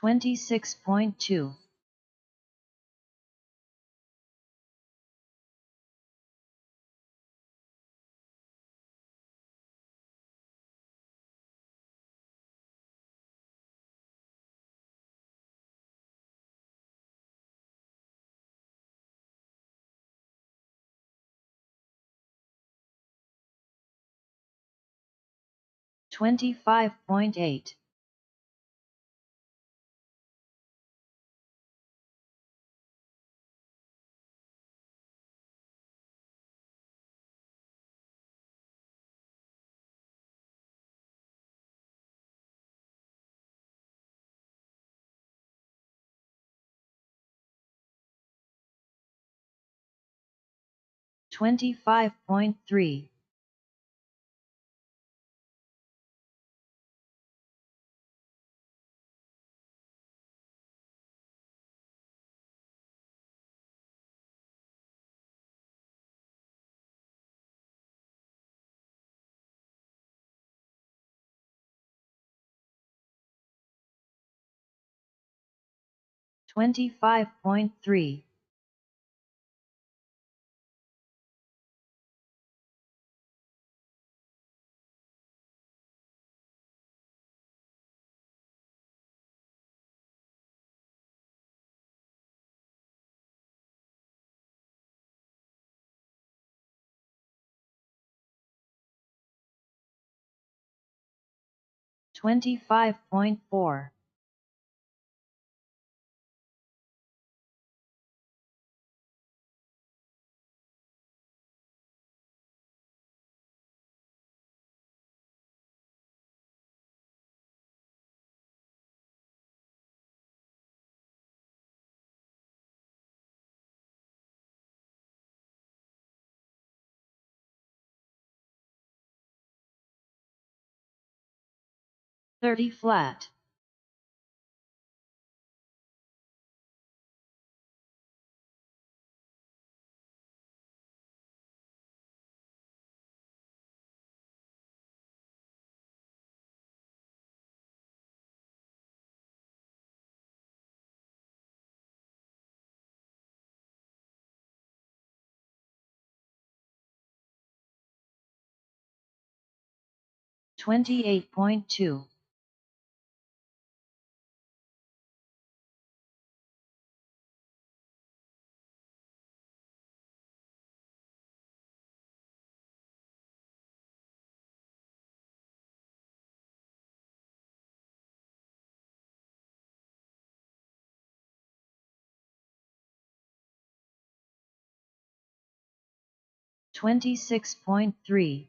$26.2. 25.8. 25.3. 25.3. 25.4. 30 flat. 28.2. 26.3.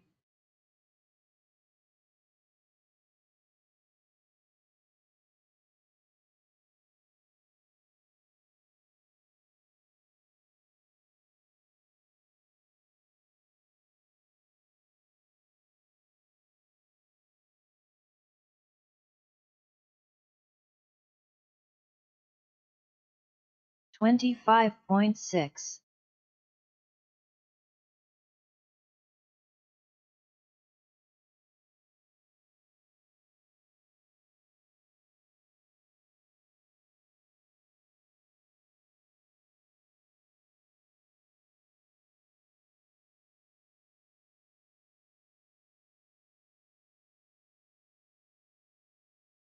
Twenty-five point six.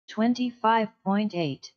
Twenty-five point eight.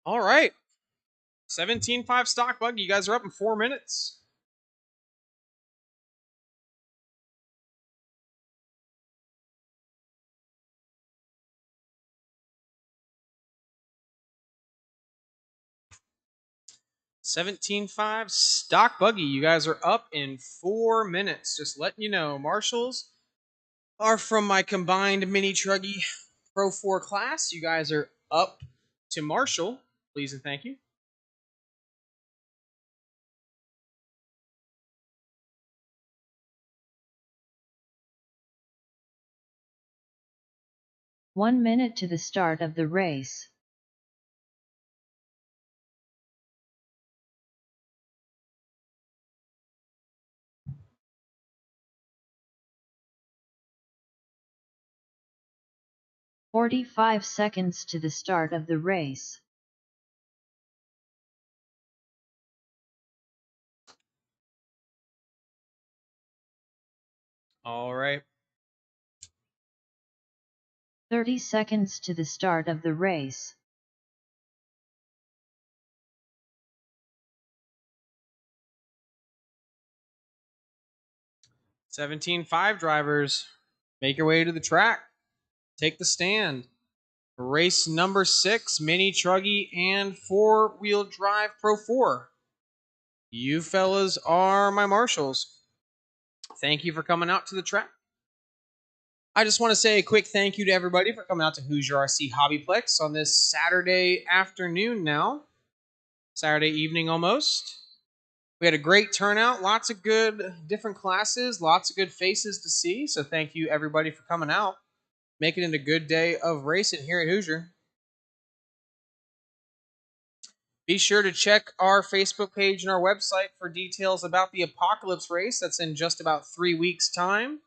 All right. 17.5 stock buggy. You guys are up in 4 minutes. $17.5 stock buggy. You guys are up in 4 minutes. Just letting you know, marshals are from my combined mini truggy Pro 4 class. You guys are up to marshal. Please and thank you. One minute to the start of the race. "45 seconds to the start of the race. All right. 30 seconds to the start of the race. $17.5 drivers, make your way to the track. Take the stand. Race number 6, mini truggy and 4-wheel drive Pro 4. You fellas are my marshals. Thank you for coming out to the track. I just want to say a quick thank you to everybody for coming out to Hoosier RC Hobbyplex on this Saturday afternoon now. Saturday evening almost. We had a great turnout, lots of good different classes, lots of good faces to see. So thank you everybody for coming out, making it a good day of racing here at Hoosier. Be sure to check our Facebook page and our website for details about the Apocalypse race that's in just about 3 weeks' time.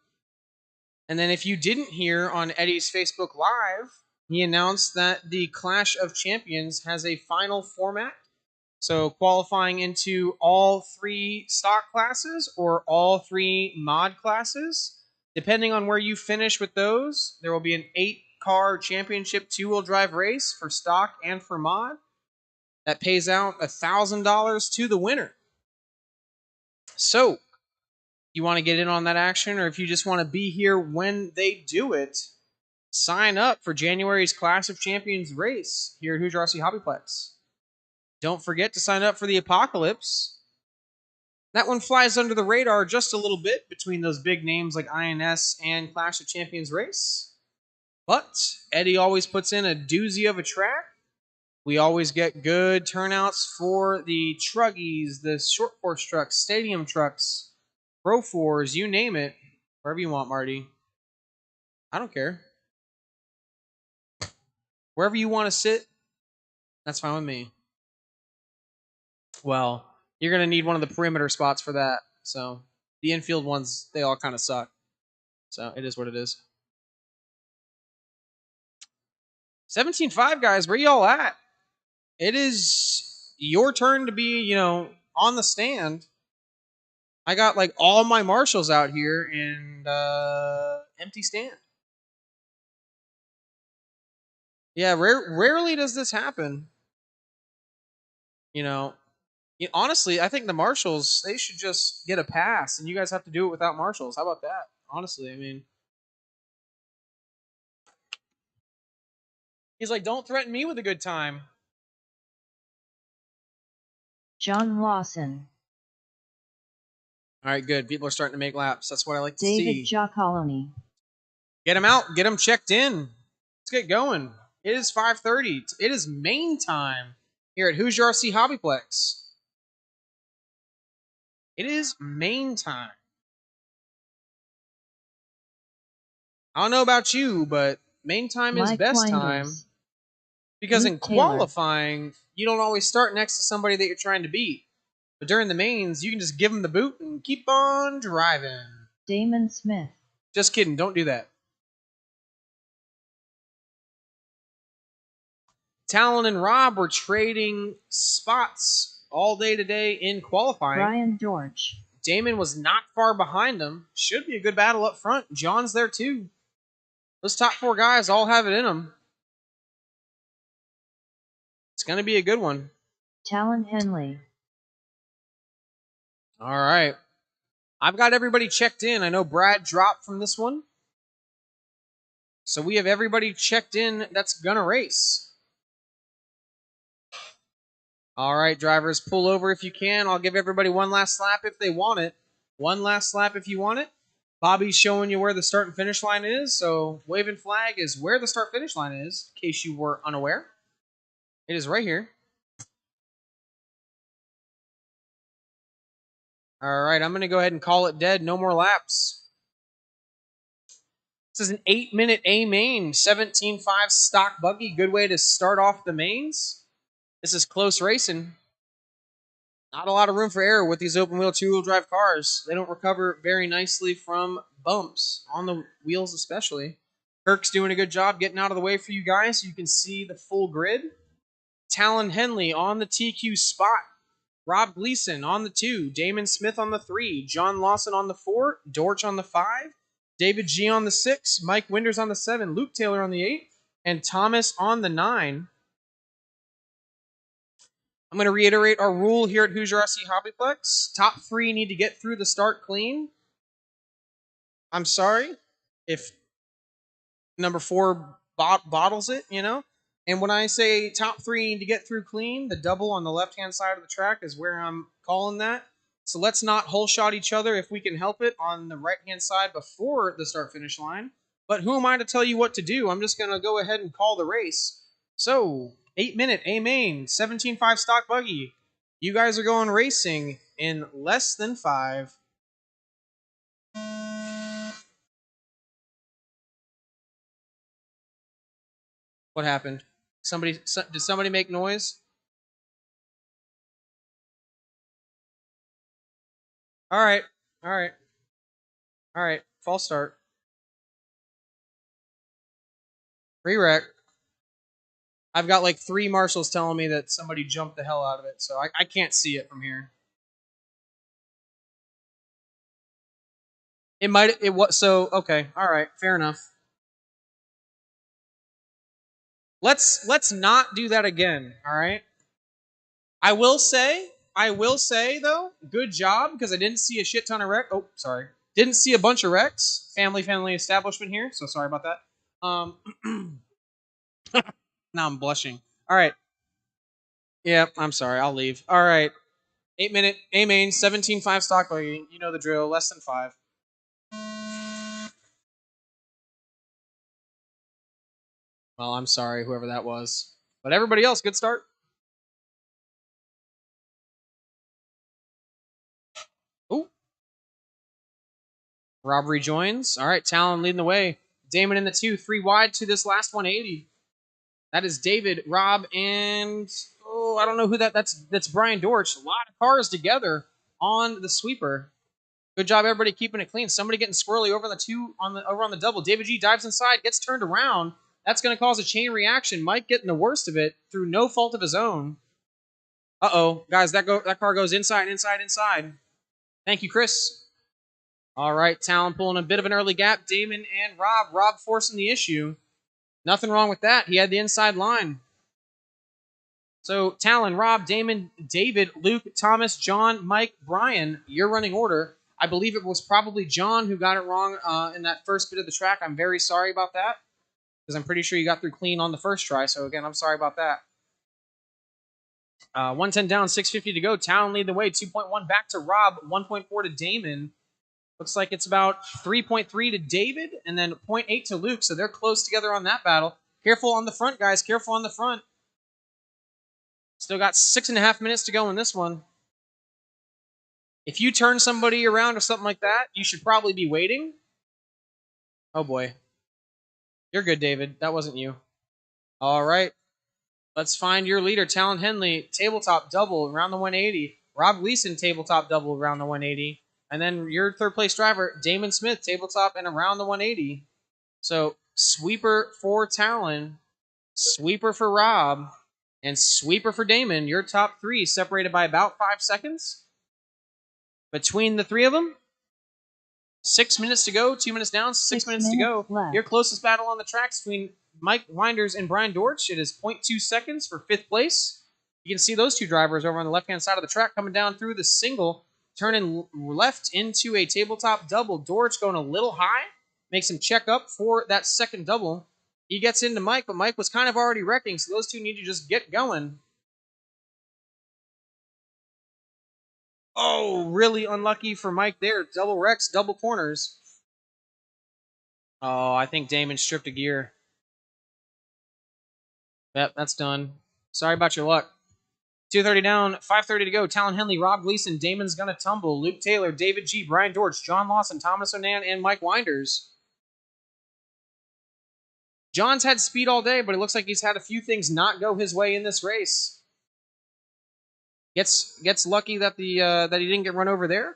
And then if you didn't hear on Eddie's Facebook Live, he announced that the Clash of Champions has a final format. So qualifying into all 3 stock classes or all 3 mod classes. Depending on where you finish with those, there will be an 8-car championship 2-wheel drive race for stock and for mod that pays out $1,000 to the winner. So, you want to get in on that action, or if you just want to be here when they do it, sign up for January's Clash of Champions race here at Hoosier RC Hobbyplex. Don't forget to sign up for the Apocalypse. That one flies under the radar just a little bit between those big names like INS and Clash of Champions race. But Eddie always puts in a doozy of a track. We always get good turnouts for the truggies, the short course trucks, stadium trucks, Pro 4s, you name it. Wherever you want, Marty. I don't care. Wherever you want to sit, that's fine with me. Well, you're going to need one of the perimeter spots for that. So the infield ones, they all kind of suck. So it is what it is. 17.5, guys, where y'all at? It is your turn to be, on the stand. I got like all my marshals out here and empty stand. Yeah, rarely does this happen. Honestly, I think the marshals, they should just get a pass, and you guys have to do it without marshals. How about that? Honestly, I mean, he's like, don't threaten me with a good time. John Lawson. All right, good. People are starting to make laps. That's what I like to see. David Giacalone. Get them out. Get them checked in. Let's get going. It is 5:30. It is main time here at Hoosier RC Hobbyplex. It is main time. I don't know about you, but main time is best time. Because in qualifying, you don't always start next to somebody that you're trying to beat. But during the mains, you can just give them the boot and keep on driving. Damon Smith. Just kidding. Don't do that. Talon and Rob were trading spots all day today in qualifying. Brian George. Damon was not far behind him. Should be a good battle up front. John's there too. Those top 4 guys all have it in them. It's going to be a good one. Talon Henley. All right. I've got everybody checked in. I know Brad dropped from this one. So we have everybody checked in that's going to race. All right, drivers, pull over if you can. I'll give everybody one last lap if they want it. One last lap if you want it. Bobby's showing you where the start and finish line is. So waving flag is where the start finish line is, in case you were unaware. It is right here. All right, I'm going to go ahead and call it dead. No more laps. This is an 8-minute A main, 17.5 stock buggy. Good way to start off the mains. This is close racing. Not a lot of room for error with these open wheel 2-wheel drive cars. They don't recover very nicely from bumps, on the wheels especially. Kirk's doing a good job getting out of the way for you guys so you can see the full grid. Talon Henley on the TQ spot. Rob Gleason on the 2. Damon Smith on the 3. John Lawson on the 4. Dortch on the 5. David G on the 6. Mike Winders on the 7. Luke Taylor on the 8. And Thomas on the 9. I'm going to reiterate our rule here at Hoosier RC Hobbyplex. Top 3 need to get through the start clean. I'm sorry if number 4 bottles it, you know. And when I say top 3 need to get through clean, the double on the left-hand side of the track is where I'm calling that. So let's not hole shot each other if we can help it on the right-hand side before the start-finish line. But who am I to tell you what to do? I'm just going to go ahead and call the race. So 8-minute A main, 17.5 stock buggy. You guys are going racing in less than 5. What happened? Did somebody make noise? All right. False start. Re-wreck. I've got like 3 marshals telling me that somebody jumped the hell out of it, so I can't see it from here. It was so okay. All right, fair enough. Let's not do that again. All right. I will say though, good job because I didn't see a shit ton of wreck. Oh, sorry, didn't see a bunch of wrecks. Family establishment here, so sorry about that. Now I'm blushing. All right. Yeah, I'm sorry. I'll leave. All right. 8-minute A main, 17.5 stock buggy. You know the drill. Less than 5. Well, I'm sorry, whoever that was. But everybody else, good start. Ooh. Rob rejoins. All right, Talon leading the way. Damon in the 2, 3 wide to this last 180. That is David, Rob, and I don't know who that's Brian Dortch. A lot of cars together on the sweeper. Good job, everybody keeping it clean. Somebody getting squirrely over on the double. David G dives inside, gets turned around. That's going to cause a chain reaction. Mike getting the worst of it through no fault of his own. Uh-oh, guys, that car goes inside. Thank you, Chris. All right, Talon pulling a bit of an early gap. Damon and Rob forcing the issue. Nothing wrong with that. He had the inside line. So Talon, Rob, Damon, David, Luke, Thomas, John, Mike, Brian, your running order. I believe it was probably John who got it wrong in that first bit of the track. I'm very sorry about that because I'm pretty sure you got through clean on the first try. So again, I'm sorry about that. 110 down, 650 to go. Talon lead the way. 2.1 back to Rob. 1.4 to Damon. Looks like it's about 3.3 to David and then 0.8 to Luke. So they're close together on that battle. Careful on the front, guys. Careful on the front. Still got 6.5 minutes to go in this one. If you turn somebody around or something like that, you should probably be waiting. Oh boy. You're good, David. That wasn't you. All right. Let's find your leader, Talon Henley, tabletop double around the 180. Rob Gleason, tabletop double around the 180. And then your third place driver, Damon Smith, tabletop and around the 180. So sweeper for Talon, sweeper for Rob, and sweeper for Damon. Your top 3 separated by about 5 seconds. Between the 3 of them, 6 minutes to go, 2 minutes down, 6 minutes to go. Left. Your closest battle on the track is between Mike Winders and Brian Dortch. It is 0.2 seconds for 5th place. You can see those two drivers over on the left-hand side of the track coming down through the single, turning left into a tabletop double. Dortch going a little high, makes him check up for that second double. He gets into Mike, but Mike was kind of already wrecking, so those two need to just get going. Oh, really unlucky for Mike there. Double wrecks, double corners. Oh, I think Damon stripped a gear. Yep, that's done. Sorry about your luck. 2:30 down, 5:30 to go. Talon Henley, Rob Gleason, Damon's gonna tumble. Luke Taylor, David G, Brian Dortch, John Lawson, Thomas Onan, and Mike Winders. John's had speed all day, but it looks like he's had a few things not go his way in this race. Gets lucky that that he didn't get run over there.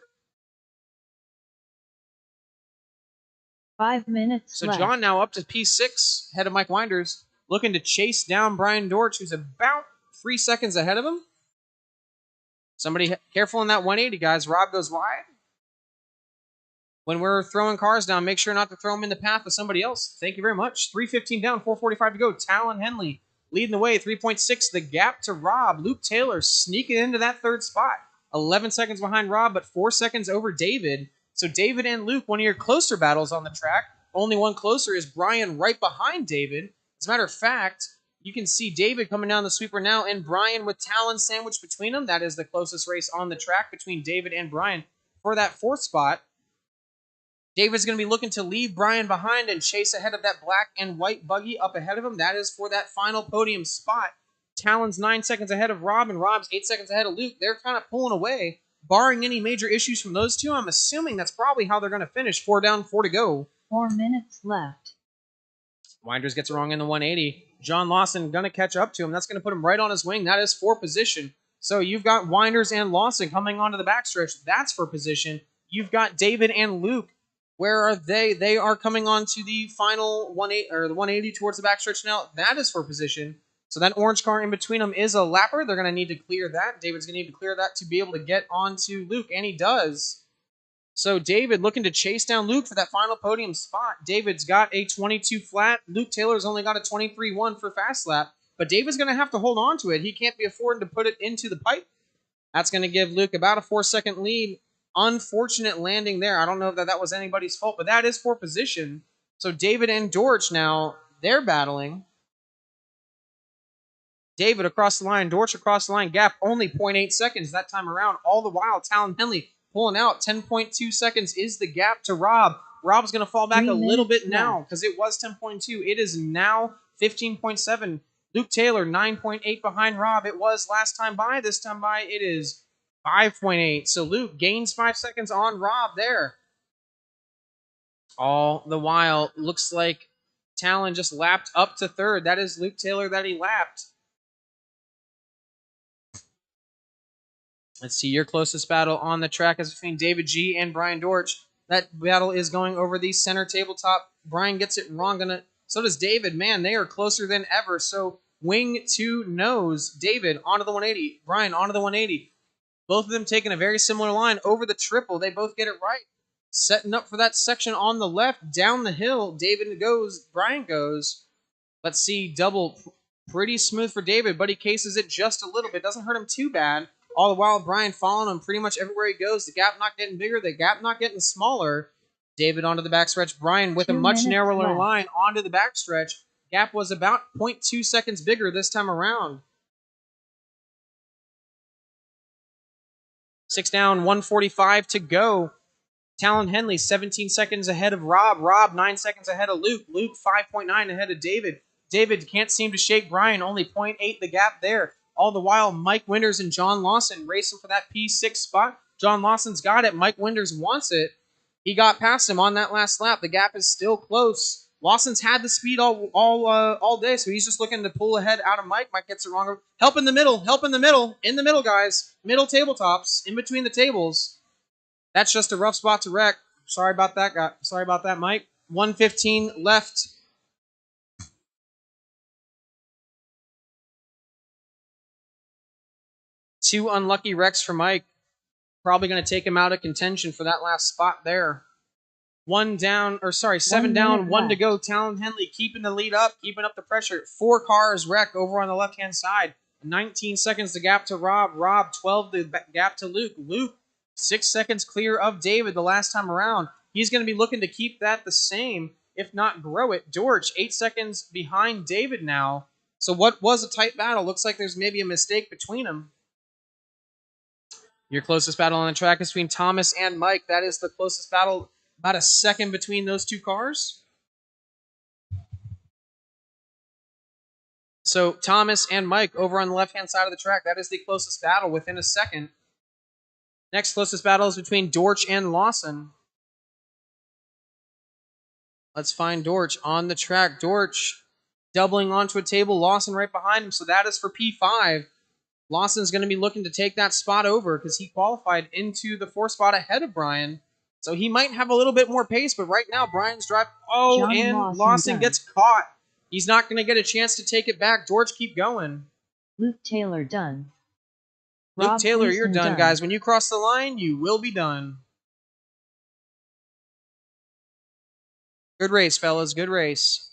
5 minutes So left. John now up to P6, ahead of Mike Winders, looking to chase down Brian Dortch, who's about 3 seconds ahead of him. Somebody careful in that 180, guys. Rob goes wide. When we're throwing cars down, make sure not to throw them in the path of somebody else. Thank you very much. 3:15 down, 4:45 to go. Talon Henley leading the way, 3.6. The gap to Rob. Luke Taylor sneaking into that third spot. 11 seconds behind Rob, but 4 seconds over David. So David and Luke, one of your closer battles on the track. Only one closer is Brian right behind David. As a matter of fact, you can see David coming down the sweeper now, and Brian with Talon sandwiched between them. That is the closest race on the track between David and Brian for that 4th spot. David's going to be looking to leave Brian behind and chase ahead of that black and white buggy up ahead of him. That is for that final podium spot. Talon's 9 seconds ahead of Rob, and Rob's 8 seconds ahead of Luke. They're kind of pulling away. Barring any major issues from those two, I'm assuming that's probably how they're going to finish. 4 down, 4 to go. 4 minutes left. Winders gets it wrong in the 180. John Lawson going to catch up to him. That's going to put him right on his wing. That is for position. So you've got Winders and Lawson coming onto the backstretch. That's for position. You've got David and Luke. Where are they? They are coming on to the final 180 towards the backstretch now. That is for position. So that orange car in between them is a lapper. They're going to need to clear that. David's going to need to clear that to be able to get onto Luke, and he does. So David looking to chase down Luke for that final podium spot. David's got a 22 flat. Luke Taylor's only got a 23-1 for fast lap. But David's going to have to hold on to it. He can't be affording to put it into the pipe. That's going to give Luke about a 4-second lead. Unfortunate landing there. I don't know if that was anybody's fault, but that is for position. So David and Dortch now, they're battling. David across the line, Dortch across the line, gap only 0.8 seconds that time around. All the while, Talon Henley pulling out. 10.2 seconds is the gap to Rob. Rob's going to fall back a little bit now because it was 10.2. It is now 15.7. Luke Taylor, 9.8 behind Rob. It was last time by. This time by, it is 5.8. So Luke gains 5 seconds on Rob there. All the while, looks like Talon just lapped up to third. That is Luke Taylor that he lapped. Let's see, your closest battle on the track is between David G and Brian Dortch. That battle is going over the center tabletop. Brian gets it wrong. So does David. Man, they are closer than ever. So wing to nose. David onto the 180. Brian onto the 180. Both of them taking a very similar line over the triple. They both get it right. Setting up for that section on the left. Down the hill. David goes. Brian goes. Let's see. Double. Pretty smooth for David, but he cases it just a little bit. Doesn't hurt him too bad. All the while, Brian following him pretty much everywhere he goes. The gap not getting bigger. The gap not getting smaller. David onto the backstretch. Brian with a much narrower line onto the backstretch. Gap was about 0.2 seconds bigger this time around. 6 down, 1:45 to go. Talon Henley, 17 seconds ahead of Rob. Rob, 9 seconds ahead of Luke. Luke, 5.9 ahead of David. David can't seem to shake Brian. Only 0.8 the gap there. All the while, Mike Winders and John Lawson racing for that P6 spot. John Lawson's got it. Mike Winders wants it. He got past him on that last lap. The gap is still close. Lawson's had the speed all day, so he's just looking to pull ahead out of Mike. Mike gets it wrong. Help in the middle. Help in the middle. In the middle, guys. Middle tabletops. In between the tables. That's just a rough spot to wreck. Sorry about that, guy. Sorry about that, Mike. 1:15 left. Two unlucky wrecks for Mike. Probably going to take him out of contention for that last spot there. One down, or sorry, 7 1 down, minute 1 to left. go. Talon Henley keeping the lead up, keeping up the pressure. 4 cars wreck over on the left-hand side. 19 seconds to gap to Rob. Rob, 12 to gap to Luke. Luke, 6 seconds clear of David the last time around. He's going to be looking to keep that the same, if not grow it. George, 8 seconds behind David now. So what was a tight battle? Looks like there's maybe a mistake between them. Your closest battle on the track is between Thomas and Mike. That is the closest battle, about a second between those two cars. So Thomas and Mike over on the left-hand side of the track. That is the closest battle within a second. Next closest battle is between Dortch and Lawson. Let's find Dortch on the track. Dortch doubling onto a table. Lawson right behind him. So that is for P5. Lawson's going to be looking to take that spot over because he qualified into the 4 spot ahead of Brian. So he might have a little bit more pace, but right now Brian's driving. Oh, John and Lawson gets caught. He's not going to get a chance to take it back. George, keep going. Luke Taylor done. Luke Rob Taylor, you're Gleason done, guys. When you cross the line, you will be done. Good race, fellas. Good race.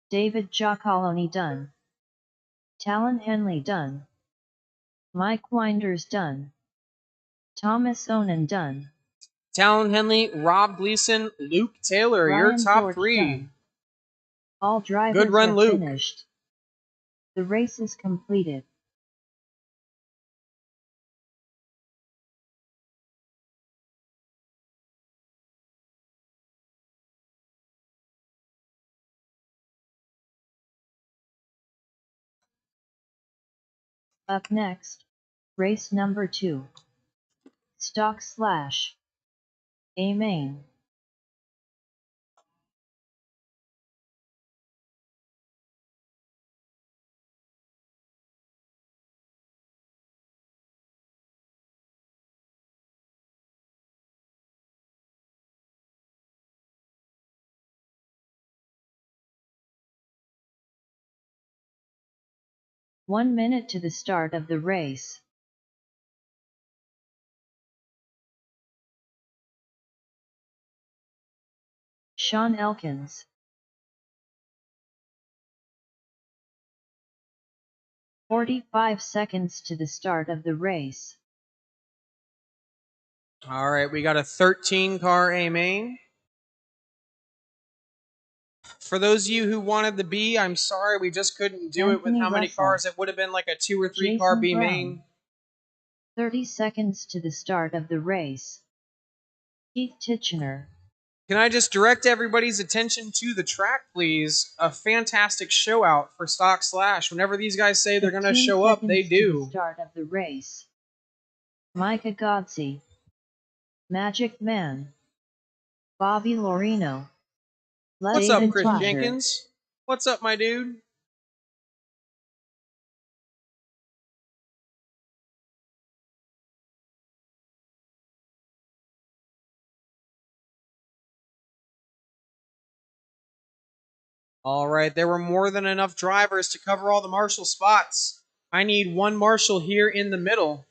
David Giacalone done. Talon Henley done. Mike Winders done. Thomas Onan done. Talon Henley, Rob Gleason, Luke Taylor, Brian your top George 3. done. All drivers Good run, have Luke. finished. The race is completed. Up next, race number 2. Stock/A main. One minute to the start of the race. Sean Elkins. 45 seconds to the start of the race. All right, we got a 13-car A main. For those of you who wanted the B, I'm sorry, we just couldn't do it with Anthony how many Russell. cars. It would have been like a 2 or 3 car Jason B Brown. main. 30 seconds to the start of the race. Keith Titchener. Can I just direct everybody's attention to the track, please? A fantastic show out for Stock/. Whenever these guys say they're going to 15 show up, they seconds to the do. start of the race. Micah Godsey. Magic Man. Bobby Lorino. What's up, David Chris Trotter. Jenkins? What's up, my dude? All right, there were more than enough drivers to cover all the marshal spots. I need one marshal here in the middle.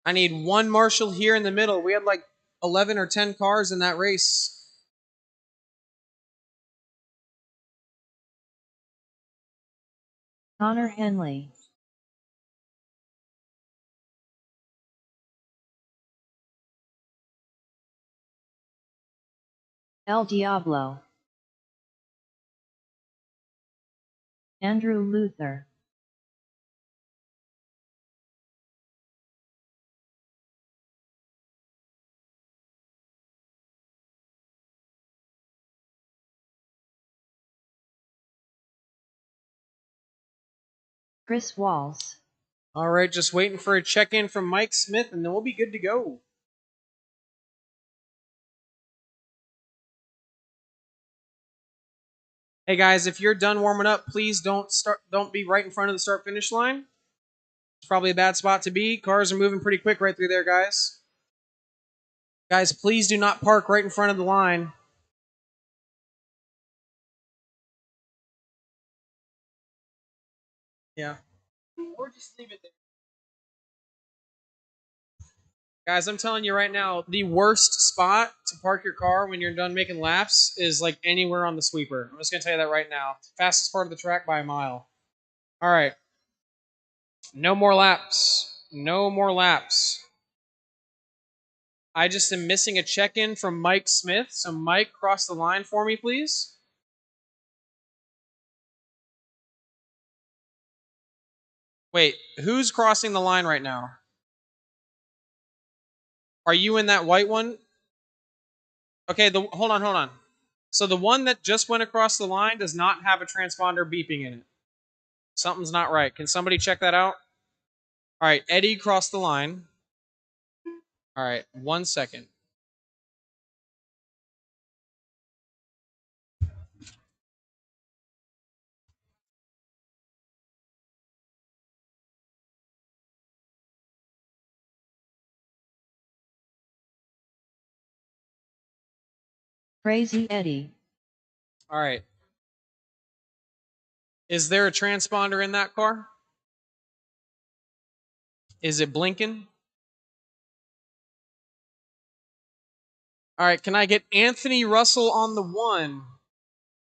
I need one marshal here in the middle. We had like 11 or 10 cars in that race. Connor Henley. El Diablo. Andrew Luther. Chris Walls. All right, just waiting for a check-in from Mike Smith, and then we'll be good to go. Hey guys, if you're done warming up, please don't be right in front of the start-finish line. It's probably a bad spot to be. Cars are moving pretty quick right through there, guys. Guys, please do not park right in front of the line. Yeah. Or just leave it there. Guys, I'm telling you right now, the worst spot to park your car when you're done making laps is like anywhere on the sweeper. I'm just gonna tell you that right now. Fastest part of the track by a mile. All right. No more laps. No more laps. I just am missing a check-in from Mike Smith. So Mike, cross the line for me, please. Wait, who's crossing the line right now? Are you in that white one? Okay, hold on. So the one that just went across the line does not have a transponder beeping in it. Something's not right. Can somebody check that out? All right, Eddie crossed the line. All right, 1 second. Crazy Eddie. All right. Is there a transponder in that car? Is it blinking? All right, can I get Anthony Russell on the 1?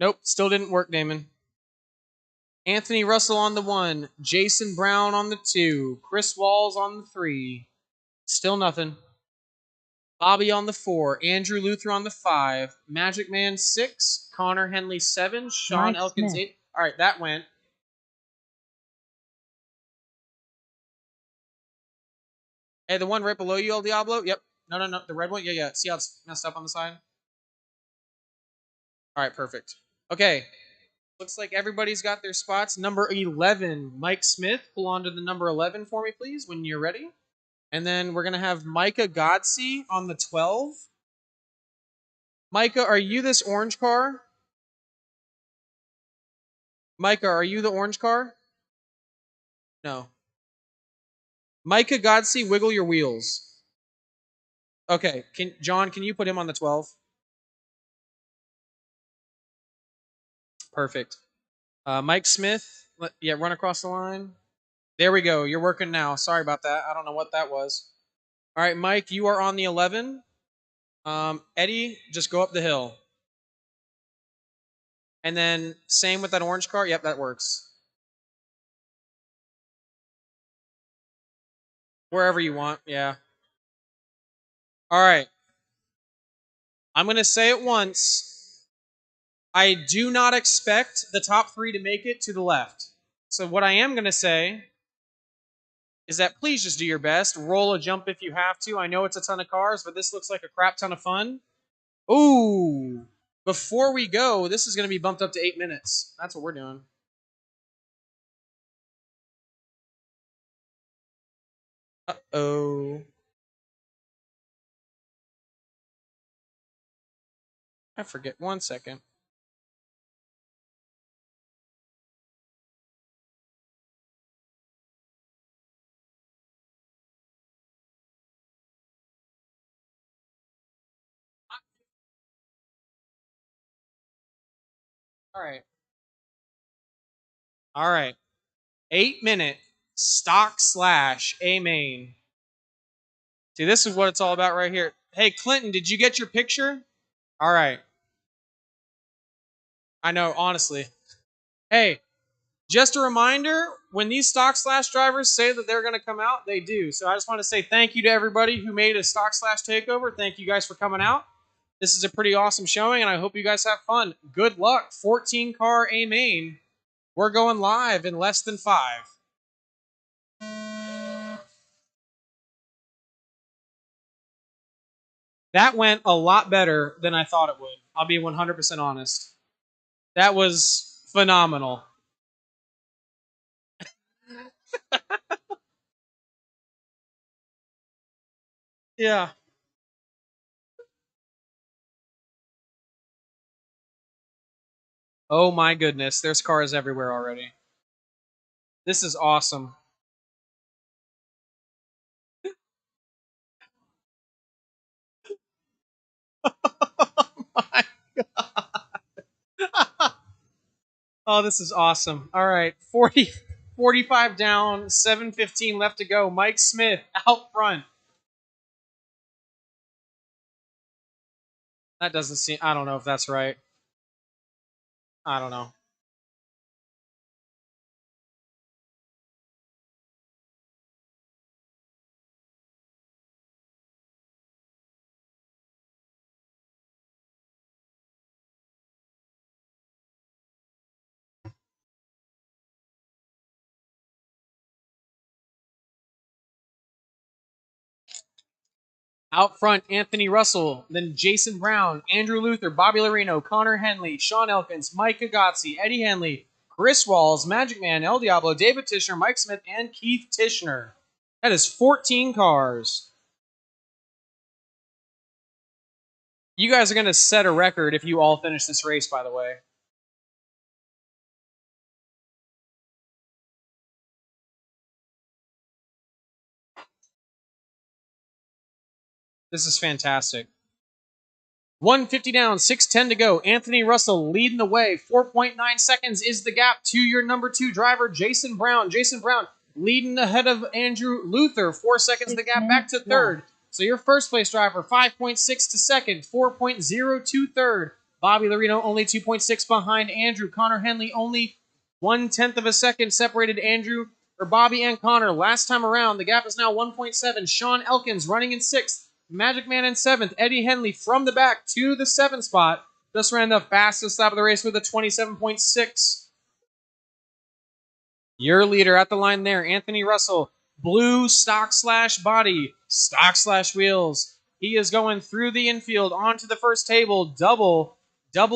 Nope, still didn't work, Damon. Anthony Russell on the 1, Jason Brown on the 2, Chris Walls on the 3. Still nothing. Bobby on the 4, Andrew Luther on the 5, Magic Man 6, Connor Henley 7, Sean Mike Elkins Smith. 8. All right, that went. Hey, the one right below you, El Diablo? Yep. No. The red one? Yeah. See how it's messed up on the side? All right, perfect. Okay. Looks like everybody's got their spots. Number 11, Mike Smith. Pull on to the number 11 for me, please, when you're ready. And then we're going to have Micah Godsey on the 12. Micah, are you this orange car? Micah, are you the orange car? No. Micah Godsey, wiggle your wheels. Okay. John, can you put him on the 12? Perfect. Mike Smith, run across the line. There we go. You're working now. Sorry about that. I don't know what that was. All right, Mike, you are on the 11. Eddie, just go up the hill. And then same with that orange car. Yep, that works. Wherever you want. Yeah. All right. I'm going to say it once. I do not expect the top 3 to make it to the left. So what I am going to say is that please just do your best. Roll a jump if you have to. I know it's a ton of cars, but this looks like a crap ton of fun. Ooh. Before we go, this is going to be bumped up to 8 minutes. That's what we're doing. Uh-oh. I forget. 1 second. All right. All right. 8-minute stock slash A main. See, this is what it's all about right here. Hey, Clinton, did you get your picture? All right. I know, honestly. Hey, just a reminder, when these stock slash drivers say that they're going to come out, they do. So I just want to say thank you to everybody who made a stock slash takeover. Thank you guys for coming out. This is a pretty awesome showing, and I hope you guys have fun. Good luck. 14 car A main. We're going live in less than 5. That went a lot better than I thought it would. I'll be 100% honest. That was phenomenal. Yeah. Oh my goodness, there's cars everywhere already. This is awesome. Oh, this is awesome. All right, 45 down, 7:15 left to go. Mike Smith out front. That doesn't seem... I don't know if that's right. I don't know. Out front, Anthony Russell, then Jason Brown, Andrew Luther, Bobby Larino, Connor Henley, Sean Elkins, Mike Agazzi, Eddie Henley, Chris Walls, Magic Man, El Diablo, David Tishner, Mike Smith, and Keith Tishner. That is 14 cars. You guys are going to set a record if you all finish this race, by the way. This is fantastic. 150 down, 6:10 to go. Anthony Russell leading the way. 4.9 seconds is the gap to your number 2 driver, Jason Brown. Jason Brown leading ahead of Andrew Luther. 4 seconds the gap back to third. So your first place driver, 5.6 to second, 4.0 to third. Bobby Larino only 2.6 behind Andrew. Connor Henley only 1/10 of a second separated Bobby and Connor. Last time around, the gap is now 1.7. Sean Elkins running in 6th. Magic Man in 7th. Eddie Henley from the back to the 7th spot. Just ran the fastest lap of the race with a 27.6. Your leader at the line there, Anthony Russell. Blue stock/body, stock/wheels. He is going through the infield onto the first table. Double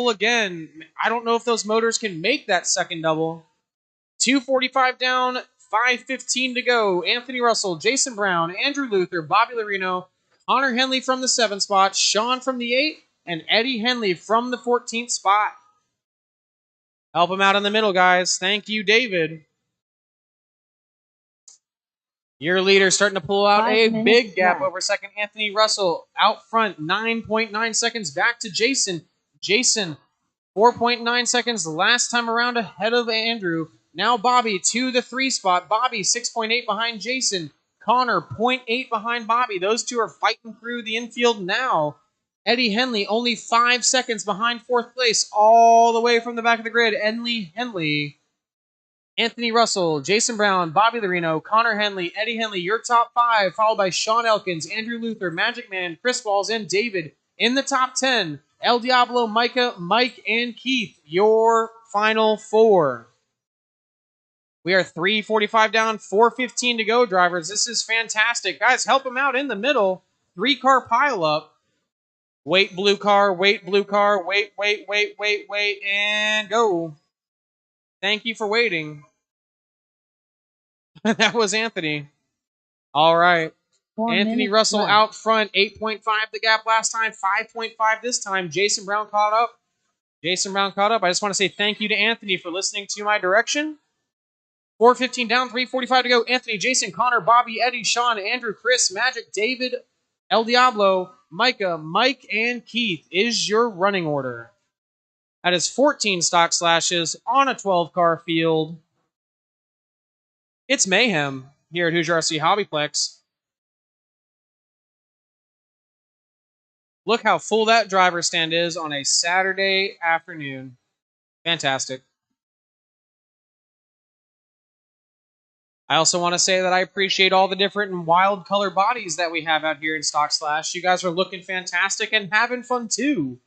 again. I don't know if those motors can make that second double. 2:45 down, 5:15 to go. Anthony Russell, Jason Brown, Andrew Luther, Bobby Larino, Connor Henley from the 7th spot, Sean from the 8th, and Eddie Henley from the 14th spot. Help him out in the middle, guys. Thank you, David. Your leader starting to pull out a big gap over second. Anthony Russell out front, 9.9 seconds back to Jason. Jason, 4.9 seconds last time around ahead of Andrew. Now Bobby to the 3 spot. Bobby 6.8 behind Jason. Connor 0.8 behind Bobby. Those two are fighting through the infield now. Eddie Henley only 5 seconds behind 4th place, all the way from the back of the grid. Henley. Anthony Russell, Jason Brown, Bobby Larino, Connor Henley, Eddie Henley, your top 5, followed by Sean Elkins, Andrew Luther, Magic Man, Chris Walls, and David in the top 10. El Diablo, Micah, Mike, and Keith, your final 4. We are 3:45 down, 4:15 to go, drivers. This is fantastic. Guys, help them out in the middle. 3-car pileup. Wait, blue car, wait, and go. Thank you for waiting. That was Anthony. All right. Anthony Russell left. Out front, 8.5 the gap last time, 5.5 this time. Jason Brown caught up. I just want to say thank you to Anthony for listening to my direction. 4:15 down, 3:45 to go. Anthony, Jason, Connor, Bobby, Eddie, Sean, Andrew, Chris, Magic, David, El Diablo, Micah, Mike, and Keith is your running order. That is 14 stock slashes on a 12-car field. It's mayhem here at Hoosier RC Hobbyplex. Look how full that driver stand is on a Saturday afternoon. Fantastic. I also want to say that I appreciate all the different and wild color bodies that we have out here in Stock Slash. You guys are looking fantastic and having fun too.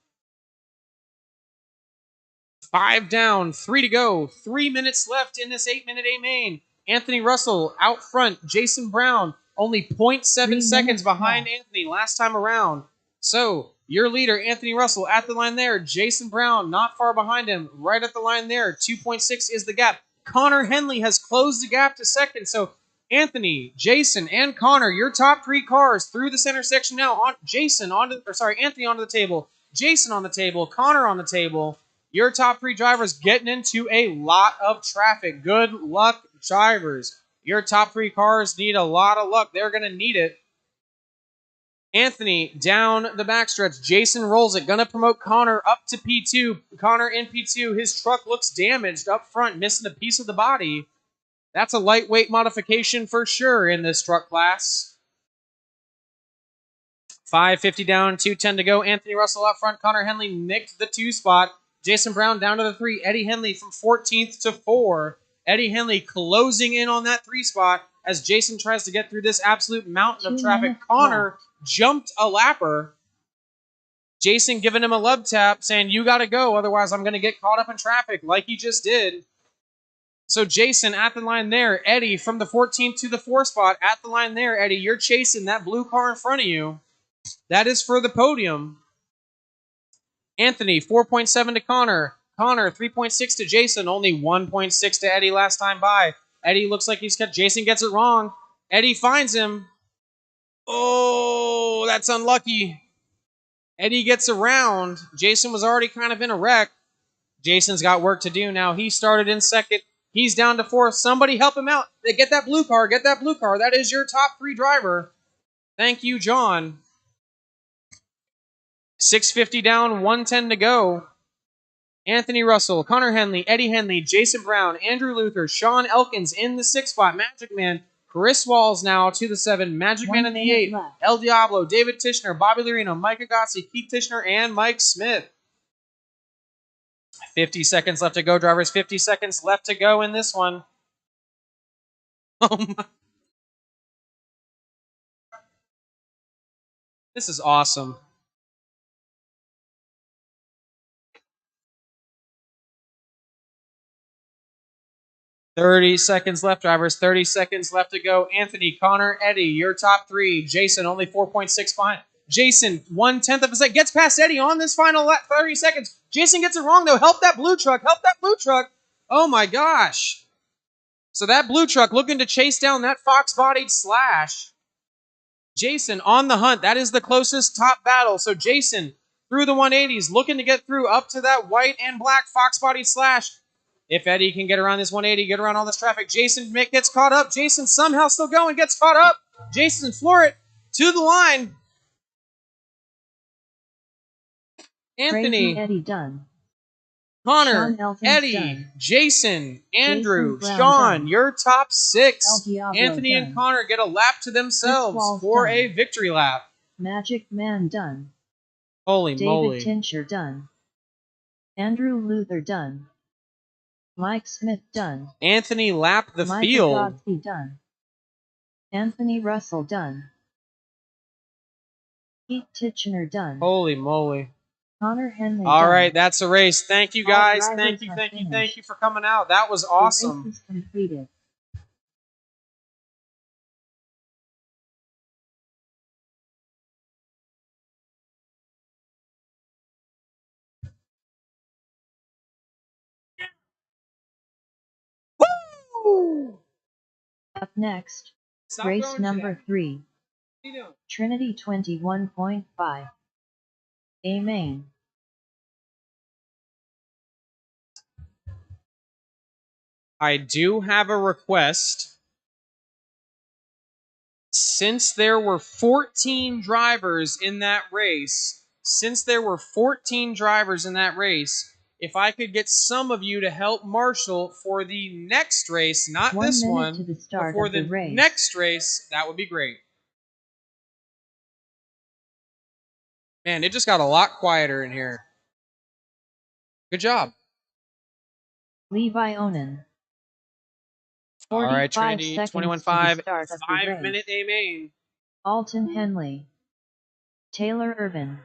5 down, 3 to go. 3 minutes left in this 8-minute A main. Anthony Russell out front. Jason Brown only 0.7 seconds behind Anthony last time around. So your leader, Anthony Russell, at the line there. Jason Brown not far behind him, right at the line there. 2.6 is the gap. Connor Henley has closed the gap to second. So Anthony, Jason, and Connor, your top 3 cars through the center section now. Anthony onto the table. Jason on the table. Connor on the table. Your top 3 drivers getting into a lot of traffic. Good luck, drivers. Your top 3 cars need a lot of luck. They're going to need it. Anthony down the backstretch. Jason rolls it. Going to promote Connor up to P2. Connor in P2. His truck looks damaged up front, missing a piece of the body. That's a lightweight modification for sure in this truck class. 5:50 down, 2:10 to go. Anthony Russell up front. Connor Henley nicked the 2 spot. Jason Brown down to the 3. Eddie Henley from 14th to 4. Eddie Henley closing in on that 3 spot as Jason tries to get through this absolute mountain of traffic. Connor jumped a lapper. Jason giving him a love tap, saying, you got to go, otherwise I'm going to get caught up in traffic, like he just did. So Jason at the line there. Eddie from the 14th to the 4 spot at the line there. Eddie, you're chasing that blue car in front of you. That is for the podium. Anthony, 4.7 to Connor. Connor, 3.6 to Jason. Only 1.6 to Eddie last time by. Eddie looks like he's got. Jason gets it wrong. Eddie finds him. Oh, that's unlucky. Eddie gets around. Jason was already kind of in a wreck. Jason's got work to do now. He started in second. He's down to 4th. Somebody help him out. Get that blue car. Get that blue car. That is your top 3 driver. Thank you, John. 6:50 down, 1:10 to go. Anthony Russell, Connor Henley, Eddie Henley, Jason Brown, Andrew Luther, Sean Elkins in the 6 spot. Magic Man, Chris Walls now to the 7. Magic Man in the 8. El Diablo, David Tishner, Bobby Lorino, Mike Agassi, Keith Tishner, and Mike Smith. 50 seconds left to go, drivers. 50 seconds left to go in this one. Oh my. This is awesome. $30 seconds left, drivers. 30 seconds left to go. Anthony, Connor, Eddie, your top 3. Jason, only 4.6 behind. Jason, 1/10 of a second. Gets past Eddie on this final 30 seconds. Jason gets it wrong, though. Help that blue truck. Help that blue truck. Oh, my gosh. So that blue truck looking to chase down that fox-bodied Slash. Jason on the hunt. That is the closest top battle. So Jason through the 180s, looking to get through up to that white and black fox-bodied Slash. If Eddie can get around this 180, get around all this traffic, Jason gets caught up. Jason somehow still going, gets caught up. Jason Florit to the line. Anthony, Crazy Eddie done. Connor, Eddie, done. Jason, Andrew, Jason Brown Sean, done. your top 6. Anthony done. and Connor get a lap to themselves for done. a victory lap. Magic Man done. Holy moly. David Tincher done. Andrew Luther done. Mike Smith done. Anthony lapped the Mike field. Agassi done. Anthony Russell done. Keith Titchener done. Holy moly. Connor Henley All done. right, that's a race. Thank you, guys. All Thank you, drivers thank have you, thank finished. you for coming out. That was The awesome. race is completed. Woo! Up next, Stop race throwing number shit 3. What are you doing? Trinity 21.5. A main. I do have a request. Since there were 14 drivers in that race, if I could get some of you to help Marshall for the next race, not 1 this minute one, to the but start for of the the race. next race, that would be great. Man, it just got a lot quieter in here. Good job. Levi Onan. All right, Trinity, 21.5, 5 5-minute A main. Alton Henley. Taylor Irvin.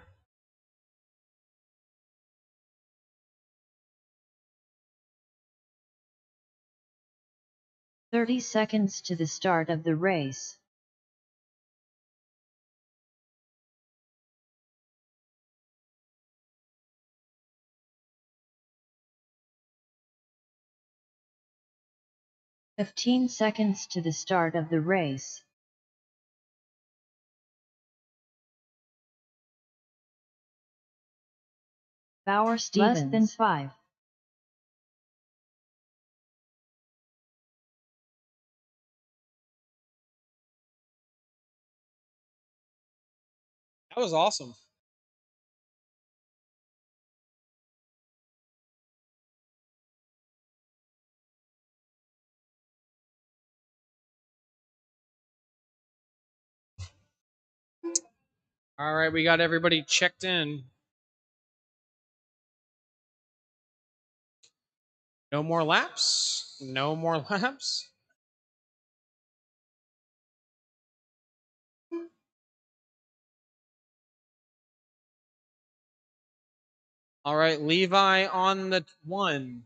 "30 seconds to the start of the race. "15 seconds to the start of the race. Bauer Stevens. Less than 5. That was awesome. All right, we got everybody checked in. No more laps. No more laps. All right, Levi on the 1.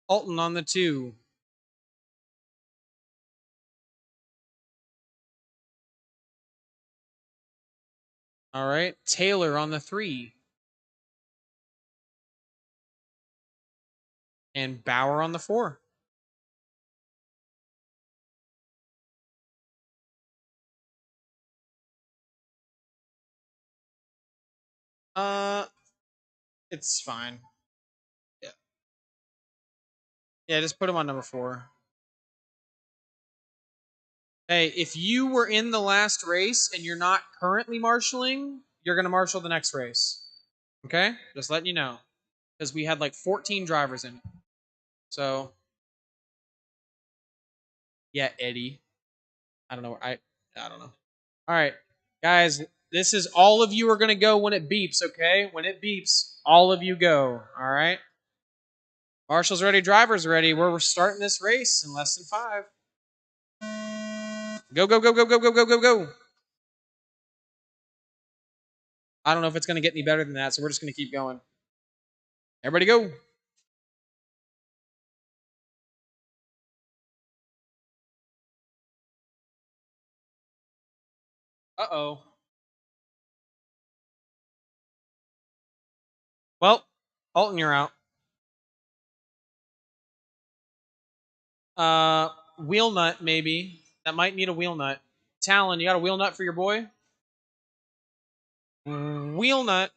Alton on the 2. All right, Taylor on the 3. And Bauer on the 4. It's fine. Yeah. Yeah, just put him on number 4. Hey, if you were in the last race and you're not currently marshaling, you're going to marshal the next race. Okay? Just letting you know. Because we had like 14 drivers in it. So, yeah, Eddie. I don't know. I don't know. All right, guys, this is all of you are going to go when it beeps, okay? When it beeps, all of you go, all right? Marshall's ready, driver's ready. We're starting this race in less than 5. Go, go, go, go, go, go, go, go, go. I don't know if it's going to get any better than that, so we're just going to keep going. Everybody go. Uh-oh. Well, Alton, you're out. Wheel nut, maybe. That might need a wheel nut. Talon, you got a wheel nut for your boy? Wheel nut.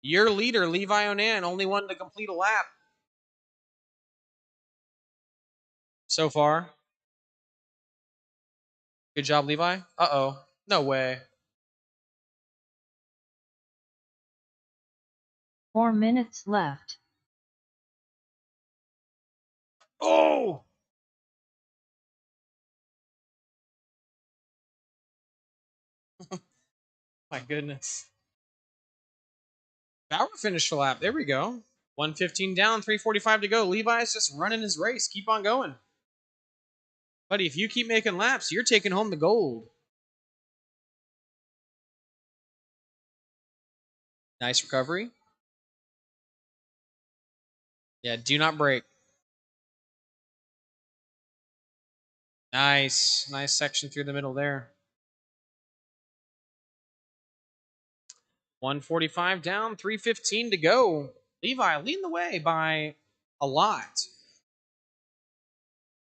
Your leader, Levi Onan, only wanted to complete a lap so far. Good job, Levi. Uh-oh. No way. 4 minutes left. Oh! My goodness. Bauer finished the lap. There we go. 115 down, 345 to go. Levi's just running his race. Keep on going. Buddy, if you keep making laps, you're taking home the gold. Nice recovery. Yeah, do not break. Nice. Nice section through the middle there. 145 down, 315 to go. Levi leading the way by a lot.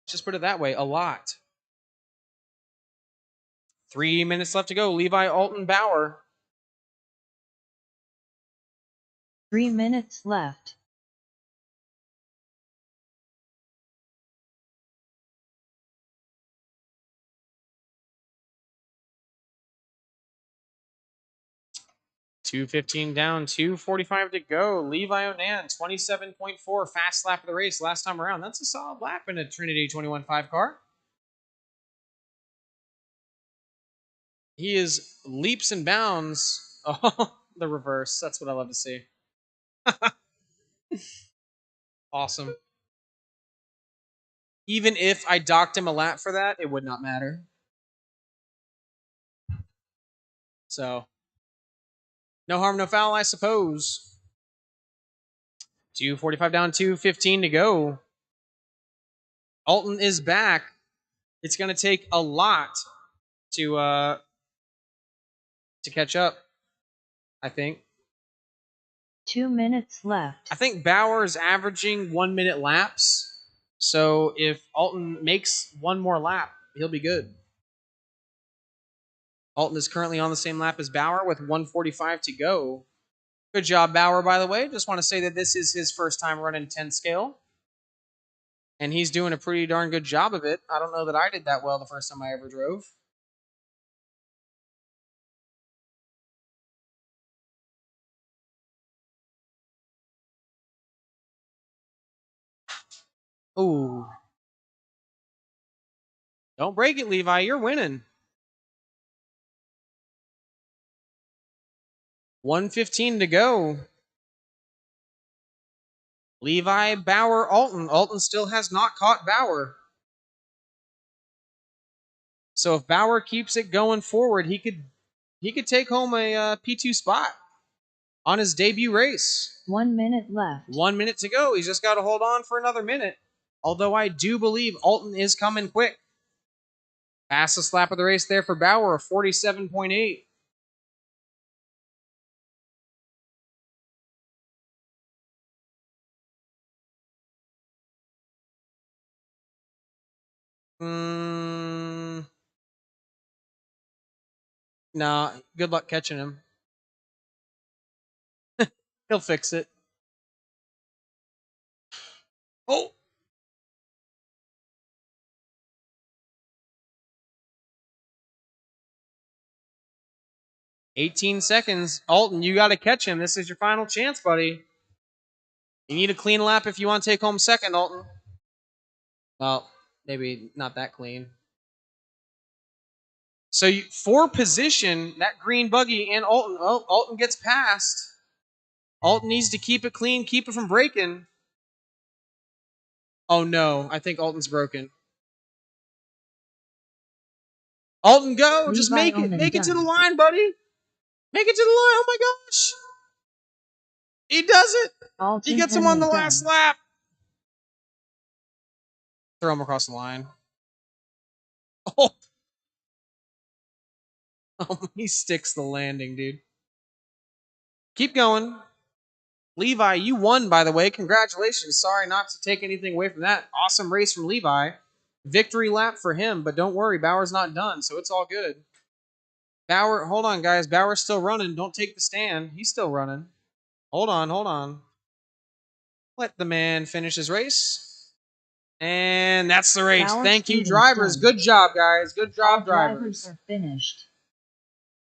Just put it that way, a lot. 3 minutes left to go. Levi, Alton, Bauer. 3 minutes left. $2.15 down, 2:45 to go. Levi Onan, 27.4, fast lap of the race last time around. That's a solid lap in a Trinity 21.5 car. He is leaps and bounds. Oh, the reverse. That's what I love to see. Awesome. Even if I docked him a lap for that, it would not matter. So, no harm, no foul, I suppose. 2:45 down, 2:15 to go. Alton is back. It's going to take a lot to catch up, I think. 2 minutes left. I think Bauer is averaging 1 minute laps. So if Alton makes one more lap, he'll be good. Alton is currently on the same lap as Bauer with 1:45 to go. Good job, Bauer, by the way. Just want to say that this is his first time running 10 scale. And he's doing a pretty darn good job of it. I don't know that I did that well the first time I ever drove. Ooh. Don't break it, Levi. You're winning. 1:15 to go. Levi, Bauer, Alton. Alton still has not caught Bauer. So if Bauer keeps it going forward, he could take home a P2 spot on his debut race. 1 minute left. 1 minute to go. He's just got to hold on for another minute. Although I do believe Alton is coming quick. Fastest lap of the race there for Bauer, a 47.8. Nah, good luck catching him. He'll fix it. Oh! "18 seconds. Alton, you got to catch him. This is your final chance, buddy. You need a clean lap if you want to take home second, Alton." Well, maybe not that clean. So for position, that green buggy and Alton. Oh, Alton gets past. Alton needs to keep it clean, keep it from breaking. Oh no, I think Alton's broken. Alton, go! Just make it. Make it to the line, buddy. Make it to the line. Oh my gosh. He does it. He gets him on the last lap. Throw him across the line. Oh. Oh, he sticks the landing, dude. Keep going. Levi, you won, by the way. Congratulations. Sorry not to take anything away from that. Awesome race from Levi. Victory lap for him, but don't worry, Bauer's not done, so it's all good. Bauer, hold on, guys. Bauer's still running. Don't take the stand. He's still running. Hold on, hold on. Let the man finish his race. And that's the race. Thank you, drivers. Good job, guys. Good job, drivers. Drivers are finished.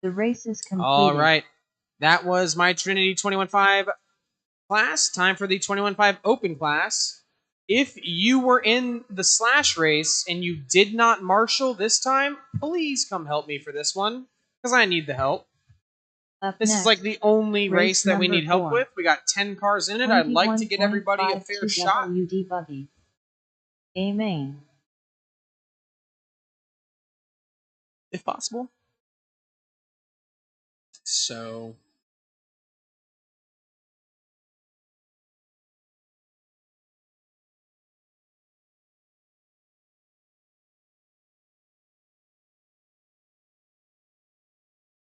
The race is completed. All right. That was my Trinity 21.5 class. Time for the 21.5 open class. If you were in the slash race and you did not marshal this time, please come help me for this one because I need the help. This is like the only race that we need help with. We got 10 cars in it. I'd like to get everybody a fair shot. WD buggy. Amen. If possible. So...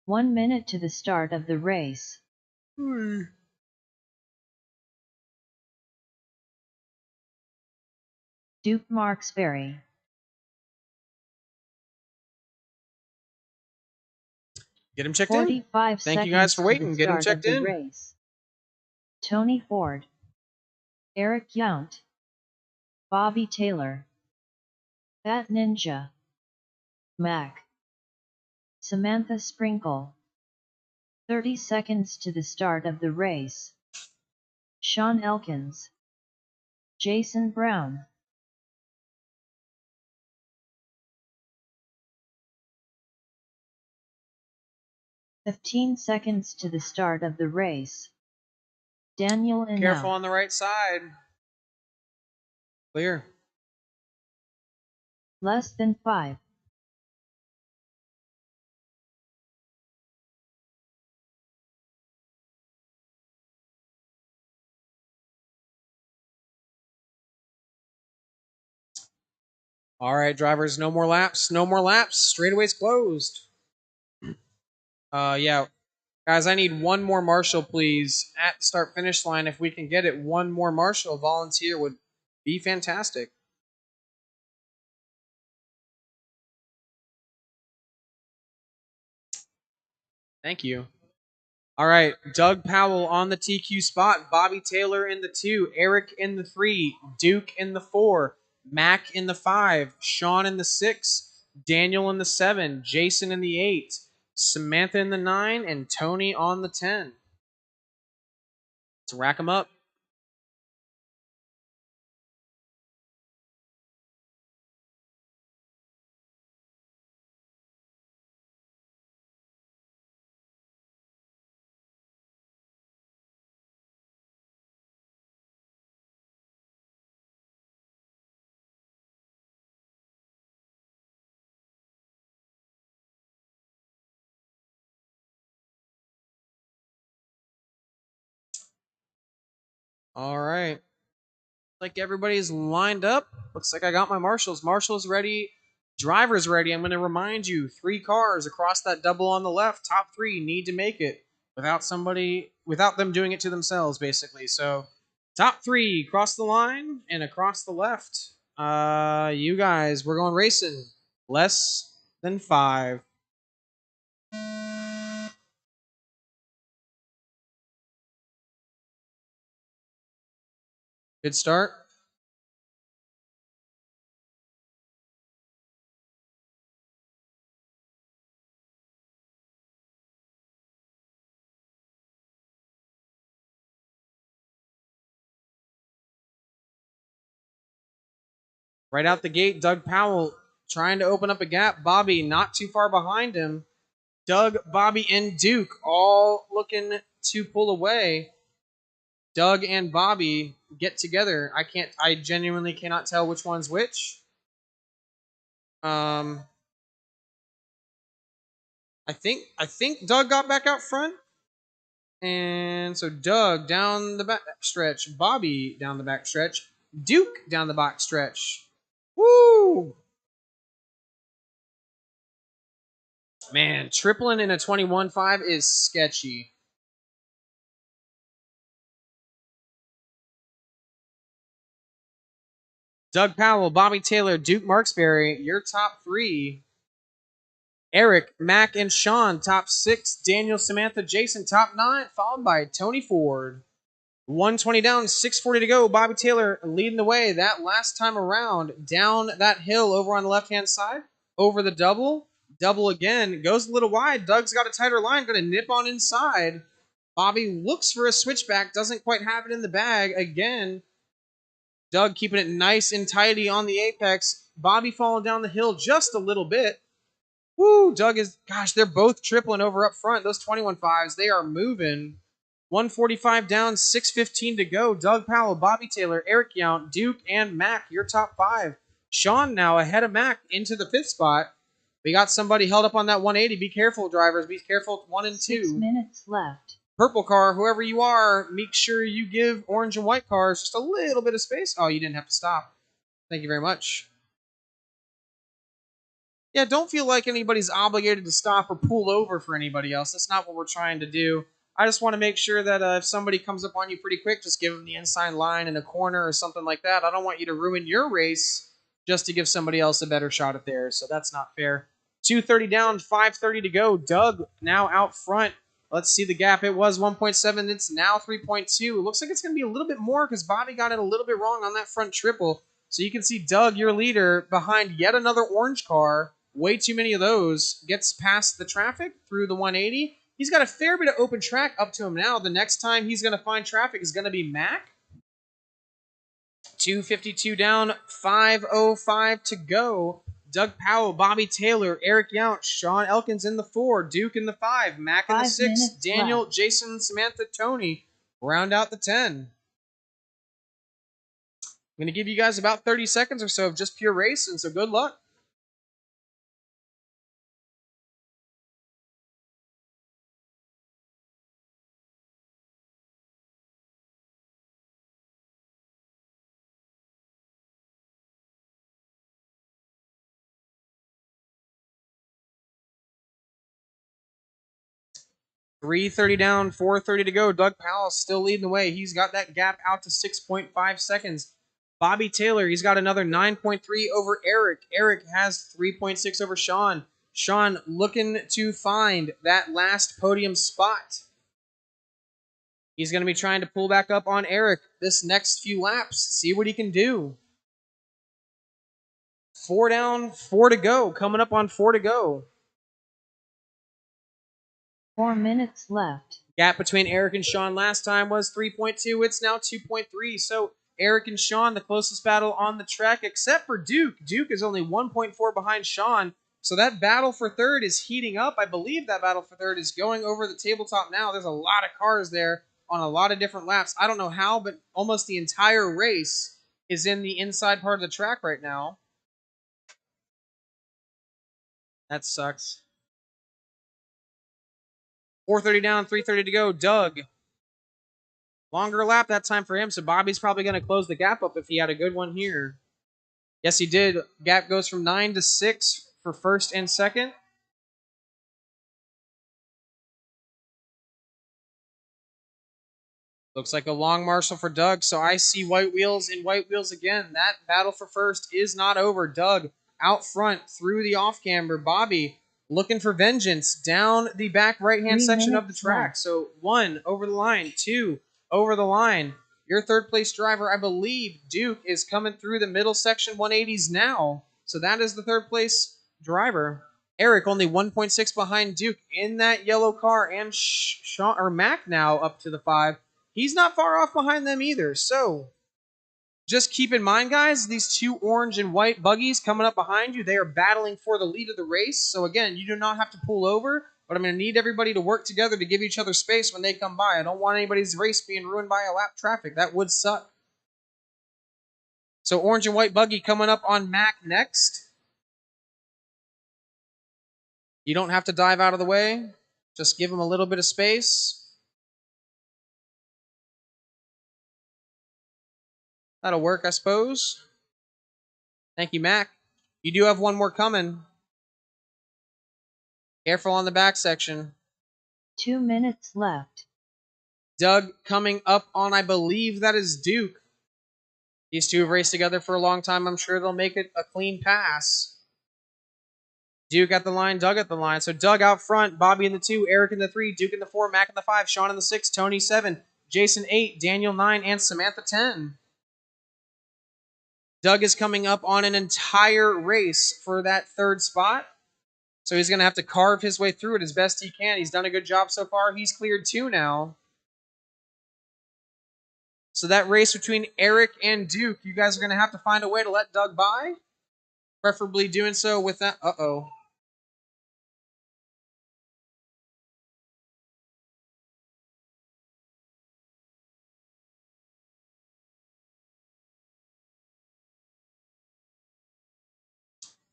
One minute to the start of the race. Duke Marksberry. Get him checked in. 45 Thank you guys for waiting. Get him checked in. Race. Tony Ford. Eric Yount. Bobby Taylor. Bat Ninja. Mac. Samantha Sprinkle. 30 seconds to the start of the race. Sean Elkins. Jason Brown. "15 seconds to the start of the race. Daniel Inau. Careful on the right side. Clear. Less than 5. All right, drivers, no more laps. No more laps. Straightaway's closed. Yeah. Guys, I need one more marshal, please, at the start-finish line. If we can get it, one more marshal volunteer would be fantastic. Thank you. All right, Doug Powell on the TQ spot. Bobby Taylor in the 2. Eric in the 3. Duke in the 4. Mac in the 5, Sean in the 6, Daniel in the 7, Jason in the 8, Samantha in the 9, and Tony on the 10. Let's rack them up. All right. Like everybody's lined up. Looks like I got my marshals. Marshals ready. Drivers ready. I'm going to remind you, 3 cars across that double on the left. Top 3 need to make it without them doing it to themselves, basically. So top 3 cross the line and across the left. You guys, we're going racing. Less than 5. Good start. Right out the gate, Doug Powell trying to open up a gap. Bobby not too far behind him. Doug, Bobby, and Duke all looking to pull away. Doug and Bobby get together. I genuinely cannot tell which one's which. I think Doug got back out front. And so Doug down the back stretch, Bobby down the back stretch, Duke down the back stretch. Woo! Man, tripling in a 21.5 is sketchy. Doug Powell, Bobby Taylor, Duke Marksberry, your top 3. Eric, Mac, and Sean, top 6. Daniel, Samantha, Jason, top 9, followed by Tony Ford. 120 down, 640 to go. Bobby Taylor leading the way that last time around. Down that hill over on the left-hand side. Over the double. Double again. Goes a little wide. Doug's got a tighter line. Going to nip on inside. Bobby looks for a switchback. Doesn't quite have it in the bag. Again, Doug keeping it nice and tidy on the apex. Bobby falling down the hill just a little bit. Woo, Doug is, gosh, they're both tripling over up front. Those 21.5s, they are moving. 145 down, 6:15 to go. Doug Powell, Bobby Taylor, Eric Yount, Duke, and Mac, your top 5. Sean now ahead of Mac into the 5th spot. We got somebody held up on that 180. Be careful, drivers. Be careful, 1 and 2. 6 minutes left. Purple car, whoever you are, make sure you give orange and white cars just a little bit of space. Oh, you didn't have to stop. Thank you very much. Yeah, don't feel like anybody's obligated to stop or pull over for anybody else. That's not what we're trying to do. I just want to make sure that if somebody comes up on you pretty quick, just give them the inside line in a corner or something like that. I don't want you to ruin your race just to give somebody else a better shot at theirs, so that's not fair. 2:30 down, 5:30 to go. Doug now out front. Let's see the gap. It was 1.7. It's now 3.2. It looks like it's going to be a little bit more because Bobby got it a little bit wrong on that front triple. So you can see Doug, your leader, behind yet another orange car. Way too many of those. Gets past the traffic through the 180. He's got a fair bit of open track up to him now. The next time he's going to find traffic is going to be Mac. 2:52 down, 5:05 to go. Doug Powell, Bobby Taylor, Eric Yount, Sean Elkins in the 4, Duke in the 5, Mac in the 6, Daniel, left. Jason, Samantha, Tony round out the 10. I'm going to give you guys about 30 seconds or so of just pure racing, so good luck. .330 down, 4:30 to go. Doug Powell still leading the way. He's got that gap out to 6.5 seconds. Bobby Taylor, he's got another 9.3 over Eric. Eric has 3.6 over Sean. Sean looking to find that last podium spot. He's going to be trying to pull back up on Eric this next few laps. See what he can do. 4 down, 4 to go. Coming up on 4 to go. 4 minutes left. Gap between Eric and Sean last time was 3.2. It's now 2.3. So Eric and Sean, the closest battle on the track, except for Duke. Duke is only 1.4 behind Sean. So that battle for third is heating up. I believe that battle for third is going over the tabletop now. There's a lot of cars there on a lot of different laps. I don't know how, but almost the entire race is in the inside part of the track right now. That sucks. 4:30 down, 3:30 to go. Doug. Longer lap that time for him, so Bobby's probably going to close the gap up if he had a good one here. Yes, he did. Gap goes from 9 to 6 for first and second. Looks like a long Marshall for Doug, so I see white wheels and white wheels again. That battle for first is not over. Doug out front through the off-camber. Bobby looking for vengeance down the back right-hand section of the track. Left. So 1 over the line, 2 over the line. Your third place driver, I believe, Duke, is coming through the middle section 180s now. So that is the third place driver. Eric only 1.6 behind Duke in that yellow car, and Sean or Mac now up to the 5. He's not far off behind them either. So just keep in mind, guys, these 2 orange and white buggies coming up behind you, they are battling for the lead of the race. So again, you do not have to pull over, but I'm going to need everybody to work together to give each other space when they come by. I don't want anybody's race being ruined by a lap traffic. That would suck. So orange and white buggy coming up on Mac next. You don't have to dive out of the way. Just give him a little bit of space. That'll work, I suppose. Thank you, Mac. You do have one more coming. Careful on the back section. 2 minutes left. Doug coming up on, I believe that is Duke. These two have raced together for a long time. I'm sure they'll make it a clean pass. Duke at the line, Doug at the line. So Doug out front, Bobby in the 2, Eric in the 3, Duke in the 4, Mac in the 5, Sean in the 6, Tony 7, Jason 8, Daniel 9, and Samantha 10. Doug is coming up on an entire race for that third spot. So he's going to have to carve his way through it as best he can. He's done a good job so far. He's cleared 2 now. So that race between Eric and Duke, you guys are going to have to find a way to let Doug by. Preferably doing so with that. Uh-oh.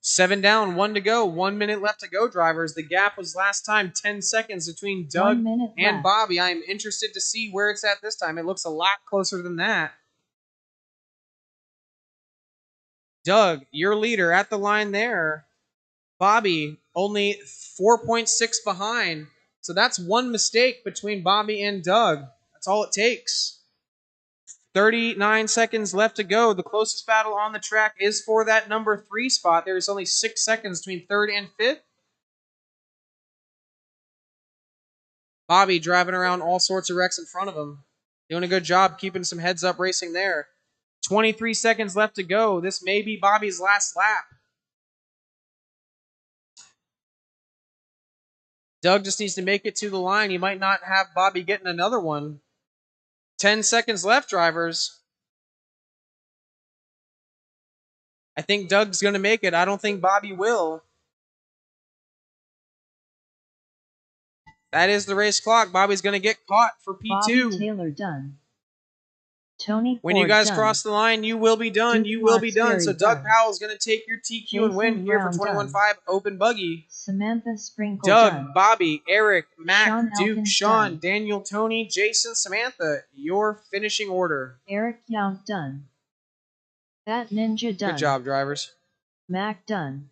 Seven down, 1 to go. 1 minute left to go, drivers. The gap was last time 10 seconds between Doug 1 minute and left. Bobby. I am interested to see where it's at this time. It looks a lot closer than that. Doug, your leader at the line there. Bobby only 4.6 behind. So that's one mistake between Bobby and Doug. That's all it takes. 39 seconds left to go. The closest battle on the track is for that number 3 spot. There's only 6 seconds between 3rd and 5th. Bobby driving around all sorts of wrecks in front of him. Doing a good job keeping some heads up racing there. 23 seconds left to go. This may be Bobby's last lap. Doug just needs to make it to the line. He might not have Bobby getting another one. 10 seconds left, drivers. I think Doug's going to make it. I don't think Bobby will. That is the race clock. Bobby's going to get caught for P2. Bobby Taylor done. Tony When Ford you guys done. cross the line, you will be done. Duke You will be done. So Marksberry Doug done. Powell's going to take your TQ and win Jason here for Brown 21.5 Open Buggy. Samantha Sprinkle Doug, done. Bobby, Eric, Mac, Sean Duke, Elkins Sean, done. Daniel, Tony, Jason, Samantha. Your finishing order. Eric Yount done. That Ninja done. Good job, drivers. Mac done.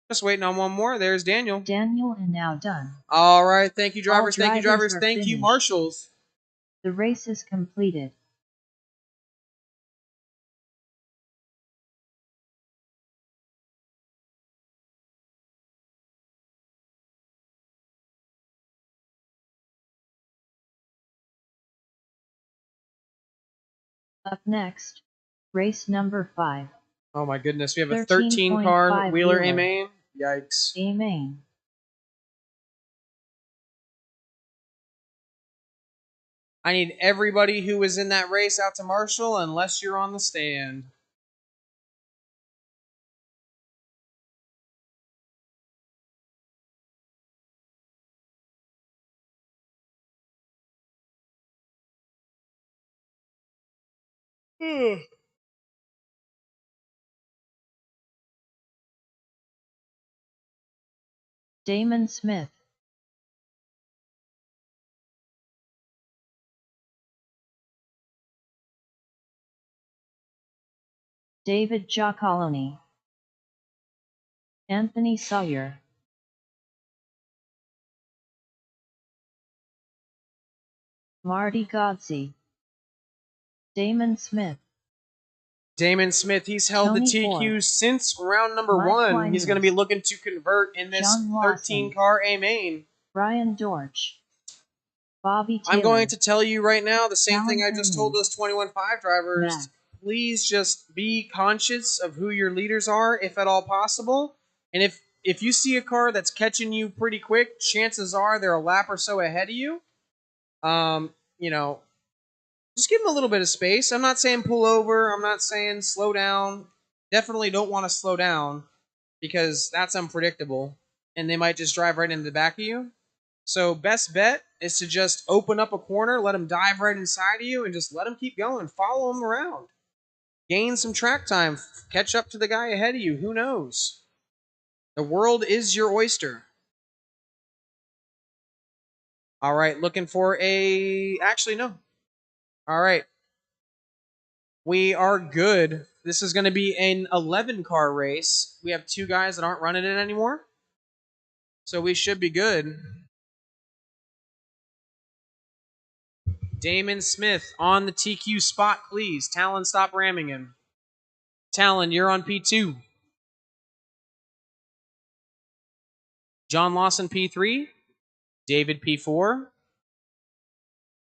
Just waiting on one more. There's Daniel. Daniel and now done. All right. Thank you, drivers. All Thank you, drivers. are Thank you, finished. marshals. The race is completed. Up next, race number 5. Oh my goodness, we have a 13 car 13.5 Wheeler A Wheeler. main. Yikes. A. Main. Wheeler A main. Yikes. A. Main. I need everybody who was in that race out to Marshall unless you're on the stand. Damon Smith. David Giacoloni. Anthony Sawyer. Marty Godsey. Damon Smith. Damon Smith, he's held Tony the TQ Ford. since round number Mike 1. He's going to be Weiners. looking to convert in this John Lawson. 13 car A main. Brian Dorch. Bobby Taylor. I'm going to tell you right now the same thing I Alan just Herman. told those 21.5 drivers. Matt. Please just be conscious of who your leaders are, if at all possible. And if you see a car that's catching you pretty quick, chances are they're a lap or so ahead of you. You know, just give them a little bit of space. I'm not saying pull over. I'm not saying slow down. Definitely don't want to slow down because that's unpredictable. And they might just drive right into the back of you. So best bet is to just open up a corner, let them dive right inside of you, and just let them keep going. Follow them around. Gain some track time. Catch up to the guy ahead of you. Who knows? The world is your oyster. All right, looking for a... Actually, no. All right. We are good. This is going to be an 11-car race. We have 2 guys that aren't running it anymore. So we should be good. Damon Smith on the TQ spot, please. Talon, stop ramming him. Talon, you're on P2. John Lawson, P3. David, P4.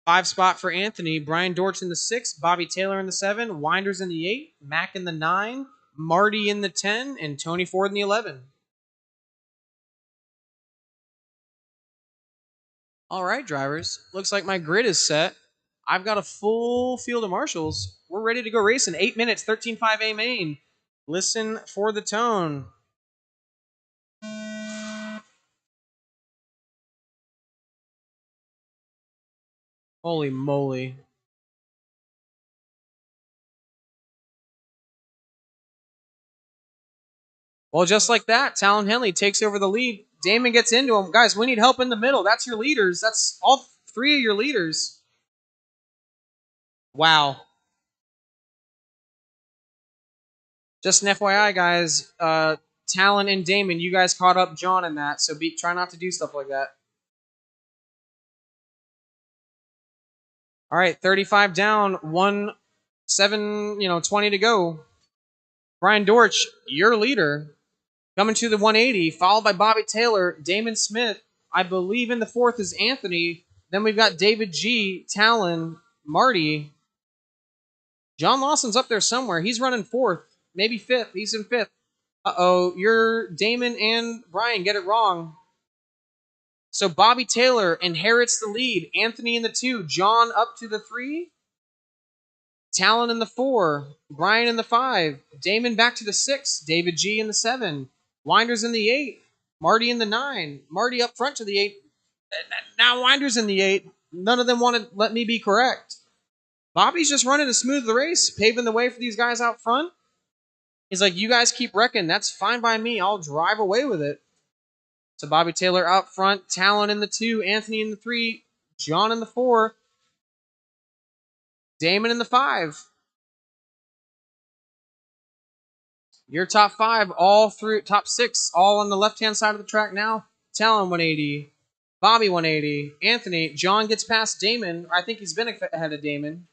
5 spot for Anthony. Brian Dortch in the 6. Bobby Taylor in the 7. Winders in the 8. Mac in the 9. Marty in the 10. And Tony Ford in the 11. All right, drivers. Looks like my grid is set. I've got a full field of marshals. We're ready to go racing. 8 minutes, 13.5 A main. Listen for the tone. Holy moly. Well, just like that, Talon Henley takes over the lead. Damon gets into him. Guys, we need help in the middle. That's your leaders. That's all 3 of your leaders. Wow. Just an FYI, guys. Talon and Damon, you guys caught up John in that, so try not to do stuff like that. All right, 35 down, 20 to go. Brian Dortch, your leader, coming to the 180, followed by Bobby Taylor, Damon Smith. I believe in the 4th is Anthony. Then we've got David G, Talon, Marty. John Lawson's up there somewhere. He's running 4th, maybe 5th. He's in 5th. Uh-oh, you're Damon and Brian get it wrong. So Bobby Taylor inherits the lead. Anthony in the 2, John up to the 3. Talon in the 4, Brian in the 5, Damon back to the 6, David G in the 7, Winders in the 8, Marty in the 9, Marty up front to the 8, now Winders in the 8. None of them want to let me be correct. Bobby's just running to smooth the race, paving the way for these guys out front. He's like, you guys keep wrecking. That's fine by me. I'll drive away with it. So Bobby Taylor out front, Talon in the 2, Anthony in the 3, John in the 4, Damon in the 5. Your top 5, all through top 6, all on the left-hand side of the track now. Talon 180, Bobby 180, Anthony. John gets past Damon. I think he's been ahead of Damon.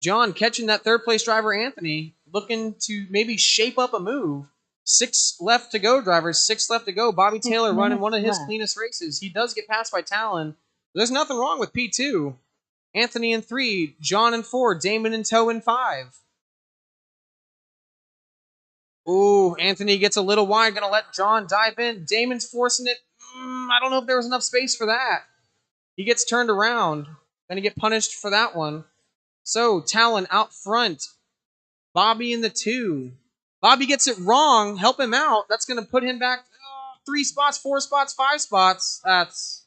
John catching that 3rd place driver, Anthony, looking to maybe shape up a move. 6 left to go, drivers. 6 left to go. Bobby Taylor running one of his cleanest races. He does get passed by Talon. There's nothing wrong with P2. Anthony in 3, John in 4, Damon in tow in 5. Ooh, Anthony gets a little wide. Going to let John dive in. Damon's forcing it. I don't know if there was enough space for that. He gets turned around. Going to get punished for that one. So, Talon out front. Bobby in the 2. Bobby gets it wrong. Help him out. That's going to put him back 3 spots, 4 spots, 5 spots. That's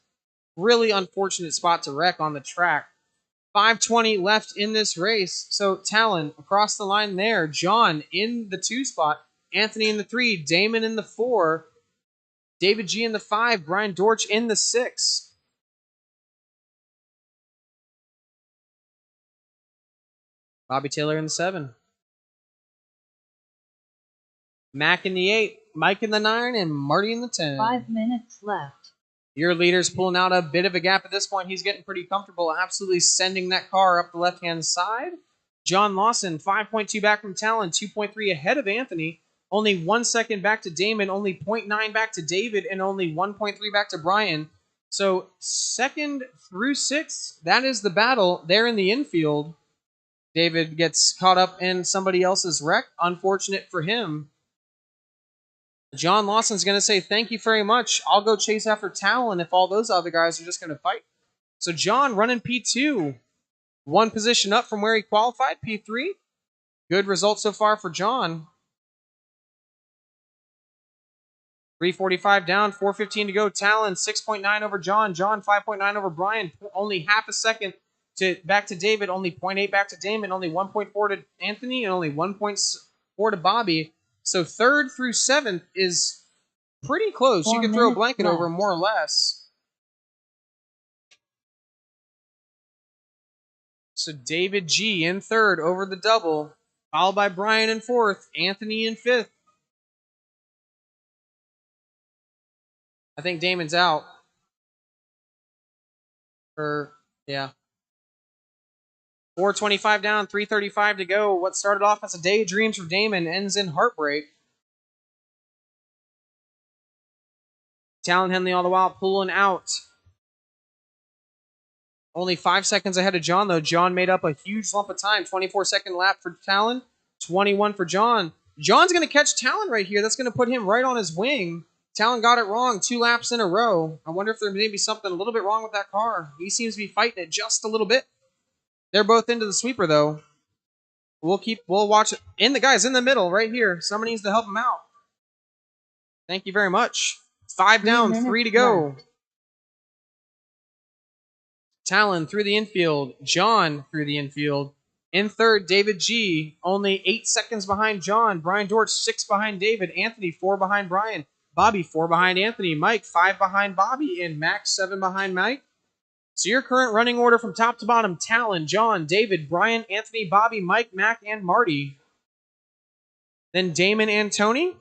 really unfortunate spot to wreck on the track. 5:20 left in this race. So Talon across the line there. John in the 2 spot. Anthony in the 3. Damon in the 4. David G in the 5. Brian Dortch in the 6. Bobby Taylor in the 7. Mac in the 8. Mike in the 9. And Marty in the 10. 5 minutes left. Your leader's pulling out a bit of a gap at this point. He's getting pretty comfortable, absolutely sending that car up the left-hand side. John Lawson, 5.2 back from Talon, 2.3 ahead of Anthony. Only 1 second back to Damon, only 0.9 back to David, and only 1.3 back to Brian. So 2nd through 6th, that is the battle there in the infield. David gets caught up in somebody else's wreck. Unfortunate for him. John Lawson's going to say, thank you very much. I'll go chase after Talon if all those other guys are just going to fight. So John running P2. 1 position up from where he qualified, P3. Good result so far for John. 3:45 down, 4:15 to go. Talon 6.9 over John. John 5.9 over Brian. Only half a second back to David. Only 0.8 back to Damon. Only 1.4 to Anthony. And only 1.4 to Bobby. So 3rd through 7th is pretty close. You could throw a blanket over more or less. So David G in 3rd over the double. Followed by Brian in 4th. Anthony in 5th. I think Damon's out. Yeah. 4:25 down, 3:35 to go. What started off as a daydreams for Damon ends in heartbreak. Talon Henley all the while pulling out. Only 5 seconds ahead of John, though. John made up a huge lump of time. 24-second lap for Talon, 21 for John. John's going to catch Talon right here. That's going to put him right on his wing. Talon got it wrong 2 laps in a row. I wonder if there may be something a little bit wrong with that car. He seems to be fighting it just a little bit. They're both into the sweeper, though. We'll watch it. The guy's in the middle right here. Somebody needs to help him out. Thank you very much. 5 down, 3 to go. Left. Talon through the infield. John through the infield. In 3rd, David G. Only 8 seconds behind John. Brian Dortch, 6 behind David. Anthony, 4 behind Brian. Bobby, 4 behind Anthony. Mike, 5 behind Bobby. And Max, 7 behind Mike. So your current running order from top to bottom, Talon, John, David, Brian, Anthony, Bobby, Mike, Mac, and Marty. Then Damon and Tony.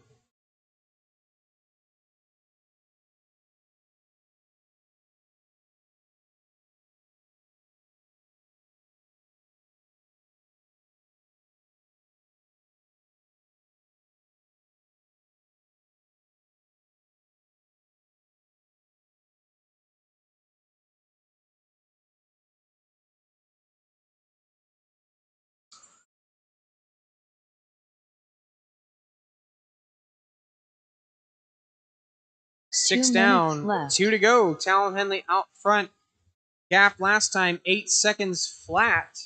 Six down, left. 2 to go. Talon Henley out front. Gap last time, 8 seconds flat.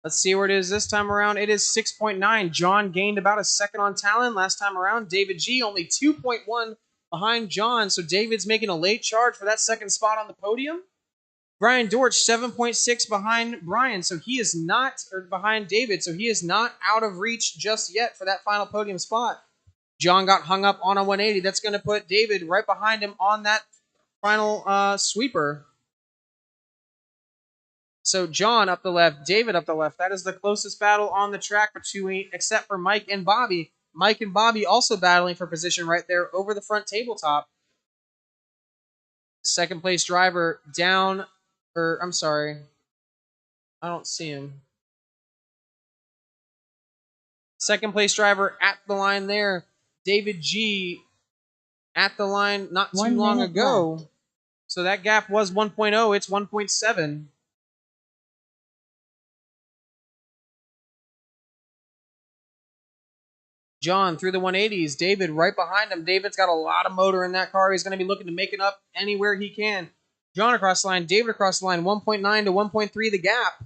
Let's see where it is this time around. It is 6.9. John gained about a second on Talon last time around. David G only 2.1 behind John. So David's making a late charge for that second spot on the podium. Brian Dortch, 7.6 behind Brian. So he is not, or behind David. So he is not out of reach just yet for that final podium spot. John got hung up on a 180. That's going to put David right behind him on that final sweeper. So John up the left, David up the left. That is the closest battle on the track between, except for Mike and Bobby. Mike and Bobby also battling for position right there over the front tabletop. Second place driver down, I'm sorry. I don't see him. Second place driver at the line there. David G at the line not too long ago. Left. So that gap was 1.0. It's 1.7. John through the 180s. David right behind him. David's got a lot of motor in that car. He's going to be looking to make it up anywhere he can. John across the line. David across the line. 1.9 to 1.3 the gap.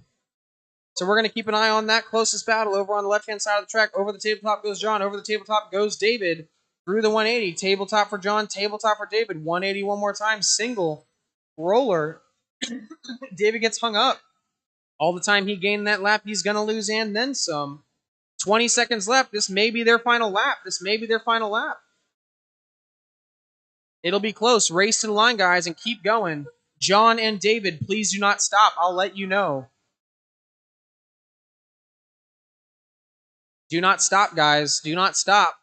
So we're going to keep an eye on that closest battle over on the left-hand side of the track. Over the tabletop goes John. Over the tabletop goes David. Through the 180. Tabletop for John. Tabletop for David. 180 one more time. Single. Roller. David gets hung up. All the time he gained that lap, he's going to lose and then some. 20 seconds left. This may be their final lap. It'll be close. Race to the line, guys, and keep going. John and David, please do not stop. I'll let you know. Do not stop, guys. Do not stop.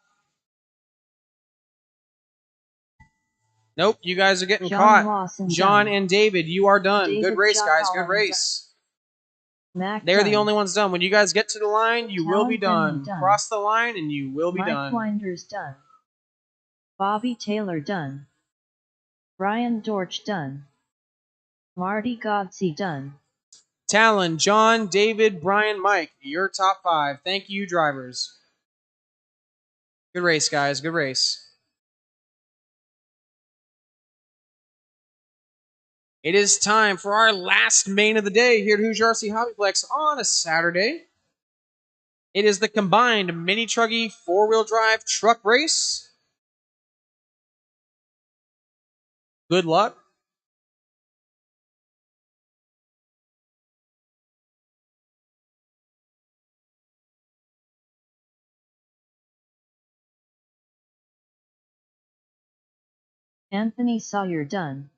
Nope, you guys are getting caught. John and David, you are done. Good race, guys. Good race. They're the only ones done. When you guys get to the line, you will be done. Cross the line, and you will be done. Mike Winders done. Bobby Taylor done. Brian Dortch done. Marty Godsey done. Talon, John, David, Brian, Mike, your top 5. Thank you, drivers. Good race, guys. Good race. It is time for our last main of the day here at Hoosier RC Hobbyplex on a Saturday. It is the combined Mini Truggy 4-wheel drive truck race. Good luck. Anthony Sawyer done.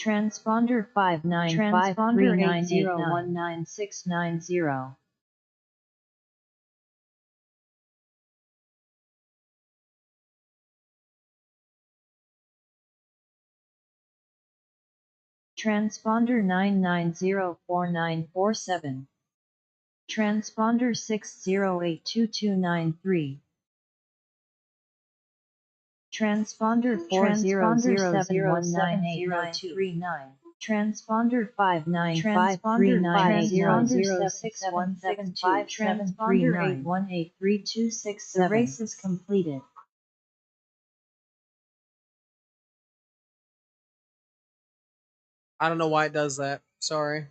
Transponder 59538019690. Transponder 9904947. Transponder 6082293. Transponder 400719839. Transponder 5953980061725. Transponder 8183267. The race is completed. I don't know why it does that. Sorry.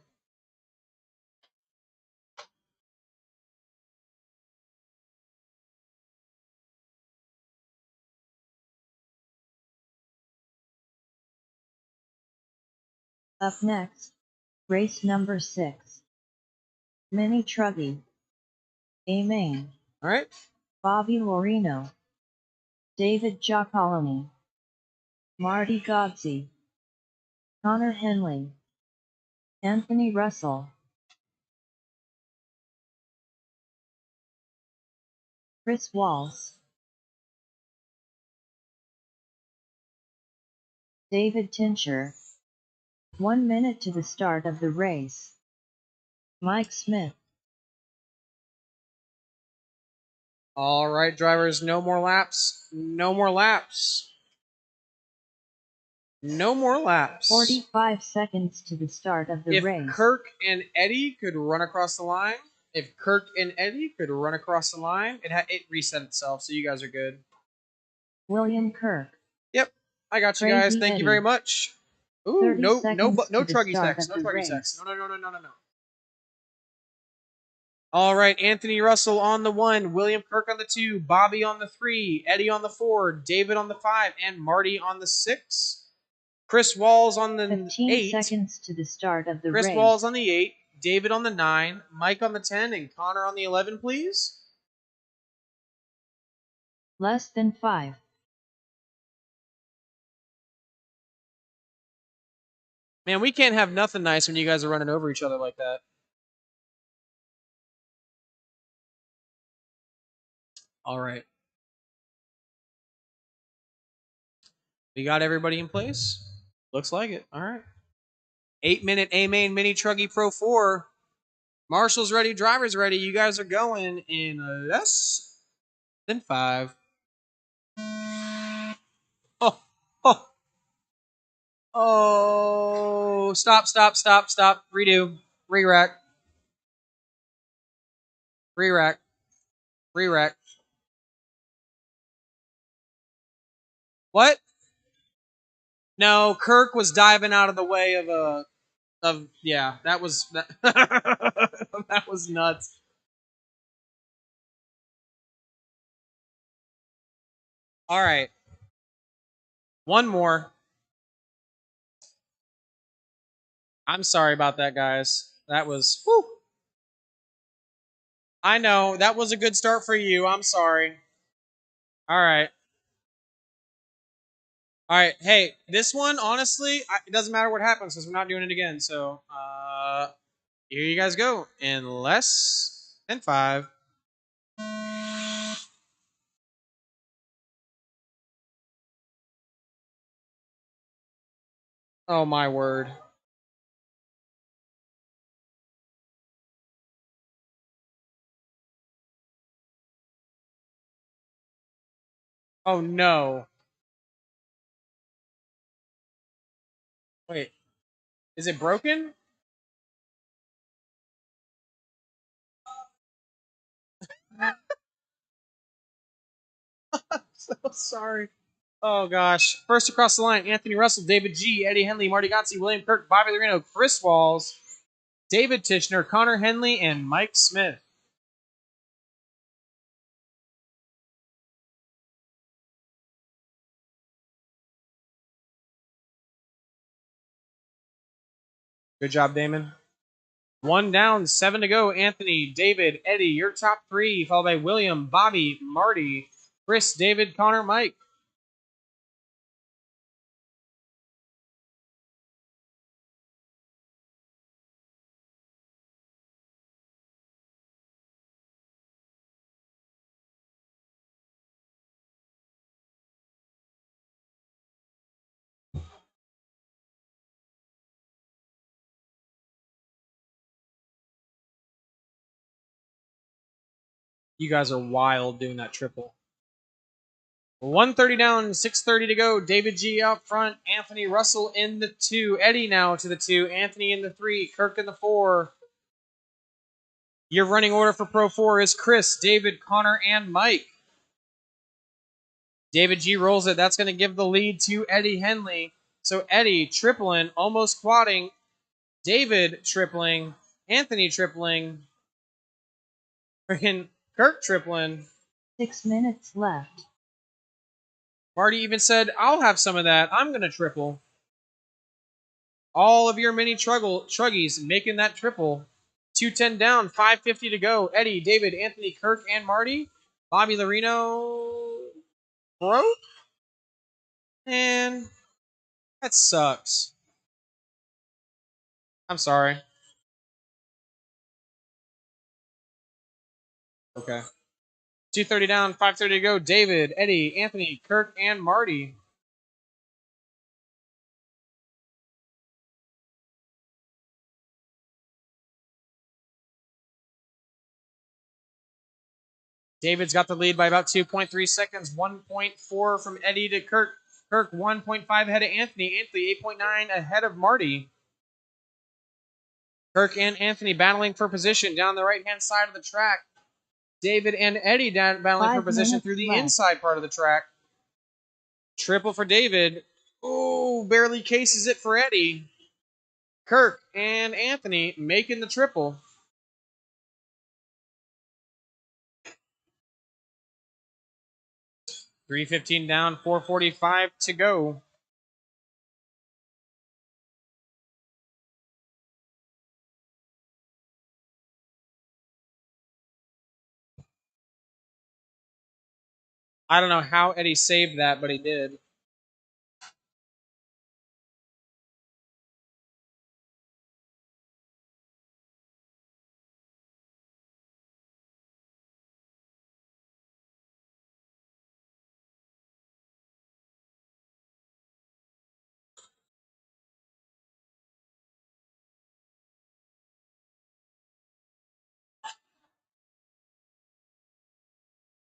Up next, race number 6. Mini Truggy. A main. All right. Bobby Lorino. David Giacoloni. Marty Godsey. Connor Henley. Anthony Russell. Chris Walls. David Tincher. 1 minute to the start of the race. Mike Smith. All right, drivers, no more laps. No more laps. No more laps. 45 seconds to the start of the race. If Kirk and Eddie could run across the line, it reset itself, so you guys are good. William Kirk. Yep, I got you guys. Thank you very much. Ooh, no Truggy sex. No Truggy sex. No. All right, Anthony Russell on the 1, William Kirk on the 2, Bobby on the 3, Eddie on the 4, David on the 5, and Marty on the 6. Chris Walls on the 15 8. seconds to the start of the race. Chris Walls on the 8, David on the 9, Mike on the 10, and Connor on the 11, please. Less than 5. Man, we can't have nothing nice when you guys are running over each other like that. All right. We got everybody in place? Looks like it. All right. 8-minute A-Main Mini Truggy Pro 4. Marshall's ready. Driver's ready. You guys are going in less than 5. Oh, oh, oh. Stop, stop, stop, stop. Redo. Re-rack. Re-rack. Re-rack. What? No, Kirk was diving out of the way of yeah, that was that, that was nuts. All right. One more. I'm sorry about that, guys. That was whew. I know that was a good start for you. I'm sorry. All right. All right. Hey, this one, honestly, it doesn't matter what happens because we're not doing it again. So, here you guys go in less than 5. Oh my word. Oh no. Wait, is it broken? So sorry. Oh gosh. First across the line, Anthony Russell, David G, Eddie Henley, Marty Gotzi, William Kirk, Bobby Lorino, Chris Walls, David Tishner, Connor Henley, and Mike Smith. Good job, Damon. 1 down, 7 to go. Anthony, David, Eddie, your top 3, followed by William, Bobby, Marty, Chris, David, Connor, Mike. You guys are wild doing that triple. 130 down, 6:30 to go. David G out front. Anthony Russell in the 2. Eddie now to the 2. Anthony in the 3. Kirk in the 4. Your running order for Pro 4 is Chris, David, Connor, and Mike. David G rolls it. That's going to give the lead to Eddie Henley. So Eddie tripling, almost quadding. David tripling. Anthony tripling. Freaking Kirk tripling. 6 minutes left. Marty even said, I'll have some of that. I'm going to triple. All of your mini truggies making that triple. 210 down, 550 to go. Eddie, David, Anthony, Kirk, and Marty. Bobby Lorino broke. And that sucks. I'm sorry. Okay. 230 down, 530 to go. David, Eddie, Anthony, Kirk, and Marty. David's got the lead by about 2.3 seconds. 1.4 from Eddie to Kirk. Kirk 1.5 ahead of Anthony. Anthony 8.9 ahead of Marty. Kirk and Anthony battling for position down the right-hand side of the track. David and Eddie battling for position through the inside part of the track. Triple for David. Oh, barely cases it for Eddie. Kirk and Anthony making the triple. $315 down, $445 to go. I don't know how Eddie saved that, but he did.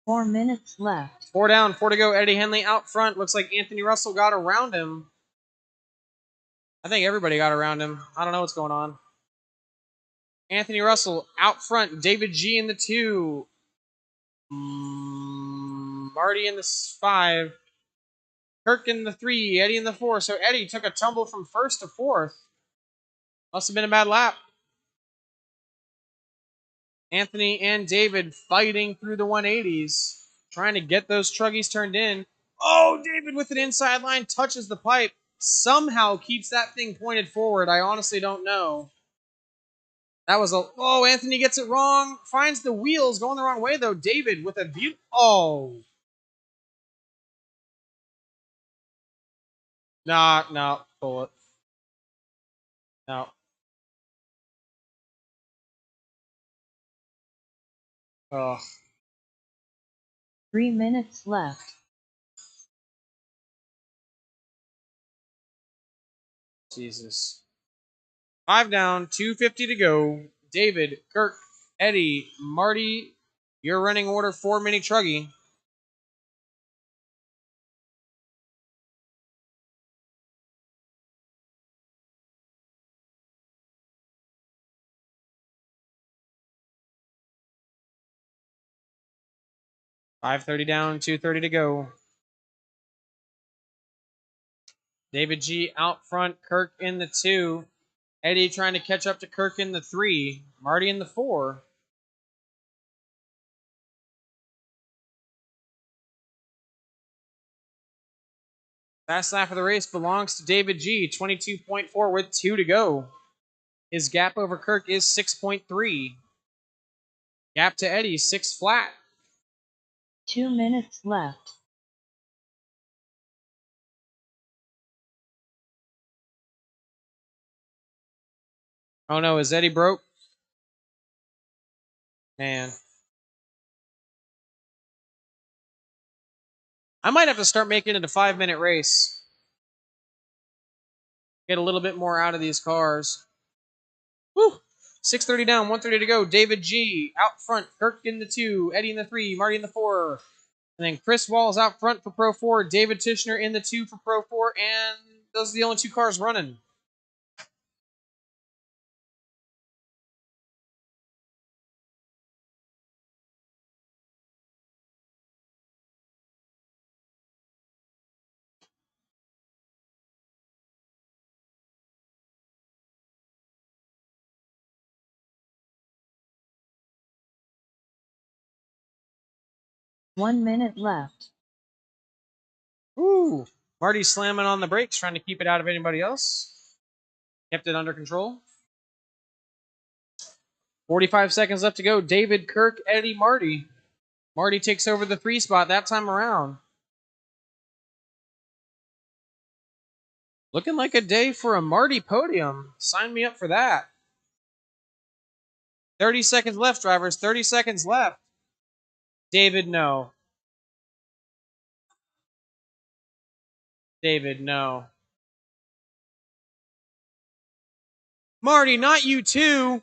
4 minutes left. 4 down, 4 to go. Eddie Henley out front. Looks like Anthony Russell got around him. I think everybody got around him. I don't know what's going on. Anthony Russell out front. David G in the 2. Marty in the 5. Kirk in the 3. Eddie in the 4. So Eddie took a tumble from 1st to 4th. Must have been a bad lap. Anthony and David fighting through the 180s. Trying to get those truggies turned in. Oh, David with an inside line touches the pipe. Somehow keeps that thing pointed forward. I honestly don't know. That was a... Oh, Anthony gets it wrong. Finds the wheels going the wrong way, though. David with a view... Oh. No. Pull it. No. Oh. 3 minutes left. Jesus. 5 down, 2:50 to go. David, Kirk, Eddie, Marty, your running order for Mini Truggy. $5:30 down, 2:30 to go. David G out front, Kirk in the 2. Eddie trying to catch up to Kirk in the 3. Marty in the 4. Fast lap of the race belongs to David G, 22.4 with 2 to go. His gap over Kirk is 6.3. Gap to Eddie, 6 flat. 2 minutes left. Oh no, is Eddie broke? Man. I might have to start making it a 5-minute race. Get a little bit more out of these cars. Woo! 6:30 down, 1:30 to go. David G out front, Kirk in the 2, Eddie in the 3, Marty in the 4. And then Chris Walls out front for Pro 4, David Tishner in the 2 for Pro 4, and those are the only 2 cars running. One minute left. Ooh, Marty slamming on the brakes, trying to keep it out of anybody else. Kept it under control. 45 seconds left to go. David, Kirk, Eddie, Marty. Marty takes over the 3 spot that time around. Looking like a day for a Marty podium. Sign me up for that. 30 seconds left, drivers. 30 seconds left. David, no. David, no. Marty, not you too.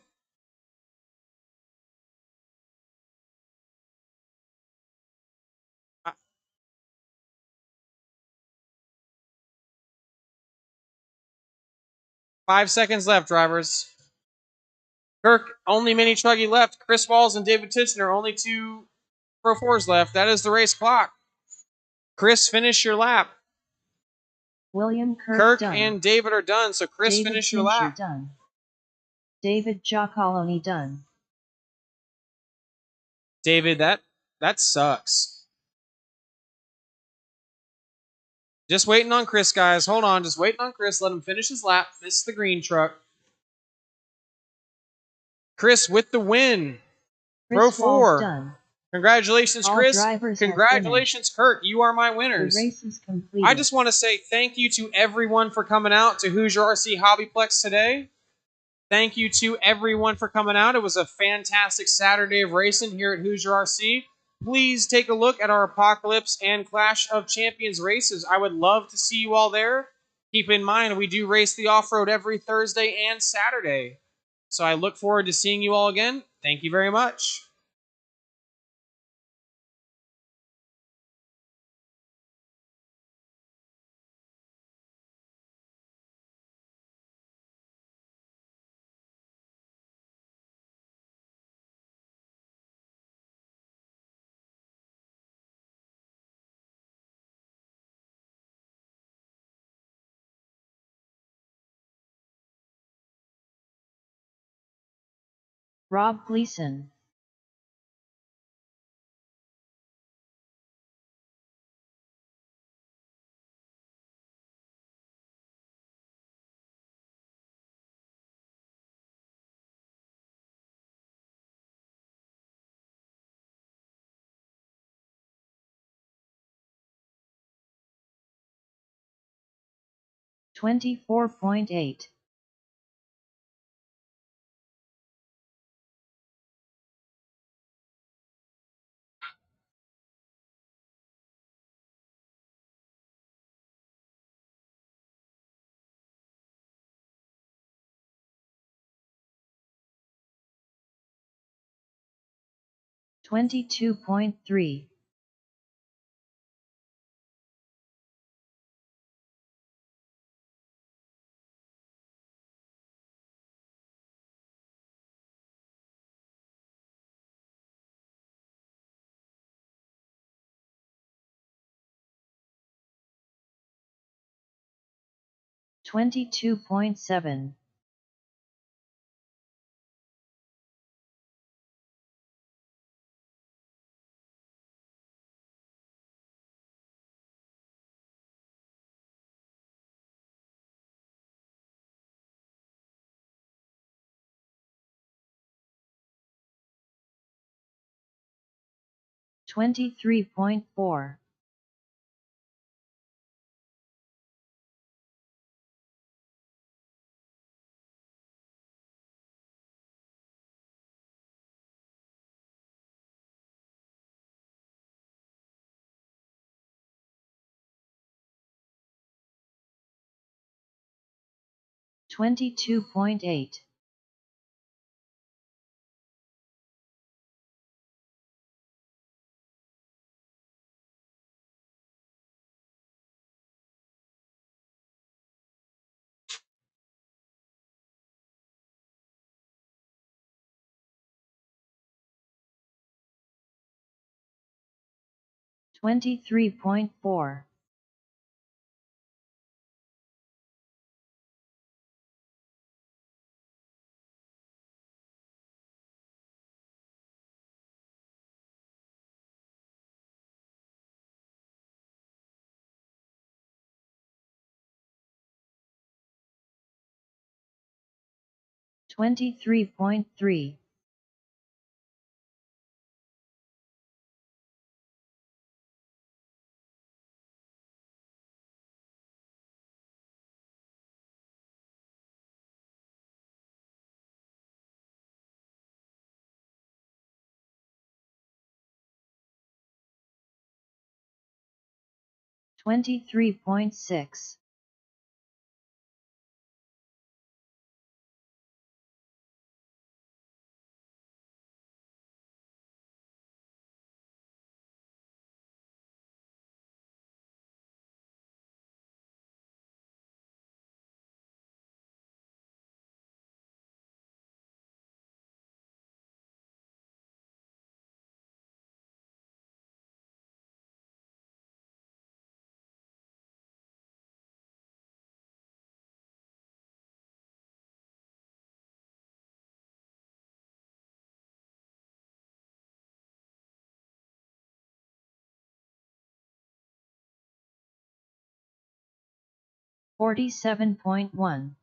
Five seconds left, drivers. Kirk, only Mini Truggy left. Chris Walls and David Tishner, only 2 Pro 4s left. That is the race clock. Chris, finish your lap. William Kirk done. and David are done, so Chris, David finish your Fincher lap. Done. David Giacoloni done. David, that sucks. Just waiting on Chris, guys. Hold on. Just waiting on Chris. Let him finish his lap. This is the green truck. Chris with the win. Pro 4. Done. Congratulations, All Chris. drivers Congratulations, Kurt. You are my winners. The race is completed. I just want to say thank you to everyone for coming out to Hoosier RC Hobbyplex today. Thank you to everyone for coming out. It was a fantastic Saturday of racing here at Hoosier RC. Please take a look at our Apocalypse and Clash of Champions races. I would love to see you all there. Keep in mind, we do race the off-road every Thursday and Saturday. So I look forward to seeing you all again. Thank you very much. Rob Gleason. $24.8. $22.3. $22.7. $23.4. $22.8. $23.4. $23.3. $23.6. $47.1.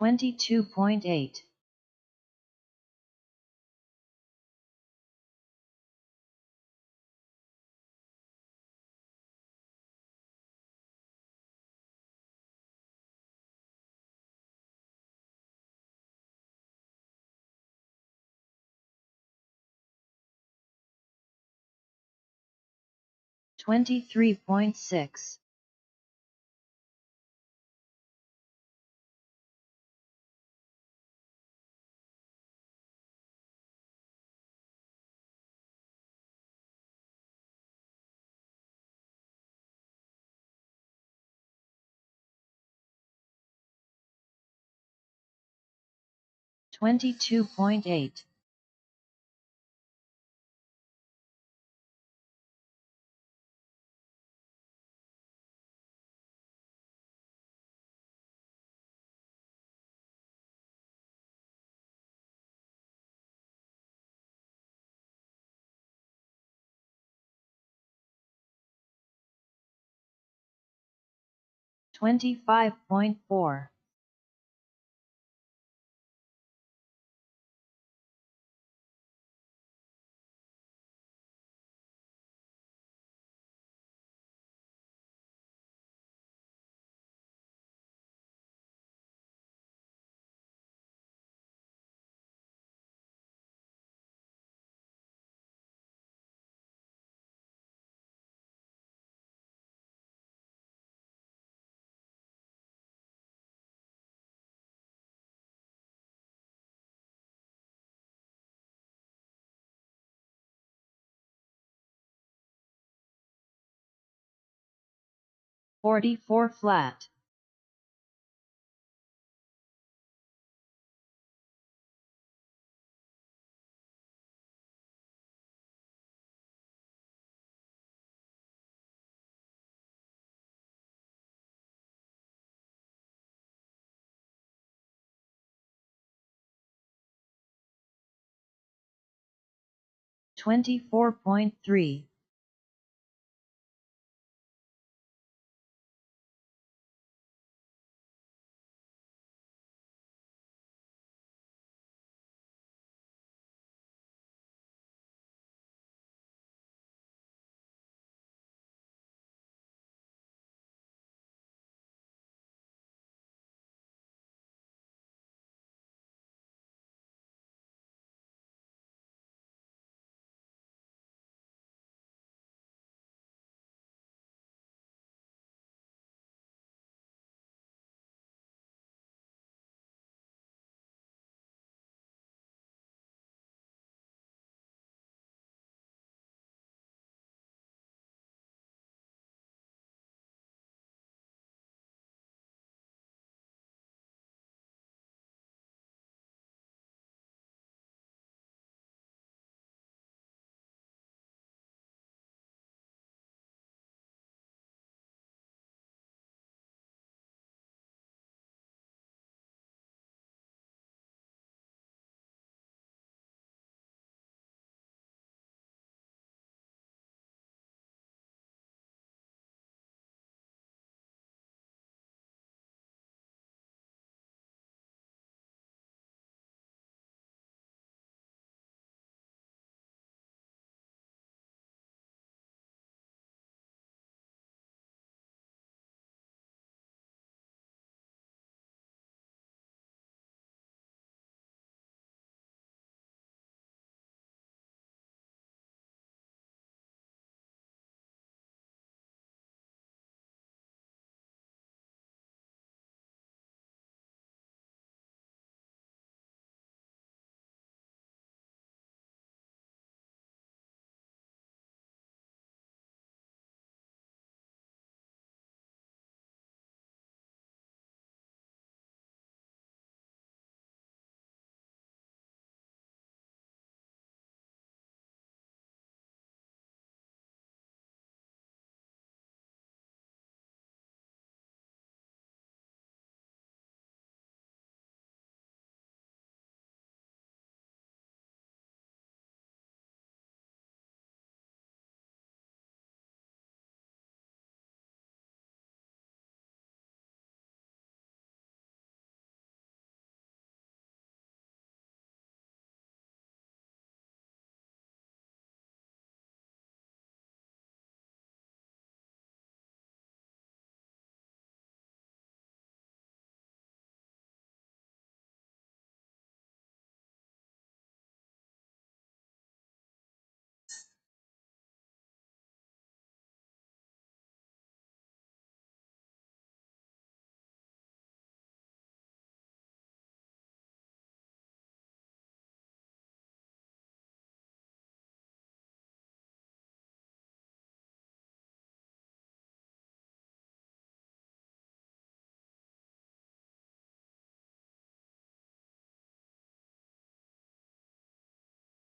$22.8. $23.6. 22.8. 25.4. 44 flat. $24.3.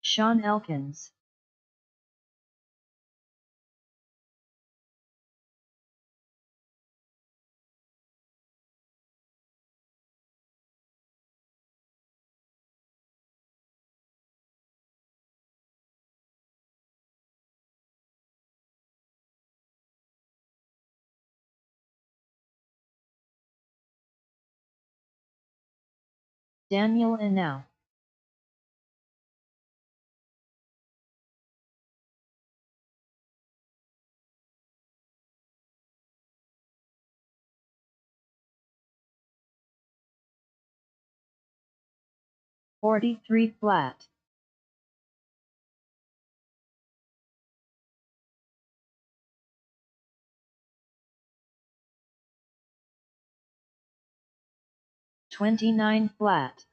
Sean Elkins. Daniel Inau. .43 flat. .29 flat.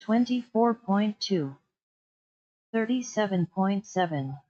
.24.2. 37.7.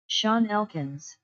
Sean Elkins.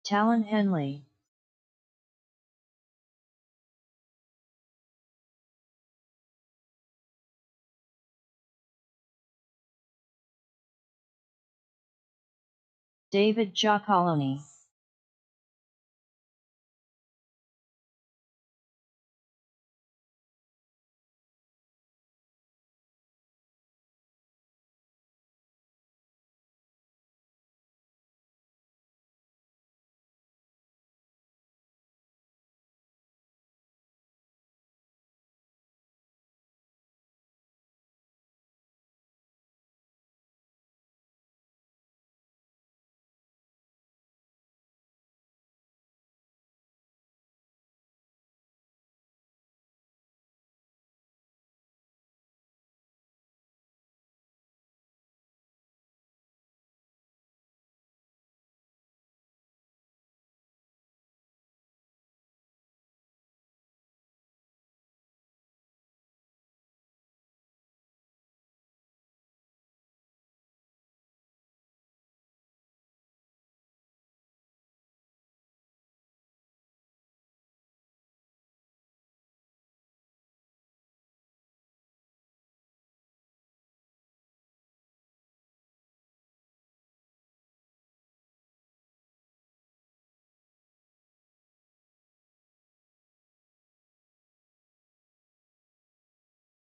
Talon Henley. David Giacoloni.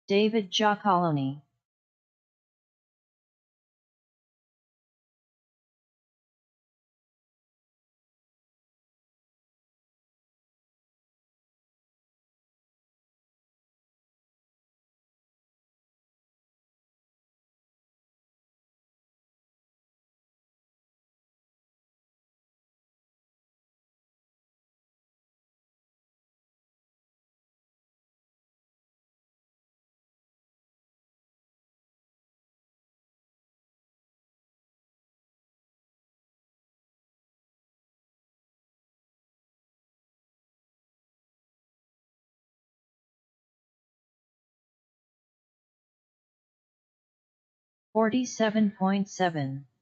David Giacoloni. $47.7.